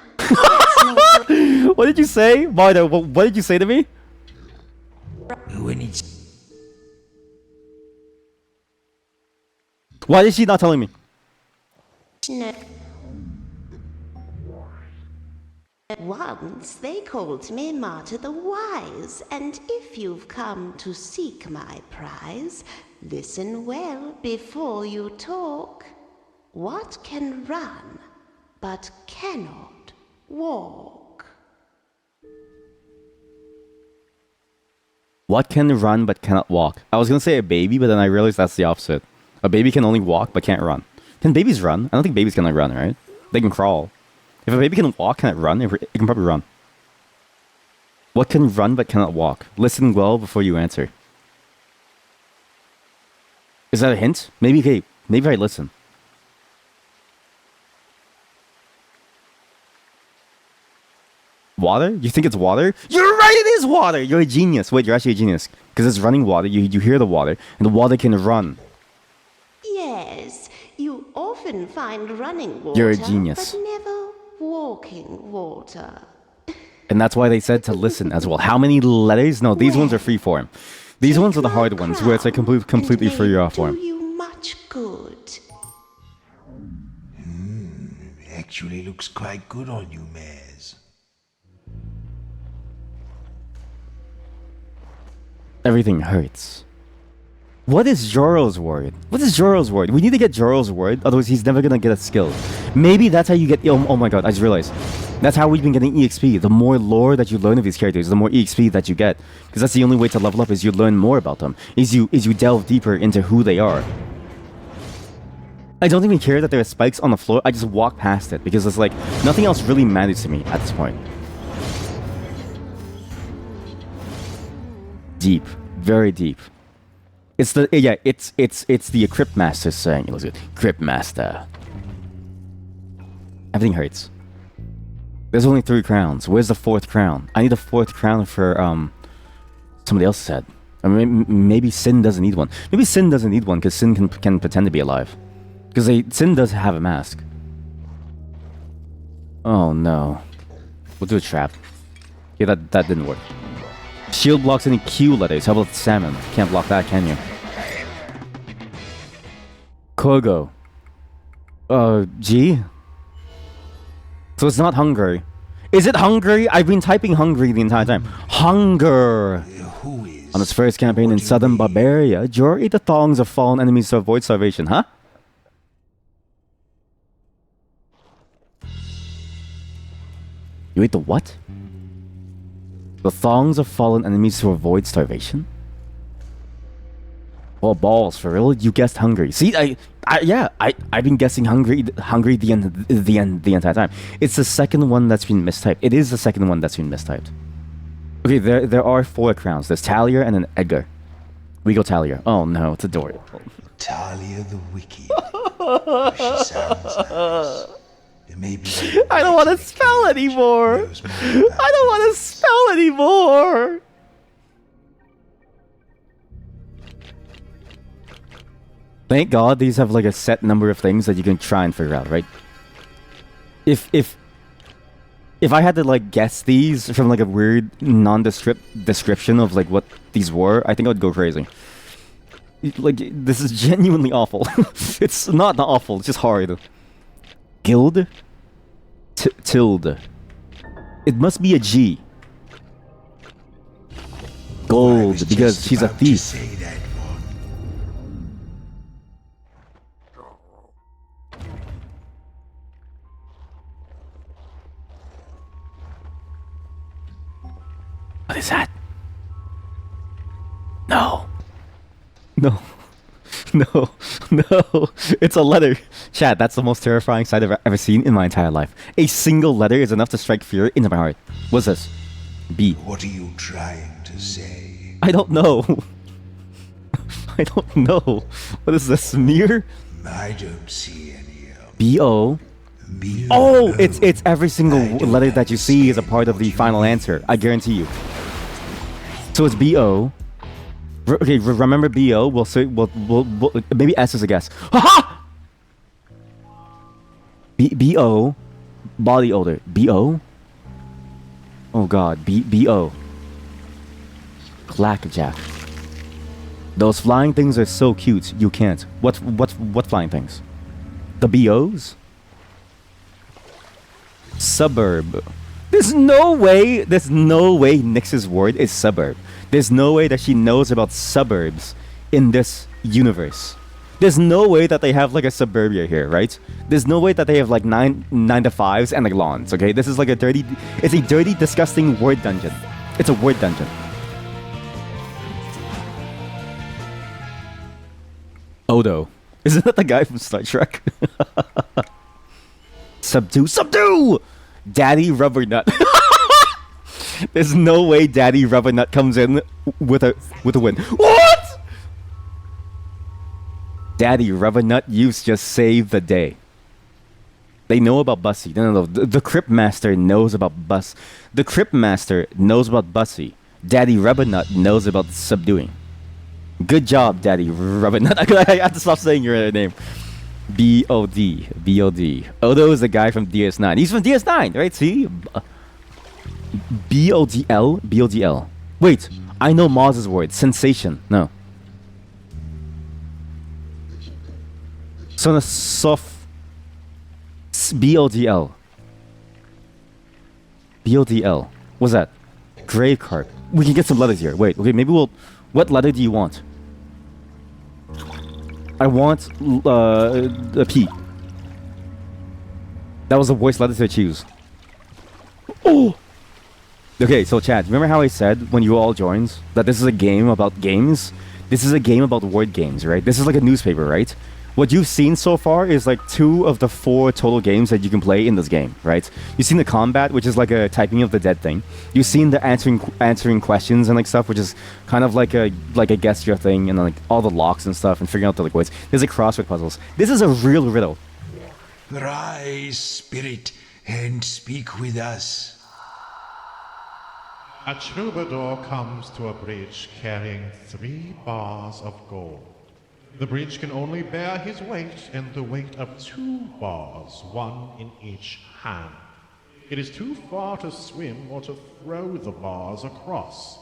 What did you say, Marta? What did you say to me? When it's Why is she not telling me? No. Once they called me Martyr the Wise, and if you've come to seek my prize, listen well before you talk. What can run, but cannot walk? What can run but cannot walk? I was gonna say a baby, but then I realized that's the opposite. A baby can only walk but can't run. Can babies run? I don't think babies can like run, right? They can crawl. If a baby can walk, can it run? It can probably run. What can run but cannot walk? Listen well before you answer. Is that a hint? Maybe, okay, maybe I listen. Water? You think it's water? You're right, it is water! You're a genius. Wait, you're actually a genius. Because it's running water, you hear the water, and the water can run. Yes, you often find running water, You're a genius. but never walking water. And that's why they said to listen as well. How many letters? No, these ones are free form. These ones are the hard ones, where it's like completely free form. Do you much good. actually looks quite good on you, Mares. Everything hurts. What is Joro's word? What is Joro's word? We need to get Joro's word, otherwise he's never gonna get a skill. Maybe that's how you get. Oh my god! I just realized. That's how we've been getting EXP. The more lore that you learn of these characters, the more EXP that you get. Because that's the only way to level up, is you learn more about them. Is you delve deeper into who they are. I don't even care that there are spikes on the floor. I just walk past it because it's like nothing else really matters to me at this point. Deep, very deep. It's the it's the Cryptmaster saying it looks good. Cryptmaster. Everything hurts. There's only 3 crowns. Where's the 4th crown? I need a 4th crown for somebody else said. I mean, maybe Sin doesn't need one. Maybe Sin doesn't need one because Sin can pretend to be alive. Because Sin does have a mask. Oh no. We'll do a trap. Yeah, that didn't work. Shield blocks any Q letters. How about salmon? Can't block that, can you? Kogo. G? So it's not hungry. Is it hungry? I've been typing hungry the entire time. Hunger! On its first campaign in southern Barbaria, Jor ate the thongs of fallen enemies to avoid starvation, huh? You ate the what? The thongs of fallen enemies to avoid starvation? Oh, balls, for real? You guessed hungry. See, I've been guessing hungry the entire time. It's the second one that's been mistyped. It is the second one that's been mistyped. Okay, there are 4 crowns. There's Talia and then Edgar. We go Talia. Oh no, it's adorable. Talia the Wicked. Oh, she sounds nice. Maybe I don't want to spell anymore. I don't want to spell anymore. Thank God these have like a set number of things that you can try and figure out, right? If I had to like guess these from like a weird nondescript description of like what these were, I think I would go crazy. Like, this is genuinely awful. It's not awful, it's just hard. Guild? Tilde. It must be a G. Gold, because she's a thief. What is that? No. No. No. No. It's a letter. Chat, that's the most terrifying sight I've ever seen in my entire life. A single letter is enough to strike fear into my heart. What's this? B. What are you trying to say? I don't know. I don't know. What is this? Smear? I don't see any. B-O. Oh, it's every single letter that you see is a part of the final answer. I guarantee you. So it's B-O. Okay, remember B-O? We'll maybe S is a guess. Haha! B-O. Body odor. B-O? Oh god, B-O. Clackjack. Those flying things are so cute, you can't. What flying things? The B-Os? Suburb. There's no way Nyx's word is suburb. There's no way that she knows about suburbs in this universe. There's no way that they have like a suburbia here, right? There's no way that they have like 9 to 5s and like lawns, okay? This is like a dirty, disgusting word dungeon. It's a word dungeon. Odo. Isn't that the guy from Star Trek? Subdue! Daddy Rubber Nut. There's no way Daddy Rubber Nut comes in with a win. What? Daddy Rubber Nut, you just saved the day. They know about Bussy. No. The Cryptmaster knows about Bus. The Cryptmaster knows about Bussy. Daddy Rubber Nut knows about subduing. Good job, Daddy Rubber Nut. I have to stop saying your name. B-O-D. Odo is the guy from DS9. He's from DS9, right? See? B-O-D-L. Wait, I know Maz's word. Sensation. No. Soft. B-O-D-L. What's that? Grave carp. We can get some letters here. Wait, okay, maybe we'll... What letter do you want? I want a P. That was the worst letter to choose. Oh! Okay, so chat, remember how I said when you all joined that this is a game about games? This is a game about word games, right? This is like a newspaper, right? What you've seen so far is like 2 of the 4 total games that you can play in this game, right? You've seen the combat, which is like a typing of the dead thing. You've seen the answering questions and like stuff, which is kind of like a guess your thing, and then like all the locks and stuff and figuring out the like words. There's like crossword puzzles. This is a real riddle. Rise, spirit, and speak with us. A troubadour comes to a bridge carrying 3 bars of gold. The bridge can only bear his weight and the weight of 2 bars, 1 in each hand. It is too far to swim or to throw the bars across.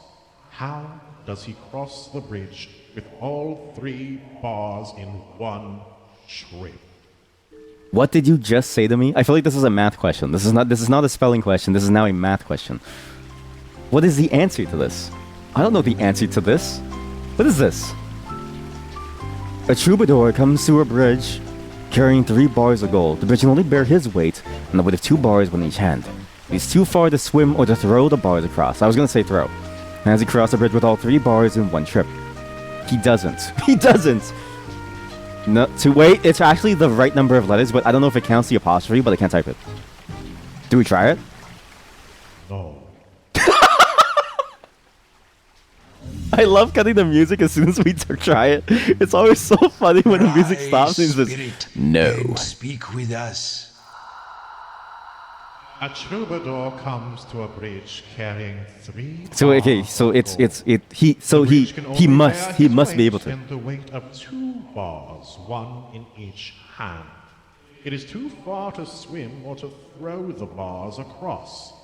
How does he cross the bridge with all 3 bars in one trip? What did you just say to me? I feel like this is a math question. This is not a spelling question. This is now a math question. What is the answer to this? I don't know the answer to this. What is this? A troubadour comes to a bridge carrying 3 bars of gold. The bridge can only bear his weight and the weight of 2 bars in each hand. He's too far to swim or to throw the bars across. I was gonna say throw. And as he crosses the bridge with all 3 bars in one trip. He doesn't. He doesn't! No, wait, it's actually the right number of letters, but I don't know if it counts the apostrophe, but I can't type it. Do we try it? No. I love cutting the music as soon as we try it. It's always so funny when the music stops and it's just, no. Speak with us. A troubadour comes to a bridge carrying 3 So okay, so he must be able to. And the weight of 2 bars, 1 in each hand. It is too far to swim or to throw the bars across.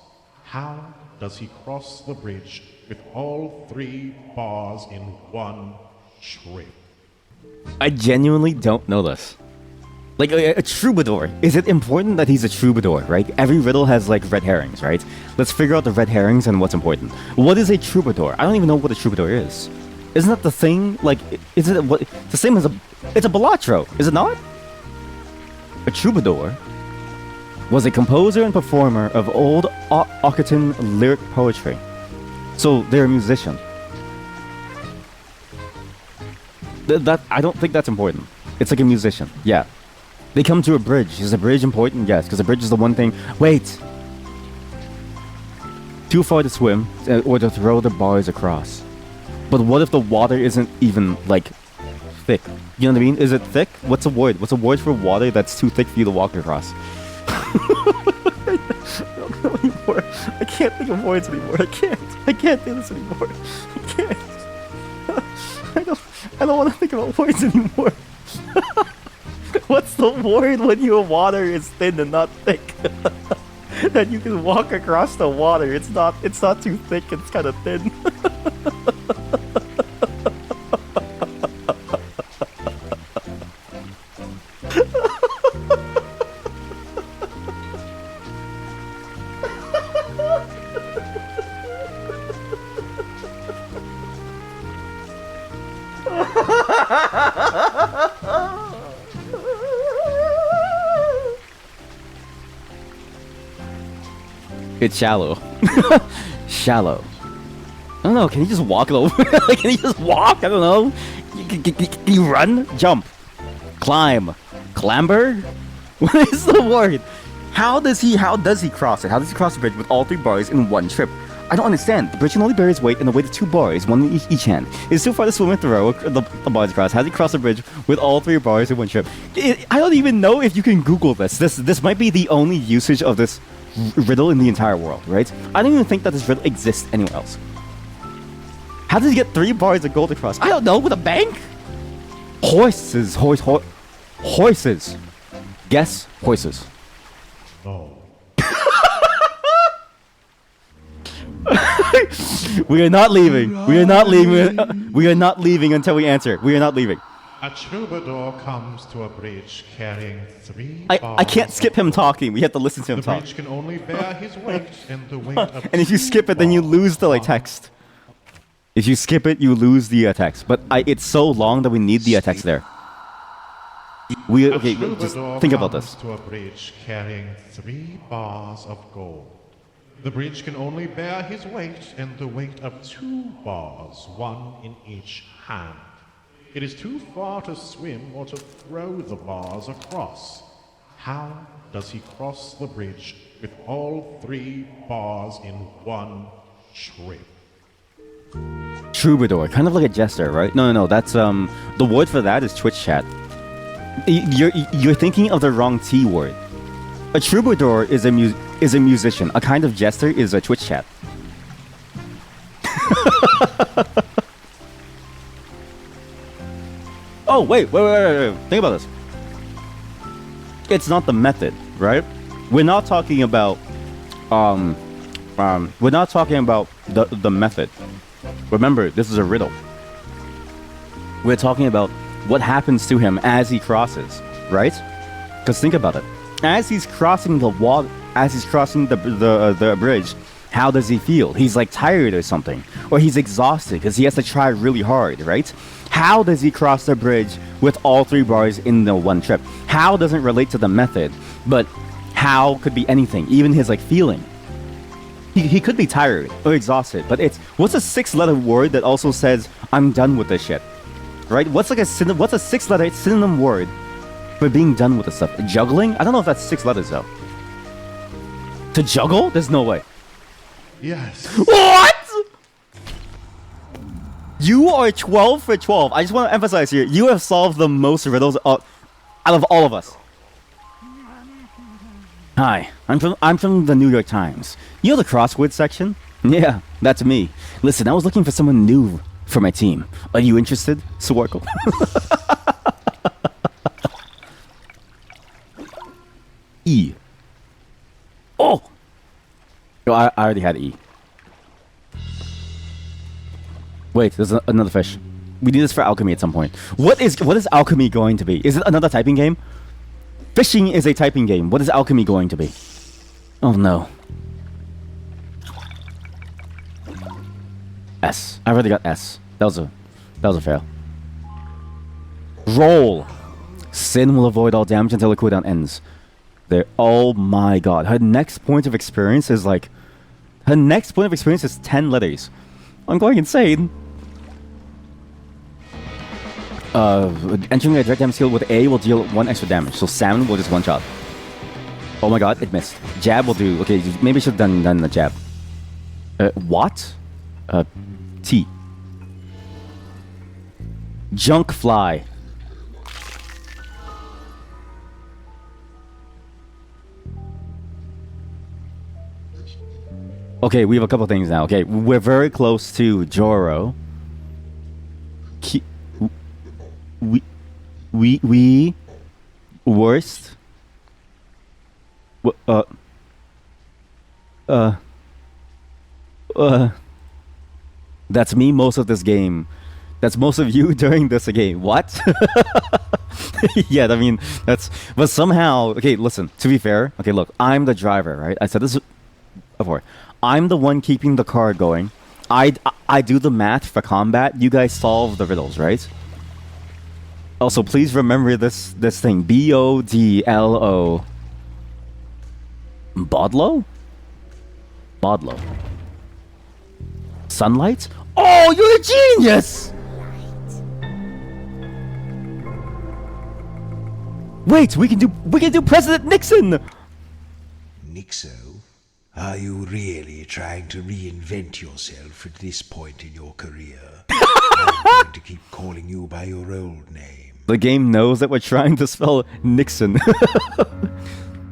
How does he cross the bridge with all 3 bars in one trip? I genuinely don't know this. Like a troubadour. Is it important that he's a troubadour, right? Every riddle has like red herrings, right? Let's figure out the red herrings and what's important. What is a troubadour? I don't even know what a troubadour is. Isn't that the thing? Like, is it what? It's the same as it's a balatro, is it not? A troubadour was a composer and performer of old Occitan lyric poetry. So they're a musician. That I don't think that's important. It's like a musician, yeah. They come to a bridge. Is a bridge important? Yes, because a bridge is the one thing. Wait! Too far to swim or to throw the bars across. But what if the water isn't even, like, thick? You know what I mean? Is it thick? What's a word? What's a word for water that's too thick for you to walk across? I don't know anymore. I can't think of words anymore. I can't do this anymore. I can't. I don't want to think about words anymore. What's the word when your water is thin and not thick? That you can walk across the water. It's not too thick, it's kind of thin. It's shallow. Shallow. I don't know, can you just walk it over? Can you just walk? I don't know. Can you run? Jump. Climb. Clamber? What is the word? How does he cross it? How does he cross the bridge with all 3 bars in one trip? I don't understand. The bridge can only bear his weight in the weight of 2 bars, one in each hand. It's too far to swim and throw the bars across. How does he cross the bridge with all 3 bars in one trip? I don't even know if you can Google this. This might be the only usage of this riddle in the entire world, right? I don't even think that this riddle exists anywhere else. How does he get 3 bars of gold across? I don't know, with a bank? Horses. Horses. Guess horses. No. We are not leaving. We are not leaving. We are not leaving until we answer. We are not leaving. A troubadour comes to a bridge carrying 3 I bars. can't skip him talking. We have to listen to him The talk. bridge can only bear his weight in the weight of And if you skip it, then you lose the text. If you skip it, you lose the text. But it's so long that we need the text there. Okay, just think about this. To a bridge carrying 3 bars of gold. The bridge can only bear his weight in the weight of 2 bars, 1 in each hand. It is too far to swim or to throw the bars across. How does he cross the bridge with all 3 bars in one trip? Troubadour, kind of like a jester, right? No. That's the word for that is Twitch chat. You're thinking of the wrong T word. A troubadour is a musician. A kind of jester is a Twitch chat. Oh wait. Think about this. It's not the method, right? We're not talking about we're not talking about the method. Remember, this is a riddle. We're talking about what happens to him as he crosses, right? Because think about it. As he's crossing the wall, as he's crossing the bridge, how does he feel? He's like tired or something, or he's exhausted because he has to try really hard, right? How does he cross the bridge with all 3 bars in the one trip? How doesn't relate to the method, but how could be anything, even his feeling. He could be tired or exhausted, but what's a 6-letter word that also says I'm done with this shit, right? What's a 6-letter synonym word for being done with this stuff? Juggling? I don't know if that's 6 letters though. To juggle? There's no way. Yes. What? You are 12 for 12. I just want to emphasize here, you have solved the most riddles out of all of us. Hi, I'm from the New York Times. You know the crossword section? Yeah, that's me. Listen, I was looking for someone new for my team. Are you interested, Swarkle? E. Oh! I already had E. Wait, there's another fish. We need this for alchemy at some point. What is alchemy going to be? Is it another typing game? Fishing is a typing game. What is alchemy going to be? Oh no. S. I already got S. That was a fail. Roll. Sin will avoid all damage until the cooldown ends. There. Oh my god. Her next point of experience is 10 letters. I'm going insane. Entering a direct damage skill with A will deal 1 extra damage. So salmon will just one shot. Oh my god, it missed. Jab will do. Okay, maybe I should have done the jab. What? T. Junk fly. Okay, we have a couple things now. Okay, we're very close to Joro. We worst. That's me most of this game. That's most of you during this game. What? Yeah, I mean, but somehow, okay, listen, to be fair, okay, look, I'm the driver, right? I said this before. I'm the one keeping the car going. I do the math for combat. You guys solve the riddles, right? Also, please remember this thing. Bodlo. Bodlo? Bodlo. Sunlight? Oh, you're a genius! Wait, we can do President Nixon! Nixo, are you really trying to reinvent yourself at this point in your career? I'm going to keep calling you by your old name. The game knows that we're trying to spell Nixon.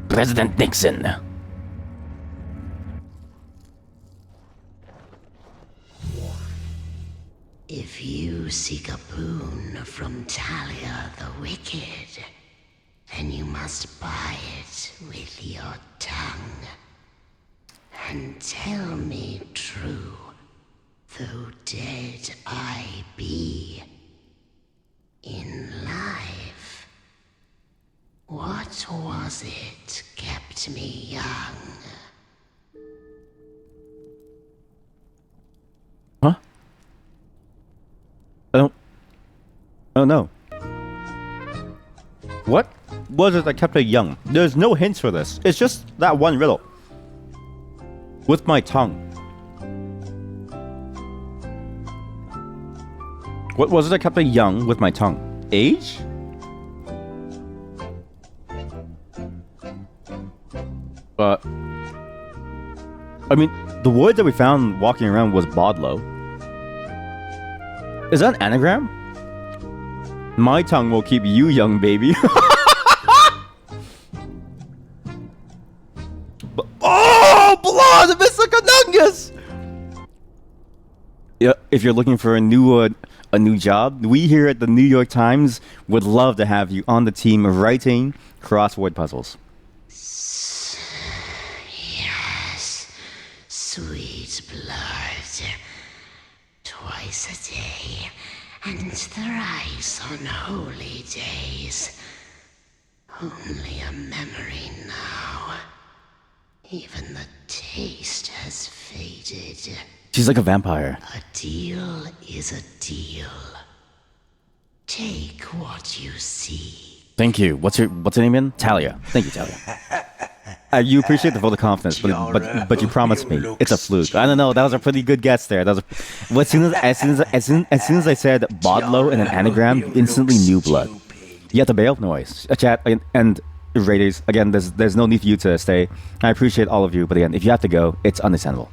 President Nixon. If you seek a boon from Talia the Wicked, then you must buy it with your tongue. And tell me true, though dead I be, in life, what was it kept me young? Huh? I don't know. What was it that kept her young? There's no hints for this. It's just that one riddle. With my tongue. What was it that kept her young with my tongue? Age? I mean, the word that we found walking around was Bodlo. Is that an anagram? My tongue will keep you young, baby. Oh, blood, Mr. Canungus! Yeah, if you're looking for a new job, we here at the New York Times would love to have you on the team writing crossword puzzles. Yes, sweet blood. Twice a day, and thrice on holy days. Only a memory now. Even the taste has faded. She's like a vampire. A deal is a deal. Take what you see. Thank you. What's your name again? Talia. Thank you, Talia. You appreciate the vote of confidence, but you promised me it's a fluke. I don't know. That was a pretty good guess there. That was as soon as I said Bodlo in an anagram, you instantly knew blood. You have to bail? No worries. Chat and Raiders. Again, there's no need for you to stay. I appreciate all of you, but again, if you have to go, it's understandable.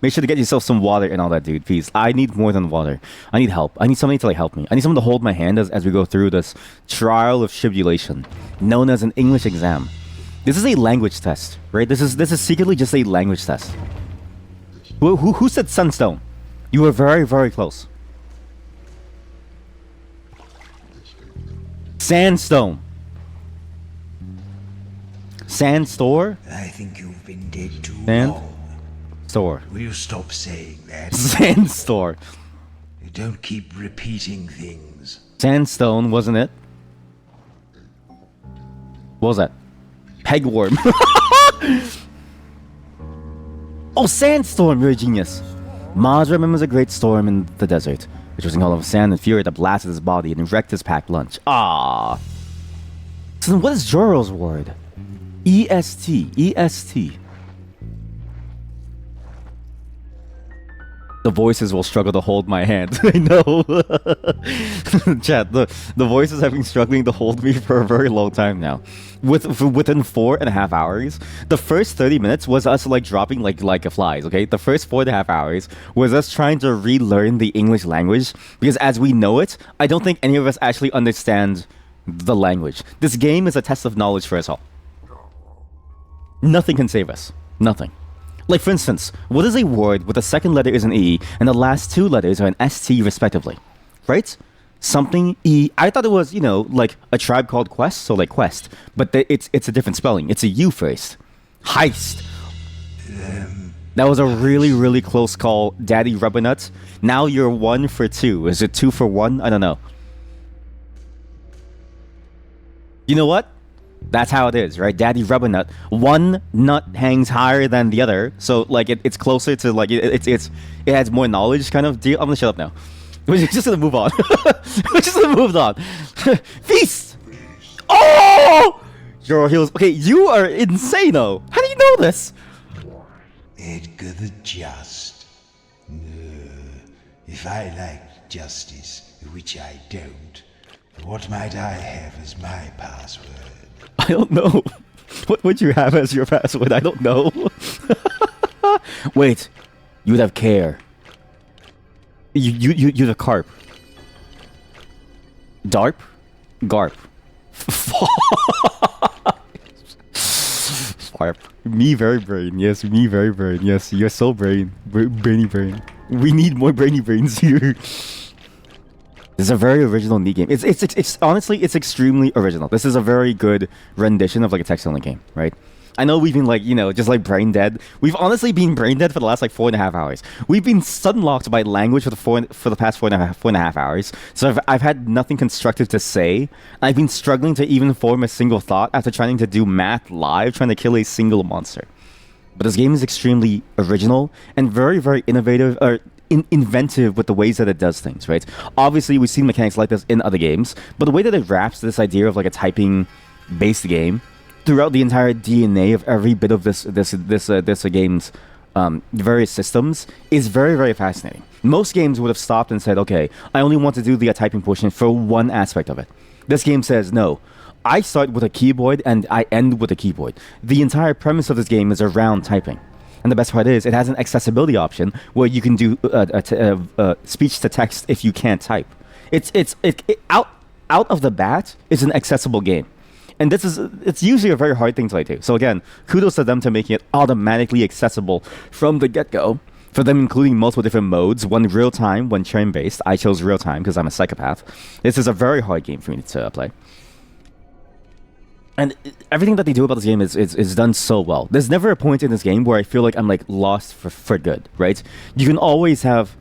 Make sure to get yourself some water and all that, dude. Please. I need more than water. I need help. I need somebody to help me. I need someone to hold my hand as we go through this trial of tribulation, known as an English exam. This is a language test, right? This is secretly just a language test. Who said sunstone? You were very, very close. Sandstone. Sandstore? I think you've been dead too Sand? long. Store. Will you stop saying that? Sandstore. You don't keep repeating things. Sandstone, wasn't it? What was that? Pegworm. Oh, sandstorm, you're a genius. Maz remembers a great storm in the desert, which was in color of sand and fury that blasted his body and wrecked his packed lunch. Ah. So then what is Joro's word? EST. EST. The voices will struggle to hold my hand. I know. Chat, the voices have been struggling to hold me for a very long time now. Within 4.5 hours, the first 30 minutes was us dropping like flies, okay? The first 4.5 hours was us trying to relearn the English language, because as we know it, I don't think any of us actually understand the language. This game is a test of knowledge for us all. Nothing can save us. Nothing. Like, for instance, what is a word with the second letter is an E and the last two letters are an ST respectively? Right? Something E. I thought it was, you know, like a Tribe Called Quest, so like Quest. But it's a different spelling. It's a U first. Heist. That was a really, really close call, Daddy Rubbernut. Now you're 1 for 2. Is it 2 for 1? I don't know. You know what? That's how it is, right? Daddy Rubbernut. One nut hangs higher than the other, so like it's closer to like it has more knowledge kind of deal. I'm gonna shut up now. We're just gonna move on. We're just gonna move on. Feast. Oh, your heels. Okay, you are insano. How do you know this? Edgar the Just. If I like justice, which I don't, what might I have as my password? I don't know. What would you have as your password? I don't know. Wait, you would have care. You're the carp. Darp? Garp. Farp. Me very brain. Yes, me very brain. Yes, you're so brain. Brainy brain. We need more brainy brains here. This is a very original neat game. It's honestly, it's extremely original. This is a very good rendition of like a text-only game, right? I know we've been like, you know, just like brain dead. We've honestly been brain dead for the last like 4.5 hours. We've been sudden-locked by language for the past 4.5 hours. So I've had nothing constructive to say. I've been struggling to even form a single thought after trying to do math live, trying to kill a single monster. But this game is extremely original and very, very innovative, or inventive with the ways that it does things, right? Obviously, we've seen mechanics like this in other games, but the way that it wraps this idea of like a typing-based game throughout the entire DNA of every bit of this game's various systems is very, very fascinating. Most games would have stopped and said, okay, I only want to do the typing portion for one aspect of it. This game says, no, I start with a keyboard and I end with a keyboard. The entire premise of this game is around typing. And the best part is, it has an accessibility option where you can do speech to text if you can't type. Out of the bat, it's an accessible game. And it's usually a very hard thing to do. So again, kudos to them to making it automatically accessible from the get-go. For them including multiple different modes, one real-time, one turn-based. I chose real-time because I'm a psychopath. This is a very hard game for me to play. And everything that they do about this game is done so well. There's never a point in this game where I feel like I'm like lost for good, right? You can always have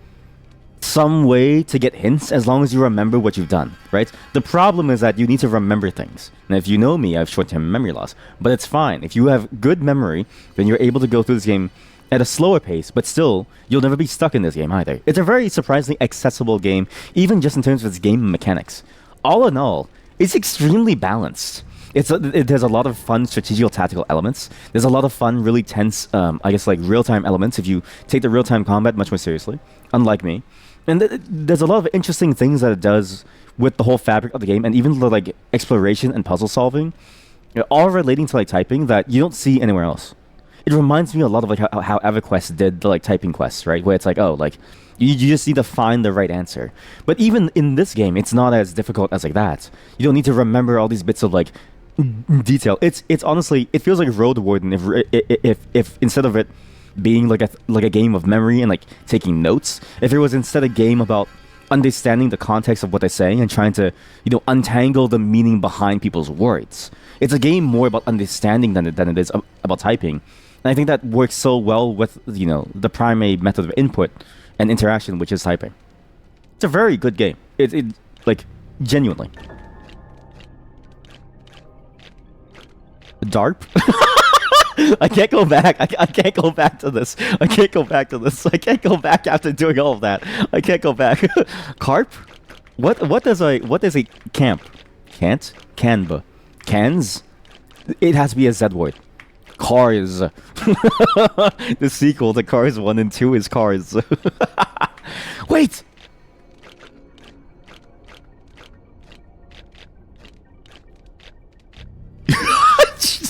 some way to get hints as long as you remember what you've done, right? The problem is that you need to remember things. And if you know me, I have short-term memory loss. But it's fine. If you have good memory, then you're able to go through this game at a slower pace, but still, you'll never be stuck in this game either. It's a very surprisingly accessible game, even just in terms of its game mechanics. All in all, it's extremely balanced. There's a lot of fun strategical tactical elements. There's a lot of fun, really tense, I guess, like real-time elements if you take the real-time combat much more seriously, unlike me. And there's a lot of interesting things that it does with the whole fabric of the game, and even the like exploration and puzzle solving, all relating to like typing that you don't see anywhere else. It reminds me a lot of like how EverQuest did the like typing quests, right? Where it's like, oh, like you just need to find the right answer. But even in this game, it's not as difficult as like that. You don't need to remember all these bits of like detail. It's honestly, it feels like Road Warden if instead of it being like a game of memory and like taking notes, if it was instead a game about understanding the context of what they're saying and trying to, you know, untangle the meaning behind people's words. It's a game more about understanding than it is about typing. And I think that works so well with, you know, the primary method of input and interaction, which is typing. It's a very good game. It like, genuinely. DARP? I can't go back. I can't go back to this. I can't go back to this. I can't go back after doing all of that. I can't go back. Carp? What is a camp? Can't? Canba. Cans? It has to be a Z word. Cars. The sequel to Cars 1 and 2 is Cars. Wait!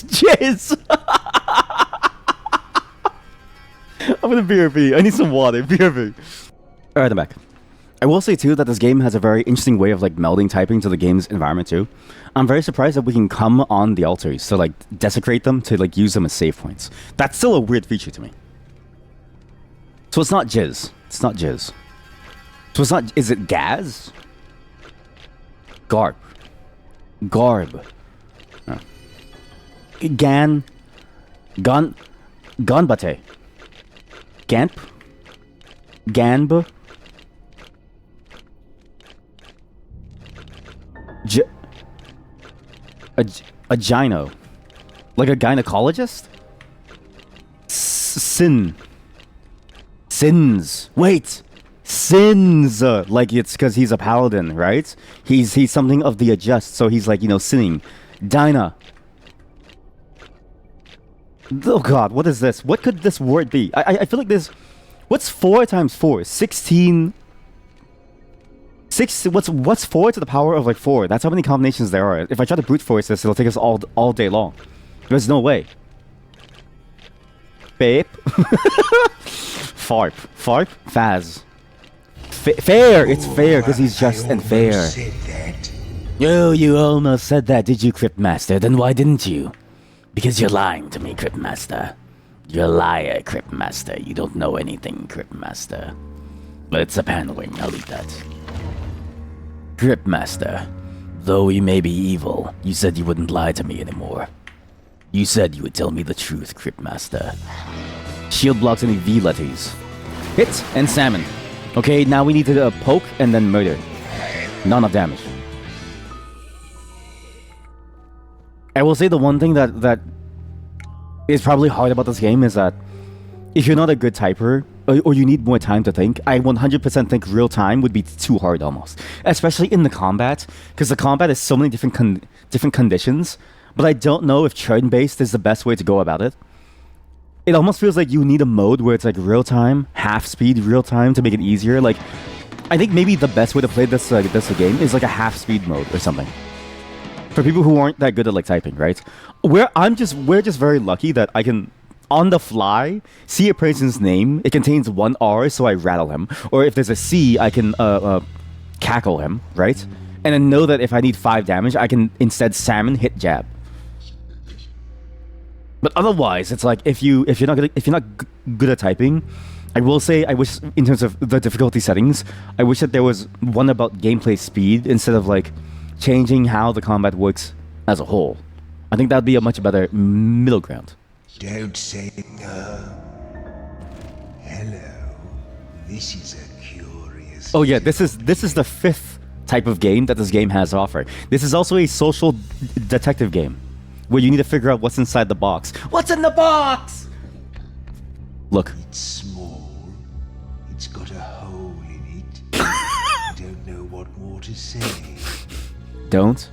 Jizz! I'm gonna BRB. I need some water. BRB. Alright, I'm back. I will say too that this game has a very interesting way of like melding typing to the game's environment too. I'm very surprised that we can come on the altars to like desecrate them to like use them as save points. That's still a weird feature to me. So it's not jizz. It's not jizz. So it's not. Is it gaz? Garb. Garb. No. Gan. Gon. Gonbate. Gamp. Ganb. A gyno. Like a gynecologist? Sin. Sins. Wait. Sins. Like it's because he's a paladin, right? He's something of the adjust, so he's like, you know, sinning. Dyna. Oh god, what is this? What could this word be? I feel like this. What's 4 times 4? 16. What's 4 to the power of like 4? That's how many combinations there are. If I try to brute force this, it'll take us all day long. There's no way. Babe. Farp. Farp? Faz. Fair! It's fair because he's just and fair. Oh, you almost said that, did you, Cryptmaster? Then why didn't you? Because you're lying to me, Cryptmaster. You're a liar, Cryptmaster. You don't know anything, Cryptmaster. But it's a paneling, I'll leave that. Cryptmaster, though you may be evil, you said you wouldn't lie to me anymore. You said you would tell me the truth, Cryptmaster. Shield blocks any V letters. Hit and salmon. Okay, now we need to poke and then murder. Not enough damage. I will say the one thing that is probably hard about this game is that if you're not a good typer, or you need more time to think, I 100% think real time would be too hard almost. Especially in the combat, because the combat is so many different conditions, but I don't know if turn-based is the best way to go about it. It almost feels like you need a mode where it's like real time, half speed, real time to make it easier. Like, I think maybe the best way to play this game is like a half speed mode or something. For people who aren't that good at like typing, right? We're just very lucky that I can, on the fly, see a person's name. It contains 1 R, so I rattle him. Or if there's a C, I can cackle him, right? And then know that if I need 5 damage, I can instead salmon hit jab. But otherwise, it's like if you're not good at typing, I will say I wish in terms of the difficulty settings, I wish that there was one about gameplay speed instead of like changing how the combat works as a whole. I think that'd be a much better middle ground. Don't say hello. This is a curious. Oh yeah, this is the 5th type of game that this game has to offer. This is also a social detective game where you need to figure out what's inside the box. What's in the box? Look. It's small. It's got a hole in it. I don't know what more to say. Don't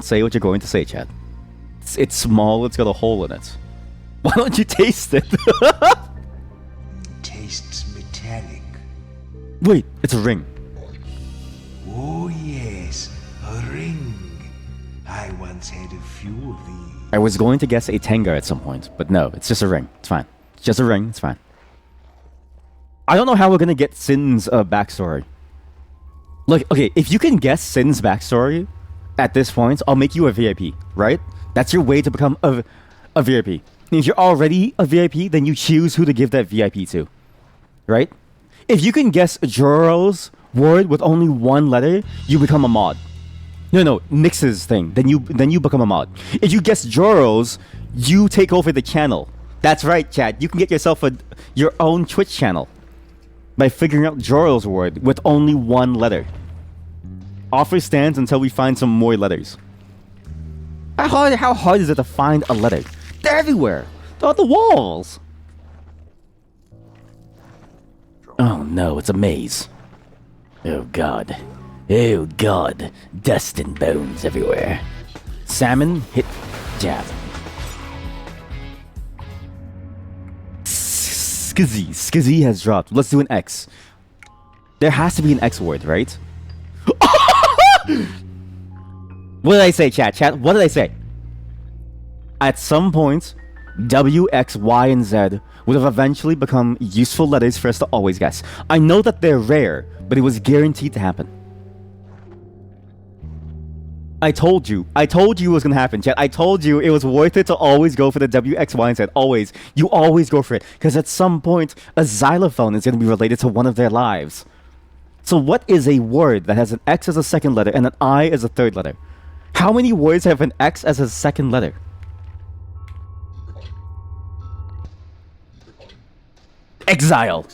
say what you're going to say, Chad. It's small, it's got a hole in it. Why don't you taste it? Tastes metallic. Wait, it's a ring. Oh yes, a ring. I once had a few of these. I was going to guess a Tenga at some point, but no, it's just a ring. It's fine. It's just a ring, it's fine. I don't know how we're gonna get Sin's backstory. Like, okay, if you can guess Sin's backstory at this point, I'll make you a VIP, right? That's your way to become a VIP. And if you're already a VIP, then you choose who to give that VIP to, right? If you can guess Joro's word with only 1 letter, you become a mod. No, Nyx's thing. Then you become a mod. If you guess Joro's, you take over the channel. That's right, chat. You can get yourself your own Twitch channel by figuring out Joro's word with only 1 letter. Offer stands until we find some more letters. How hard is it to find a letter? They're everywhere. They're on the walls. Oh no, it's a maze. Oh god. Oh god. Dust and bones everywhere. Salmon, hit, jab. Skizzy has dropped. Let's do an X. There has to be an X word, right? What did I say, chat? What did I say? At some point, W, X, Y, and Z would have eventually become useful letters for us to always guess. I know that they're rare, but it was guaranteed to happen. I told you it was gonna happen, Chet. I told you it was worth it to always go for the W, X, Y, and Z. Always. You always go for it. Because at some point, a xylophone is gonna be related to one of their lives. So what is a word that has an X as a second letter and an I as a third letter? How many words have an X as a second letter? Exile!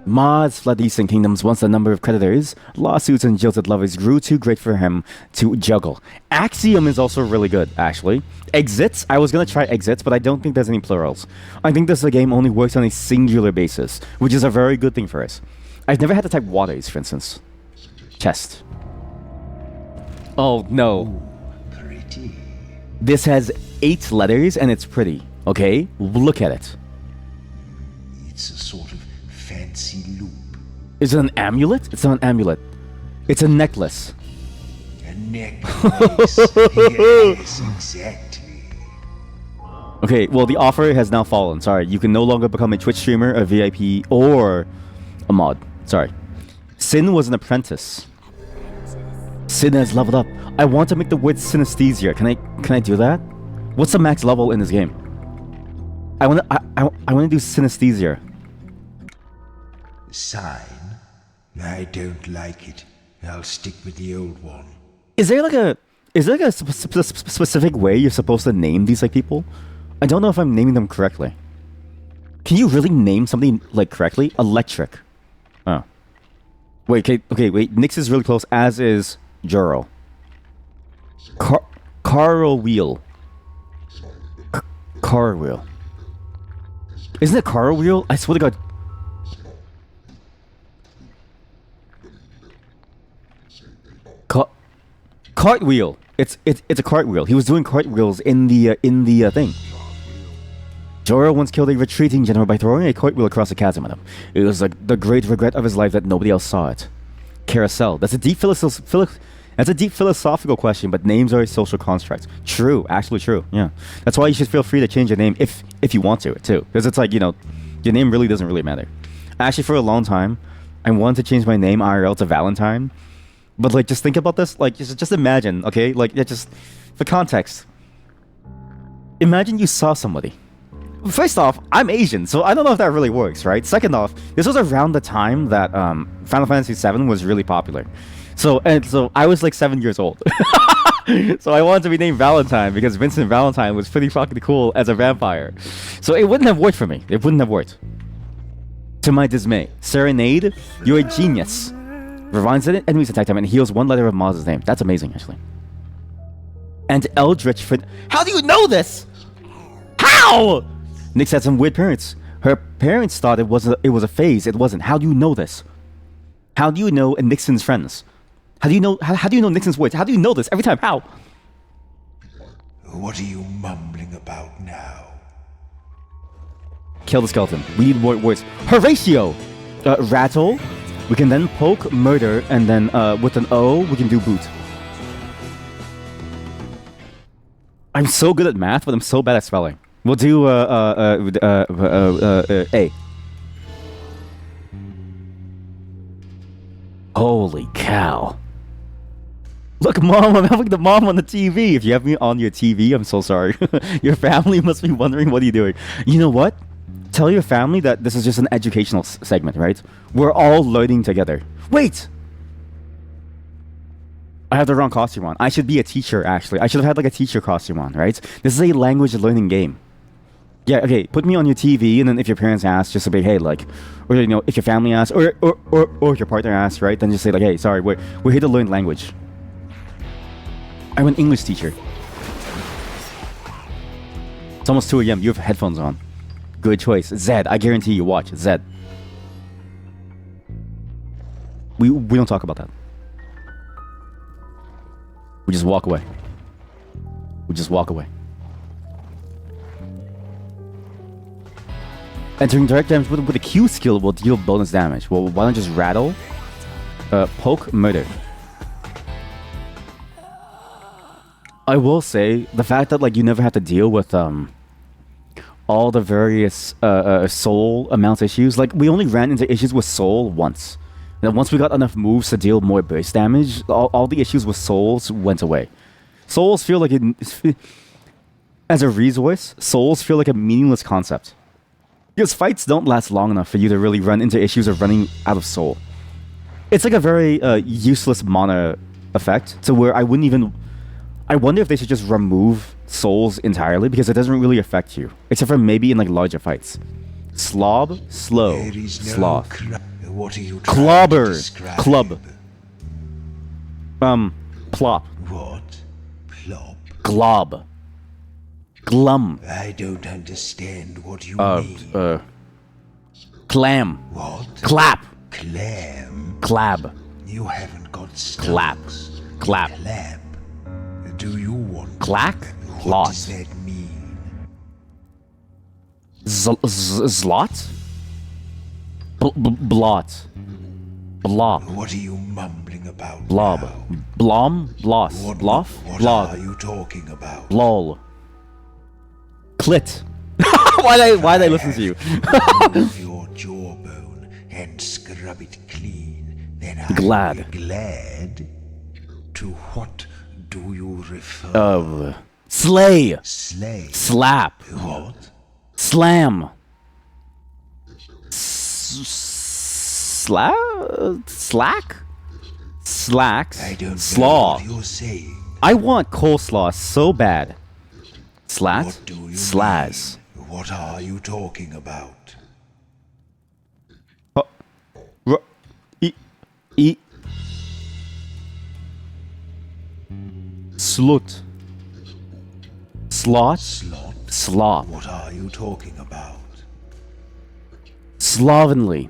Mars fled the Eastern Kingdoms once the number of creditors, lawsuits, and jilted lovers grew too great for him to juggle. Axiom is also really good, actually. Exits, I was gonna try exits, but I don't think there's any plurals. I think this game only works on a singular basis, which is a very good thing for us. I've never had to type waters, for instance. Chest. Oh, no. Pretty. This has 8 letters, and it's pretty, okay? Look at it. It's a sort of fancy loop. Is it an amulet? It's not an amulet. It's a necklace. A necklace. Yes, exactly. Okay, well, the offer has now fallen. Sorry, you can no longer become a Twitch streamer, a VIP, or a mod. Sorry. Sin was an apprentice. Sin has leveled up. I want to make the word synesthesia. Can I do that? What's the max level in this game? I want to do synesthesia. Sign? I don't like it. I'll stick with the old one. Is there like a specific way you're supposed to name these like people? I don't know if I'm naming them correctly. Can you really name something like correctly? Electric. Oh. Wait, okay, wait. Nyx is really close, as is Juro. Carl wheel. Car wheel. Isn't it car wheel? I swear to God. Cartwheel. It's a cartwheel. He was doing cartwheels in the thing. Joro once killed a retreating general by throwing a cartwheel across a chasm at him. It was like the great regret of his life that nobody else saw it. Carousel. That's a deep philosophical question, but names are a social construct. True, actually true. Yeah, that's why you should feel free to change your name if you want to too, because it's like, you know, your name really doesn't really matter. Actually, for a long time, I wanted to change my name IRL to Valentine. But like, just think about this. Like, just imagine, okay? Like, just for context. Imagine you saw somebody. First off, I'm Asian, so I don't know if that really works, right? Second off, this was around the time that Final Fantasy VII was really popular. So I was like 7 years old. So I wanted to be named Valentine because Vincent Valentine was pretty fucking cool as a vampire. So it wouldn't have worked for me. It wouldn't have worked. To my dismay, Serenade, you're a genius. Revinds it, enemies attack time, and heals 1 letter of Maz's name. That's amazing, actually. And Eldritch for... How do you know this? How? Nyx had some weird parents. Her parents thought it was a phase. It wasn't. How do you know this? How do you know Nixon's friends? How do you know? How do you know Nixon's words? How do you know this every time? How? What are you mumbling about now? Kill the skeleton. We need more words. Horatio, rattle. We can then poke, murder, and then with an O, we can do boot. I'm so good at math, but I'm so bad at spelling. We'll do A. Holy cow. Look, Mom, I'm having the mom on the TV. If you have me on your TV, I'm so sorry. Your family must be wondering, what are you doing? You know what? Tell your family that this is just an educational segment, right? We're all learning together. Wait! I have the wrong costume on. I should be a teacher, actually. I should have had like a teacher costume on, right? This is a language learning game. Yeah, okay, put me on your TV, and then if your parents ask, just say, hey, like, or, you know, if your family asks, or if your partner asks, right, then just say, like, hey, sorry, we're here to learn language. I'm an English teacher. It's almost 2 a.m. You have headphones on. Good choice. Zed, I guarantee you, watch. Zed. We don't talk about that. We just walk away. We just walk away. Entering direct damage with a Q skill will deal bonus damage. Well, why don't just rattle? Poke, murder. I will say, the fact that like you never have to deal with all the various soul amounts issues. Like, we only ran into issues with soul once. And then once we got enough moves to deal more burst damage, all the issues with souls went away. Souls feel like as a resource, souls feel like a meaningless concept. Because fights don't last long enough for you to really run into issues of running out of soul. It's like a very useless mana effect to where I wouldn't even... I wonder if they should just remove souls entirely because it doesn't really affect you. Except for maybe in like larger fights. Slob, slow, sloth. What are you trying Clobber, to describe? club. Plop. What? Plop? Glob. Glum. I don't understand what you mean. Clam. What? Clap. Clam? Clab. You haven't got Clap. stomachs. Clap. Clap. Do you want... Clack? What Lot. does that mean? Zlot? Blot. Blob. What are you mumbling about Blob. now? Blom? Bloss. What Bloff? are Blog. you talking about? Lol. Clit. Why'd I listen to you? Remove your jawbone and scrub it clean. Then I'll Glad. be glad. To what do you refer? Slay. Slay. Slap. What? Slam. Slack? Slacks? I don't Slaw. know what you're saying. I want coleslaw so bad. Slat? What do you Slaz. mean? What are you talking about? Slut. Slot? Slot? Slop. What are you talking about? Slovenly.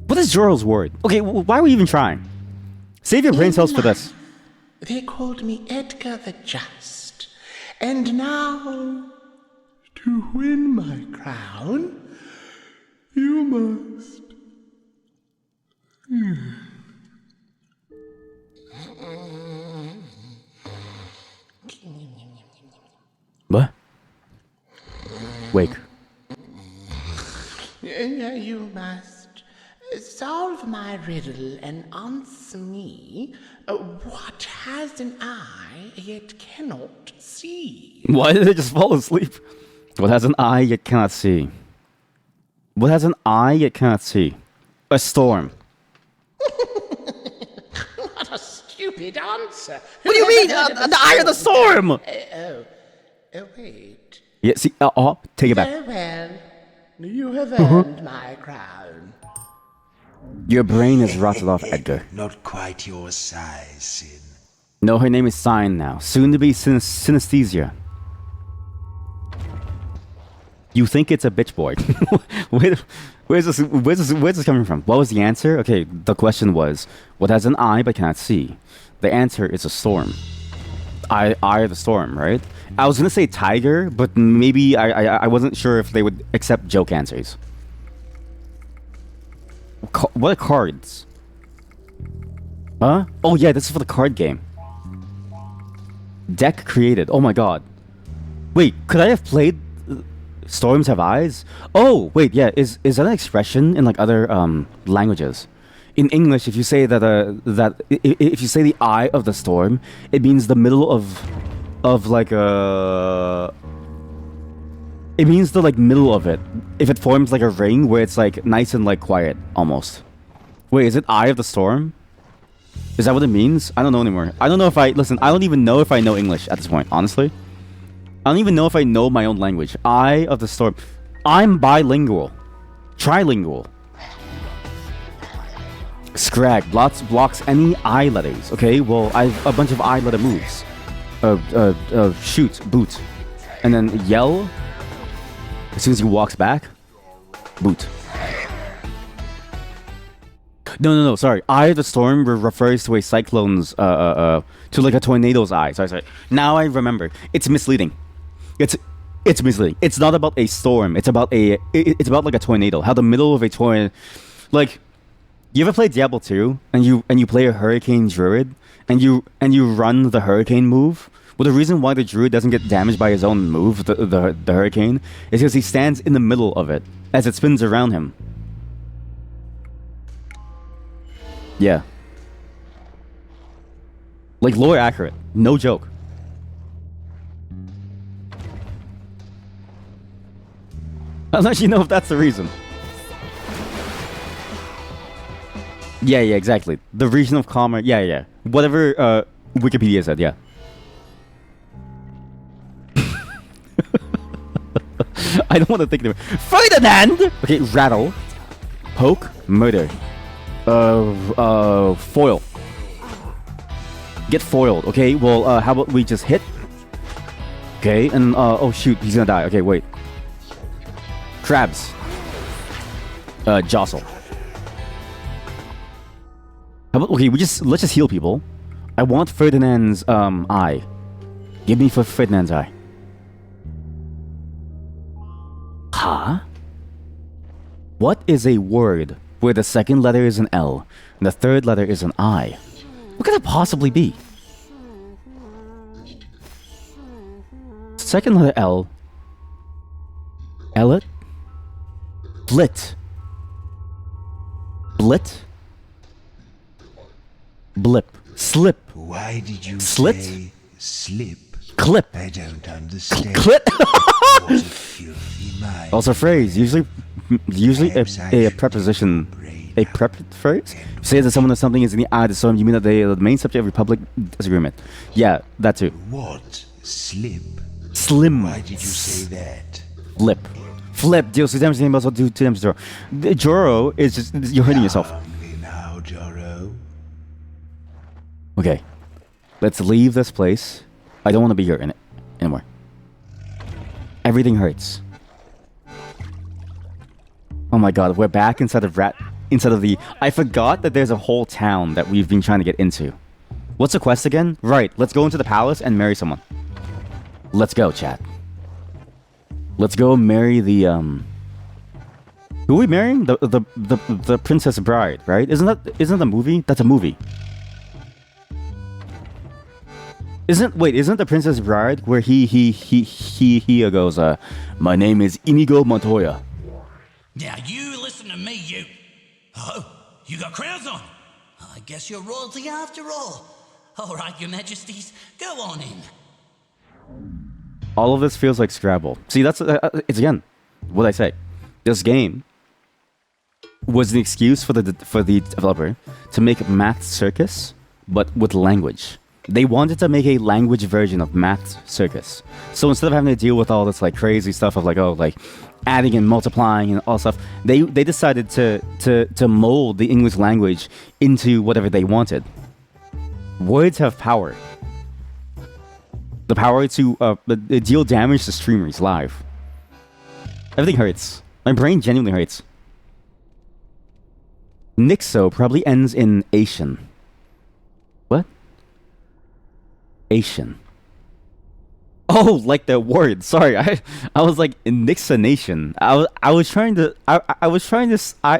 What is Joral's word? Okay, why are we even trying? Save your brain cells for this. They called me Edgar the Just. And now, to win my crown, you must... What? Wake. You must solve my riddle and answer me. What has an eye yet cannot see? Why did they just fall asleep? What has an eye yet cannot see? What has an eye yet cannot see? A storm. What a stupid answer. What do you mean? The eye of the storm! Wait. Yeah, see, take it back. Very well. You have earned my crown. Your brain is rotted off, Edgar. Not quite your size, Sin. No, her name is Sign now. Soon to be Synesthesia. You think it's a bitch boy. Where's this coming from? What was the answer? Okay, the question was, what has an eye but cannot see? The answer is a storm. Eye of the storm, right? I was gonna say tiger, but maybe I wasn't sure if they would accept joke answers. What are cards? Huh? Oh yeah, this is for the card game. Deck created. Oh my god. Wait, could I have played Storms Have Eyes? Oh, wait, yeah. Is that an expression in like other languages? In English, if you say if you say the eye of the storm, it means the middle of like a. It means the like middle of it. If it forms like a ring where it's like nice and like quiet almost. Wait, is it eye of the storm? Is that what it means? I don't know anymore. I don't know if I listen. I don't even know if I know English at this point. Honestly, I don't even know if I know my own language. Eye of the storm. I'm bilingual, trilingual. Scrag blocks any I letters. Okay, well I have a bunch of I letter moves. Shoot, boot, and then yell. As soon as he walks back, boot. No, sorry. Eye of the storm refers to a cyclone's, to like a tornado's eye. Sorry. Now I remember. It's misleading. It's misleading. It's not about a storm. It's about it's about like a tornado. How the middle of a tornado, like, you ever play Diablo 2 and you play a hurricane druid and you run the hurricane move? Well, the reason why the druid doesn't get damaged by his own move, the hurricane, is because he stands in the middle of it as it spins around him. Yeah. Like, lore accurate. No joke. Unless you know if that's the reason. Yeah, exactly. The region of commerce. Yeah. Whatever Wikipedia said, yeah. I don't want to think of it. Ferdinand! Okay, rattle. Poke. Murder. Foil. Get foiled. Okay, well, how about we just hit? Okay, and, oh shoot, he's gonna die. Okay, wait. Crabs. Jostle. How about, okay, let's just heal people. I want Ferdinand's, eye. Give me for Ferdinand's eye. Huh? What is a word where the second letter is an L and the third letter is an I? What could that possibly be? Second letter L. Ellet? Blit. Blit? Blip. Slip. Why did you Slit? say slip? Clip. I don't understand. Clip. What a filthy mind. Also phrase. Usually a preposition. A prep phrase? Say that someone or something is in the eye of the storm, you mean that they are the main subject of your public disagreement. Yeah, that too. What? Slip? Slim. Why did you say that? Flip. Flip. Deals 2 damage to him, also do 2 damage to Joro. Joro is just, you're hurting yourself. Now, Joro. Okay. Let's leave this place. I don't want to be here in it anymore. Everything hurts. Oh my god, we're back inside of the... I forgot that there's a whole town that we've been trying to get into. What's the quest again? Right, let's go into the palace and marry someone. Let's go, chat. Let's go marry the, Who are we marrying? The Princess Bride, right? Isn't that a movie? That's a movie. Isn't the Princess Bride where he goes, my name is Inigo Montoya. Now you listen to me, you. Oh, you got crowns on. I guess you're royalty after all. All right, your majesties, go on in. All of this feels like Scrabble. See, that's it's again what I say. This game was an excuse for the developer to make Math Circus, but with language. They wanted to make a language version of Math Circus. So instead of having to deal with all this like crazy stuff of like adding and multiplying and all stuff, they decided to mold the English language into whatever they wanted. Words have power. The power to deal damage to streamers live. Everything hurts. My brain genuinely hurts. Nixo probably ends in Asian. What? Asian. Oh, like the word. Sorry, I was like Nixonation. I was trying to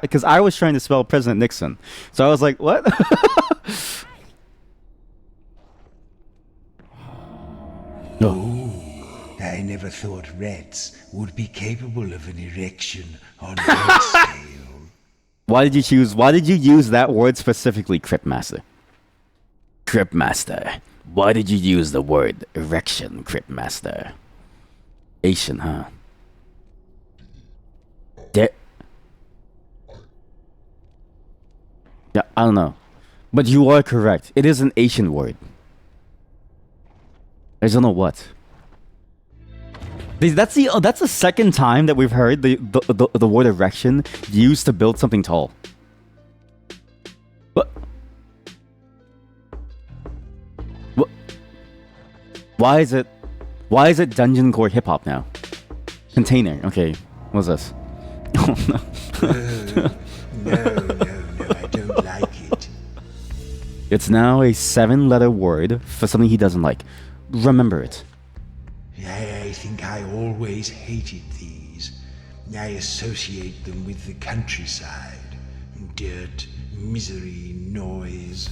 because I was trying to spell President Nixon. So I was like, what? Oh, I never thought rats would be capable of an erection on that scale. Why did you use that word specifically, Cryptmaster? Cryptmaster. Why did you use the word erection, Cryptmaster? Asian, huh? Yeah, I don't know. But you are correct. It is an Asian word. I don't know what. That's the second time that we've heard the word erection used to build something tall. What? Why is it Dungeon Core Hip Hop now? Container. Okay, what's this? Oh no. No, I don't like it. It's now a 7-letter word for something he doesn't like. Remember it. I think I always hated these. I associate them with the countryside. Dirt, misery, noise.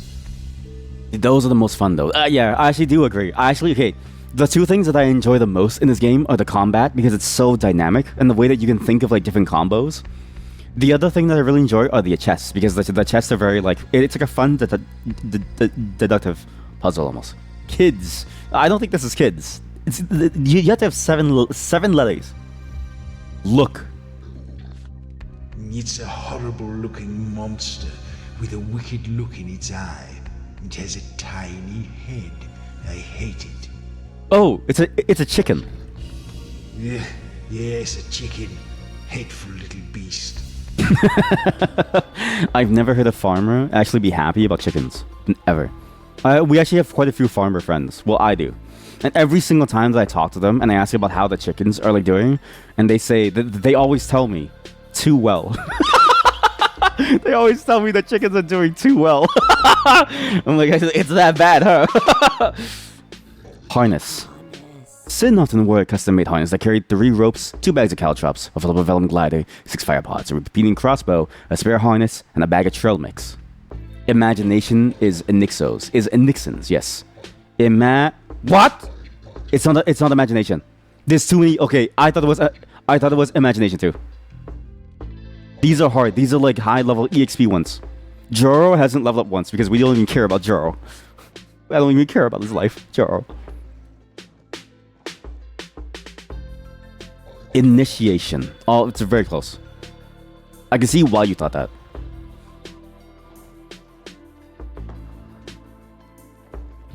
Those are the most fun though. Yeah, I actually do agree. Okay, the two things that I enjoy the most in this game are the combat, because it's so dynamic, and the way that you can think of like different combos. The other thing that I really enjoy are the chests, because the chests are very like, it's like a fun deductive puzzle almost. Kids. I don't think this is kids. You have to have seven letters. Look. It's a horrible-looking monster with a wicked look in its eye. It has a tiny head. I hate it. Oh, it's a chicken. Yeah, yes, a chicken. Hateful little beast. I've never heard a farmer actually be happy about chickens. Ever. We actually have quite a few farmer friends. Well, I do. And every single time that I talk to them and I ask about how the chickens are like doing, and they say that they always tell me too well. They always tell me that chickens are doing too well. I'm like, it's that bad, huh? Harness. Sin often wore a custom-made harness that carried 3 ropes, 2 bags of caltrops, a full of vellum glider, 6 fire pods, a repeating crossbow, a spare harness, and a bag of trail mix. Imagination is Nixon's, yes. What? It's not imagination. There's too many. Okay, I thought it was imagination too. These are hard. These are like high-level EXP ones. Joro hasn't leveled up once because we don't even care about Joro. I don't even care about his life, Joro. Initiation. Oh, it's very close. I can see why you thought that.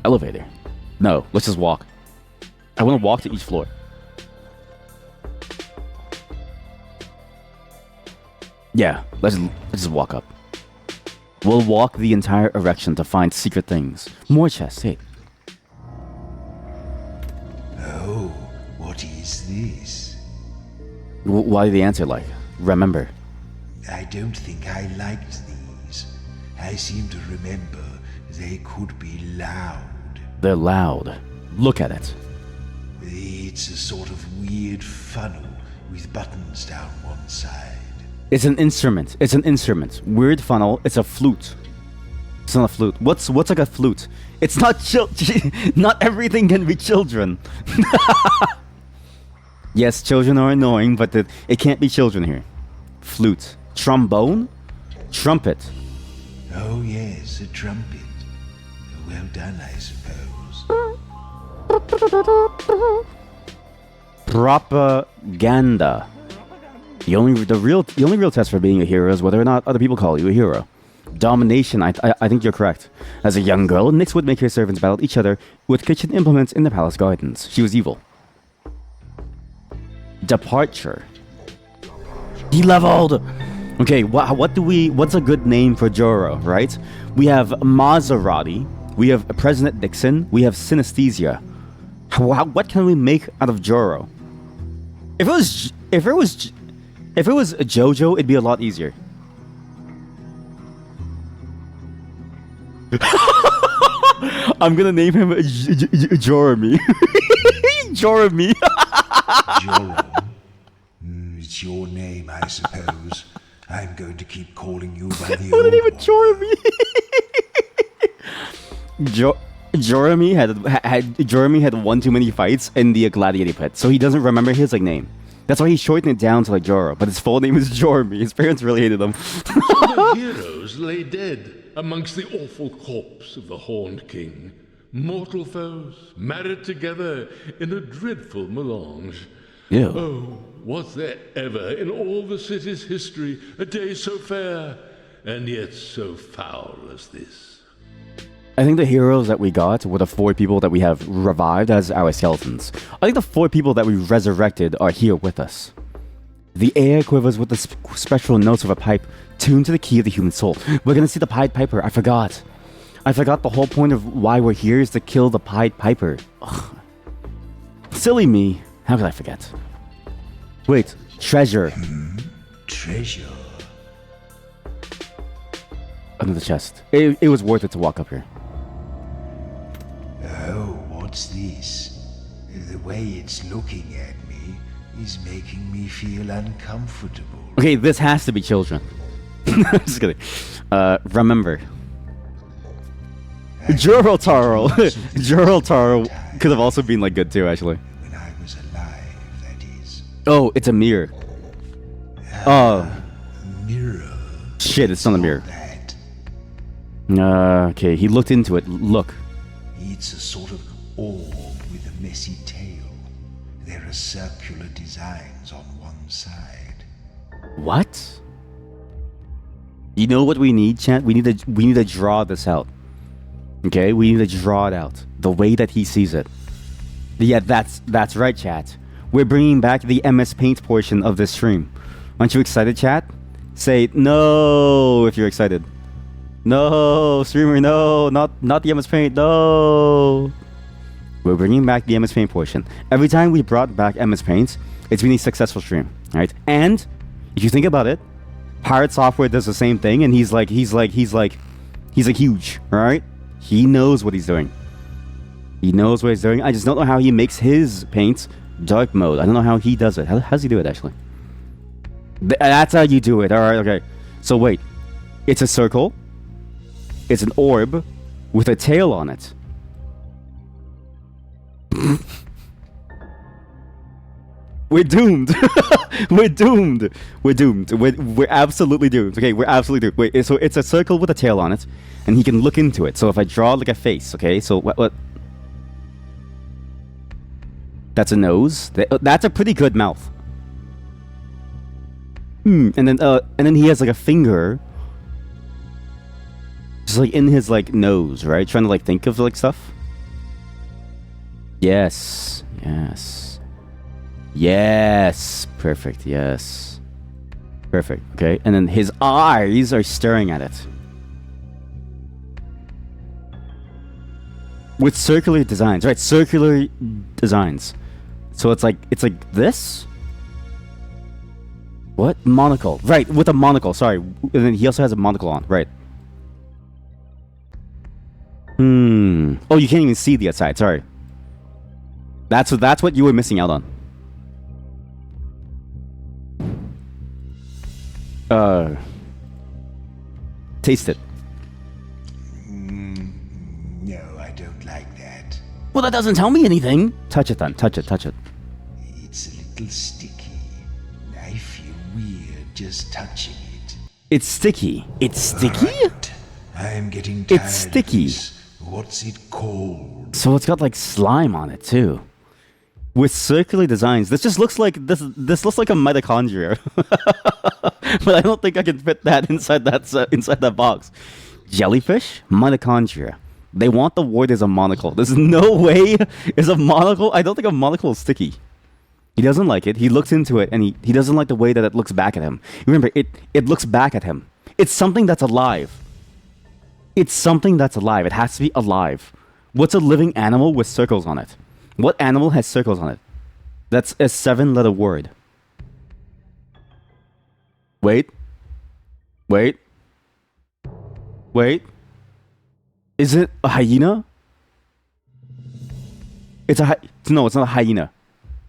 Elevator. No, let's just walk. I want to walk to each floor. Yeah, let's just walk up. We'll walk the entire erection to find secret things. More chests, hey. Oh, what is this? Why did the answer like? Remember. I don't think I liked these. I seem to remember they could be loud. They're loud. Look at it. It's a sort of weird funnel with buttons down one side. It's an instrument. It's an instrument. Weird funnel. It's a flute. It's not a flute. What's like a flute? It's not not everything can be children. Yes, children are annoying, but it can't be children here. Flute. Trombone? Trumpet. Oh yes, a trumpet. Well done, I suppose. Propaganda. The only real test for being a hero is whether or not other people call you a hero. Domination. I think you're correct. As a young girl, Nyx would make her servants battle each other with kitchen implements in the palace gardens. She was evil. Departure. He leveled. Okay, what's a good name for Joro, right? We have Maserati, we have President Nixon, we have Synesthesia. What can we make out of Joro? If it was Jojo, it'd be a lot easier. I'm gonna name him Jorami. Jorami. Joram. It's your name, I suppose. I'm going to keep calling you by the old name of Jorami. Jorami had one too many fights in the gladiator pit, so he doesn't remember his like name. That's why he shortened it down to like Joro, but his full name is Jorami. His parents really hated him. So the heroes lay dead amongst the awful corpse of the Horned King. Mortal foes, married together in a dreadful melange. Ew. Oh, was there ever in all the city's history a day so fair, and yet so foul as this? I think the heroes that we got were the 4 people that we have revived as our skeletons. I think the 4 people that we resurrected are here with us. The air quivers with the spectral notes of a pipe tuned to the key of the human soul. We're gonna see the Pied Piper. I forgot the whole point of why we're here is to kill the Pied Piper. Ugh. Silly me. How could I forget? Wait, treasure. Treasure? Under the chest. It was worth it to walk up here. Oh, what's this? The way it's looking at me is making me feel uncomfortable. Okay, this has to be children. Just kidding. Remember. Juro Taro. Juro Taro could have also been like good too, actually. When I was alive, that is. Oh, it's a mirror. Mirror. Shit, it's not a mirror. Okay, he looked into it. Look. It's a sort of orb with a messy tail. There are circular designs on one side. What? You know what we need, chat? We need to draw this out. Okay, we need to draw it out the way that he sees it. Yeah, that's right, chat. We're bringing back the MS Paint portion of this stream. Aren't you excited, chat? Say no if you're excited. No, streamer, no, not the MS Paint, no. We're bringing back the MS Paint portion. Every time we brought back MS Paint, it's been a successful stream, right? And if you think about it, Pirate Software does the same thing, and he's like huge, all right? He knows what he's doing. He knows what he's doing. I just don't know how he makes his paints dark mode. I don't know how he does it. How does he do it, actually? That's how you do it. All right, okay. So wait. It's a circle. It's an orb with a tail on it. We're doomed. We're doomed. We're doomed. We're absolutely doomed. Okay, we're absolutely doomed. Wait, so it's a circle with a tail on it, and he can look into it. So if I draw like a face, okay, so what? That's a nose. That's a pretty good mouth. And then he has like a finger, just like in his like nose, right? Trying to like think of like stuff. Yes. Perfect. Yes. Perfect. Okay. And then his eyes are staring at it. With circular designs, right? Circular designs. So it's like this? What? Monocle. Right, with a monocle, sorry. And then he also has a monocle on, right. Oh, you can't even see the outside, sorry. That's what you were missing out on. Taste it. No, I don't like that. Well, that doesn't tell me anything. Touch it then. Touch it. It's a little sticky. I feel weird just touching it. It's sticky. It's sticky? Right. I'm getting tired. It's sticky. Of this. What's it called? So it's got like slime on it too. With circular designs. This just looks like this looks like a mitochondria. But I don't think I can fit that inside that box. Jellyfish? Mitochondria. They want the word as a monocle. There's no way is a monocle. I don't think a monocle is sticky. He doesn't like it. He looks into it and he doesn't like the way that it looks back at him. Remember, it looks back at him. It's something that's alive. It's something that's alive. It has to be alive. What's a living animal with circles on it? What animal has circles on it? That's a 7-letter word. Wait. Is it a hyena? No, it's not a hyena.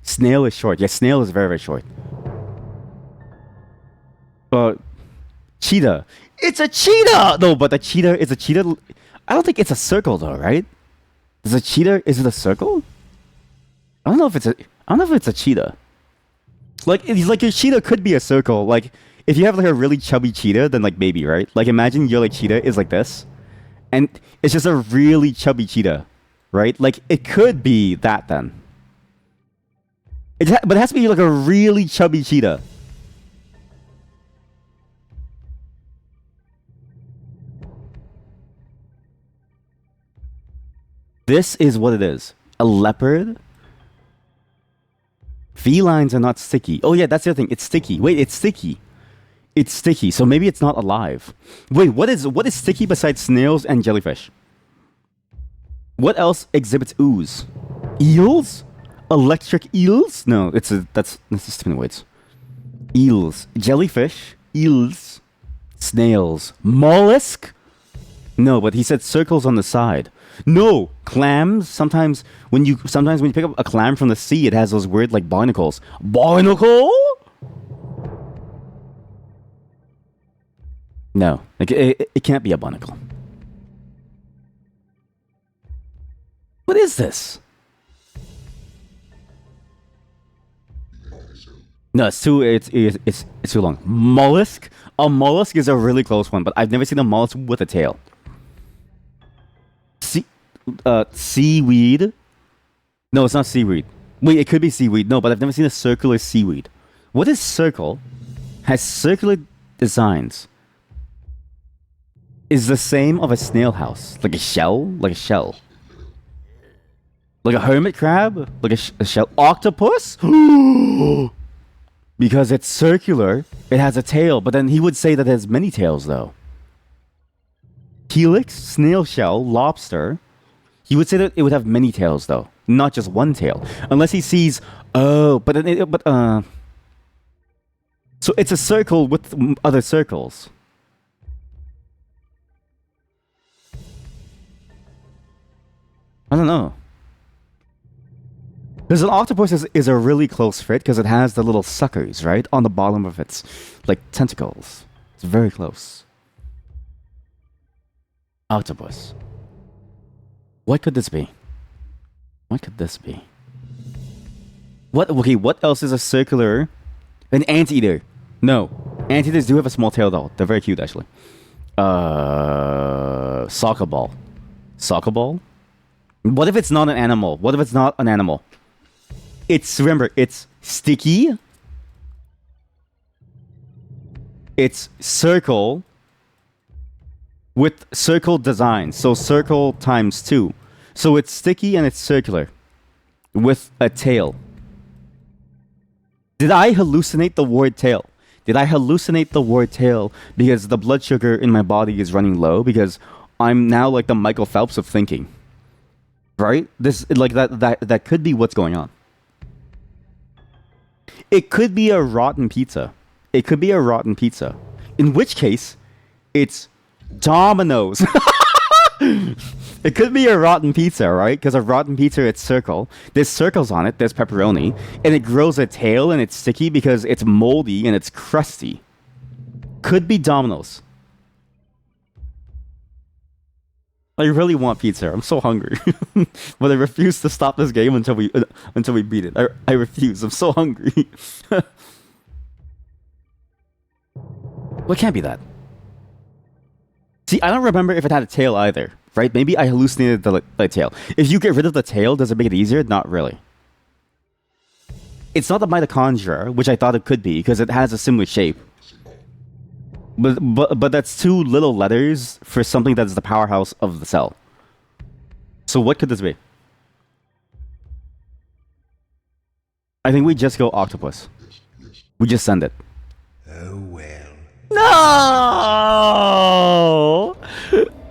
Snail is short. Yeah, snail is very, very short. Cheetah. It's a cheetah! No, but is a cheetah... I don't think it's a circle though, right? Is a cheetah... Is it a circle? I don't know if it's a cheetah. Like your cheetah could be a circle. Like, if you have like a really chubby cheetah, then like maybe, right? Like imagine your like cheetah is like this. And it's just a really chubby cheetah, right? Like it could be that then. But it has to be like a really chubby cheetah. This is what it is. A leopard. Felines are not sticky. Oh yeah, that's the other thing. It's sticky. Wait, it's sticky. It's sticky, so maybe it's not alive. Wait, what is sticky besides snails and jellyfish? What else exhibits ooze? Eels? Electric eels? No, that's a spinning weights. Eels, jellyfish, eels, snails, mollusk. No, but he said circles on the side. No, clams. Sometimes when you pick up a clam from the sea, it has those weird like barnacles. Barnacle? No, like it can't be a barnacle. What is this? No, it's too long. Mollusk? A mollusk is a really close one, but I've never seen a mollusk with a tail. Seaweed? No, it's not seaweed. Wait, it could be seaweed. No, but I've never seen a circular seaweed. What is circle? Has circular designs. is the same of a snail house. Like a shell? Like a shell. Like a hermit crab? Like a shell? Octopus? Because it's circular, it has a tail, but then he would say that it has many tails though. Helix, snail shell, lobster. He would say that it would have many tails though, not just one tail. Unless he sees, so it's a circle with other circles. I don't know. Because an octopus is a really close fit because it has the little suckers, right? On the bottom of its, like, tentacles. It's very close. Octopus. What could this be? What could this be? Okay, what else is a circular... An anteater. No. Anteaters do have a small tail, though. They're very cute, actually. Soccer ball. Soccer ball? What if it's not an animal? What if it's not an animal? Remember, it's sticky. It's circle with circle design. So circle times 2. So it's sticky and it's circular with a tail. Did I hallucinate the word tail? Did I hallucinate the word tail because the blood sugar in my body is running low because I'm now like the Michael Phelps of thinking? Right? This like that could be what's going on. It could be a rotten pizza. It could be a rotten pizza. In which case, it's Domino's. It could be a rotten pizza, right? Because a rotten pizza, it's circle. There's circles on it. There's pepperoni. And it grows a tail and it's sticky because it's moldy and it's crusty. Could be Domino's. I really want pizza. I'm so hungry. But I refuse to stop this game until we beat it. I refuse. I'm so hungry. What can't be that? See, I don't remember if it had a tail either, right? Maybe I hallucinated the tail. If you get rid of the tail, does it make it easier? Not really. It's not the mitochondria, which I thought it could be, because it has a similar shape. But that's 2 little letters for something that's the powerhouse of the cell. So what could this be? I think we just go octopus. We just send it. Oh well. No!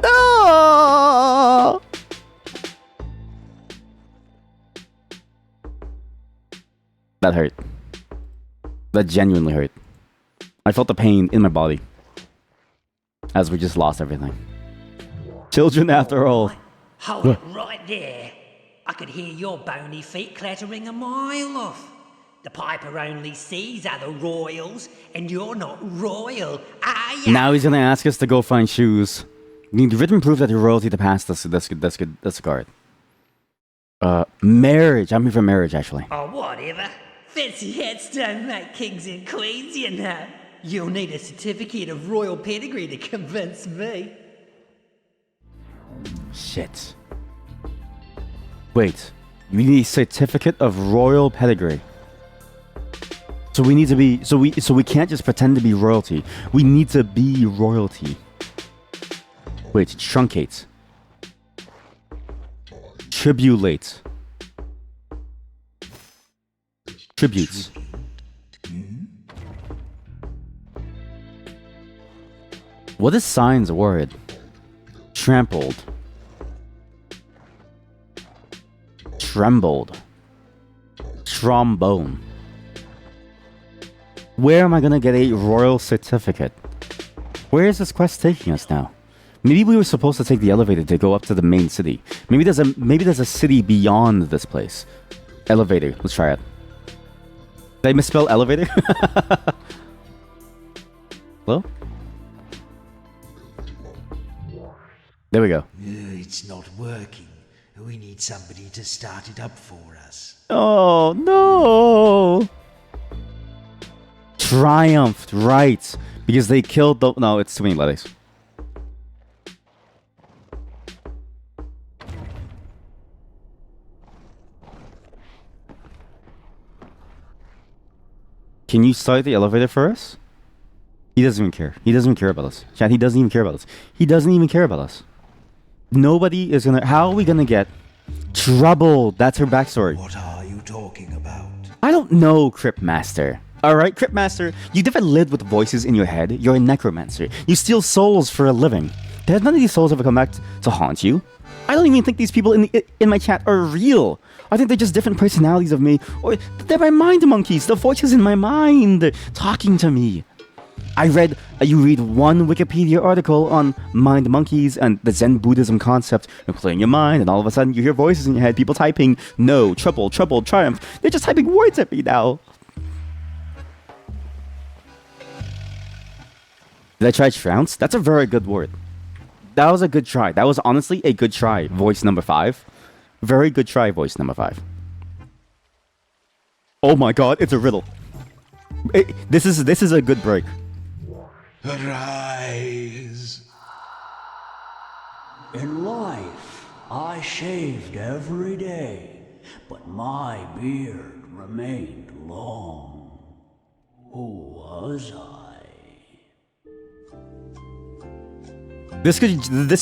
No! That hurt. That genuinely hurt. I felt the pain in my body. As we just lost everything. Children after all. Hold it right there. I could hear your bony feet clattering a mile off. The piper only sees other royals, and you're not royal, are ya? Now he's gonna ask us to go find shoes. We need written proof that you're royalty to pass this card. Marriage. I'm here for marriage, actually. Oh, whatever. Fancy hats don't make kings and queens, you know. You'll need a certificate of royal pedigree to convince me. Shit. Wait. We need a certificate of royal pedigree. So we need to be... So we can't just pretend to be royalty. We need to be royalty. Wait. Truncate. Tribulate. Tributes. What is sign's word? Trampled. Trembled. Trombone. Where am I gonna get a royal certificate? Where is this quest taking us now? Maybe we were supposed to take the elevator to go up to the main city. Maybe there's a city beyond this place. Elevator. Let's try it. Did I misspell elevator? Hello? There we go. It's not working. We need somebody to start it up for us. Oh, no! Triumphed, right. Because they killed the... No, it's too many letters. Can you start the elevator for us? He doesn't even care. He doesn't even care about us. Chat, he doesn't even care about us. He doesn't even care about us. Nobody is gonna... How are we gonna get trouble? That's her backstory. What are you talking about? I don't know, Cryptmaster. Alright, Cryptmaster, you never lived with voices in your head. You're a necromancer. You steal souls for a living. There's none of these souls ever come back to haunt you. I don't even think these people in my chat are real. I think they're just different personalities of me. Or they're my mind monkeys. The voices in my mind talking to me. You read one Wikipedia article on mind monkeys and the Zen Buddhism concept. You're playing your mind, and all of a sudden you hear voices in your head. People typing no, trouble, triumph. They're just typing words at me now. Did I try trounce? That's a very good word. That was a good try. That was honestly a good try. Voice number 5. Very good try, voice number 5. Oh my god, it's a riddle. This is a good break. Arise. In life, I shaved every day, but my beard remained long. Who was I? This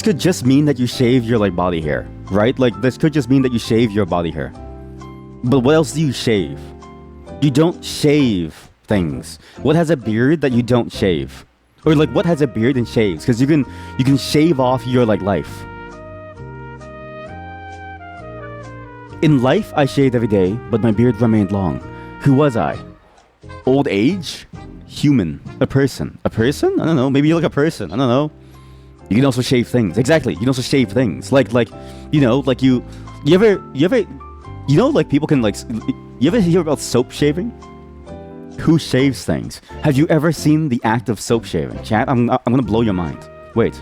could just mean that you shave your like body hair, right? Like this could just mean that you shave your body hair. But what else do you shave? You don't shave things. What has a beard that you don't shave? Or like what has a beard and shaves? Because you can shave off your like life. In life, I shaved every day, but my beard remained long. Who was I? Old age? Human? A person? A person? I don't know. Maybe you're like a person. I don't know. You can also shave things. Exactly. You can also shave things. Like you know, like you ever you know, like people can like, you ever hear about soap shaving? Who shaves things? Have you ever seen the act of soap shaving? Chat, I'm gonna blow your mind. Wait.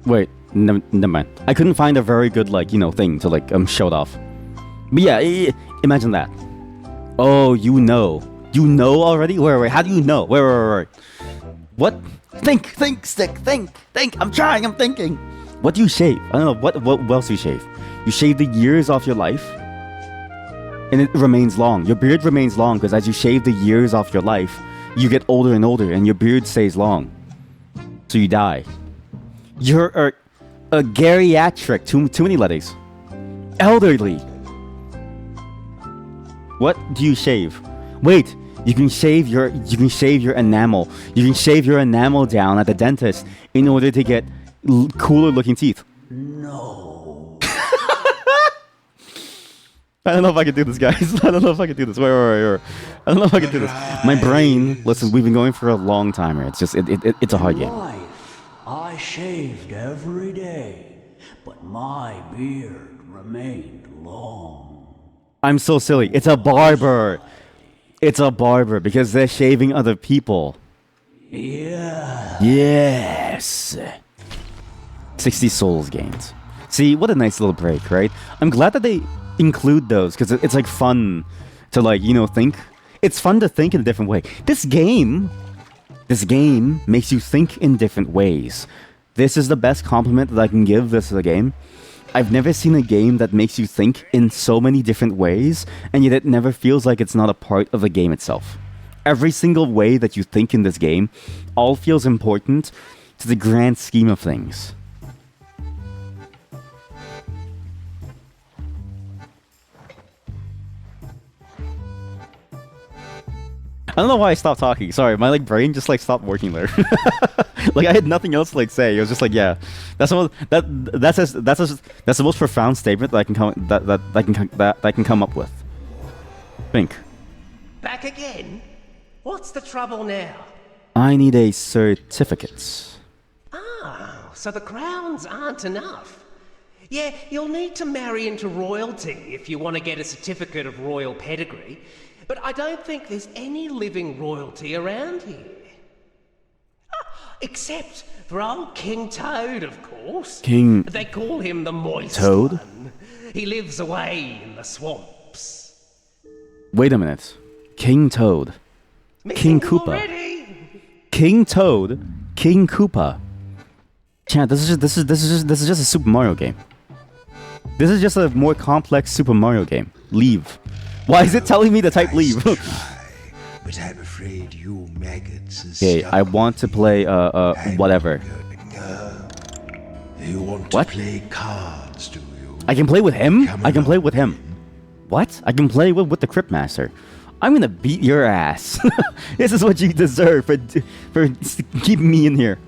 Wait, never mind. I couldn't find a very good, like, you know, thing to, like, show it off. But yeah, imagine that. Oh, you know. You know already? Wait, how do you know? Wait. What? Think, stick, think. I'm trying, I'm thinking. What do you shave? I don't know, what else do you shave? You shave the years off your life, and it remains long. Your beard remains long, because as you shave the years off your life, you get older and older, and your beard stays long. So you die. You're a geriatric. Too many letters. Elderly. What do you shave? Wait, you can shave your enamel. You can shave your enamel down at the dentist in order to get cooler looking teeth. No. I don't know if I can do this, guys. I don't know if I can do this. Wait. I don't know if I can do this. My brain. Listen, we've been going for a long time here. It's just it's a hard game. I shaved every day, but my beard remained long. I'm so silly. It's a barber. It's a barber because they're shaving other people. Yeah. Yes. 60 souls gained. See, what a nice little break, right? I'm glad that they include those because it's like fun to like, you know, think. It's fun to think in a different way. This game makes you think in different ways. This is the best compliment that I can give this game. I've never seen a game that makes you think in so many different ways, and yet it never feels like it's not a part of the game itself. Every single way that you think in this game all feels important to the grand scheme of things. I don't know why I stopped talking. Sorry, my like brain just like stopped working there. Like I had nothing else to like say. It was just like, yeah, that's the most profound statement that I can come up with. Think. Back again? What's the trouble now? I need a certificate. Ah, so the crowns aren't enough. Yeah, you'll need to marry into royalty if you want to get a certificate of royal pedigree. But I don't think there's any living royalty around here. Except for old King Toad, of course. King... They call him the Moist Toad? One. He lives away in the swamps. Wait a minute. King Toad. King Koopa. Already? King Toad, King Koopa. Chat, this is just a Super Mario game. This is just a more complex Super Mario game. Leave. Why is it telling me to type leave? But I'm afraid you maggots and Okay, I want to play whatever. You want What? to play cards, do you? I can play with him? I can play with him. What? I can play with the Cryptmaster. I'm gonna beat your ass. This is what you deserve for keeping me in here.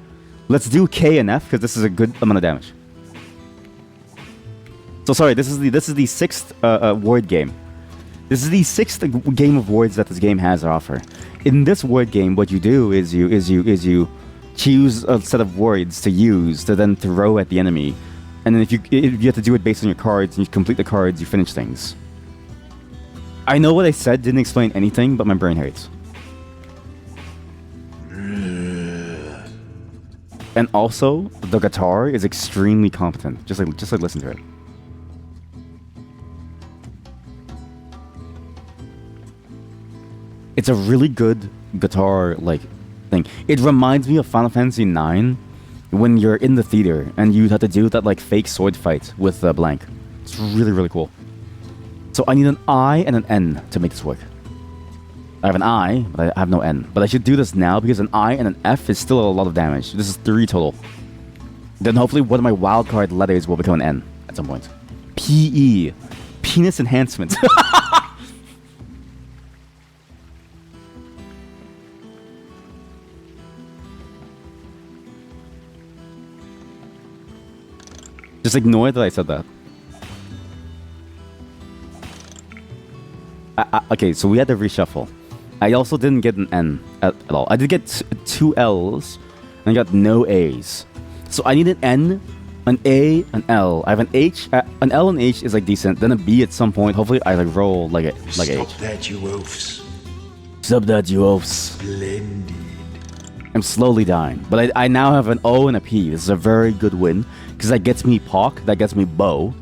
Let's do K and F because this is a good amount of damage. So sorry, this is the sixth word game. This is the sixth game of words that this game has to offer. In this word game, what you do is you choose a set of words to use to then throw at the enemy, and then if you have to do it based on your cards, and you complete the cards, you finish things. I know what I said didn't explain anything, but my brain hurts. And also, the guitar is extremely competent. Just like listen to it. It's a really good guitar thing. It reminds me of Final Fantasy IX when you're in the theater and you have to do that fake sword fight with Blank. It's really, really cool. So I need an I and an N to make this work. I have an I, but I have no N. But I should do this now because an I and an F is still a lot of damage. This is 3 total. Then hopefully one of my wildcard letters will become an N at some point. P-E. Penis enhancement. Just ignore that I said that. Okay, so we had to reshuffle. I also didn't get an N at all. I did get 2 L's, and I got no A's. So I need an N, an A, an L. I have an H. An L and H is decent. Then a B at some point. Hopefully I roll like H. Stop that, you oafs. Stop that, you oafs. Splendid. I'm slowly dying, but I now have an O and a P. This is a very good win because that gets me Pock. That gets me Bow.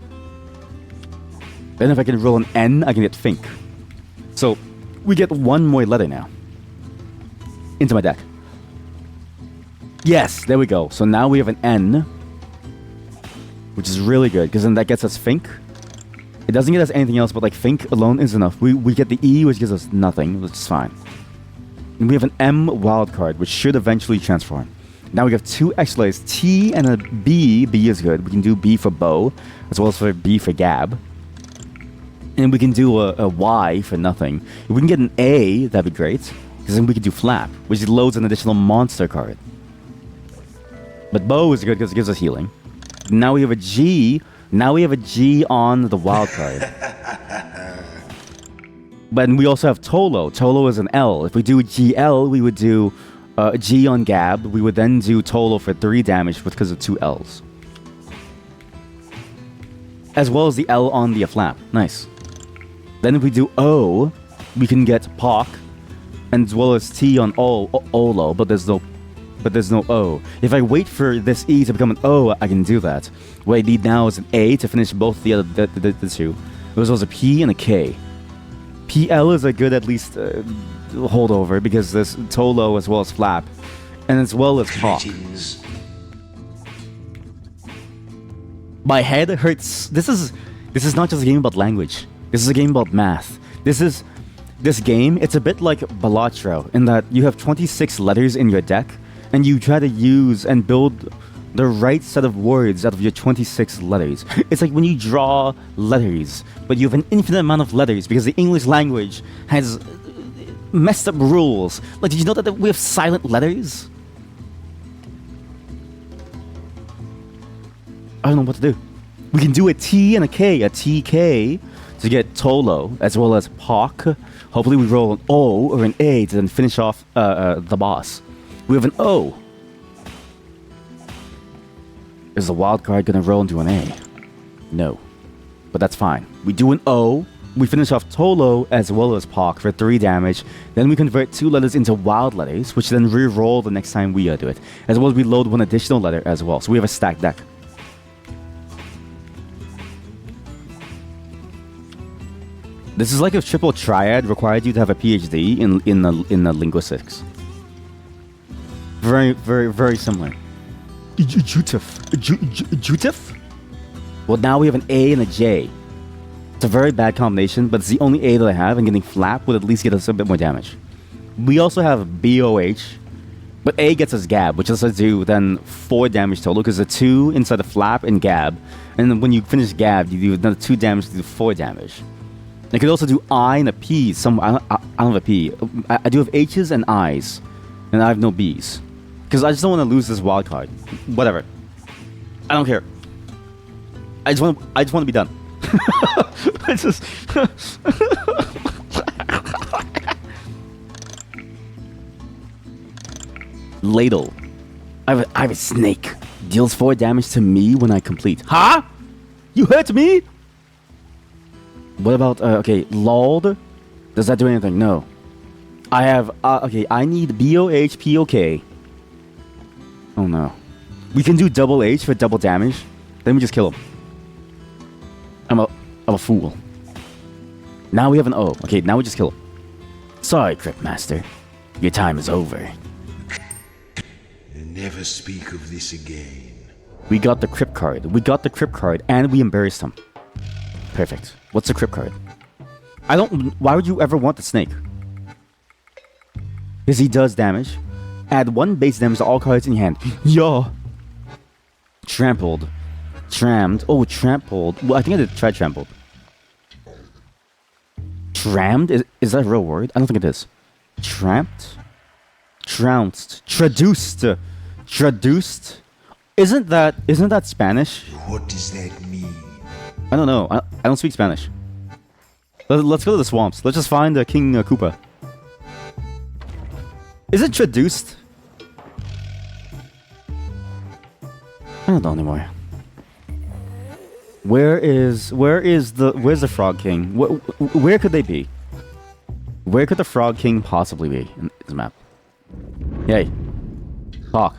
Then if I can roll an N, I can get Fink. So, we get 1 more letter now. Into my deck. Yes, there we go. So now we have an N. Which is really good, because then that gets us Fink. It doesn't get us anything else, but Fink alone is enough. We get the E, which gives us nothing, which is fine. And we have an M wildcard, which should eventually transform. Now we have 2 extra letters, T and a B. B is good. We can do B for Bow, as well as for B for Gab. And we can do a Y for nothing. If we can get an A, that'd be great. Because then we can do Flap, which loads an additional monster card. But Bow is good because it gives us healing. Now we have a G. Now we have a G on the wild card. But we also have Tolo. Tolo is an L. If we do GL, we would do a G on Gab. We would then do Tolo for 3 damage because of 2 Ls. As well as the L on the Flap. Nice. Then if we do O, we can get Pock, and as well as T on Olo, but there's no O. If I wait for this E to become an O, I can do that. What I need now is an A to finish both the 2. As well as a P and a K. PL is a good at least holdover because there's Tolo as well as Flap, and as well as Pock. My head hurts. This is not just a game about language. This is a game about math. This game, it's a bit like Balatro in that you have 26 letters in your deck, and you try to use and build the right set of words out of your 26 letters. It's like when you draw letters, but you have an infinite amount of letters because the English language has messed up rules. Did you know that we have silent letters? I don't know what to do. We can do a T and a K, a TK, to get Tolo, as well as Pock. Hopefully we roll an O or an A to then finish off the boss. We have an O. Is the wild card going to roll into an A? No. But that's fine. We do an O. We finish off Tolo as well as Pock for 3 damage. Then we convert 2 letters into wild letters, which then re-roll the next time we do it. As well as we load 1 additional letter as well. So we have a stacked deck. This is like if Triple Triad required you to have a PhD in the linguistics. Very, very, very similar. Jutif? Well, now we have an A and a J. It's a very bad combination, but it's the only A that I have, and getting flap would at least get us a bit more damage. We also have BOH, but A gets us Gab, which lets us do then 4 damage total, because the 2 inside the flap and Gab, and then when you finish Gab, you do another 2 damage to do 4 damage. I could also do I and a P. I don't have a P. I do have H's and I's, and I have no B's. Because I just don't want to lose this wild card. Whatever. I don't care. I just want to be done. I just... Ladle. I have a snake. Deals 4 damage to me when I complete. Huh? You hurt me? What about, okay, lulled? Does that do anything? No. I have, okay, I need BOH, POK. Oh no. We can do double H for double damage. Then we just kill him. I'm a fool. Now we have an O. Okay, now we just kill him. Sorry, Cryptmaster. Your time is over. Never speak of this again. We got the Crypt card. We got the Crypt card, and we embarrassed him. Perfect. What's the Crypt card? Why would you ever want the snake? Because he does damage. Add 1 base damage to all cards in your hand. Yo! Trampled. Trammed. Oh, trampled. Well, I think I did try trampled. Trammed? Is that a real word? I don't think it is. Tramped? Trounced. Traduced. Traduced? Isn't that Spanish? What does that mean? I don't know. I don't speak Spanish. Let's go to the swamps. Let's just find King Koopa. Is it traduced? I don't know anymore. Where's the Frog King? Where could they be? Where could the Frog King possibly be in this map? Yay. Talk.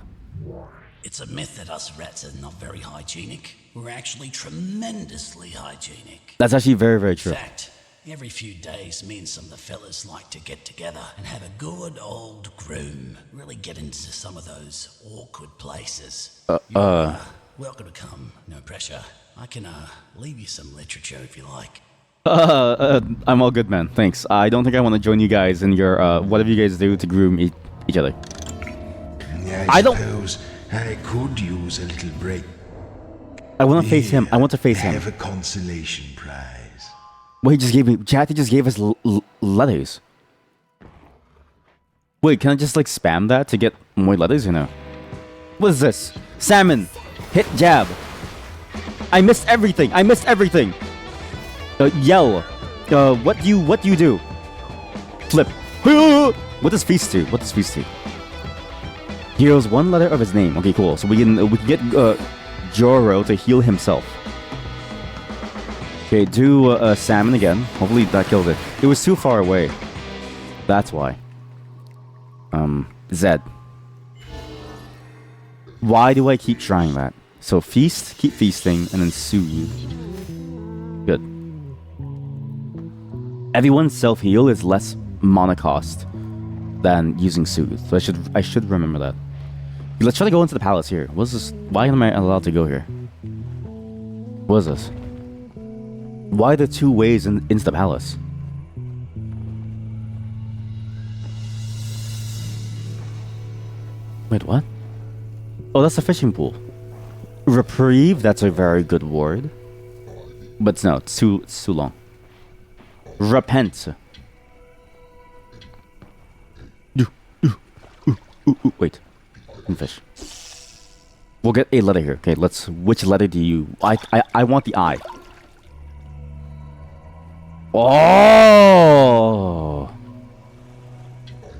It's a myth that us rats are not very hygienic. We're actually tremendously hygienic. That's actually very, very true. In fact, every few days, me and some of the fellas like to get together and have a good old groom. Really get into some of those awkward places. You're welcome to come. No pressure. I can leave you some literature if you like. I'm all good, man. Thanks. I don't think I want to join you guys in your whatever you guys do to groom each other. I suppose I could use a little break. I want to face him. I want to face him. Have a consolation prize. Well, he just gave me... Chat, he just gave us letters. Wait, can I just, like, spam that to get more letters or no? What is this? Salmon. Hit jab. I missed everything. I missed everything. Yell. What do you do? Flip. What does feast do? What does feast do? Heals 1 letter of his name. Okay, cool. So we can get Joro to heal himself. Okay, do salmon again. Hopefully that killed it. It was too far away. That's why. Zed. Why do I keep trying that? So feast, keep feasting, and then Suyu. Good. Everyone's self-heal is less mana cost than using Soothe. So I should remember that. Let's try to go into the palace here. What's this? Why am I allowed to go here? What is this? Why are there 2 ways into the palace? Wait, what? Oh, that's a fishing pool. Reprieve, that's a very good word. But no, it's too long. Repent. Wait. Fish. We'll get a letter here. Okay, which letter do you... I want the I. Oh!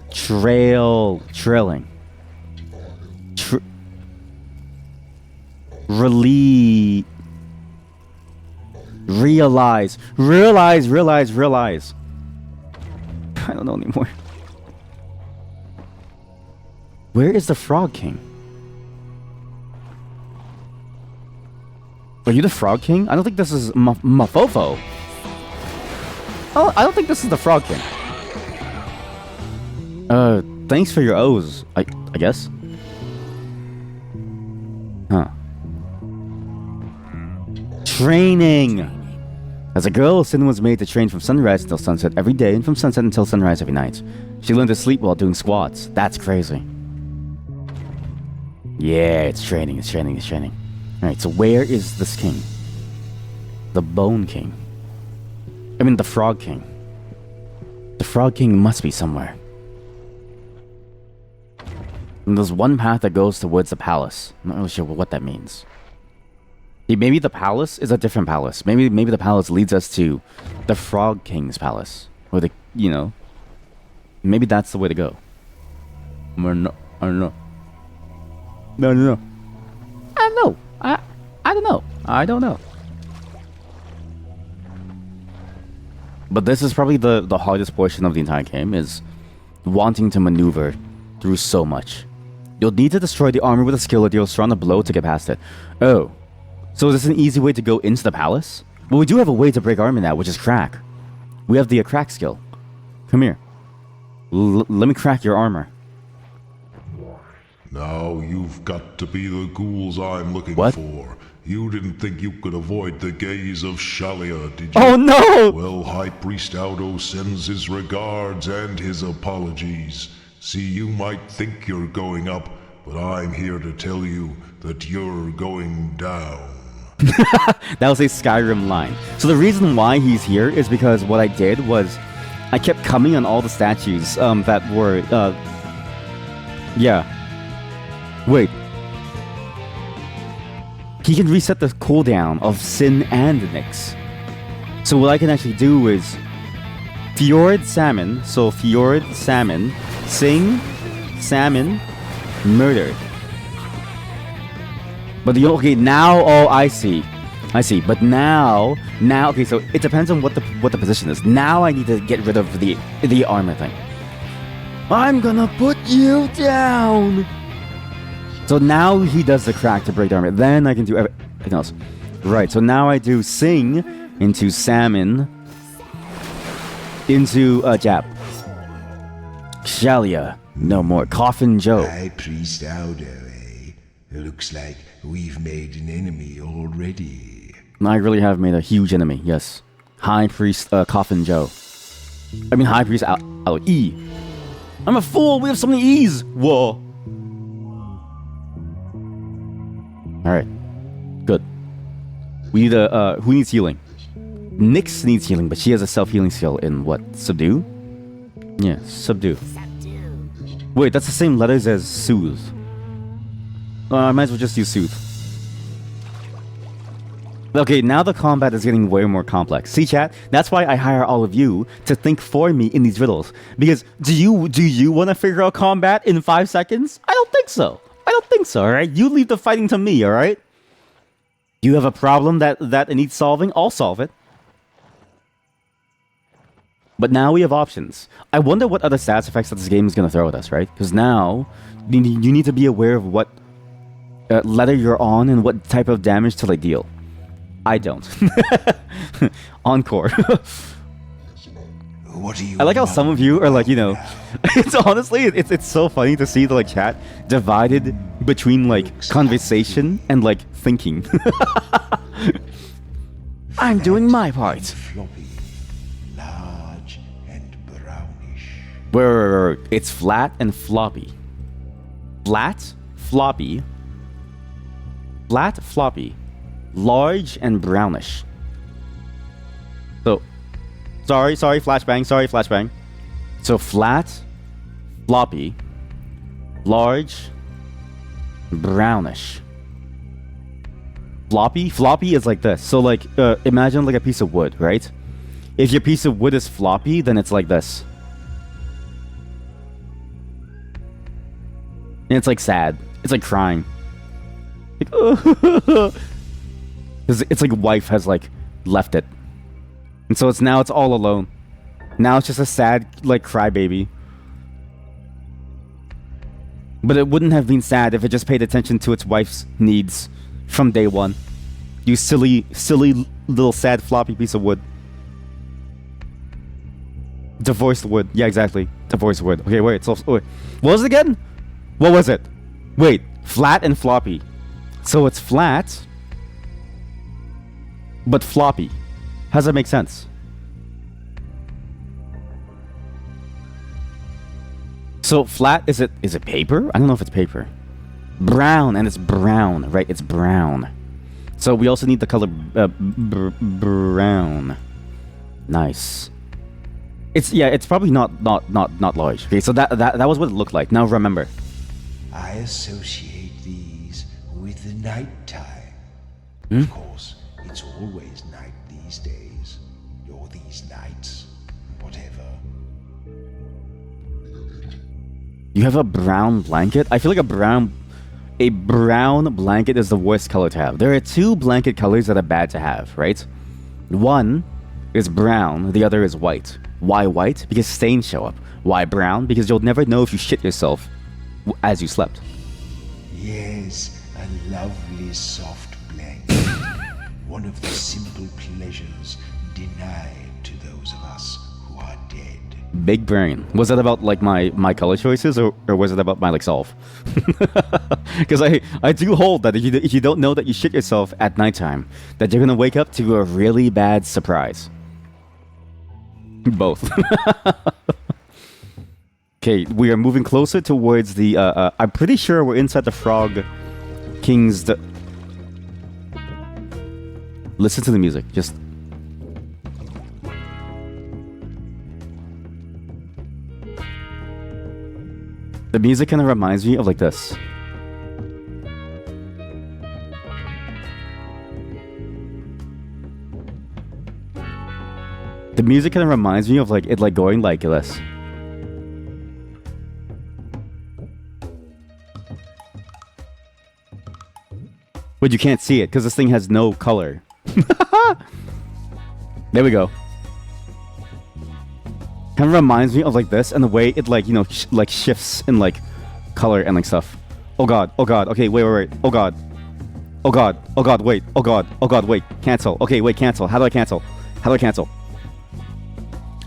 Trailing. Realize. I don't know anymore. Where is the Frog King? Are you the Frog King? I don't think this is Mafofo. Oh, I don't think this is the Frog King. Thanks for your O's, I guess. Training. As a girl, Sin was made to train from sunrise until sunset every day and from sunset until sunrise every night. She learned to sleep while doing squats. That's crazy. Yeah, it's training, it's training, it's training. Alright, so where is this king? The Bone King. I mean, the Frog King. The Frog King must be somewhere. And there's one path that goes towards the palace. I'm not really sure what that means. Maybe the palace is a different palace. Maybe the palace leads us to the Frog King's palace. Or the, you know. Maybe that's the way to go. I don't know. No. I don't know. I don't know. I don't know. But this is probably the hardest portion of the entire game, is wanting to maneuver through so much. You'll need to destroy the armor with a skill that deals strong a blow to get past it. Oh. So is this an easy way to go into the palace? Well, we do have a way to break armor now, which is crack. We have the crack skill. Come here. Let me crack your armor. Now you've got to be the ghouls I'm looking for. You didn't think you could avoid the gaze of Shalia, did you? Oh no! Well, High Priest Aldo sends his regards and his apologies. See, you might think you're going up, but I'm here to tell you that you're going down. That was a Skyrim line. So the reason why he's here is because what I did was I kept coming on all the statues that were yeah. Wait. He can reset the cooldown of Sin and Nyx. So what I can actually do is Fjord Salmon, so Fjord Salmon, Sing, Salmon, Murder. But okay, now, oh, I see. But now, okay, so it depends on what the position is. Now I need to get rid of the armor thing. I'm gonna put you down. So now he does the crack to break the armor. Then I can do everything else. Right, so now I do Sing into Salmon into Jab. Shalia, no more. Coffin Joe. High Priest Aldo, eh? Looks like we've made an enemy already. I really have made a huge enemy, yes. High Priest Coffin Joe. I mean High Priest E. I'm a fool, we have so many E's! Whoa. Alright. Good. We need who needs healing? Nyx needs healing, but she has a self-healing skill in what? Subdue? Yeah, subdue. Wait, that's the same letters as soothe. I might as well just use soothe. Okay, now the combat is getting way more complex. See, chat? That's why I hire all of you to think for me in these riddles. Because do you want to figure out combat in 5 seconds? I don't think so. Alright? You leave the fighting to me, alright? You have a problem that needs solving? I'll solve it. But now we have options. I wonder what other stats effects that this game is going to throw at us, right? Because now you need to be aware of what letter you're on and what type of damage to like deal. I don't. Encore. What are you? I like how some of you are like, you know, it's honestly it's so funny to see the like chat divided between like conversation and like thinking. I'm doing my part. Floppy, large and brownish. Wait. It's flat and floppy. Flat, floppy. Flat, floppy. Large and brownish. So, sorry, flashbang. So flat, floppy, large, brownish. Floppy is like this. So like, imagine like a piece of wood, right? If your piece of wood is floppy, then it's like this. And it's like sad. It's like crying. Like, it's like wife has like left it. And so it's all alone. Now it's just a sad like crybaby. But it wouldn't have been sad if it just paid attention to its wife's needs from day one. You silly little sad floppy piece of wood. Divorced wood. Yeah, exactly. Divorced wood. Okay, wait. So, wait. What was it again? What was it? Wait. Flat and floppy. So it's flat. but floppy. How does that make sense? So flat, is it paper? I don't know if it's paper. Brown, and it's brown, right? It's brown. So we also need the color brown. Nice. It's probably not large. Okay, so that was what it looked like. Now remember. I associate these with the night time. Hmm? Of course, it's always night these days. Or these nights. Whatever. You have a brown blanket? I feel like a brown blanket is the worst color to have. There are two blanket colors that are bad to have, right? One is brown, the other is white. Why white? Because stains show up. Why brown? Because you'll never know if you shit yourself as you slept. Yes, a lovely soft blanket. One of the simple pleasures denied to those of us who are dead. Big brain. Was that about like my color choices, or was it about my like self? Because I do hold that if you don't know that you shit yourself at nighttime, that you're gonna wake up to a really bad surprise. Both. Okay, we are moving closer towards the. I'm pretty sure we're inside the Frog King's. Listen to the music. Just. The music kind of reminds me of like this. The music kind of reminds me of like it like going like this. But you can't see it because this thing has no color. There we go. Kind of reminds me of like this, and the way it like, you know, like shifts in like color and like stuff. Oh god, okay, wait. Oh god, wait. Oh god, wait. Cancel. Okay, wait, cancel. How do I cancel?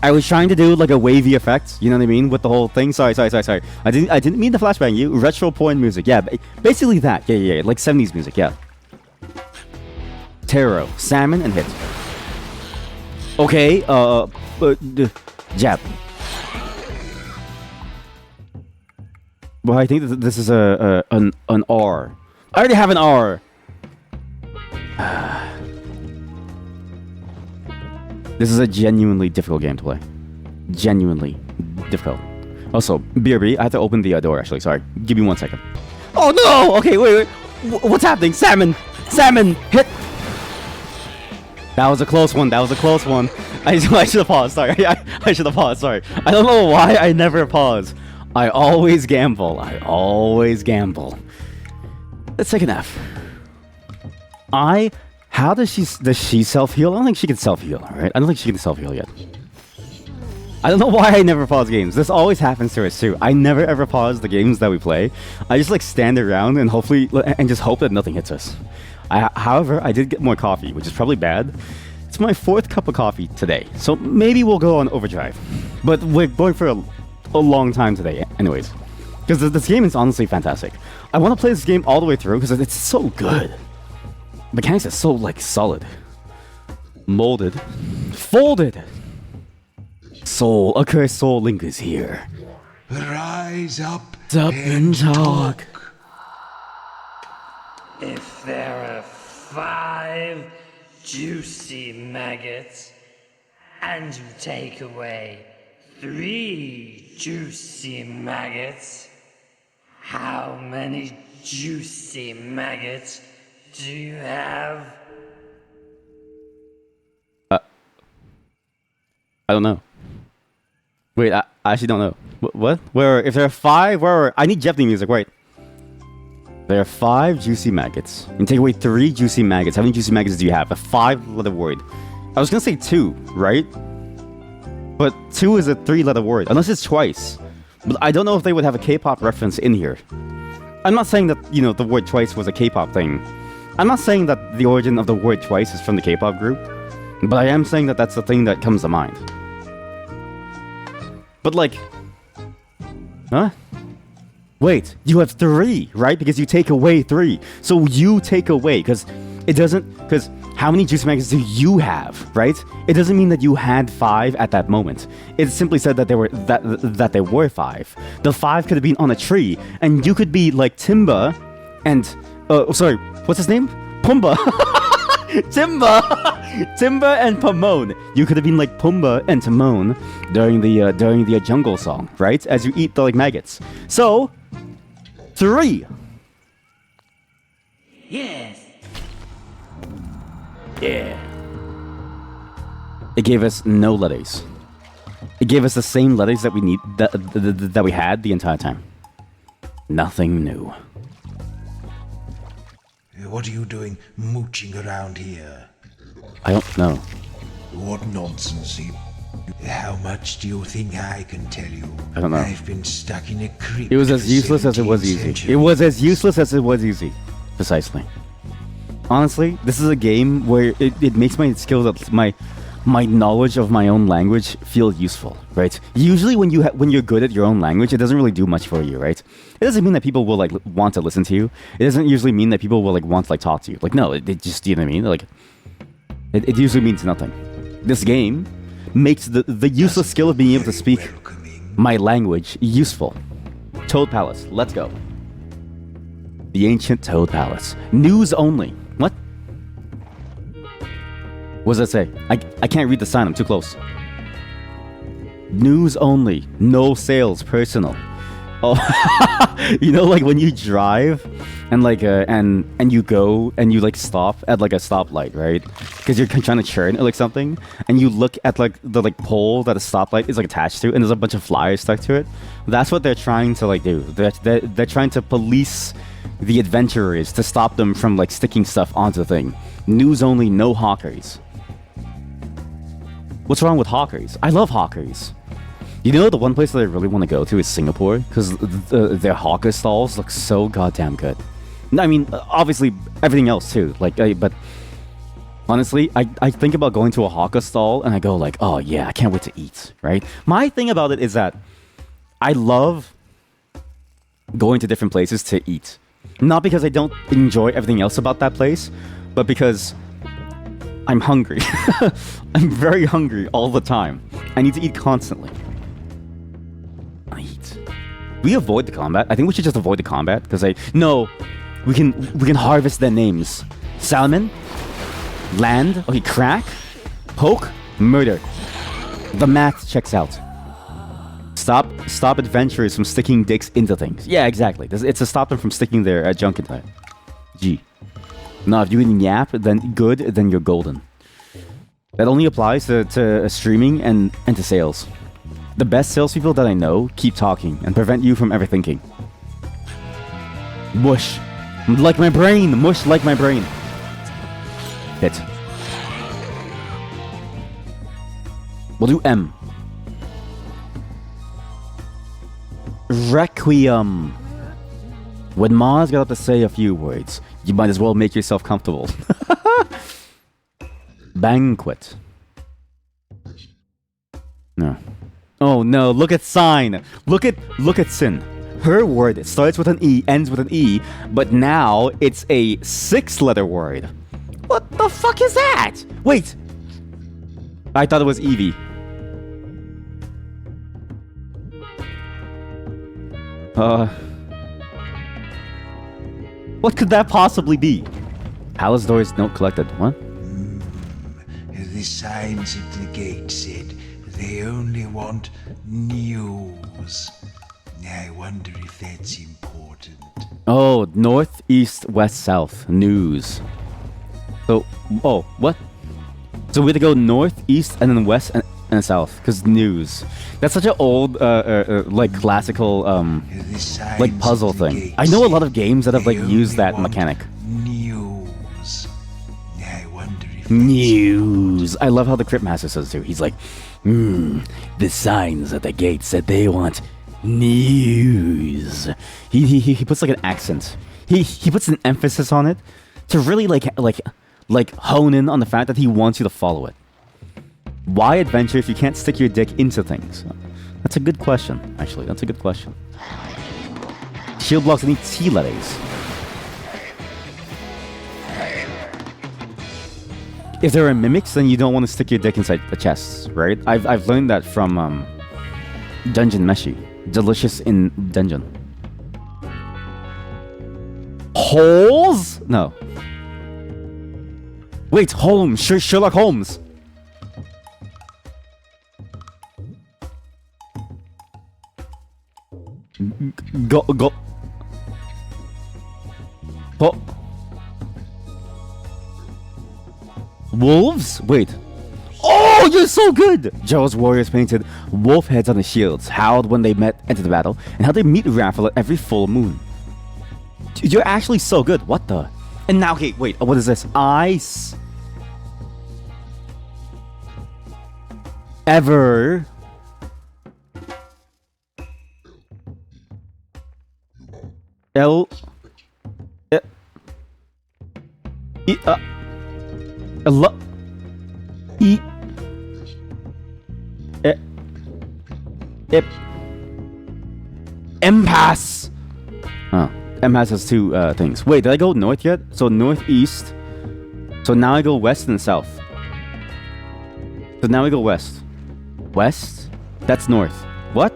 I was trying to do like a wavy effect, you know what I mean, with the whole thing. Sorry. I didn't mean to flashbang you. Retro porn music, yeah, basically that. Yeah, like 70s music, yeah. Taro, salmon, and hit. Okay, jab. Well, I think this is an R. I already have an R. This is a genuinely difficult game to play. Genuinely difficult. Also, BRB, I have to open the door, actually. Sorry. Give me 1 second. Oh, no! Okay, wait. What's happening? Salmon! Hit! That was a close one. I should have paused. Sorry. I should have paused. Sorry. I don't know why I never pause. I always gamble. Let's take an F. How does she self-heal? I don't think she can self-heal, right? I don't think she can self-heal yet. I don't know why I never pause games. This always happens to us too. I never ever pause the games that we play. I just like stand around and just hope that nothing hits us. However, I did get more coffee, which is probably bad. It's my 4th cup of coffee today, so maybe we'll go on overdrive. But we're going for a long time today, anyways. Because this game is honestly fantastic. I want to play this game all the way through because it's so good. Mechanics are so like solid. Molded. Folded. Soul, a cursed soul lingers here. Rise up and talk. If there are 5 juicy maggots, and you take away 3 juicy maggots, how many juicy maggots do you have? I don't know. Wait, I actually don't know. What? Where? If there are 5, where? I need Jeopardy music. Wait. There are 5 juicy maggots. And take away 3 juicy maggots. How many juicy maggots do you have? A 5-letter word. I was gonna say 2, right? But 2 is a 3-letter word, unless it's twice. But I don't know if they would have a K-pop reference in here. I'm not saying that, you know, the word twice was a K-pop thing. I'm not saying that the origin of the word twice is from the K-pop group. But I am saying that that's the thing that comes to mind. But like... Huh? Wait, you have 3, right? Because you take away 3. So you take away, because It doesn't, because how many juicy magnets do you have, right? It doesn't mean that you had 5 at that moment. It simply said that there were that there were 5. The 5 could have been on a tree, and you could be like Timba and sorry, what's his name? Pumbaa. Timba and Pomone. You could have been like Pumbaa and Timon during the jungle song, right? As you eat the like maggots. So 3. Yes. Yeah. It gave us no letters. It gave us the same letters that we need that we had the entire time. Nothing new. What are you doing mooching around here? I don't know. What nonsense you... How much do you think I can tell you? I don't know. I've been stuck in a crypt. It was as useless as it was easy. It was as useless as it was easy. Precisely. Honestly, this is a game where it makes my skills, my knowledge of my own language feel useful, right? Usually when you're good at your own language, it doesn't really do much for you, right? It doesn't mean that people will like want to listen to you. It doesn't usually mean that people will like want to like talk to you. Like no, it just, you know what I mean? Like it usually means nothing. This game makes the useless skill of being able to speak my language useful. Toad Palace, let's go. The ancient Toad Palace. News only. What? What does that say? I can't read the sign, I'm too close. News only. No sales, personal. Oh, you know, like when you drive and like and you go and you like stop at like a stoplight, right? Because you're trying to churn or like something, and you look at like the like pole that a stoplight is like attached to, and there's a bunch of flyers stuck to it. That's what they're trying to like do. They're trying to police the adventurers to stop them from like sticking stuff onto the thing. News only, no hawkers. What's wrong with hawkers? I love hawkers. You know, the one place that I really want to go to is Singapore, because their hawker stalls look so goddamn good. I mean, obviously everything else too. Like, but honestly, I think about going to a hawker stall and I go like, oh yeah, I can't wait to eat. Right? My thing about it is that I love going to different places to eat. Not because I don't enjoy everything else about that place, but because I'm hungry. I'm very hungry all the time. I need to eat constantly. I eat. We avoid the combat. I think we should just avoid the combat because we can harvest their names. Salmon, land, okay, crack, poke, murder. The math checks out. Stop adventurers from sticking dicks into things. Yeah, exactly. It's to stop them from sticking their junk into it. G. No, if you can yap, then good, then you're golden. That only applies to streaming and to sales. The best salespeople that I know keep talking and prevent you from ever thinking. Mush. Like my brain. Mush like my brain. Hit. We'll do M. Requiem. When Maz got up to say a few words, you might as well make yourself comfortable. Banquet. No. Oh no, look at sign. Look at Sin. Her word, it starts with an E, ends with an E, but now it's a 6-letter word. What the fuck is that? Wait. I thought it was Evie. What could that possibly be? Palace doors note collected. What? The signs at the gate said they only want news. I wonder if that's important. Oh, north, east, west, south. News. So, oh, what? So we have to go north, east, and then west and south, because news. That's such an old, like classical, like puzzle thing. I know a lot of games that have like used that mechanic. News. I wonder if News. I love how the Cryptmaster says too. He's like, the signs at the gate said they want news. He puts like an accent. He puts an emphasis on it to really like hone in on the fact that he wants you to follow it. Why adventure if you can't stick your dick into things? That's a good question, actually. That's a good question. Shield blocks need T letters. if there are mimics, then you don't want to stick your dick inside the chests, right? I've learned that from Dungeon Meshi. Delicious in dungeon. Holes? No. Wait, Holmes. Sherlock Holmes. Go. Oh. Wolves? Wait. Oh, you're so good! Joe's warriors painted wolf heads on the shields, howled when they entered the battle, and how they meet raffle at every full moon. Dude, you're actually so good. What the? And now, okay, wait. What is this? Ice. Ever. L. E. L. E. Impasse. Oh, Impasse has two things. Wait, did I go north yet? So northeast. So now I go west and south. So now we go west. West? That's north. What?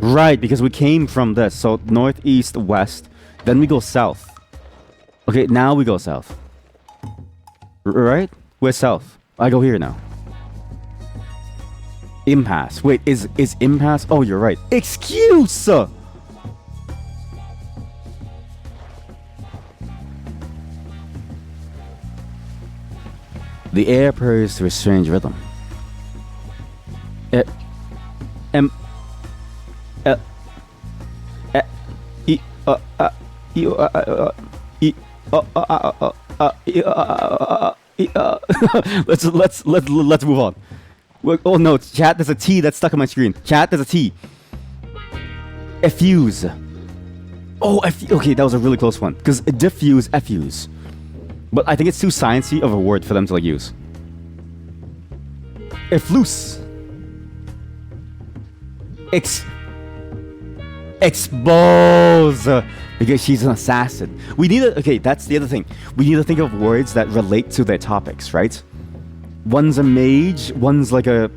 Right, because we came from this. So northeast, west. Then we go south. Okay, now we go south. Right? We're south. I go here now. Impasse. Wait, is impasse? Oh, you're right. Excuse! The air purrs to a strange rhythm. Let's move on. Oh no, chat, there's a T that's stuck on my screen. Chat, there's a T. Effuse. Oh, okay, that was a really close one. Because diffuse, effuse. But I think it's too sciencey of a word for them to like use. Effluse. Expose. Because she's an assassin. We need to, okay, that's the other thing. We need to think of words that relate to their topics, right? One's a mage, one's like a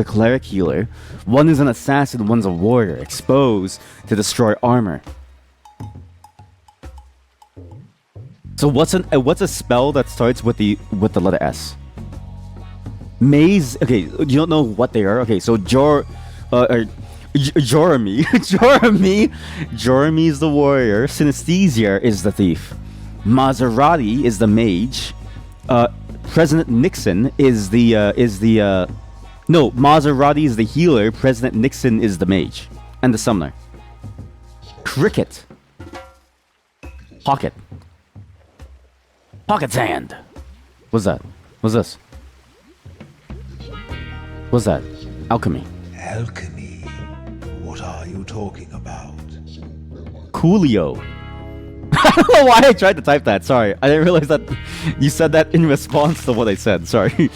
cleric healer, one is an assassin, one's a warrior, exposed to destroy armor. So what's a spell that starts with the letter S? Maze. Okay, you don't know what they are. Okay, so Joramy. Joramy is the warrior. Synesthesia is the thief. Maserati is the mage. President Nixon is the no, Maserati is the healer. President Nixon is the mage and the summoner. Cricket. Pocket. Pocket's hand. What's that? What's this? What's that? Alchemy. Alchemy? What are you talking about? Coolio. I don't know why I tried to type that. Sorry. I didn't realize that you said that in response to what I said. Sorry.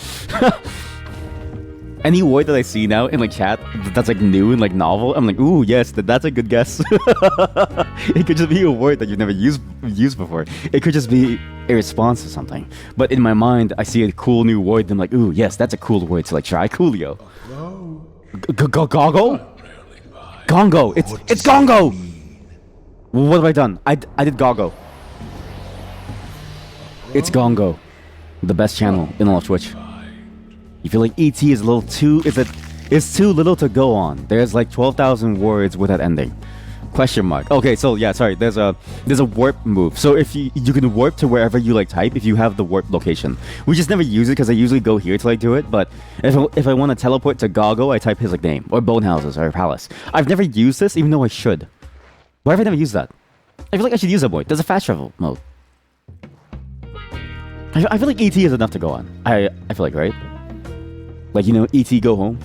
Any word that I see now in like chat that's like new and like novel, I'm like, ooh, yes, that's a good guess. It could just be a word that you've never used before. It could just be a response to something. But in my mind, I see a cool new word and I'm like, ooh, yes, that's a cool word to like try. Coolio. Gongo? Gongo. It's Gongo. What have I done? I did Gongo. It's Gongo. The best channel in all of Twitch. You feel like ET is a little too... It's too little to go on. There's like 12,000 words with that ending. Question mark. Okay, so yeah, sorry. There's a warp move. So if you can warp to wherever you like type if you have the warp location. We just never use it because I usually go here to like do it. But if I want to teleport to Goggo, I type his like name or Bone Houses or Palace. I've never used this even though I should. Why have I never used that? I feel like I should use that more. There's a fast travel mode. I feel like ET is enough to go on. I feel like, right? Like, you know, ET go home.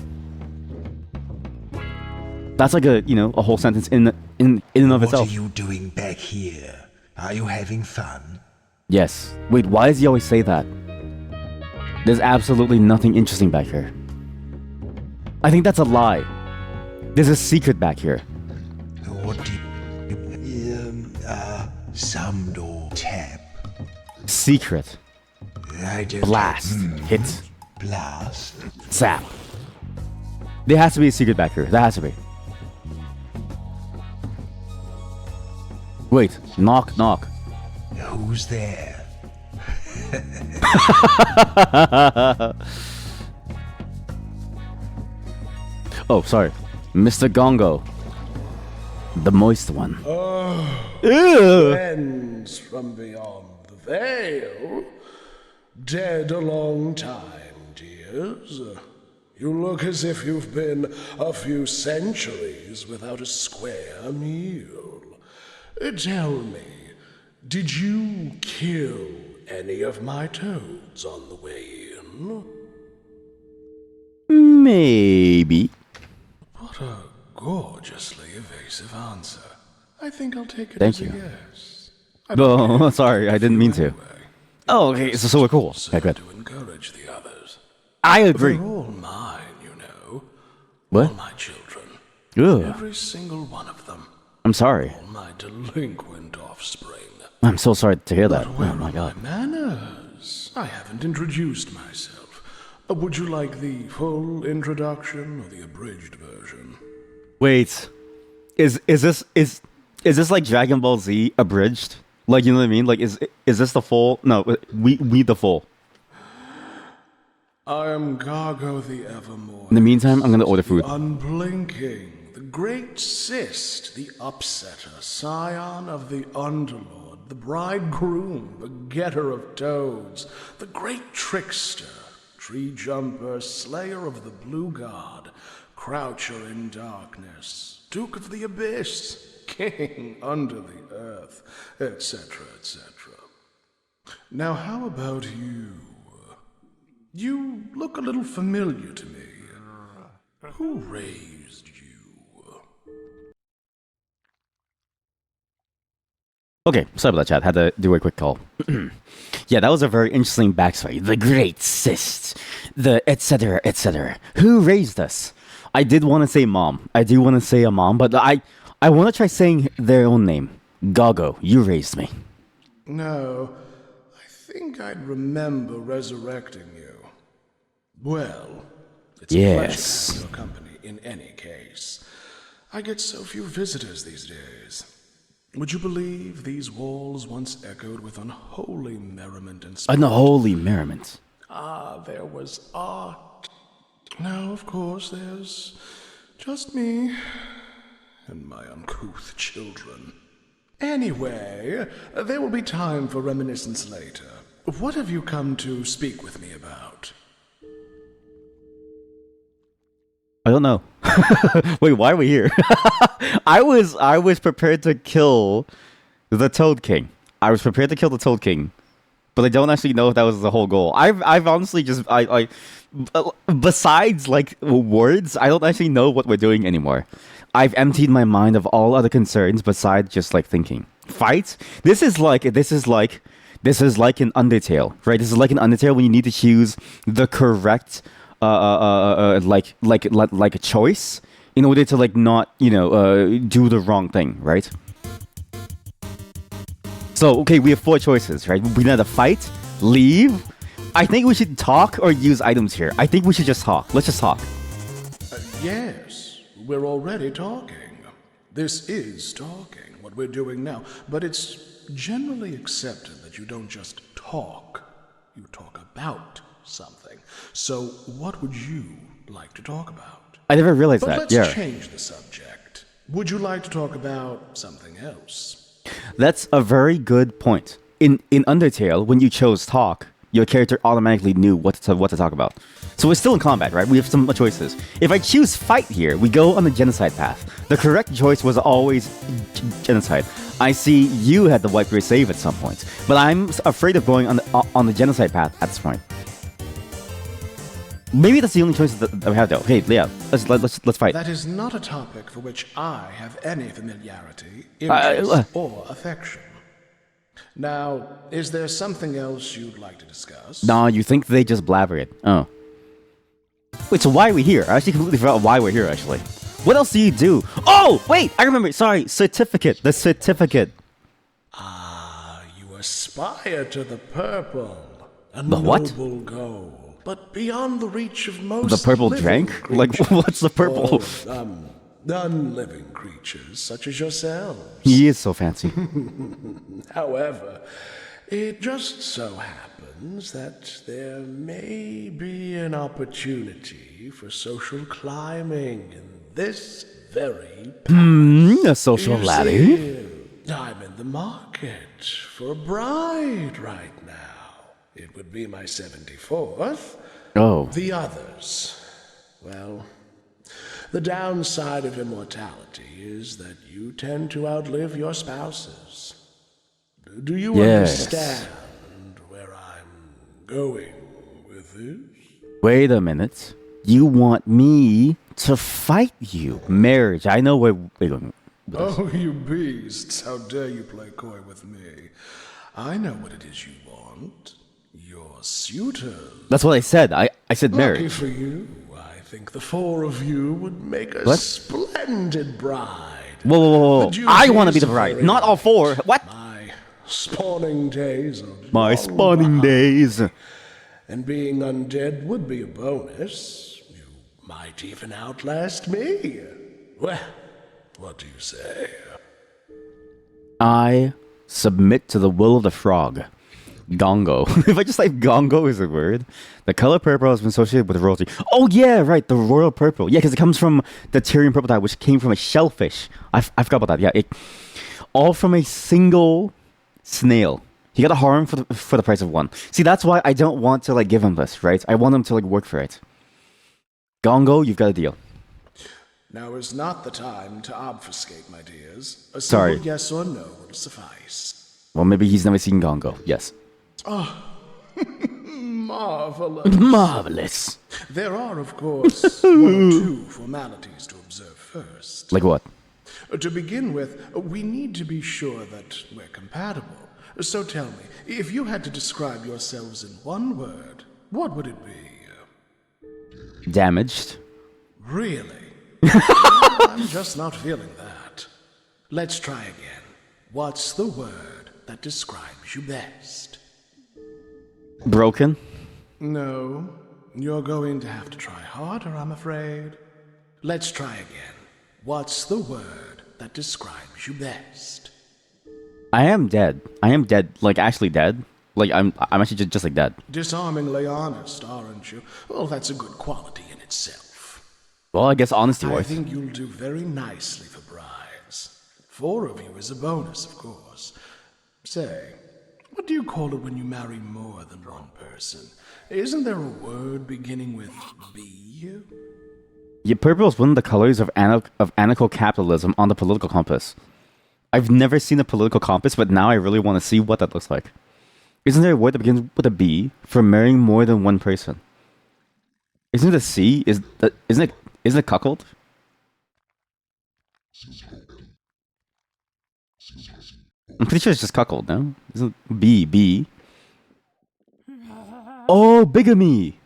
That's like a whole sentence in and of itself. What are you doing back here? Are you having fun? Yes. Wait, why does he always say that? There's absolutely nothing interesting back here. I think that's a lie. There's a secret back here. What do you... some door tap. Secret. I don't Blast. Hit. Blast. Zap. There has to be a secret back here. There has to be. Wait. Knock, knock. Who's there? Oh, sorry. Mr. Gongo. The moist one. Ew. Friends from beyond the veil. Dead a long time, dears. You look as if you've been a few centuries without a square meal. Tell me, did you kill any of my toads on the way in? Maybe. What a gorgeously evasive answer. I think I'll take it Thank as you. a yes. No, sorry, I didn't mean to. Oh, okay, so we're cool. Okay, good. To encourage the others. I agree. They're all mine, you know. What? All my children. Ugh. Every single one of them. I'm sorry. All my delinquent offspring. I'm so sorry to hear that. But where Oh my are god. my manners? I haven't introduced myself. Would you like the full introduction or the abridged version? Wait. Is this like Dragon Ball Z abridged? Like, you know what I mean? Like, is this the full? No, we the full. I am Gargo the Evermore. In the meantime, I'm gonna order food. The unblinking, the great cyst, the upsetter, scion of the underlord, the bridegroom, the getter of toads, the great trickster, tree jumper, slayer of the blue god, croucher in darkness, duke of the abyss, king under the earth, etc., etc. Now, how about you? You look a little familiar to me. Who raised you? Okay, sorry about that, chat. Had to do a quick call. Yeah, that was a very interesting backstory. The great cyst, the etc. etc. Who raised us? I did want to say mom. I do want to say a mom, but I want to try saying their own name. Gago, you raised me. No, I think I'd remember resurrecting you. Well, it's a pleasure to have your company in any case. I get so few visitors these days. Would you believe these walls once echoed with unholy merriment and sport? Unholy merriment. Ah, there was art. Now, of course, there's just me and my uncouth children. Anyway, there will be time for reminiscence later. What have you come to speak with me about? I don't know. Wait, why are we here? I was prepared to kill the Toad King. I was prepared to kill the Toad King, but I don't actually know if that was the whole goal. I've honestly just besides like words, I don't actually know what we're doing anymore. I've emptied my mind of all other concerns besides just like thinking. Fights? This is like an Undertale, right? This is like an Undertale when you need to choose the correct like a choice in order to like not, do the wrong thing, right? So, okay, we have 4 choices, right? We can either fight, leave. I think we should talk or use items here. I think we should just talk. Let's just talk. Yes, we're already talking. This is talking, what we're doing now. But it's generally accepted that you don't just talk. You talk about something. So what would you like to talk about? I never realized but that. Let's change the subject. Would you like to talk about something else? That's a very good point. In Undertale, when you chose talk, your character automatically knew what to talk about. So we're still in combat, right? We have some choices. If I choose fight here, we go on the genocide path. The correct choice was always genocide. I see you had to wipe your save at some point, but I'm afraid of going on the genocide path at this point. Maybe that's the only choice that we have, though. Hey, Leah, let's fight. That is not a topic for which I have any familiarity, interest, or affection. Now, is there something else you'd like to discuss? Nah, you think they just blabber it. Oh. Wait, so why are we here? I actually completely forgot why we're here, actually. What else do you do? Oh, wait, I remember. Sorry, certificate. The certificate. Ah, you aspire aspire to the purple, a The what? noble goal, but beyond the reach of most The purple living drank? Like, creatures. what's the purple? Or, non-living creatures such as yourselves. He is so fancy. However, it just so happens that there may be an opportunity for social climbing in this very A social You ladder. see, I'm in the market for a bride right now. It would be my 74th. Oh. The others, well, the downside of immortality is that you tend to outlive your spouses. Do you Yes. understand where I'm going with this? Wait a minute. You want me to fight you? Marriage. I know where we're going with this. Oh, you beasts, how dare you play coy with me? I know what it is you want. Your suitors. That's what I said. I said Lucky marriage. for you, I think the four of you would make a What? splendid bride. Whoa, whoa, whoa, The whoa. I want to be duties the bride. are Not all four. What? My spawning days are My long spawning behind. days. And being undead would be a bonus. You might even outlast me. Well, what do you say? I submit to the will of the frog. Gongo. If I just type Gongo is a word, the color purple has been associated with royalty. Oh yeah, right, the royal purple. Yeah, because it comes from the Tyrian purple dye, which came from a shellfish. I forgot about that. Yeah, all from a single snail. He got a harm for the price of one. See, that's why I don't want to like give him this, right? I want him to like work for it. Gongo, you've got a deal. Now is not the time to obfuscate, my dears. A Sorry. simple yes or no will suffice. Well, maybe he's never seen Gongo. Yes. Oh, marvelous. Marvelous. There are, of course, one or two formalities to observe first. Like what? To begin with, we need to be sure that we're compatible. So tell me, if you had to describe yourselves in one word, what would it be? Damaged. Really? I'm just not feeling that. Let's try again. What's the word that describes you best? Broken. No, you're going to have to try harder, I'm afraid. Let's try again. What's the word that describes you best? I am dead. I am dead. Like actually dead. Like I'm actually just like dead. Disarmingly honest, aren't you? Well, that's a good quality in itself. Well, I guess honesty I works. think you'll do very nicely for brides. 4 of you is a bonus, of course. Say, what do you call it when you marry more than one person? Isn't there a word beginning with B? Yeah, purple is one of the colors of anarcho-capitalism on the political compass. I've never seen a political compass, but now I really want to see what that looks like. Isn't there a word that begins with a B for marrying more than one person? Isn't it a C? Isn't it cuckold? I'm pretty sure it's just cuckold, no? Isn't it B? Oh, bigamy!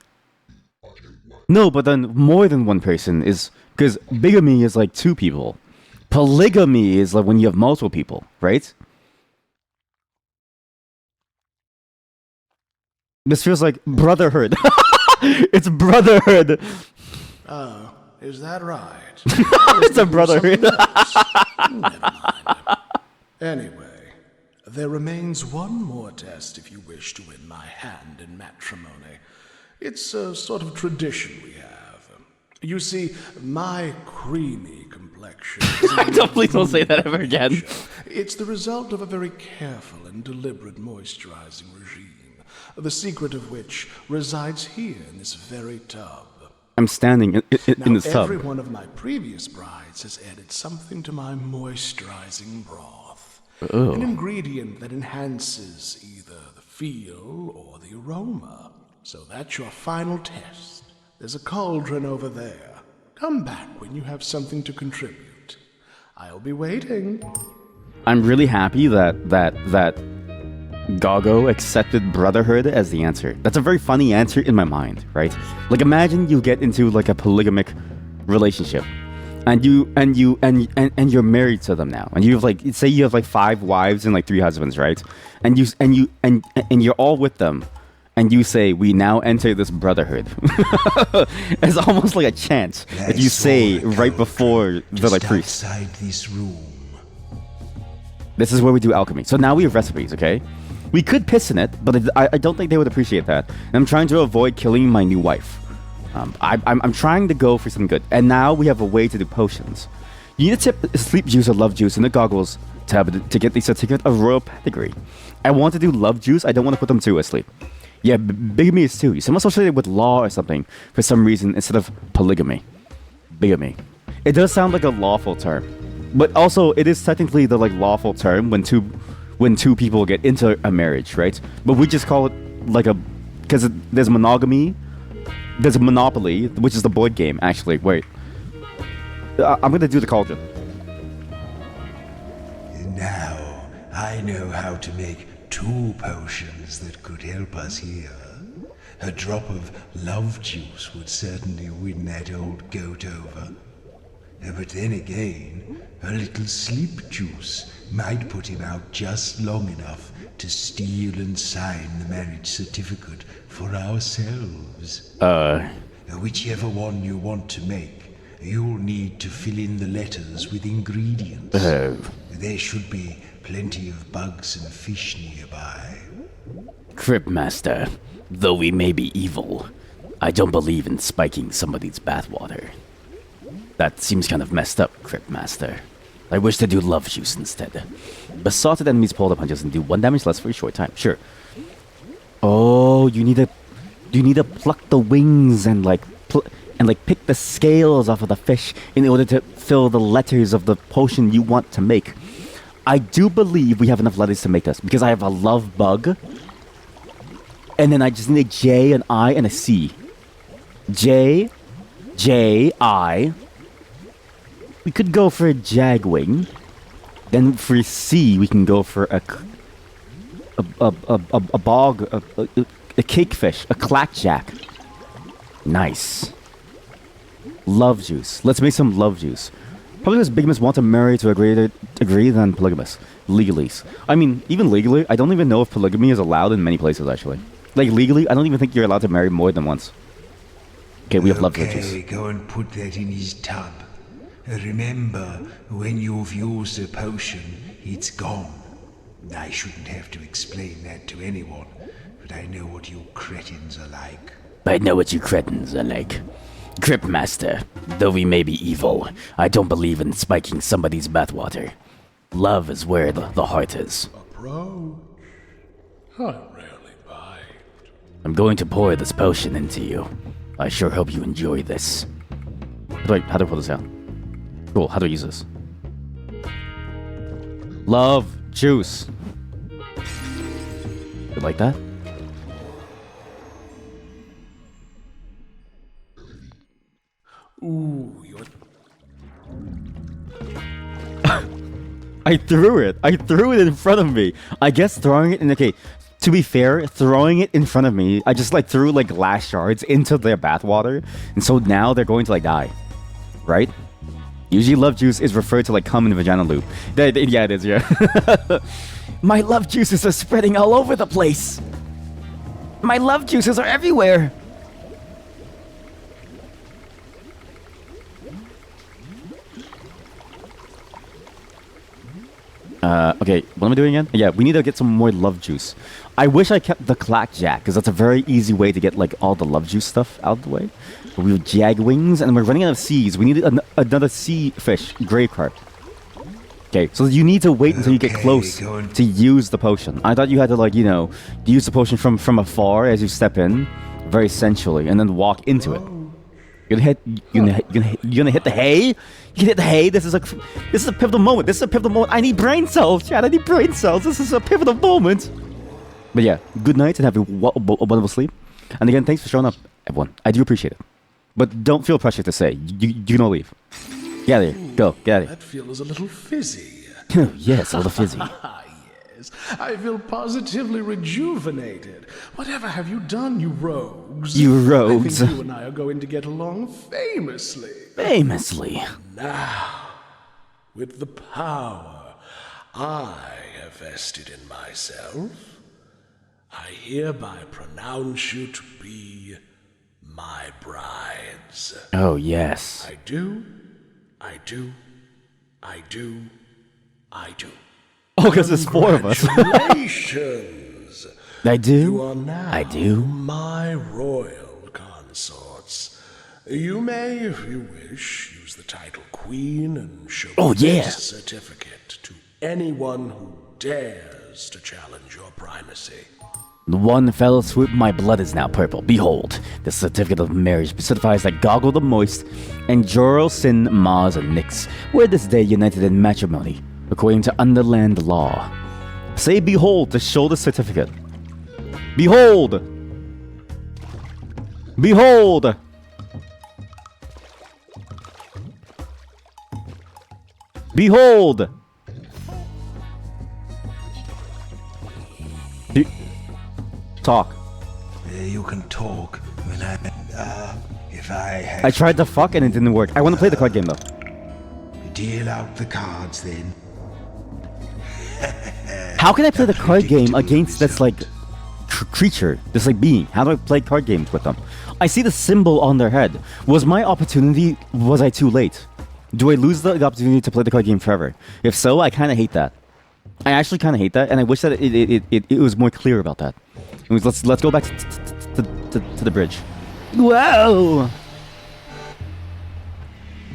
No, but then more than one person is... Because bigamy is like 2 people. Polygamy is like when you have multiple people, right? This feels like brotherhood. It's brotherhood. Oh, is that right? It's a brotherhood. Never mind. Anyway, there remains one more test if you wish to win my hand in matrimony. It's a sort of tradition we have. You see, my creamy complexion... Please don't say that ever again. It's the result of a very careful and deliberate moisturizing regime, the secret of which resides here in this very tub. I'm standing in this tub. Every one of my previous brides has added something to my moisturizing broth. Oh. An ingredient that enhances either the feel or the aroma. So that's your final test. There's a cauldron over there. Come back when you have something to contribute. I'll be waiting. I'm really happy that Gago accepted brotherhood as the answer. That's a very funny answer in my mind, right? Like imagine you get into like a polygamic relationship and you're married to them now, and you have like, say you have like 5 wives and like 3 husbands, right? And you're all with them, and you say, we now enter this brotherhood. It's almost like a chant that you say right before the like priest. Outside this room. This is where we do alchemy. So now we have recipes, okay? We could piss in it, but I don't think they would appreciate that. And I'm trying to avoid killing my new wife. I'm trying to go for some good. And now we have a way to do potions. You need to tip sleep juice or love juice in the goggles tab to get the certificate of royal pedigree. I want to do love juice. I don't want to put them two asleep. Yeah, bigamy is too. Some associated with law or something for some reason instead of polygamy. Bigamy. It does sound like a lawful term. But also, it is technically the like lawful term when two people get into a marriage, right? But we just call it like a, because there's monogamy, there's a monopoly, which is the board game. Actually, wait, I'm gonna do the cauldron. Now I know how to make 2 potions that could help us here. A drop of love juice would certainly win that old goat over. But then again, a little sleep juice might put him out just long enough to steal and sign the marriage certificate for ourselves. Whichever one you want to make, you'll need to fill in the letters with ingredients. There should be plenty of bugs and fish nearby. Cryptmaster, though we may be evil, I don't believe in spiking somebody's bathwater. That seems kind of messed up, Cryptmaster. I wish to do love juice instead. Besotted enemies pull the punches and do 1 damage less for a short time. Sure. Oh, you need to pluck the wings and like pick the scales off of the fish in order to fill the letters of the potion you want to make. I do believe we have enough letters to make this because I have a love bug, and then I just need a J, an I, and a C. J, I. We could go for a jagwing. Then for C, we can go for a bog, a cakefish, a clackjack. Nice. Love juice. Let's make some love juice. Probably because bigamists want to marry to a greater degree than polygamists. Legally. I mean, even legally, I don't even know if polygamy is allowed in many places, actually. Like, legally, I don't even think you're allowed to marry more than once. Okay, we have love juice. Okay, go and put that in his tub. Remember, when you've used a potion, it's gone. I shouldn't have to explain that to anyone, but I know what you cretins are like. I know what you cretins are like. Cryptmaster, though we may be evil, I don't believe in spiking somebody's bathwater. Love is where the heart is. Approach. I rarely bite. I'm going to pour this potion into you. I sure hope you enjoy this. How do I pull this out? Cool, how do I use this? Love juice. You like that? Ooh, you're... I threw it in front of me. I guess throwing it in, okay, to be fair, throwing it in front of me, I just like threw like glass shards into their bathwater, and so now they're going to like die, right? Usually love juice is referred to like cum and vagina lube. Yeah, it is, yeah. My love juices are spreading all over the place. My love juices are everywhere. Okay, what am I doing again? Yeah, we need to get some more love juice. I wish I kept the clackjack, because that's a very easy way to get like all the love juice stuff out of the way. But we have jag wings, and we're running out of seas. We need another sea fish, grave carp. Okay, so you need to wait until you get close to use the potion. I thought you had to like, you know, use the potion from afar as you step in, very sensually, and then walk into it. You're gonna hit the hay? You can hit the hay. This is a pivotal moment. This is a pivotal moment. I need brain cells, Chad. I need brain cells. This is a pivotal moment. But yeah, good night and have a wonderful sleep. And again, thanks for showing up, everyone. I do appreciate it. But don't feel pressured to say. You can all leave. Get out of here. Go. Get out of here. That feels a little fizzy. Yes, a little fizzy. I feel positively rejuvenated. Whatever have you done, you rogues? You rogues. I think you and I are going to get along famously. Famously. Now, with the power I have vested in myself, I hereby pronounce you to be my brides. Oh, yes. I do. Oh, because there's 4 of us. Congratulations. I do. You are now I do. my royal consorts. You may, if you wish, use the title Queen and show this certificate to anyone who dares to challenge your primacy. The one fell swoop, my blood is now purple. Behold, the certificate of marriage certifies that Goggle the Moist and Jorel Sin, Maz, and Nyx were this day united in matrimony, according to Underland law. Say behold to show the certificate. Behold! Behold! Behold! Talk. You can talk when if I I tried to fuck and it didn't work. I want to play the card game though. deal out the cards then. How can I play the card game against this like creature, this like being? How do I play card games with them? I see the symbol on their head. Was my opportunity? Was I too late? Do I lose the opportunity to play the card game forever? If so, I kind of hate that. I actually kind of hate that, and I wish that it was more clear about that. Let's go back to the bridge. Whoa!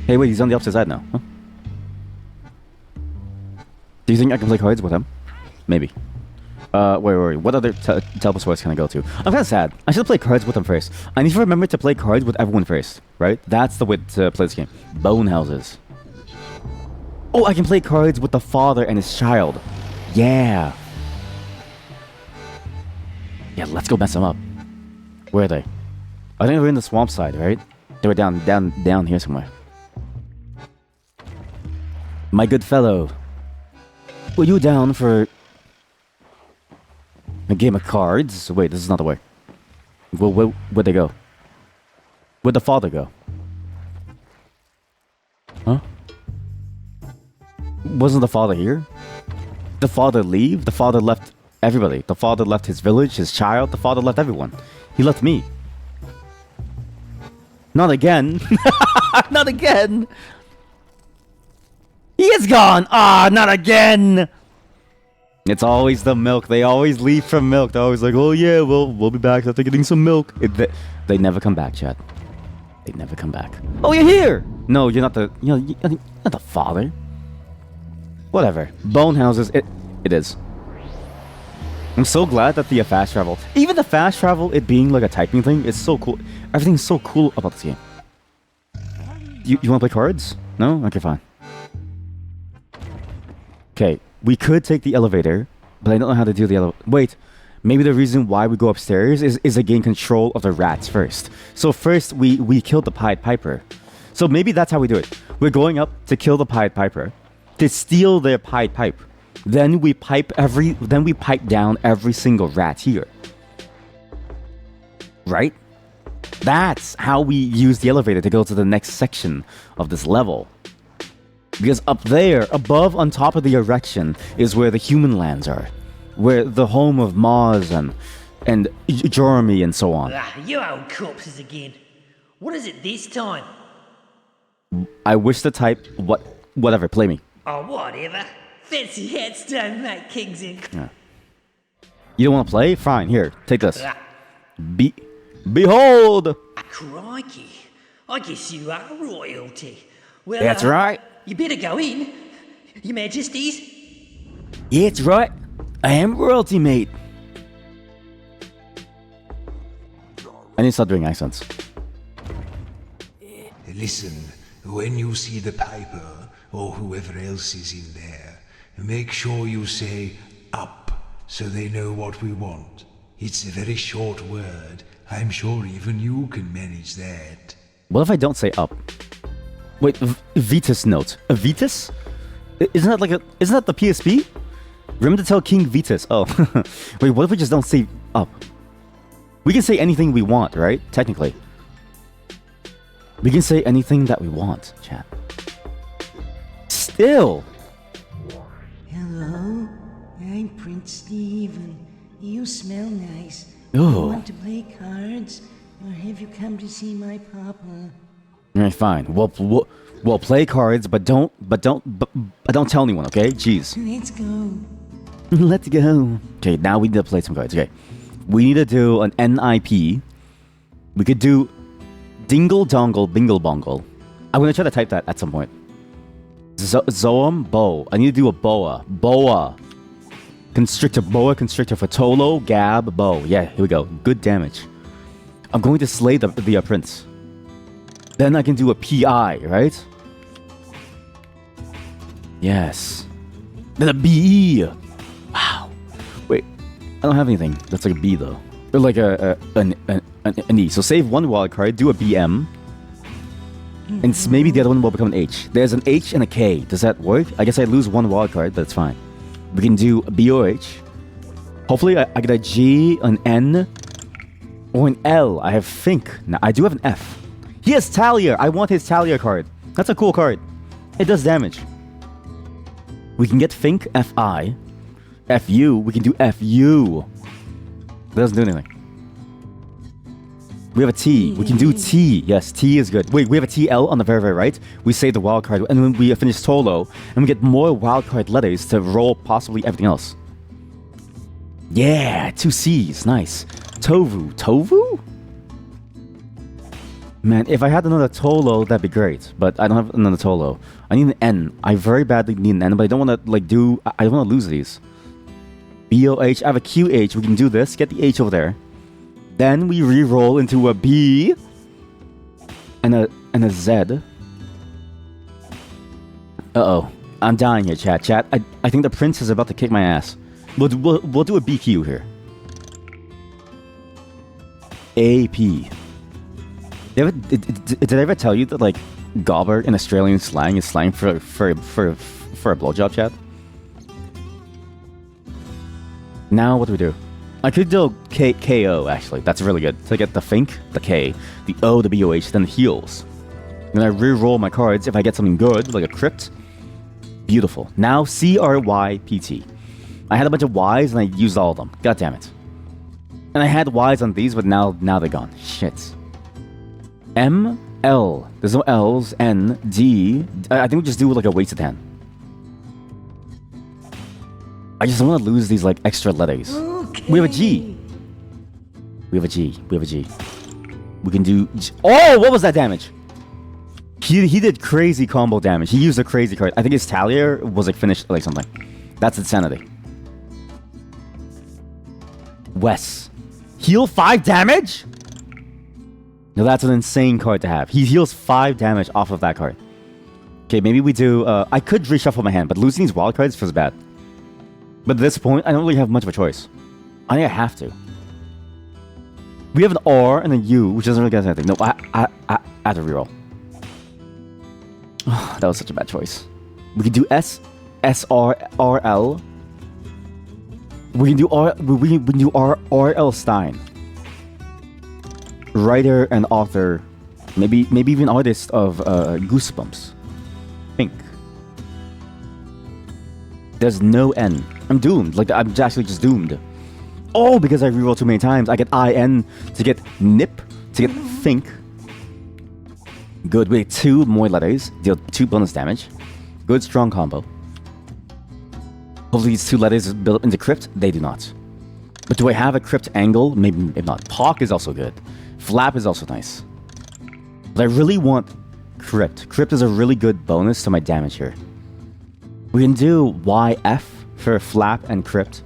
Hey, wait, he's on the opposite side now. Huh? Do you think I can play cards with him? Maybe. Wait. What other teleport spots can I go to? I'm kind of sad. I should play cards with him first. I need to remember to play cards with everyone first, right? That's the way to play this game. Bone houses. Oh, I can play cards with the father and his child. Yeah. Yeah, let's go mess them up. Where are they? I think they're in the swamp side, right? They were down here somewhere. My good fellow, were you down for a game of cards? Wait, this is not the way. Where'd they go? Where'd the father go? Huh? Wasn't the father here? The father leave? The father left everybody. The father left his village, his child. The father left everyone. He left me. Not again. Not again. He is gone. Ah, not again. It's always the milk. They always leave from milk. They're always like, oh yeah, we'll be back after getting some milk. They never come back, Chad. They never come back. Oh, you're here. No, you're not the. You're not the father. Whatever. Bone houses. It is. I'm so glad that the fast travel, even the fast travel, it being like a typing thing, is so cool. Everything's so cool about this game. You want to play cards? No? Okay, fine. Okay, we could take the elevator, but I don't know how to do the elevator. Wait, maybe the reason why we go upstairs is to gain control of the rats first. So first, we killed the Pied Piper. So maybe that's how we do it. We're going up to kill the Pied Piper, to steal their Pied Pipe. Then we pipe down every single rat here. Right? That's how we use the elevator to go to the next section of this level. Because up there, above on top of the erection, is where the human lands are. Where the home of Maz and Jeremy and so on. You old corpses again. What is it this time? I wish to type whatever, play me. Oh, whatever. Fancy hats don't make kings in. Yeah. You don't want to play? Fine, here, take this. Behold! Crikey. I guess you are royalty. Well, that's right. You better go in. Your Majesties. Yeah, it's right. I am royalty, mate. I need to start doing accents. Listen, when you see the Piper, or whoever else is in there, make sure you say up, so they know what we want. It's a very short word. I'm sure even you can manage that. What if I don't say up? Wait, Vitus note. A Vitus? Isn't that the PSP? Remember to tell King Vitus. Oh, wait, what if we just don't say up? We can say anything we want, right? Technically. We can say anything that we want, chat. Still. Hello, I'm Prince Stephen. You smell nice. Oh. Want to play cards? Or have you come to see my papa? Alright, fine. We'll play cards, but don't tell anyone, okay? Jeez. Let's go. Let's go. Okay, now we need to play some cards. Okay. We need to do an NIP. We could do Dingle Dongle Bingle Bongle. I'm gonna try to type that at some point. Zoam Bow. I need to do a boa. Boa. Constrictor. Boa Constrictor for Tolo, Gab, Bow. Yeah, here we go. Good damage. I'm going to slay the prince. Then I can do a PI, right? Yes. Then a BE. Wow. Wait, I don't have anything. That's like a B though. Or like an E. So save one wild card, do a BM. And maybe the other one will become an H. There's an H and a K. Does that work? I guess I lose one wild card, but it's fine. We can do a BOH. Hopefully I get a G, an N, or an L. I have Fink. Now I do have an F. He has Talia. I want his Talia card. That's a cool card. It does damage. We can get Fink, FI. FU. We can do FU. That doesn't do anything. We have a T. We can do T. Yes, T is good. Wait, we have a TL on the very, very right. We save the wild card, and then we finish Tolo, and we get more wild card letters to roll possibly everything else. Yeah, 2 C's. Nice. Tovu. Tovu? Man, if I had another Tolo, that'd be great. But I don't have another Tolo. I need an N. I very badly need an N, but I don't want to, like, I don't want to lose these. BOH. I have a QH. We can do this. Get the H over there. Then we re-roll into a B and a Z. Uh-oh. I'm dying here, chat. Chat, I think the prince is about to kick my ass. We'll do a BQ here. AP. Did I ever tell you that, like, gobber in Australian slang is slang for a blowjob, chat? Now what do we do? I could do KO, actually. That's really good. So I get the Fink, the K, the O, the BOH, then the heals. Then I re-roll my cards if I get something good, like a crypt. Beautiful. Now CRYPT. I had a bunch of Ys and I used all of them. God damn it. And I had Ys on these, but now they're gone. Shit. M, L. There's no L's. N, D. I think we just do like a wasted hand. I just don't want to lose these like extra letters. Okay. We have a G. We have a G. We have a G. We can do... Oh, what was that damage? He did crazy combo damage. He used a crazy card. I think his Talia was like finished like something. That's insanity. Wes. Heal 5 damage? No, that's an insane card to have. He heals 5 damage off of that card. Okay, maybe we do... I could reshuffle my hand, but losing these wild cards feels bad. But at this point, I don't really have much of a choice. I think I have to. We have an R and a U, which doesn't really get anything. No, I have to reroll. Oh, that was such a bad choice. We can do S, R, L. We can do R, L Stein. Writer and author, maybe even artist of Goosebumps. Pink. There's no N. I'm doomed. Like, I'm actually just doomed. Oh, because I reroll too many times. I get IN to get Nip, to get Think. Good. We get 2 more letters. Deal 2 bonus damage. Good, strong combo. Hopefully these 2 letters build up into Crypt. They do not. But do I have a Crypt angle? Maybe not. Pock is also good. Flap is also nice. But I really want Crypt. Crypt is a really good bonus to my damage here. We can do YF for Flap and Crypt.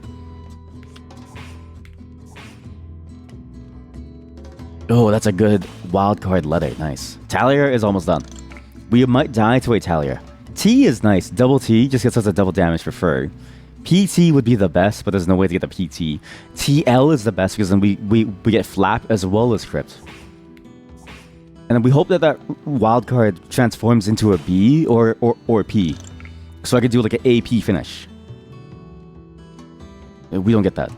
Oh, that's a good wildcard letter. Nice. Talia is almost done. We might die to a Talia. T is nice. Double T just gets us a double damage for fur. PT would be the best, but there's no way to get the PT. TL is the best because then we get Flap as well as Crypt. And then we hope that wildcard transforms into a B or P. So I could do like an AP finish. We don't get that.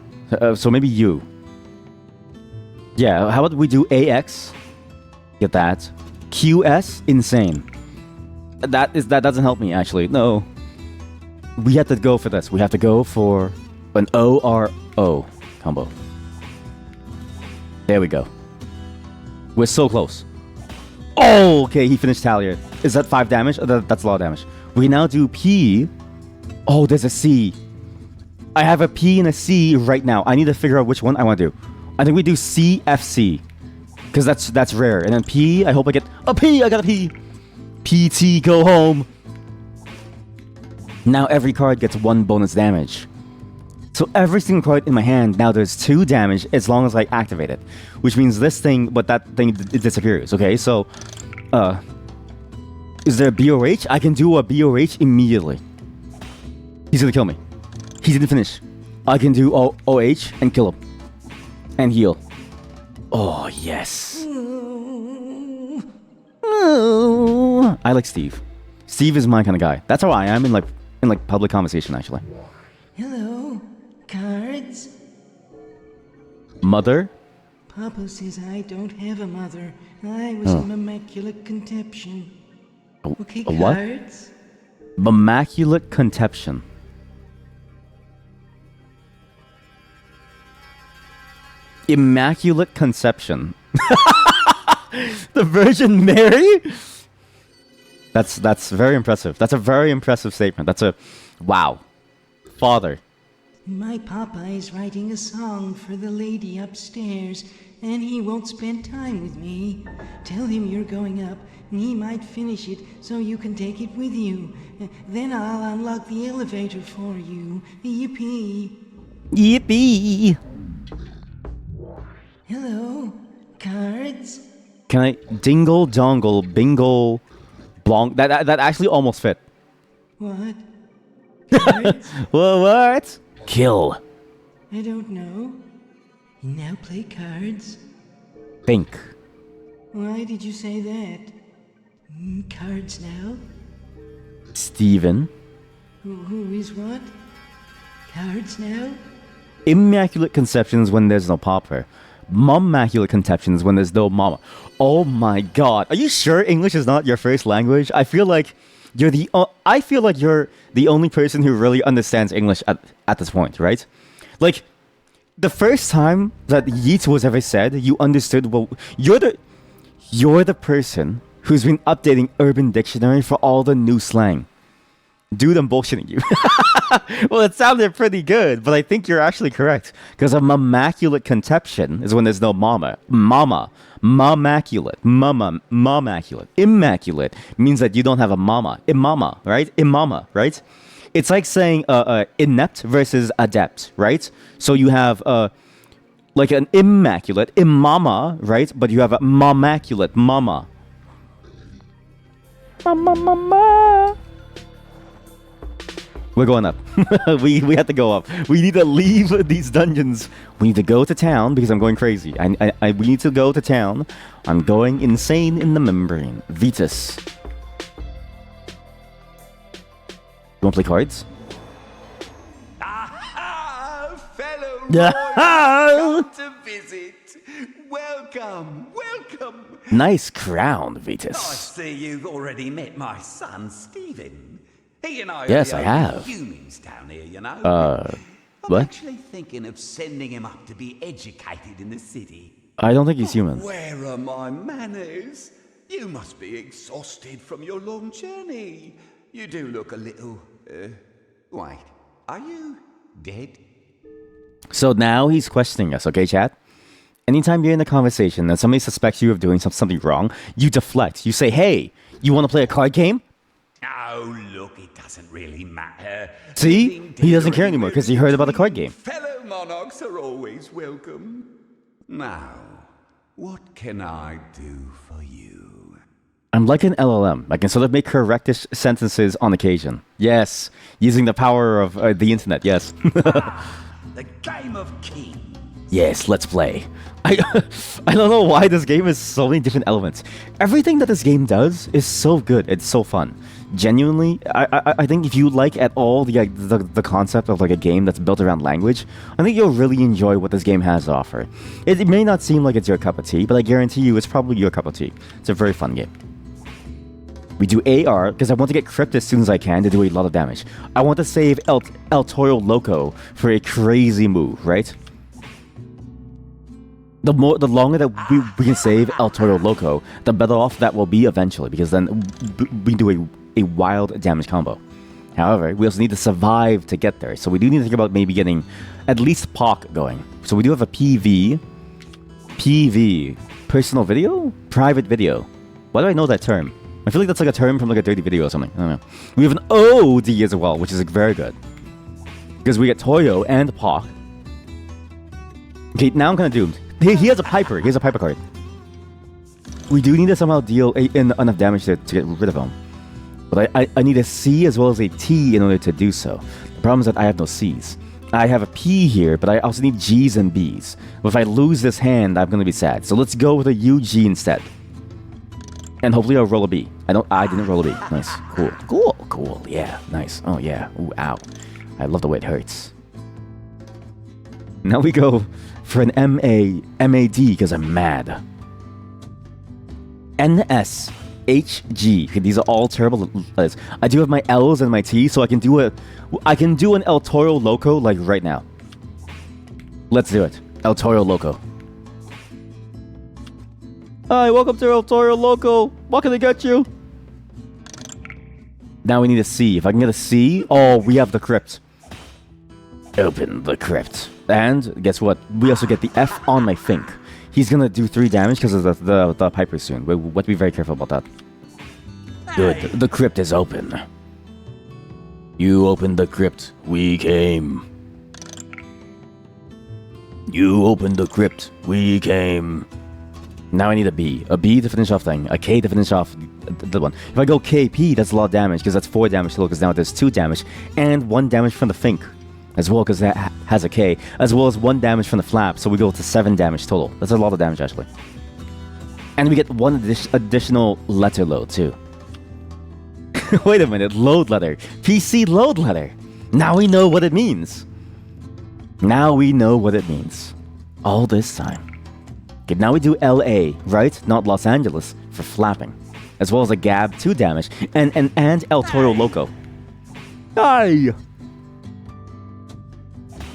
So maybe you. Yeah, how about we do AX? Get that. QS? Insane. That doesn't help me, actually. No. We have to go for this. We have to go for an ORO combo. There we go. We're so close. Oh, okay, he finished Talia. Is that 5 damage? That's a lot of damage. We now do P. Oh, there's a C. I have a P and a C right now. I need to figure out which one I want to do. I think we do CFC. Because that's rare. And then P, I hope I get a P. I got a P. PT, go home. Now every card gets 1 bonus damage. So every single card in my hand now does 2 damage as long as I activate it. Which means this thing, but that thing, it disappears. Okay, so... is there a BOH? I can do a BOH immediately. He's gonna kill me. He didn't finish. I can do OH and kill him. And heal. Oh, yes. I like Steve. Steve is my kind of guy. That's how I am in public conversation, actually. Hello, cards? Mother? Papa says I don't have a mother. I was an immaculate conception. Okay, a what? cards? Immaculate conception. Immaculate conception. The Virgin Mary? That's very impressive. That's a very impressive statement. That's a wow. Father. My papa is writing a song for the lady upstairs, and he won't spend time with me. Tell him you're going up, and he might finish it so you can take it with you. Then I'll unlock the elevator for you. Yippee. Yippee. Hello, cards? Can I dingle dongle bingle blonk? That actually almost fit. What? Cards? Well, what? Kill. I don't know. You now play cards? Think. Why did you say that? Cards now? Steven. Who is what? Cards now? Immaculate conceptions when there's no papa. Mummaculate conceptions when there's no mama. Oh my god. Are you sure English is not your first language? I feel like you're the only person who really understands English at this point, right? Like, the first time that yeet was ever said, you understood, well, you're the person who's been updating Urban Dictionary for all the new slang. Dude, I'm bullshitting you. Well, it sounded pretty good, but I think you're actually correct. Because a immaculate conception is when there's no mama. Mamaculate. Mamaculate. Immaculate means that you don't have a mama. Imama, right? Imama, right? It's like saying inept versus adept, right? So you have like an immaculate, imama, right? But you have a mamaculate, mama. Mama. We're going up. we have to go up. We need to leave these dungeons. We need to go to town because I'm going crazy. We need to go to town. I'm going insane in the membrane. Vitus. You want to play cards? Aha! Fellow royals, come to visit. Welcome, welcome. Nice crown, I Vitus. see you've already met my son, Stephen. He and I Yes, are I the only have. humans down here, you know. What? I'm actually thinking of sending him up to be educated in the city. I don't think he's human. Where are my manners? You must be exhausted from your long journey. You do look a little... wait, are you dead? So now he's questioning us, okay, chat? Anytime you're in a conversation and somebody suspects you of doing something wrong, you deflect. You say, hey, you want to play a card game? Oh, look, it doesn't really matter. See? He doesn't care anymore because he heard about the card game. Fellow monarchs are always welcome. Now, what can I do for you? I'm like an LLM. I can sort of make correctish sentences on occasion. Yes. Using the power of the internet, yes. The game of king. Yes, let's play. I I don't know why this game has so many different elements. Everything that this game does is so good. It's so fun. Genuinely, I think if you like at all the concept of like a game that's built around language, I think you'll really enjoy what this game has to offer. It may not seem like it's your cup of tea, but I guarantee you it's probably your cup of tea. It's a very fun game. We do AR because I want to get Crypt as soon as I can to do a lot of damage. I want to save El Toro Loco for a crazy move, right? The longer that we can save El Toro Loco, the better off that will be eventually, because then we do a wild damage combo. However, we also need to survive to get there, so we do need to think about maybe getting at least POC going. So we do have a PV, personal video? Private video. Why do I know that term? I feel like that's like a term from like a dirty video or something. I don't know. We have an OD as well, which is very good. Because we get Toyo and POC. Okay, now I'm kind of doomed. He has a Piper. He has a Piper card. We do need to somehow deal enough damage to get rid of him. But I need a C as well as a T in order to do so. The problem is that I have no C's. I have a P here, but I also need G's and B's. But if I lose this hand, I'm going to be sad. So let's go with a UG instead. And hopefully I'll roll a B. I didn't roll a B. Nice. Cool. Yeah, nice. Oh yeah. Ooh, ow. I love the way it hurts. Now we go for an MAD because I'm mad. NSHG. Okay, these are all terrible letters. I do have my L's and my T, so I can do an El Toro Loco like right now. Let's do it. El Toro Loco. Hi, welcome to El Toro Loco. What can I get you? Now we need a C. If I can get a C, oh, we have the crypt. Open the crypt. And guess what? We also get the F on my Fink. He's gonna do 3 damage because of the Piper soon. We have to be very careful about that. Good. The crypt is open. You opened the crypt. We came. You opened the crypt. We came. Now I need a B. A B to finish off thing. A K to finish off the one. If I go KP, that's a lot of damage because that's 4 damage total because now there's 2 damage and 1 damage from the Fink as well because that has a K, as well as 1 damage from the flap, so we go to 7 damage total. That's a lot of damage actually. And we get 1 additional letter load too. Wait a minute, load letter. PC load letter. Now we know what it means. Now we know what it means. All this time. Okay, now we do LA, right? Not Los Angeles, for flapping. As well as a Gab, 2 damage, and El Toro Loco. Hi!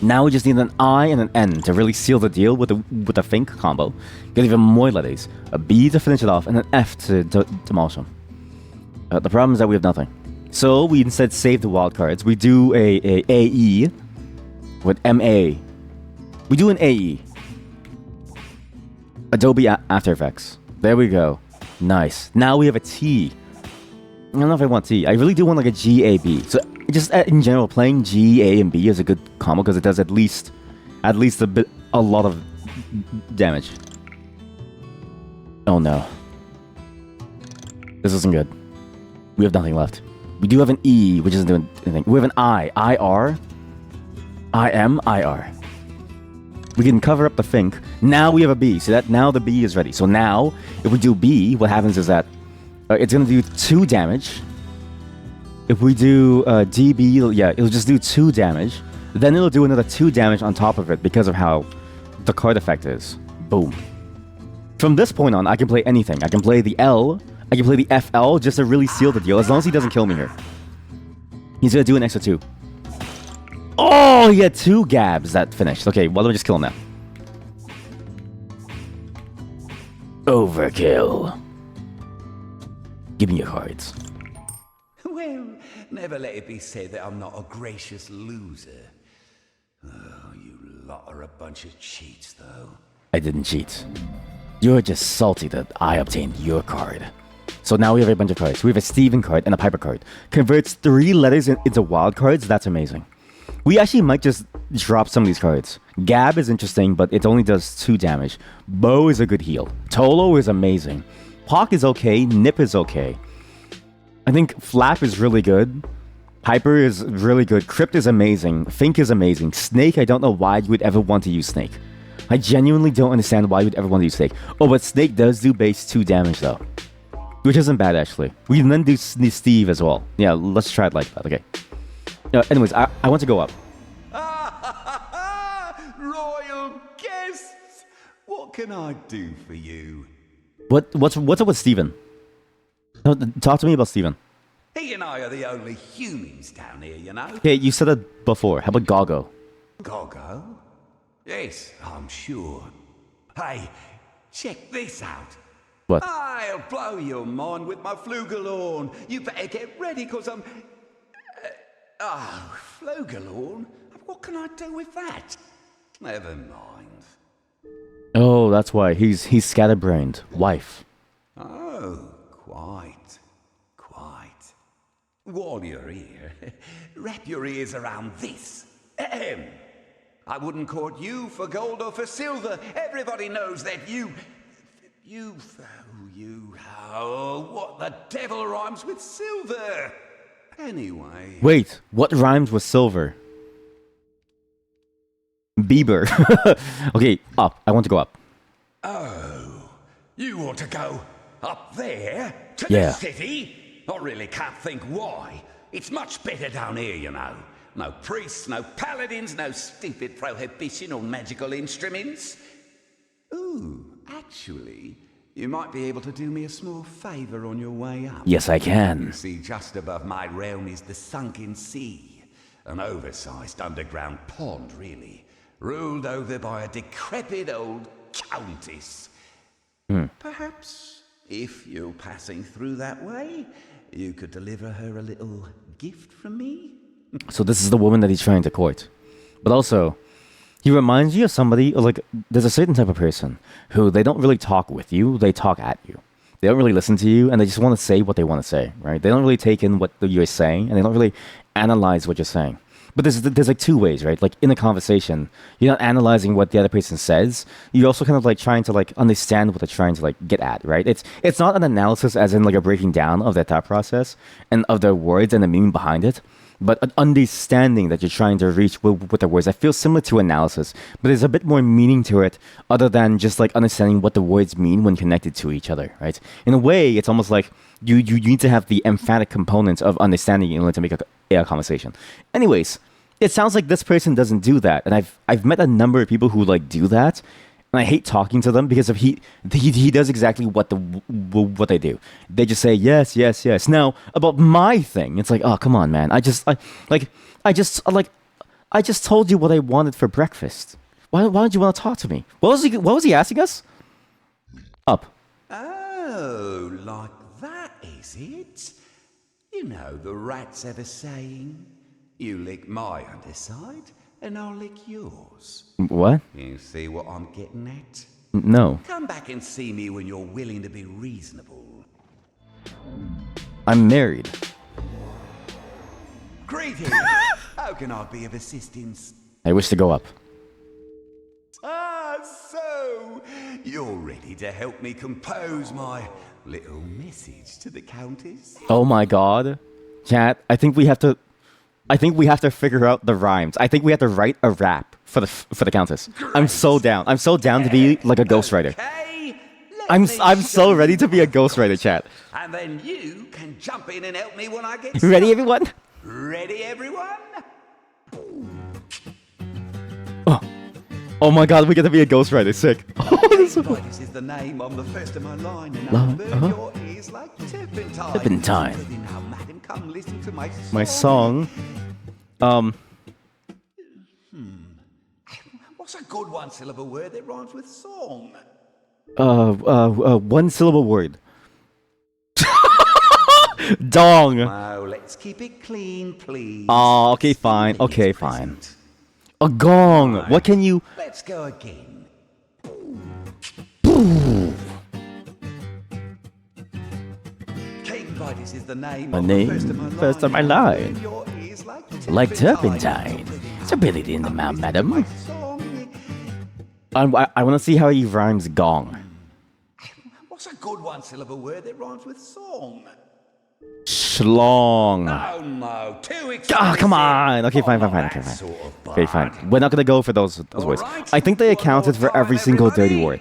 Now we just need an I and an N to really seal the deal with the Fink combo. Get even more letters. A B to finish it off, and an F to demolish them. The problem is that we have nothing. So we instead save the wildcards. We do a AE with MA. We do an AE. Adobe After Effects. There we go. Nice. Now we have a T. I don't know if I want T. I really do want like a GAB. So just in general, playing G, A, and B is a good combo because it does at least a lot of damage. Oh no. This isn't good. We have nothing left. We do have an E, which isn't doing anything. We have an I. IR. IM, IR. We can cover up the Fink. Now we have a B. See that? Now the B is ready. So now, if we do B, what happens is that it's going to do 2 damage. If we do DB, yeah, it'll just do 2 damage. Then it'll do another 2 damage on top of it because of how the card effect is. Boom. From this point on, I can play anything. I can play the L. I can play the FL just to really seal the deal, as long as he doesn't kill me here. He's going to do an extra 2. Oh, he had 2 Gabs that finished. Okay, well, let me just kill him now. Overkill. Give me your cards. Well, never let it be said that I'm not a gracious loser. Oh, you lot are a bunch of cheats, though. I didn't cheat. You're just salty that I obtained your card. So now we have a bunch of cards. We have a Steven card and a Piper card. Converts 3 letters into wild cards. That's amazing. We actually might just drop some of these cards. Gab is interesting, but it only does 2 damage. Bo is a good heal. Tolo is amazing. Pock is okay. Nip is okay. I think Flap is really good. Piper is really good. Crypt is amazing. Fink is amazing. Snake, I don't know why you would ever want to use Snake. I genuinely don't understand why you'd ever want to use Snake. Oh, but Snake does do base 2 damage though. Which isn't bad actually. We can then do Steve as well. Yeah, let's try it like that, okay. Anyways, I want to go up. Royal guests! What can I do for you? What's up with Steven? No, talk to me about Steven. He and I are the only humans down here, you know. Okay, you said it before. How about Goggo? Goggo? Yes, I'm sure. Hey, check this out. What? I'll blow your mind with my flugelhorn. You better get ready, because I'm... flugelhorn? What can I do with that? Never mind. Oh, that's why. He's scatterbrained. Wife. Oh, quite. While you're here, wrap your ears around this. Ahem. I wouldn't court you for gold or for silver. Everybody knows that what the devil rhymes with silver? Anyway. Wait, what rhymes with silver? Bieber. Okay, up. I want to go up. Oh, you want to go up there? To Yeah. the city? I really can't think why. It's much better down here, you know. No priests, no paladins, no stupid prohibition on magical instruments. Ooh, actually, you might be able to do me a small favor on your way up. Yes, I can. You see, just above my realm is the sunken sea. An oversized underground pond, really. Ruled over by a decrepit old countess. Perhaps, if you're passing through that way, you could deliver her a little gift from me? So this is the woman that he's trying to court. But also, he reminds you of somebody, like, there's a certain type of person who they don't really talk with you, they talk at you. They don't really listen to you, and they just want to say what they want to say, right? They don't really take in what you're saying, and they don't really analyze what you're saying. But there's like two ways, right? Like in a conversation, you're not analyzing what the other person says. You're also kind of like trying to like understand what they're trying to like get at, right? It's not an analysis as in like a breaking down of their thought process and of their words and the meaning behind it, but an understanding that you're trying to reach with the words. I feel similar to analysis, but there's a bit more meaning to it other than just like understanding what the words mean when connected to each other, right? In a way, it's almost like you need to have the emphatic components of understanding in order to make a conversation. Anyways, it sounds like this person doesn't do that, and I've met a number of people who like do that, and I hate talking to them because of he does exactly what they do. They just say yes, yes, yes. Now about my thing, it's like, oh come on, man. I just told you what I wanted for breakfast. Why don't you want to talk to me? What was he asking us? Up. Oh, like that is it? You know the rats have a saying, you lick my underside and I'll lick yours. What? You see what I'm getting at? No. Come back and see me when you're willing to be reasonable. I'm married. Greetings! How can I be of assistance? I wish to go up. Ah, so you're ready to help me compose my little message to the Countess? Oh my god. Chat, I think we have to figure out the rhymes. I think we have to write a rap for the Countess. Great. I'm so down. I'm so down to be like a ghostwriter. Okay, I'm so ready to be a ghostwriter, chat. And then you can jump in and help me when I get ready, everyone? Ready, everyone? Oh my god, we get to be a ghostwriter. Sick. This is the name on the first of my line, and I'll burn your ears like turpentine. Turpentine. Now, madam, come listen to my song. My song. What's a good one-syllable word that rhymes with song? One syllable word. Dong. Oh, let's keep it clean, please. Oh, okay, fine. Okay, fine. A gong. Right. What can you... Let's go again. King Vitus is the name of the first of my line. Like turpentine. Stability in the mouth, madam. I want to see how he rhymes gong. What's a good one-syllable word that rhymes with song? Schlong. Oh no, too expensive. Ah, come on. Okay, fine. Okay, fine. Okay, fine. We're not gonna go for those words. I think they accounted for every single dirty word.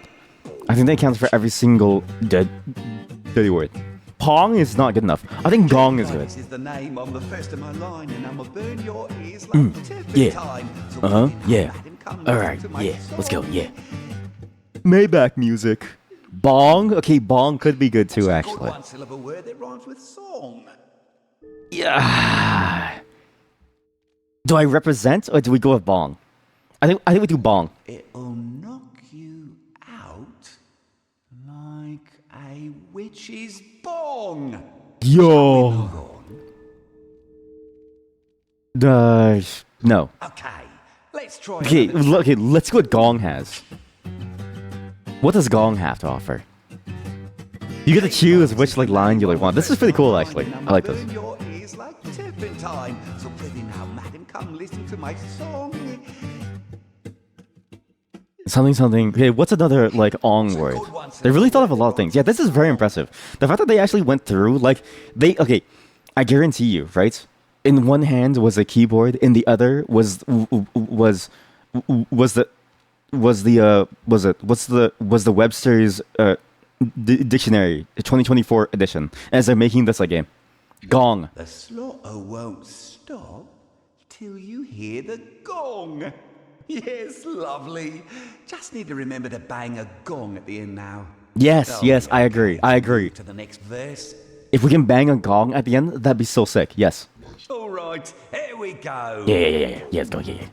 I think they accounted for every single dirty word. Pong is not good enough. I think gong is good. This is the name on the first of my line, and I'ma burn your ears like Yeah. Yeah. Alright, yeah. Let's go, yeah. Maybach music. Bong? Okay, bong could be good too, actually. One syllable word that rhymes with song. Yeah. Do I represent or do we go with bong? I think we do bong. It'll knock you out like a witch's bong. Yo. No. Okay, let's try. Okay, let's see what gong has. What does gong have to offer? You get to choose which line you want. This is pretty cool, actually. I like this. Your ears like turpentine. So pretty now, madam, come listen to my song. Something. Okay, what's another like ong word? They really thought of a lot of things. Yeah, this is very impressive. The fact that they actually went through, like, I guarantee you, right? In one hand was a keyboard, in the other was the Webster's dictionary, 2024 edition, as they're making this game. Gong. The slaughter won't stop till you hear the gong. Yes, lovely. Just need to remember to bang a gong at the end now. Yes, I agree. To the next verse. If we can bang a gong at the end, that'd be so sick. Yes. All right, here we go. Yeah. Let's go. Yeah.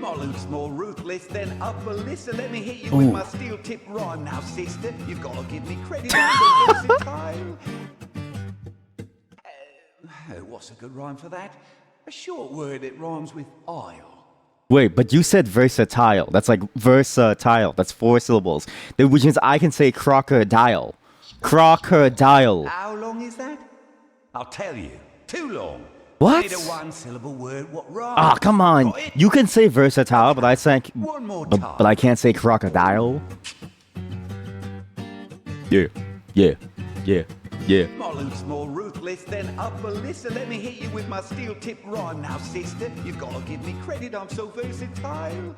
My lute's more ruthless than upper listen. Let me hit you with my steel tip rhyme now, sister. You've got to give me credit. I'm versatile. What's a good rhyme for that? A short word that rhymes with aisle. Wait, but you said versatile. That's like versatile. That's 4 syllables. Which means I can say crocodile. Crocodile. How long is that? I'll tell you. Too long. What? Need a 1-syllable word. What rhymes? Ah, come on. You can say versatile, but I think. One more time. But I can't say crocodile. Yeah. My lute's more ruthless than upper listen. Let me hit you with my steel tip rhyme now, sister. You've got to give me credit. I'm so versatile.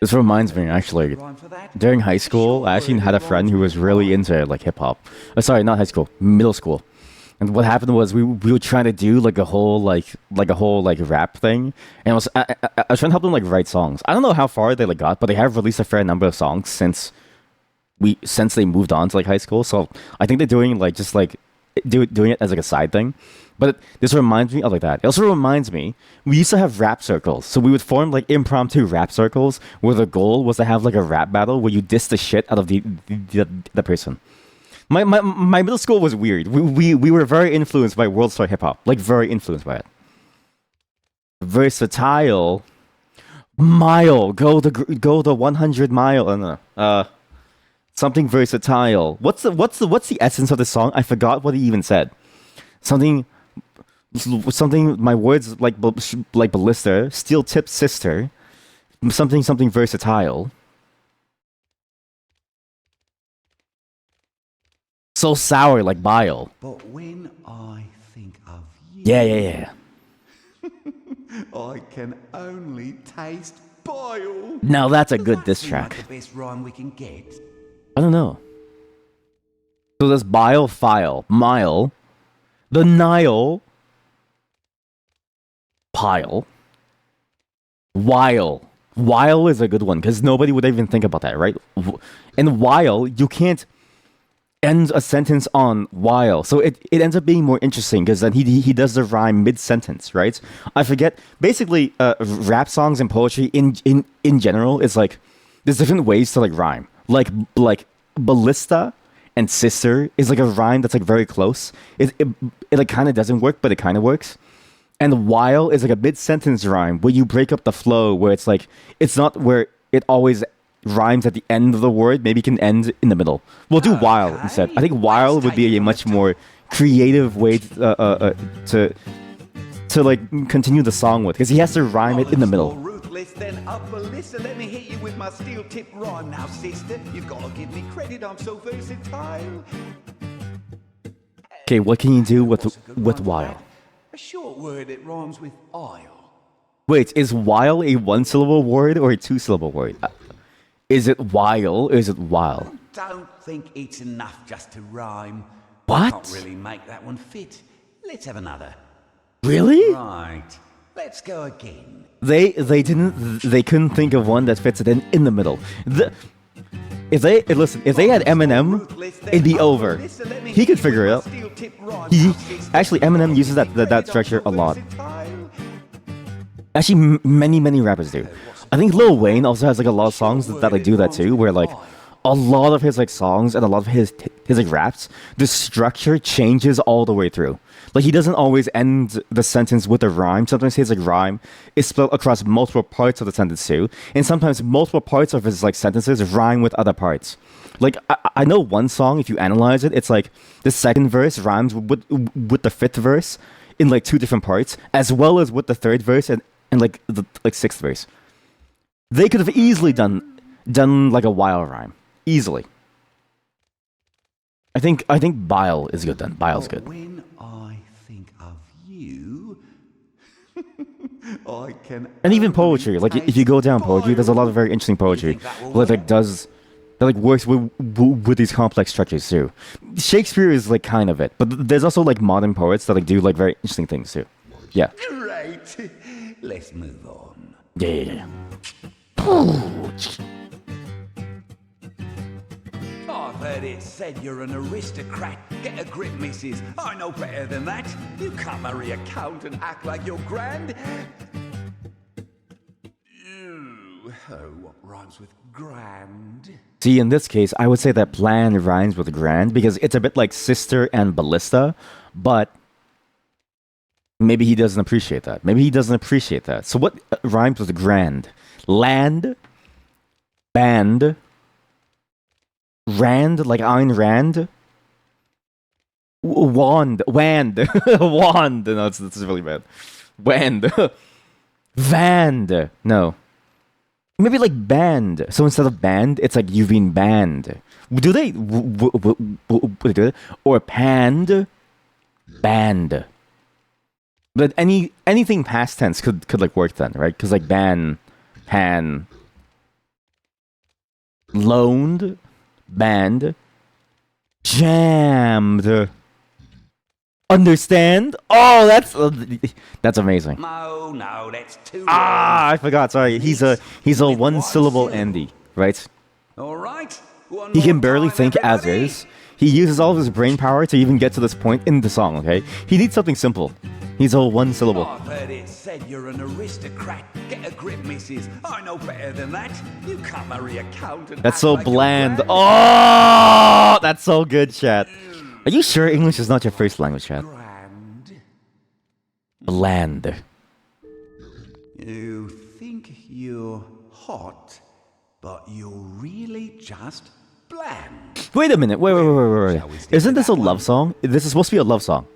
This reminds me, actually, during high school, I actually had a friend who was really into like hip hop. Sorry, not high school, middle school. And what happened was we were trying to do like a whole rap thing, and I was trying to help them like write songs. I don't know how far they like got, but they have released a fair number of songs since they moved on to like high school. So I think they're doing like just like doing it as like a side thing. But this reminds me of like that. It also reminds me, we used to have rap circles. So we would form like impromptu rap circles where the goal was to have like a rap battle where you diss the shit out of the person. My middle school was weird. We were very influenced by World Star Hip Hop. Like very influenced by it. Versatile. Mile. Go the 100 mile. Something versatile. What's the essence of the song? I forgot what he even said. Something. My words like ballista, steel tip sister, something versatile. So sour like bile. But when I think of you, yeah. I can only taste bile. Now that's a good diss track. The best rhyme we can get. I don't know. So there's bile, file, mile, the Nile. Pile. While is a good one because nobody would even think about that, right? And while, you can't end a sentence on while, so it ends up being more interesting because then he does the rhyme mid-sentence, right? I forget. Basically, rap songs and poetry in general is like there's different ways to like rhyme. Like ballista and sister is like a rhyme that's like very close. It like kind of doesn't work, but it kind of works. And while is like a mid-sentence rhyme where you break up the flow, where it's like, it's not where it always rhymes at the end of the word. Maybe it can end in the middle. We'll do while instead. I think while would be a much more creative way to like continue the song with, because he has to rhyme it in the middle. ruthless, then up Melissa. Let me hit you with my steel tip rhyme now, sister. You've got to give me credit, I'm so versatile. Okay, what can you do with while? A short word that rhymes with isle. Wait, is while a one-syllable word or a two-syllable word? Is it while or is it while? Don't think it's enough just to rhyme. What? Can't really make that one fit. Let's have another. Really? Right. Let's go again. They couldn't think of one that fits it in the middle. If they had Eminem, it'd be over. He could figure it out. Actually, Eminem uses that structure a lot. Actually, many rappers do. I think Lil Wayne also has like a lot of songs that like do that too, where like a lot of his like songs and a lot of his like raps, the structure changes all the way through. Like he doesn't always end the sentence with a rhyme. Sometimes his like rhyme is split across multiple parts of the sentence too, and sometimes multiple parts of his like sentences rhyme with other parts. Like I know one song, if you analyze it, it's like the second verse rhymes with the fifth verse in like two different parts, as well as with the third verse and like the sixth verse. They could have easily done like a while rhyme. Easily. I think bile is good then. Bile's good. When I think of you, I can. And even poetry. Like if you go down poetry, there's a lot of very interesting poetry. That works with these complex structures too. Shakespeare is like kind of it, but there's also like modern poets that like do like very interesting things too. Yeah. Great. Let's move on. Yeah. I've heard it said you're an aristocrat. Get a grip, missus. I know better than that. You can't marry a count and act like you're grand. Oh, what rhymes with grand? See, in this case, I would say that plan rhymes with grand because it's a bit like sister and ballista, but maybe he doesn't appreciate that. So what rhymes with grand? Land, band, rand, like Ayn Rand, wand. Wand. No, this is really bad. Wand. Vand. No. Maybe like band. So instead of band, it's like you've been banned. Do they do it? Or panned, banned. But anything past tense could like work then, right? Because like ban, pan, loaned, banned, jammed. Understand? Oh, that's amazing. No, that's too. I forgot. Sorry, he's a one syllable Andy, right? All right. He can barely think as is. He uses all of his brain power to even get to this point in the song. Okay, he needs something simple. He's all one syllable. I've heard it said you're an aristocrat. Get a grip, missus. I know better than that. You can't marry a count and That's act so like bland. Oh, that's so good, chat. Are you sure English is not your first language, chat? Bland. You think you're hot, but you're really just bland. Wait a minute. Wait. Isn't this a love song? This is supposed to be a love song.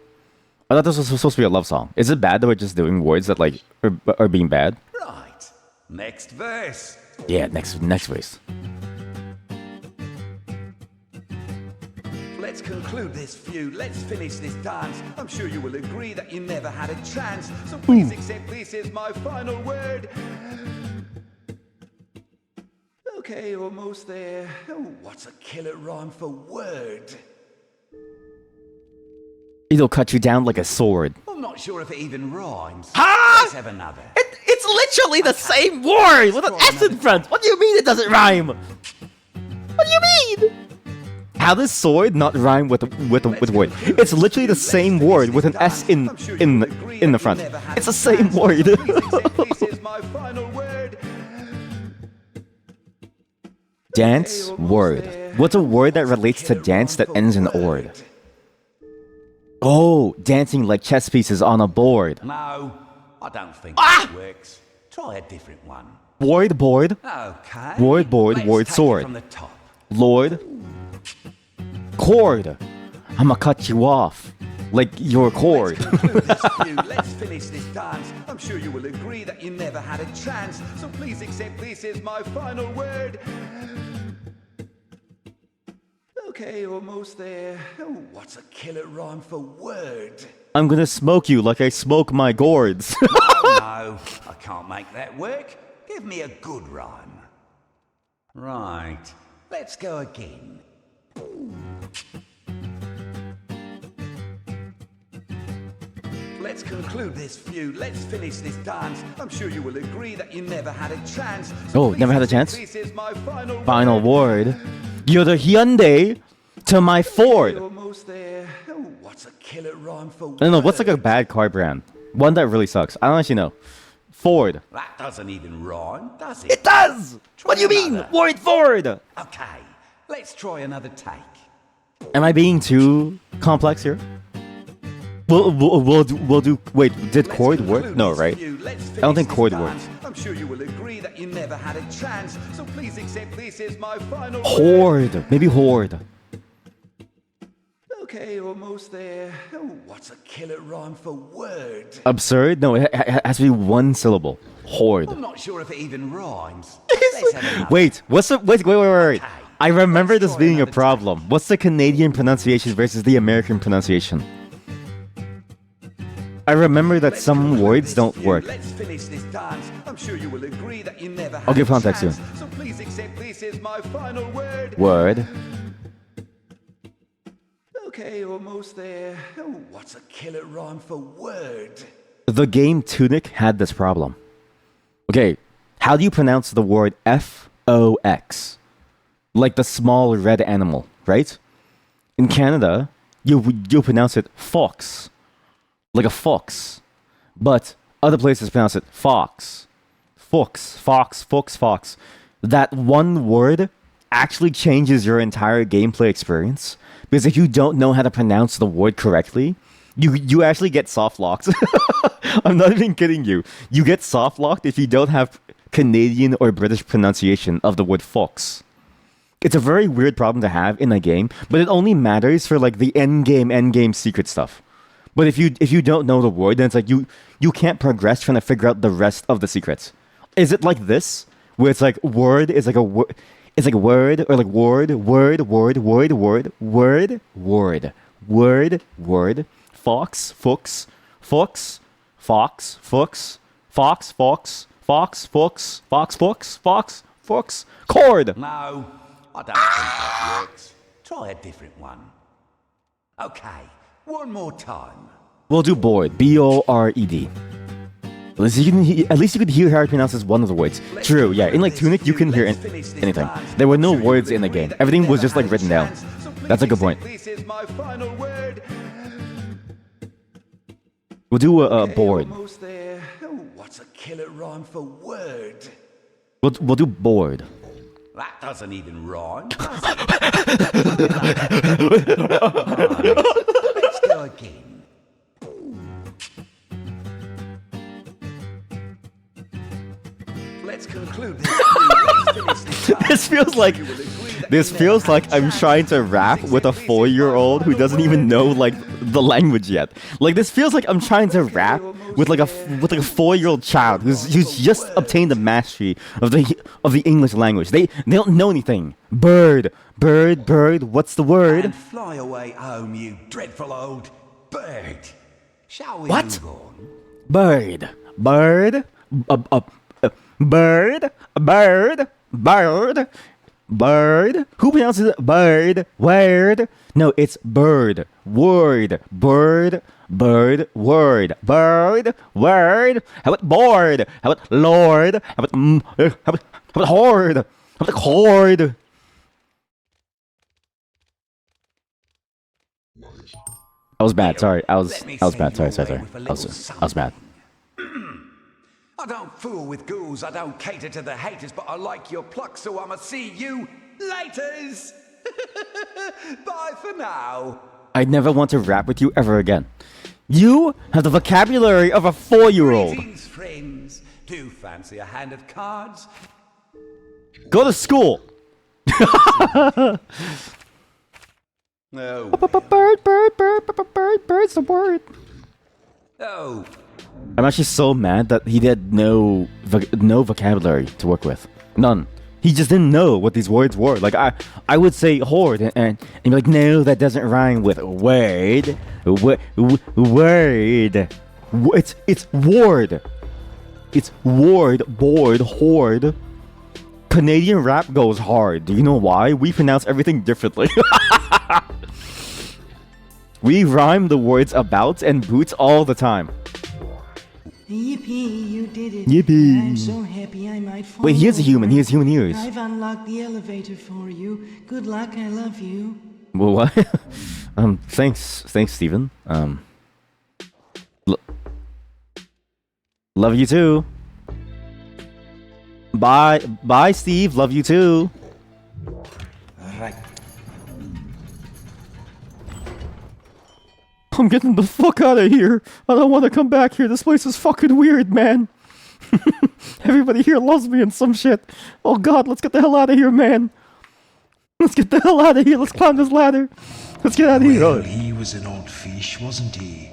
I thought this was supposed to be a love song. Is it bad that we're just doing words that like are being bad? Right. Next verse. Yeah, next verse. Let's conclude this feud. Let's finish this dance. I'm sure you will agree that you never had a chance. So please accept this as my final word. Okay, almost there. Oh, what's a killer rhyme for word? It'll cut you down like a sword. I'm not sure if it even rhymes. Ah! Let's have another. It's literally the same word with an S in front. What do you mean it doesn't rhyme? What do you mean? How does sword not rhyme with word? It's literally the same word with an S in the front. It's the same word. Dance word. What's a word that relates to dance that ends in ord? Oh, dancing like chess pieces on a board. No, I don't think that works. Try a different one. Board. Okay. Word, Let's take it sword. from the top. Lord. Chord. I'ma cut you off. Like your chord. Let's finish this dance. I'm sure you will agree that you never had a chance. So please accept this as my final word. Okay, almost there. Oh, what's a killer rhyme for word? I'm gonna smoke you like I smoke my gourds. No, I can't make that work. Give me a good rhyme. Right, let's go again. Let's conclude this feud. Let's finish this dance. I'm sure you will agree that you never had a chance. Oh, never had a chance? This is my Final word. You're the Hyundai to my Ford. Almost there. Oh, what's a killer rhyme for I don't know, what's like a bad car brand? One that really sucks. I don't actually know. Ford. That doesn't even rhyme, does it? It does! What do you mean? Word Ford! Okay, let's try another take. Am I being too complex here? We'll do. Wait, did chord work? No, right? I don't think chord worked. I'm sure you will agree that you never had a chance. So please accept this as my final Horde. Maybe horde. Okay, almost there. Oh, what's a killer rhyme for word? Absurd? No, it has to be one syllable. Horde. I'm not sure if it even rhymes. Wait, what's the wait. I remember this being a problem. What's the Canadian pronunciation versus the American pronunciation? I remember that some words don't work. Let's finish this dance. I'm sure you will agree that you never had I'll give a context chance. soon. So please accept this as my final word. Word. Okay, almost there. Oh, what's a killer rhyme for word? The game Tunic had this problem. Okay, how do you pronounce the word F-O-X? Like the small red animal, right? In Canada, you pronounce it fox. Like a fox. But other places pronounce it fox. Fox. That one word actually changes your entire gameplay experience. Because if you don't know how to pronounce the word correctly, you actually get soft locked. I'm not even kidding you. You get soft locked if you don't have Canadian or British pronunciation of the word fox. It's a very weird problem to have in a game, but it only matters for like the end game secret stuff. But if you don't know the word, then it's like you can't progress trying to figure out the rest of the secrets. Is it like this, where it's like word is like a word, it's like word or like word, fox, chord. No, I don't think that works. Try a different one. Okay, one more time. We'll do bored. B-O-R-E-D. At least you could hear how it pronounces one of the words. True, yeah. In like Tunic, you couldn't hear anything. There were no words in the game. Everything was just like written down. That's a good point. We'll do a bored. What's a killer rhyme for word? We'll do bored. That doesn't even rhyme. Let's go again. Let's conclude this. This feels like I'm trying to rap with a 4-year-old who doesn't even know like the language yet. Like this feels like I'm trying to rap with like a 4-year-old child who's just obtained the mastery of the English language. They don't know anything. Bird. What's the word? And fly away home, you dreadful old bird. Shall we What? move on? Bird. Bird. Who pronounces it? Bird. Word. No, it's bird. Word. Bird. Word. Bird. Word. How about bored? How about lord? How about horde? How about horde? I was bad. Sorry. I was bad. Sorry. I was bad. I don't fool with ghouls, I don't cater to the haters, but I like your pluck, so I'ma see you laters. Bye for now. I'd never want to rap with you ever again. You have the vocabulary of a 4-year-old. Greetings, friends. Do you fancy a hand of cards? Go to school. No. Bird's the word. No. I'm actually so mad that he had no vocabulary to work with. None. He just didn't know what these words were. Like I would say horde and be like, no, that doesn't rhyme with word. Word. It's ward. It's ward, board, horde. Canadian rap goes hard. Do you know why? We pronounce everything differently. We rhyme the words about and boots all the time. Yippee, you did it. Yippee. I'm so happy I might fall. Wait, he is a human. He has human ears. I've unlocked the elevator for you. Good luck, I love you. Well, what? Thanks, Steven. Love you too. Bye, Steve. Love you too. Alright. I'm getting the fuck out of here. I don't want to come back here. This place is fucking weird, man. Everybody here loves me and some shit. Oh god, let's get the hell out of here, man. Let's get the hell out of here. Let's climb this ladder. Let's get out of here. Well, he was an odd fish, wasn't he?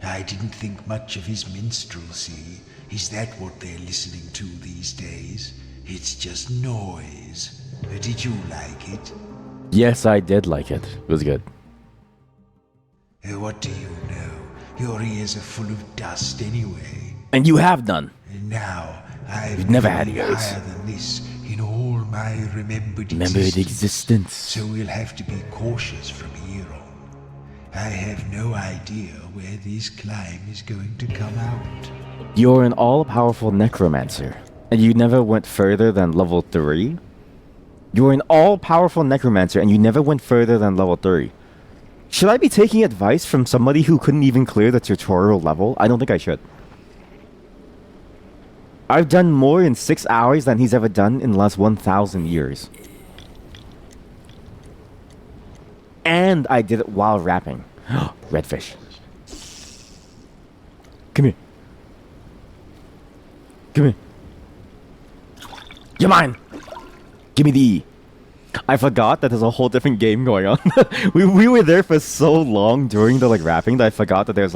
I didn't think much of his minstrelsy. Is that what they're listening to these days? It's just noise. Did you like it? Yes, I did like it. It was good. What do you know? Your ears are full of dust anyway. And you have none. Now, I've You've never had ears. higher than this in all my remembered existence. So we'll have to be cautious from here on. I have no idea where this climb is going to come out. You're an all-powerful necromancer, and you never went further than level 3? You're an all-powerful necromancer, and you never went further than level 3. Should I be taking advice from somebody who couldn't even clear the tutorial level? I don't think I should. I've done more in 6 hours than he's ever done in the last 1,000 years. And I did it while rapping. Redfish. Come here. Come here. You're mine! Give me the E. I forgot that there's a whole different game going on. we were there for so long during the rapping that I forgot that there's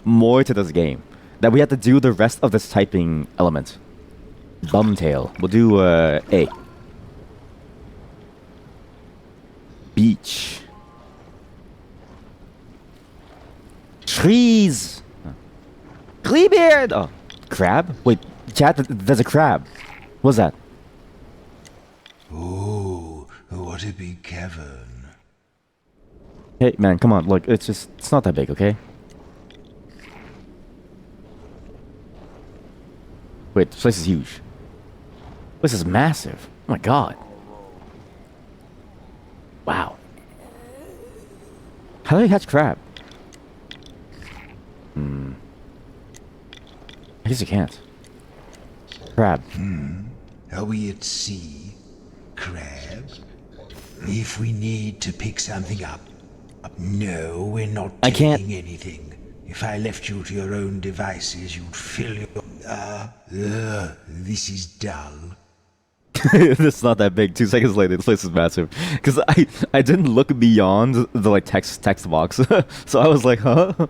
more to this game. That we have to do the rest of this typing element. Bumtail. We'll do A. Beach. Trees. Kleebeard. Oh, crab? Wait, chat, there's a crab. What's that? Oh, what a big cavern. Hey, man, come on. Look, it's not that big, okay? Wait, this place is huge. This is massive. Oh my god. Wow. How do you catch crab? I guess you can't. Crab. Are we at sea? Crab? If we need to pick something up. No, we're not I taking can't. anything. If I left you to your own devices, you'd fill your... this is dull. It's not that big. 2 seconds later, this place is massive. Because I didn't look beyond the text box. So I was like, huh?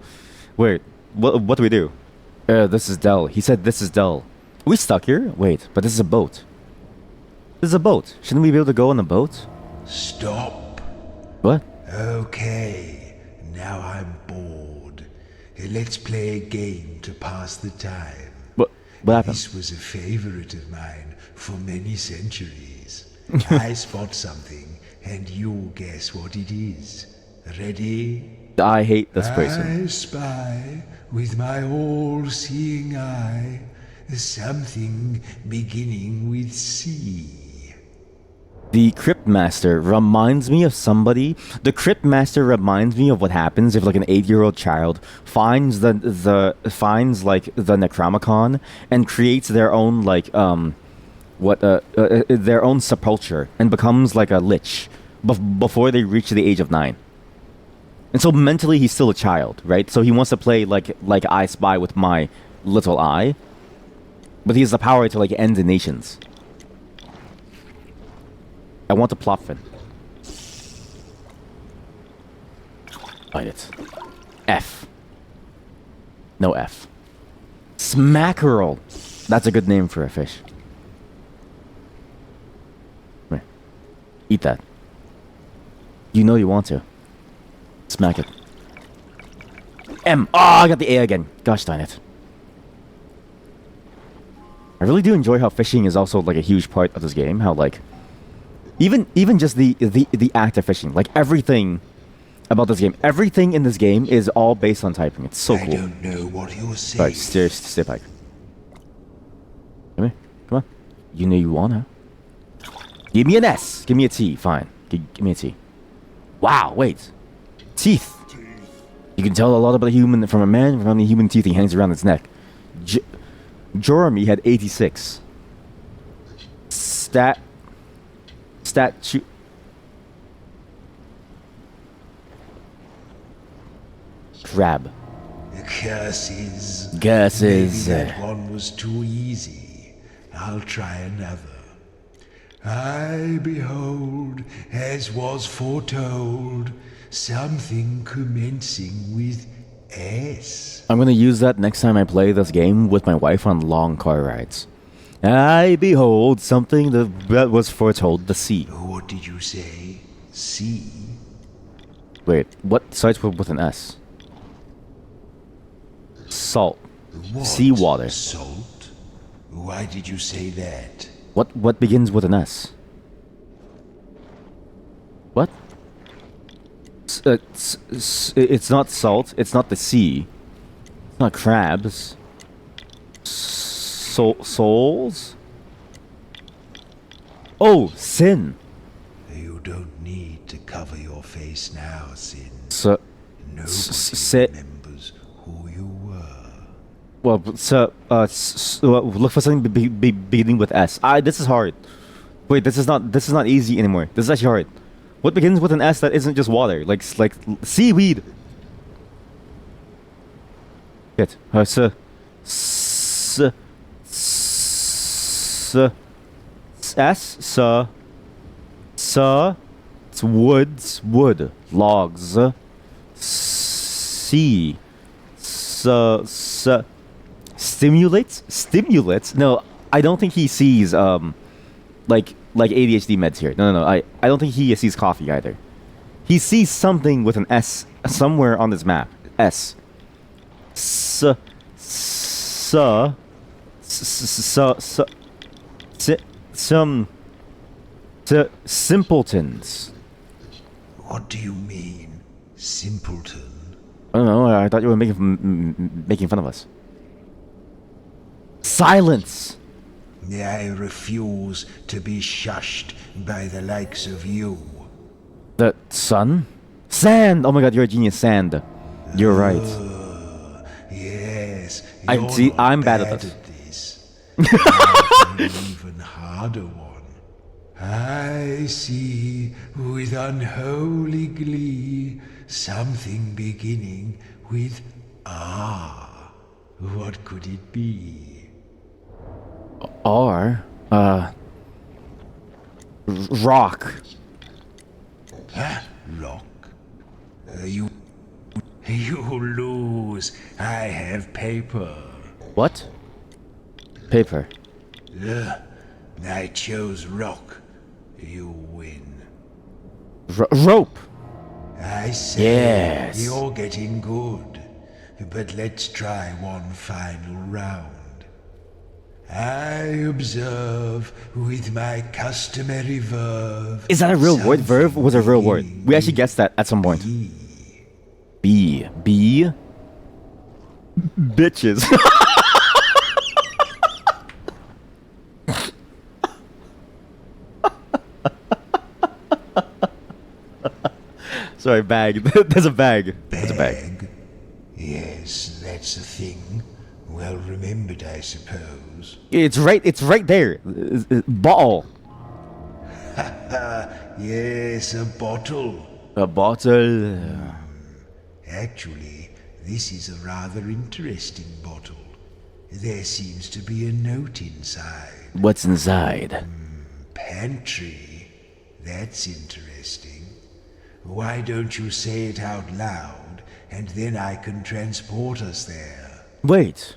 Wait, what do we do? This is dull. He said this is dull. Are we stuck here? Wait, but this is a boat. This is a boat. Shouldn't we be able to go on a boat? Stop. What? Okay, now I'm bored. Let's play a game to pass the time. What happened? This was a favorite of mine for many centuries. I spot something, and you guess what it is. Ready? I hate this person. I spy with my all-seeing eye something beginning with C. The Cryptmaster reminds me of somebody. The Cryptmaster reminds me of what happens if an 8-year-old child finds the Necronomicon and creates their own their own sepulture and becomes a lich before they reach the age of 9. And so mentally he's still a child, right? So he wants to play like I Spy with my little eye, but he has the power to end the nations. I want to Plotfin. find it. F. No F. Smackerel. That's a good name for a fish. Come here. Eat that. You know you want to. Smack it. M. Oh, I got the A again. Gosh darn it. I really do enjoy how fishing is also like a huge part of this game. How like even just the act of fishing, like everything about this game, everything in this game is all based on typing. It's so cool. I don't know what you're saying. Alright, stay back. Come here. Come on. You know you wanna. Give me an S. Give me a T. Fine. Give me a T. Wow, wait. Teeth. You can tell a lot about a human from a man from how many human teeth he hangs around his neck. Jeremy had 86. Statue. Crab. Curses. Curses. Maybe that one was too easy. I'll try another. I behold, as was foretold, something commencing with S. I'm gonna use that next time I play this game with my wife on long car rides. I behold something that was foretold, the sea. What did you say? C? Wait, what starts with an S? Salt. What? Seawater. Salt? Why did you say that? What begins with an S? What? It's not salt. It's not the sea. It's not crabs. Souls? Oh, sin. You don't need to cover your face now, Sin. Nobody remembers who you were. Well, look for something beginning with S. This is hard. Wait, this is not easy anymore. This is actually hard. What begins with an S that isn't just water, like seaweed? Shit. It's woods, wood, logs. Sea. Stimulates? No, I don't think he sees like ADHD meds here. No. I don't think he sees coffee either. He sees something with an S somewhere on this map. S. Simpletons. What do you mean, simpleton? I don't know. I thought you were making fun of us. Silence. I refuse to be shushed by the likes of you. The sun? Sand! Oh my god, you're a genius. Sand. You're right. Yes. I'm bad at this. An even harder one. I see with unholy glee something beginning with R. What could it be? R? Rock. Huh? Rock? You lose. I have paper. What? Paper. I chose rock. You win. Rope. I say yes. You're getting good. But let's try one final round. I observe with my customary verve. Is that a real word? Verve was a real word. We actually guessed that at some point. B. Bitches. Sorry, bag. There's a bag. There's a bag. Yes, that's a thing. Well remembered, I suppose. It's right there. Bottle. Yes, a bottle. A bottle. Actually, this is a rather interesting bottle. There seems to be a note inside. What's inside? Pantry. That's interesting. Why don't you say it out loud and then I can transport us there. Wait.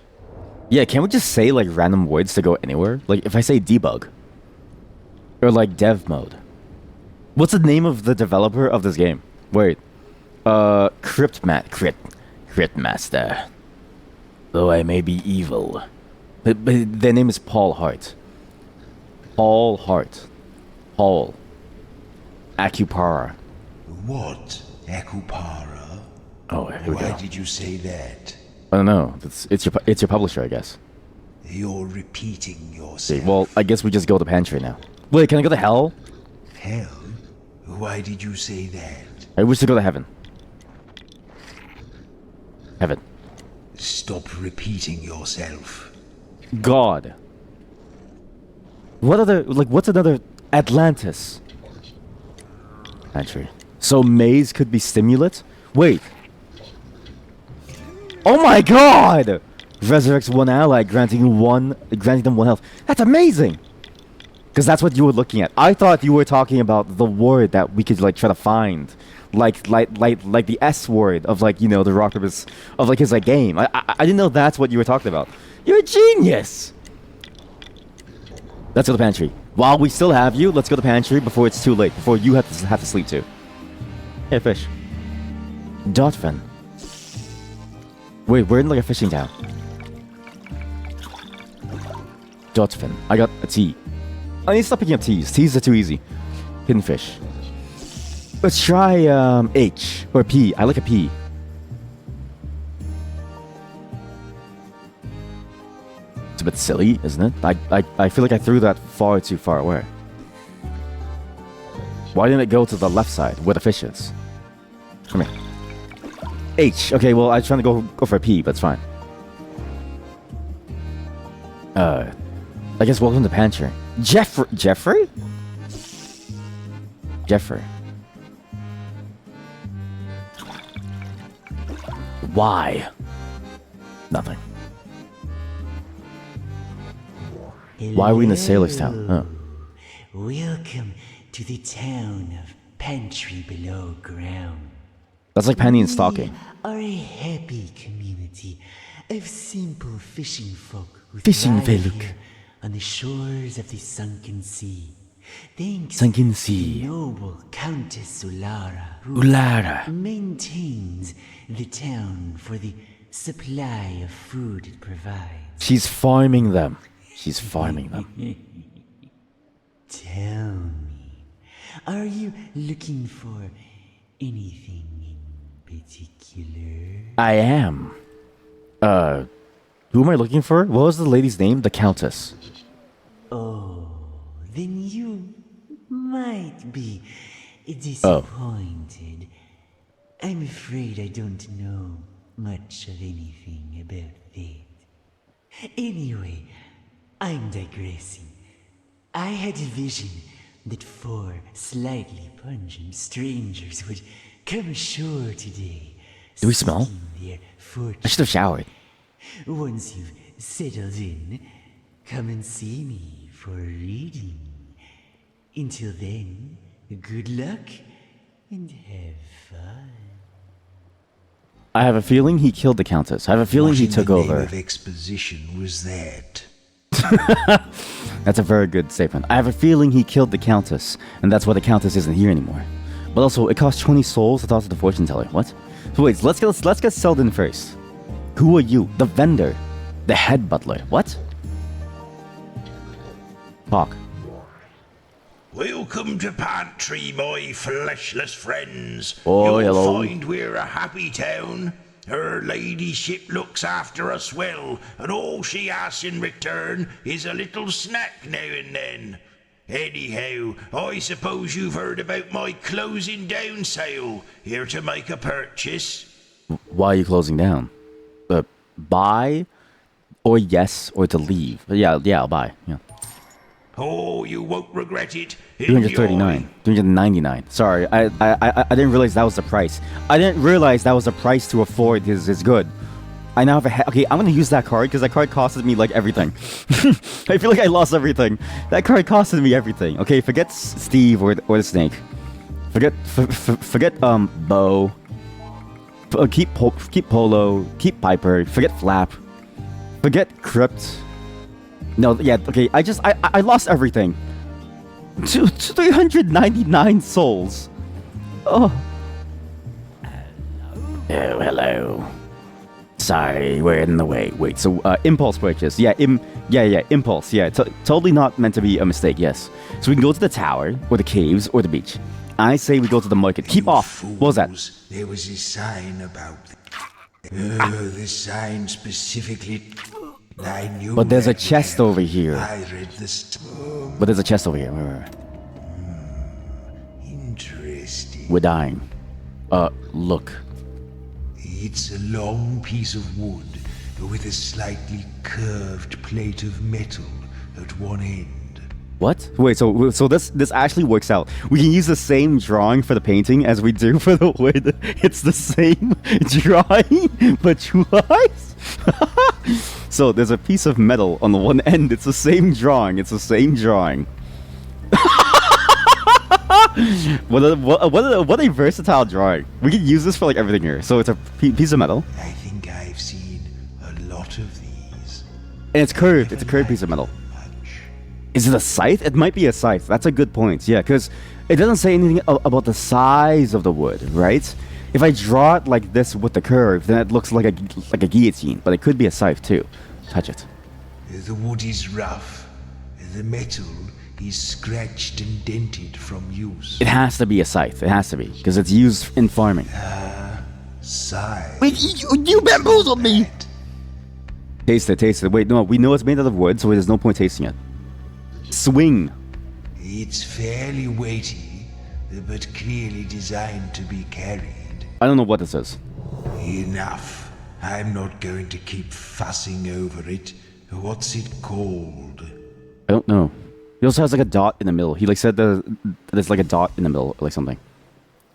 Yeah, can't we just say like random words to go anywhere? Like if I say debug. Or like dev mode. What's the name of the developer of this game? Wait. Cryptmaster. Though I may be evil. But their name is Paul Hart. Paul Hart. Paul. Akupara. What? Akupara? Oh, here we go. Why did you say that? I don't know. It's your publisher, I guess. You're repeating Okay, yourself. well, I guess we just go to pantry now. Wait, can I go to hell? Hell? Why did you say that? I wish to go to heaven. Heaven. Stop repeating yourself. God. What's another Atlantis? Pantry. So maze could be stimulant? Wait. Oh my god! Resurrects one ally, granting them 1 health. That's amazing! Because that's what you were looking at. I thought you were talking about the word that we could like try to find. Like the S word of like, you know, the rock paper of like his like game. I didn't know that's what you were talking about. You're a genius! Let's go to the pantry. While we still have you, let's go to the pantry before it's too late. Before you have to sleep too. Hey, fish. Dotfin. Wait, we're in like a fishing town. Dotfin. I got a T. I need to stop picking up T's. T's are too easy. Hidden fish. Let's try H or P. I like a P. It's a bit silly, isn't it? I feel like I threw that far too far away. Why didn't it go to the left side where the fish is? Come here. H. Okay, well I was trying to go for a P, but it's fine. I guess welcome to pantry. Jeffrey? Why? Nothing. Why are we in the sailor's town? Oh. Welcome to the town of Pantry Below Ground. That's like Penny and Stalking. We are a happy community of simple fishing folk who Fishing thrive folk. here on the shores of the sunken sea. Thanks Sunken to sea. the noble Countess Ulara, who Ulara. maintains the town for the supply of food it provides. She's farming them. Tell me, are you looking for anything in particular? I am. Who am I looking for? What was the lady's name? The Countess. Oh, then you might be disappointed. I'm afraid I don't know much of anything about that. Anyway, I'm digressing. I had a vision that 4 slightly pungent strangers would come ashore today. Do we smell? seeking their fortune. I should have showered. Once you've settled in, come and see me for a reading. Until then, good luck and have fun. I have a feeling he killed the Countess. I have a feeling he took What in the over. name of exposition was that? That's a very good statement. I have a feeling he killed the Countess, and that's why the Countess isn't here anymore. But also, it costs 20 souls to talk to the fortune teller. What? So wait, let's get Selden first. Who are you? The vendor. The head butler. What? Talk. Welcome to Pantry, my fleshless friends. Oh, You'll hello. find we're a happy town. Her ladyship looks after us well, and all she asks in return is a little snack now and then. Anyhow, I suppose you've heard about my closing down sale. Here to make a purchase? Why are you closing down? Buy, or yes, or to leave. But yeah, I'll buy. Yeah. Oh, you won't regret it. 339, 399. Sorry, I didn't realize that was the price. I didn't realize that was the price to afford his good. I now have okay, I'm gonna use that card because that card costed me like everything. I feel like I lost everything. That card costed me everything. Okay, forget Steve or the snake. Forget Bo. keep Polo, keep Piper, forget Flap, forget Crypt. No, yeah, okay, I lost everything. 399 souls. Oh. Oh, hello. Sorry, we're in the way. Wait, so impulse purchase. Yeah, impulse. Yeah, totally not meant to be a mistake. Yes. So we can go to the tower, or the caves, or the beach. I say we go to the market. Keep off. What was that? There was a sign about. The sign specifically. I knew. But there's a chest over here. I read this. But there's a chest over here. Wait. Interesting. We're dying. Look. It's a long piece of wood with a slightly curved plate of metal at one end. What? Wait, so this actually works out. We can use the same drawing for the painting as we do for the wood. It's the same drawing, but twice? So there's a piece of metal on the one end. It's the same drawing. What a versatile drawing. We can use this for like everything here. So it's a piece of metal. I think I've seen a lot of these. And it's curved. It's a curved piece of metal. Is it a scythe? It might be a scythe. That's a good point. Yeah, because it doesn't say anything about the size of the wood, right? If I draw it like this with the curve, then it looks like a guillotine. But it could be a scythe too. Touch it. The wood is rough. The metal is scratched and dented from use. It has to be a scythe. It has to be, because it's used in farming. Scythe. Wait, you bamboozled me! Taste it. Wait, no, we know it's made out of wood, so there's no point tasting it. Swing. It's fairly weighty, but clearly designed to be carried. I don't know what this is. Enough. I'm not going to keep fussing over it. What's it called? I don't know. He also has like a dot in the middle. He like said there's like a dot in the middle, or like something.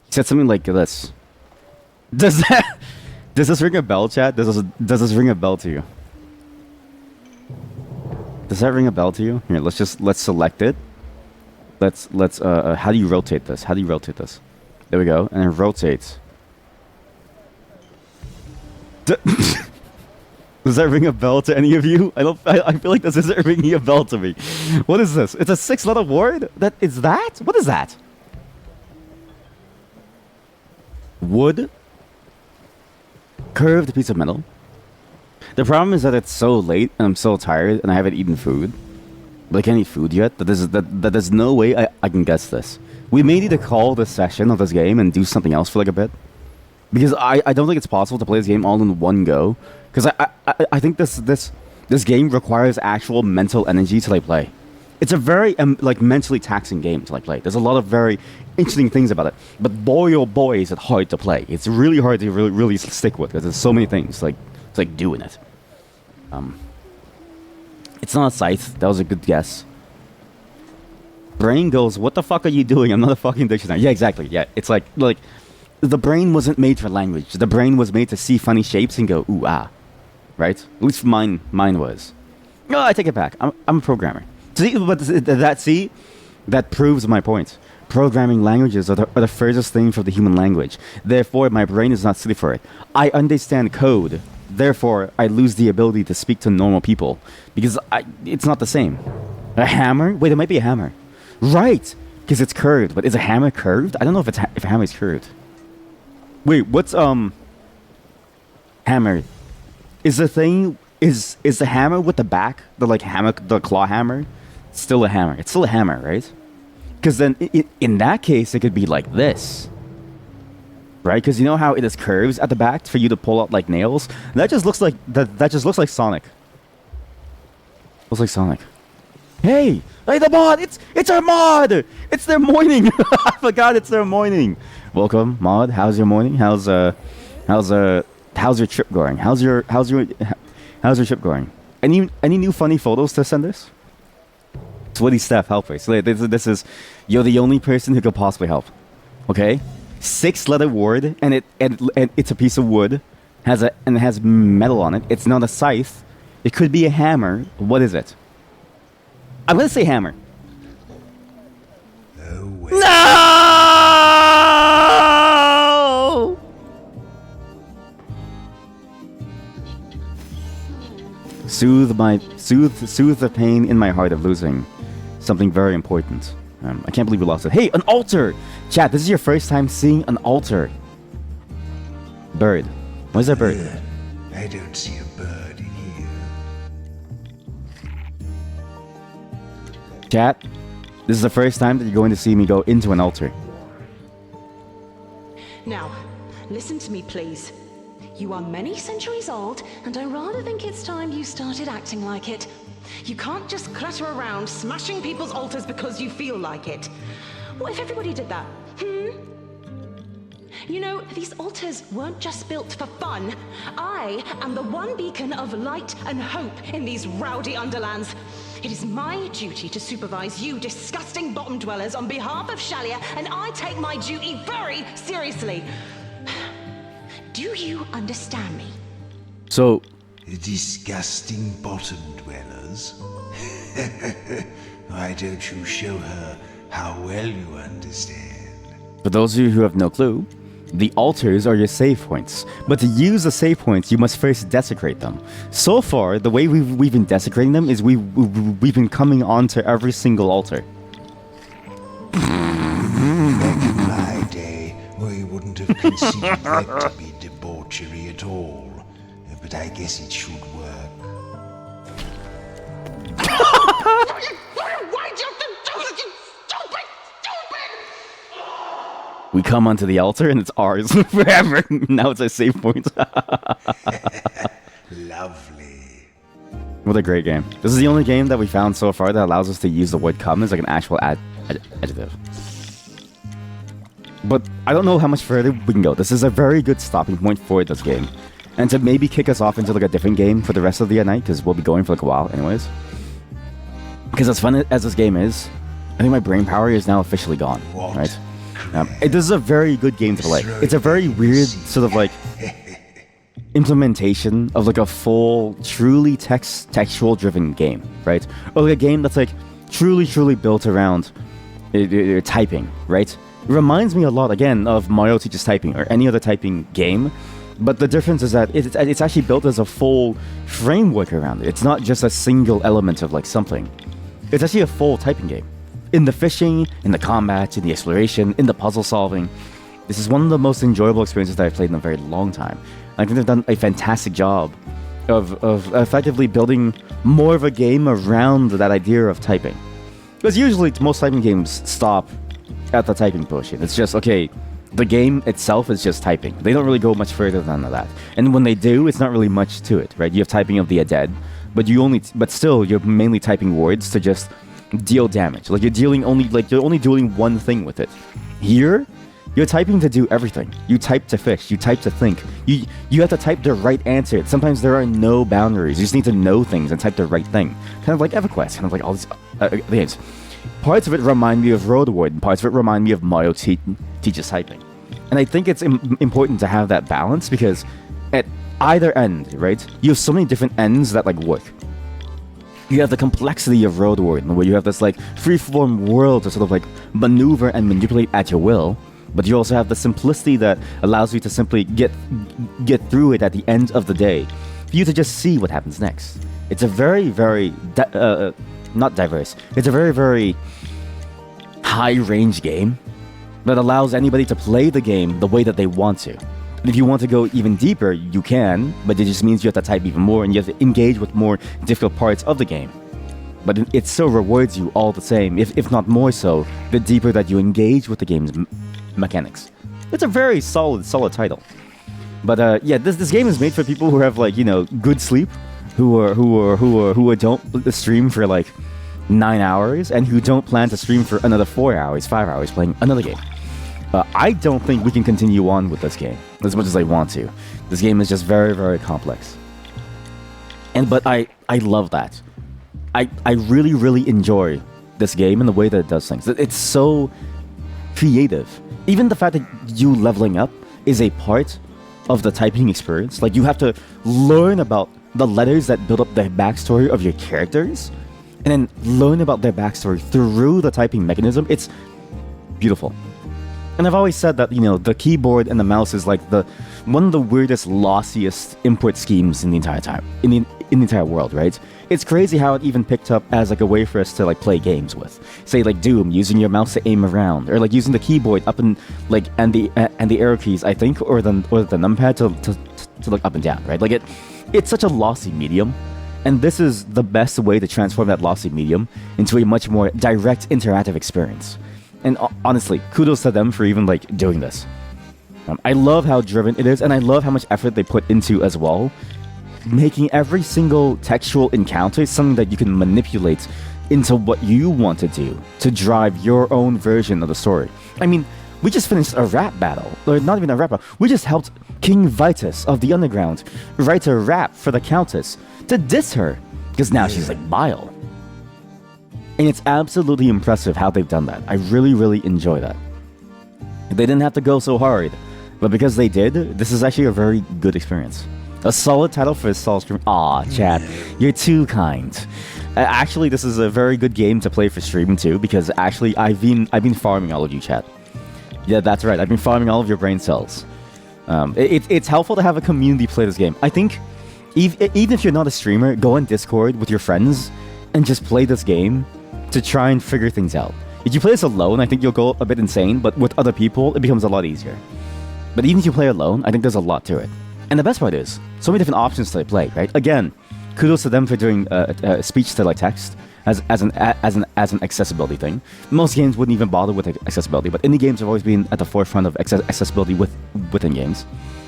He said something like this. Does this ring a bell, chat? Does this ring a bell to you? Does that ring a bell to you? Here, let's select it. Let's how do you rotate this? There we go. And then rotate. Does that ring a bell to any of you? I feel like this isn't ringing a bell to me. What is this? It's a 6-letter word? What is that? Wood. Curved piece of metal. The problem is that it's so late and I'm so tired and I haven't eaten food. But I can't eat food yet. That there's no way I can guess this. We may need to call this session of this game and do something else for like a bit. Because I don't think it's possible to play this game all in one go. Because I think this game requires actual mental energy to like play. It's a very like mentally taxing game to like play. There's a lot of very interesting things about it. But boy oh boy is it hard to play. It's really hard to really stick with because there's so many things like it's like doing it. It's not a scythe. That was a good guess. Brain goes, what the fuck are you doing? I'm not a fucking dictionary. Yeah, exactly. Yeah, it's like the brain wasn't made for language. The brain was made to see funny shapes and go ooh ah, right? At least mine was. No, I take it back. I'm a programmer. See, but that proves my point. Programming languages are the furthest thing from the human language. Therefore, my brain is not suited for it. I understand code. Therefore, I lose the ability to speak to normal people because it's not the same. A hammer? Wait, it might be a hammer. Right, because it's curved. But is a hammer curved? I don't know if a hammer is curved. Wait, what's hammer? Is the hammer with the back, the claw hammer, still a hammer? It's still a hammer, right? Because then in that case, it could be like this. Right? Because you know how it has curves at the back for you to pull out like nails? That just looks like that just looks like Sonic. Looks like Sonic. Hey, the mod! It's our mod! It's their morning! I forgot it's their morning. Welcome, mod. How's your morning? How's your trip going? How's your trip going? Any new funny photos to send us? Sweaty Steph, help us. This is you're the only person who could possibly help. Okay? 6-letter word, and it's a piece of wood, and it has metal on it. It's not a scythe. It could be a hammer. What is it? I'm gonna say hammer. No! soothe the pain in my heart of losing something very important. I can't believe we lost it. Hey, an altar! Chat, this is your first time seeing an altar. Bird. Where's that bird? I don't see a bird in here. Chat, this is the first time that you're going to see me go into an altar. Now, listen to me, please. You are many centuries old, and I rather think it's time you started acting like it. You can't just clutter around smashing people's altars because you feel like it. What if everybody did that? You know, these altars weren't just built for fun. I am the one beacon of light and hope in these rowdy underlands. It is my duty to supervise you disgusting bottom dwellers on behalf of Shalia, and I take my duty very seriously. Do you understand me? So... Disgusting bottom dwellers? Why don't you show her how well you understand? For those of you who have no clue, the altars are your save points. But to use the save points, you must first desecrate them. So far, the way we've been desecrating them is we've been coming onto every single altar. Back in my day, we wouldn't have considered that to be debauchery at all. But I guess it should work. Why'd you have to do this, you stupid? We come onto the altar and it's ours forever. Now it's a save point. Lovely. What a great game. This is the only game that we found so far that allows us to use the word come as like an actual adjective. But I don't know how much further we can go. This is a very good stopping point for this game. And to maybe kick us off into like a different game for the rest of the night, because we'll be going for like a while anyways. Because as fun as this game is, I think my brain power is now officially gone. What? Right? This is a very good game to play. It's a very weird sort of like implementation of like a full, truly textual driven game, right? Or like a game that's like truly built around typing, right? It reminds me a lot, again, of Mario Teaches Typing or any other typing game. But the difference is that it's actually built as a full framework around it. It's not just a single element of like something. It's actually a full typing game. In the fishing, in the combat, in the exploration, in the puzzle solving. This is one of the most enjoyable experiences that I've played in a very long time. I think they've done a fantastic job of effectively building more of a game around that idea of typing. Because usually most typing games stop at the typing portion. It's just, okay, the game itself is just typing. They don't really go much further than that. And when they do, it's not really much to it, right? You have typing of the dead, but still you're mainly typing words to just deal damage. Like you're only doing one thing with it. Here, you're typing to do everything. You type to fish, you type to think. You have to type the right answer. Sometimes there are no boundaries. You just need to know things and type the right thing. Kind of like EverQuest, kind of like all these games. Parts of it remind me of Roadwood, and parts of it remind me of Mario Teaches Typing. And I think it's important to have that balance because at either end, right, you have so many different ends that like work. You have the complexity of Roadwood, where you have this like free-form world to sort of like maneuver and manipulate at your will, but you also have the simplicity that allows you to simply get through it at the end of the day, for you to just see what happens next. It's a very, very not diverse. It's a very, very high-range game that allows anybody to play the game the way that they want to. And if you want to go even deeper, you can, but it just means you have to type even more and you have to engage with more difficult parts of the game. But it still rewards you all the same, if not more so, the deeper that you engage with the game's mechanics. It's a very solid title. But yeah, this game is made for people who have like, you know, good sleep, who don't stream for like 9 hours and who don't plan to stream for another 4 hours, 5 hours playing another game. I don't think we can continue on with this game as much as I want to. This game is just very, very complex. But I love that. I really, really enjoy this game and the way that it does things. It's so creative. Even the fact that you leveling up is a part of the typing experience. Like, you have to learn about the letters that build up the backstory of your characters, and then learn about their backstory through the typing mechanism. It's beautiful. And I've always said that, the keyboard and the mouse is like one of the weirdest, lossiest input schemes in the entire time, in the entire world, right? It's crazy how it even picked up as like a way for us to like play games with. Say like Doom, using your mouse to aim around, or like using the keyboard up and like and the arrow keys, I think, or the numpad to look up and down, right? Like it's such a lossy medium. And this is the best way to transform that lossy medium into a much more direct interactive experience. And honestly, kudos to them for even like doing this. I love how driven it is, and I love how much effort they put into as well, making every single textual encounter something that you can manipulate into what you want to do to drive your own version of the story. I mean, we just finished a rap battle, or not even a rap battle. We just helped King Vitus of the Underground write a rap for the Countess to diss her, because now she's like bile. And it's absolutely impressive how they've done that. I really, really enjoy that. They didn't have to go so hard, but because they did, this is actually a very good experience. A solid title for a solid stream. Aw, chat, you're too kind. Actually, this is a very good game to play for streaming too, because actually I've been farming all of you, chat. Yeah, that's right. I've been farming all of your brain cells. It's helpful to have a community play this game. I think even if you're not a streamer, go on Discord with your friends and just play this game to try and figure things out. If you play this alone, I think you'll go a bit insane, but with other people, it becomes a lot easier. But even if you play alone, I think there's a lot to it. And the best part is, so many different options to play, right? Again, kudos to them for doing speech to like text as an accessibility thing. Most games wouldn't even bother with accessibility, but indie games have always been at the forefront of accessibility within games.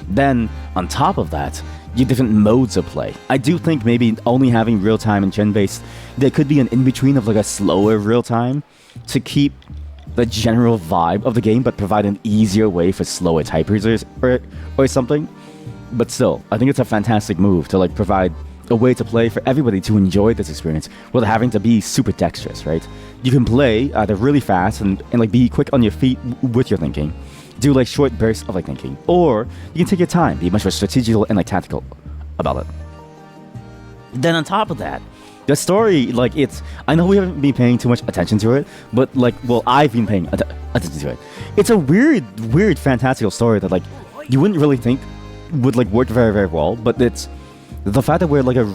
Then, on top of that, you have different modes of play. I do think maybe only having real-time and gen-based, there could be an in-between of like a slower real-time to keep the general vibe of the game, but provide an easier way for slower type users or something. But still, I think it's a fantastic move to like provide a way to play for everybody to enjoy this experience without having to be super dexterous, right? You can play either really fast and like be quick on your feet with your thinking, do like short bursts of like thinking, or you can take your time, be much more strategical and like tactical about it. Then on top of that, the story, like I know we haven't been paying too much attention to it, but like, well, I've been paying attention to it. It's a weird fantastical story that like you wouldn't really think would like work very, very well, but it's the fact that we're like a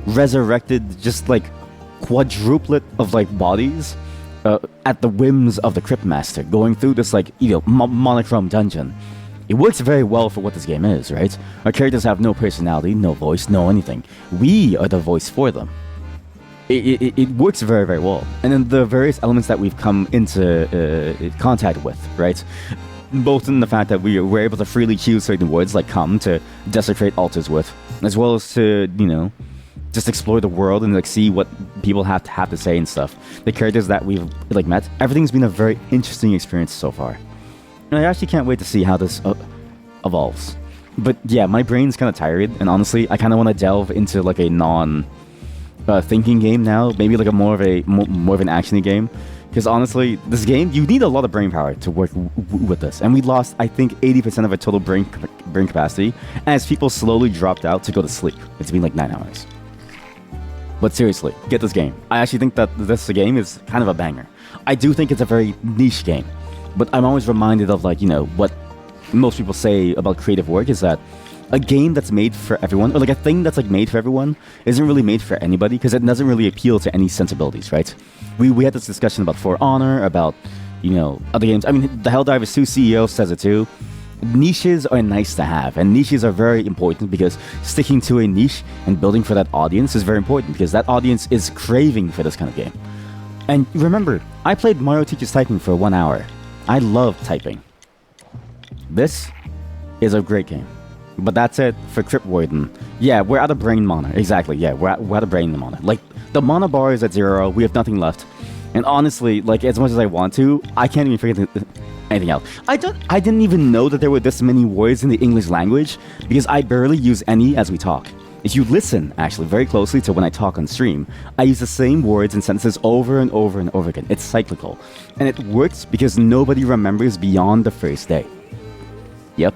resurrected, just like quadruplet of like bodies at the whims of the Cryptmaster, going through this like monochrome dungeon. It works very well for what this game is, right? Our characters have no personality, no voice, no anything. We are the voice for them. It works very, very well. And then the various elements that we've come into contact with, right? Both in the fact that we're able to freely choose certain words like come to desecrate altars with, as well as to, just explore the world and like see what people have to say and stuff. The characters that we've like met, everything's been a very interesting experience so far. And I actually can't wait to see how this evolves. But yeah, my brain's kind of tired, and honestly, I kind of want to delve into like a thinking game now, maybe like a more of an actiony game. Because honestly, this game, you need a lot of brain power to work with this. And we lost, I think, 80% of our total brain capacity as people slowly dropped out to go to sleep. It's been like 9 hours. But seriously, get this game. I actually think that this game is kind of a banger. I do think it's a very niche game. But I'm always reminded of like, what most people say about creative work is that a game that's made for everyone, or like a thing that's like made for everyone, isn't really made for anybody because it doesn't really appeal to any sensibilities, right? We had this discussion about For Honor, about, other games. I mean, the Helldivers 2 CEO says it too. Niches are nice to have, and niches are very important because sticking to a niche and building for that audience is very important because that audience is craving for this kind of game. And remember, I played Mario Teaches Typing for 1 hour. I love typing. This is a great game. But that's it for Crypt Warden. Yeah, we're out of brain mana. Exactly, yeah, we're out of brain mana. Like, the mana bar is at 0, we have nothing left. And honestly, like, as much as I want to, I can't even figure anything out. I didn't even know that there were this many words in the English language, because I barely use any as we talk. If you listen, actually, very closely to when I talk on stream, I use the same words and sentences over and over and over again. It's cyclical. And it works because nobody remembers beyond the first day. Yep,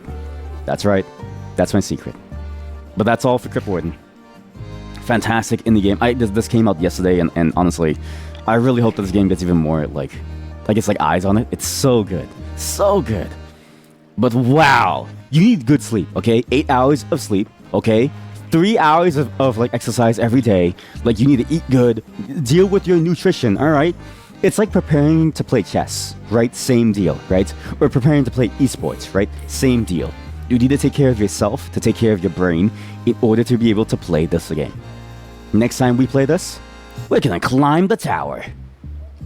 that's right. That's my secret. But that's all for Crypt Warden. Fantastic indie game. This came out yesterday, and honestly, I really hope that this game gets even more like I guess like eyes on it. It's so good. So good. But wow, you need good sleep, okay? 8 hours of sleep, okay? 3 hours of like exercise every day. Like you need to eat good, deal with your nutrition, all right? It's like preparing to play chess, right? Same deal, right? Or preparing to play esports, right? Same deal. You need to take care of yourself, to take care of your brain, in order to be able to play this game. Next time we play this, we're gonna climb the tower.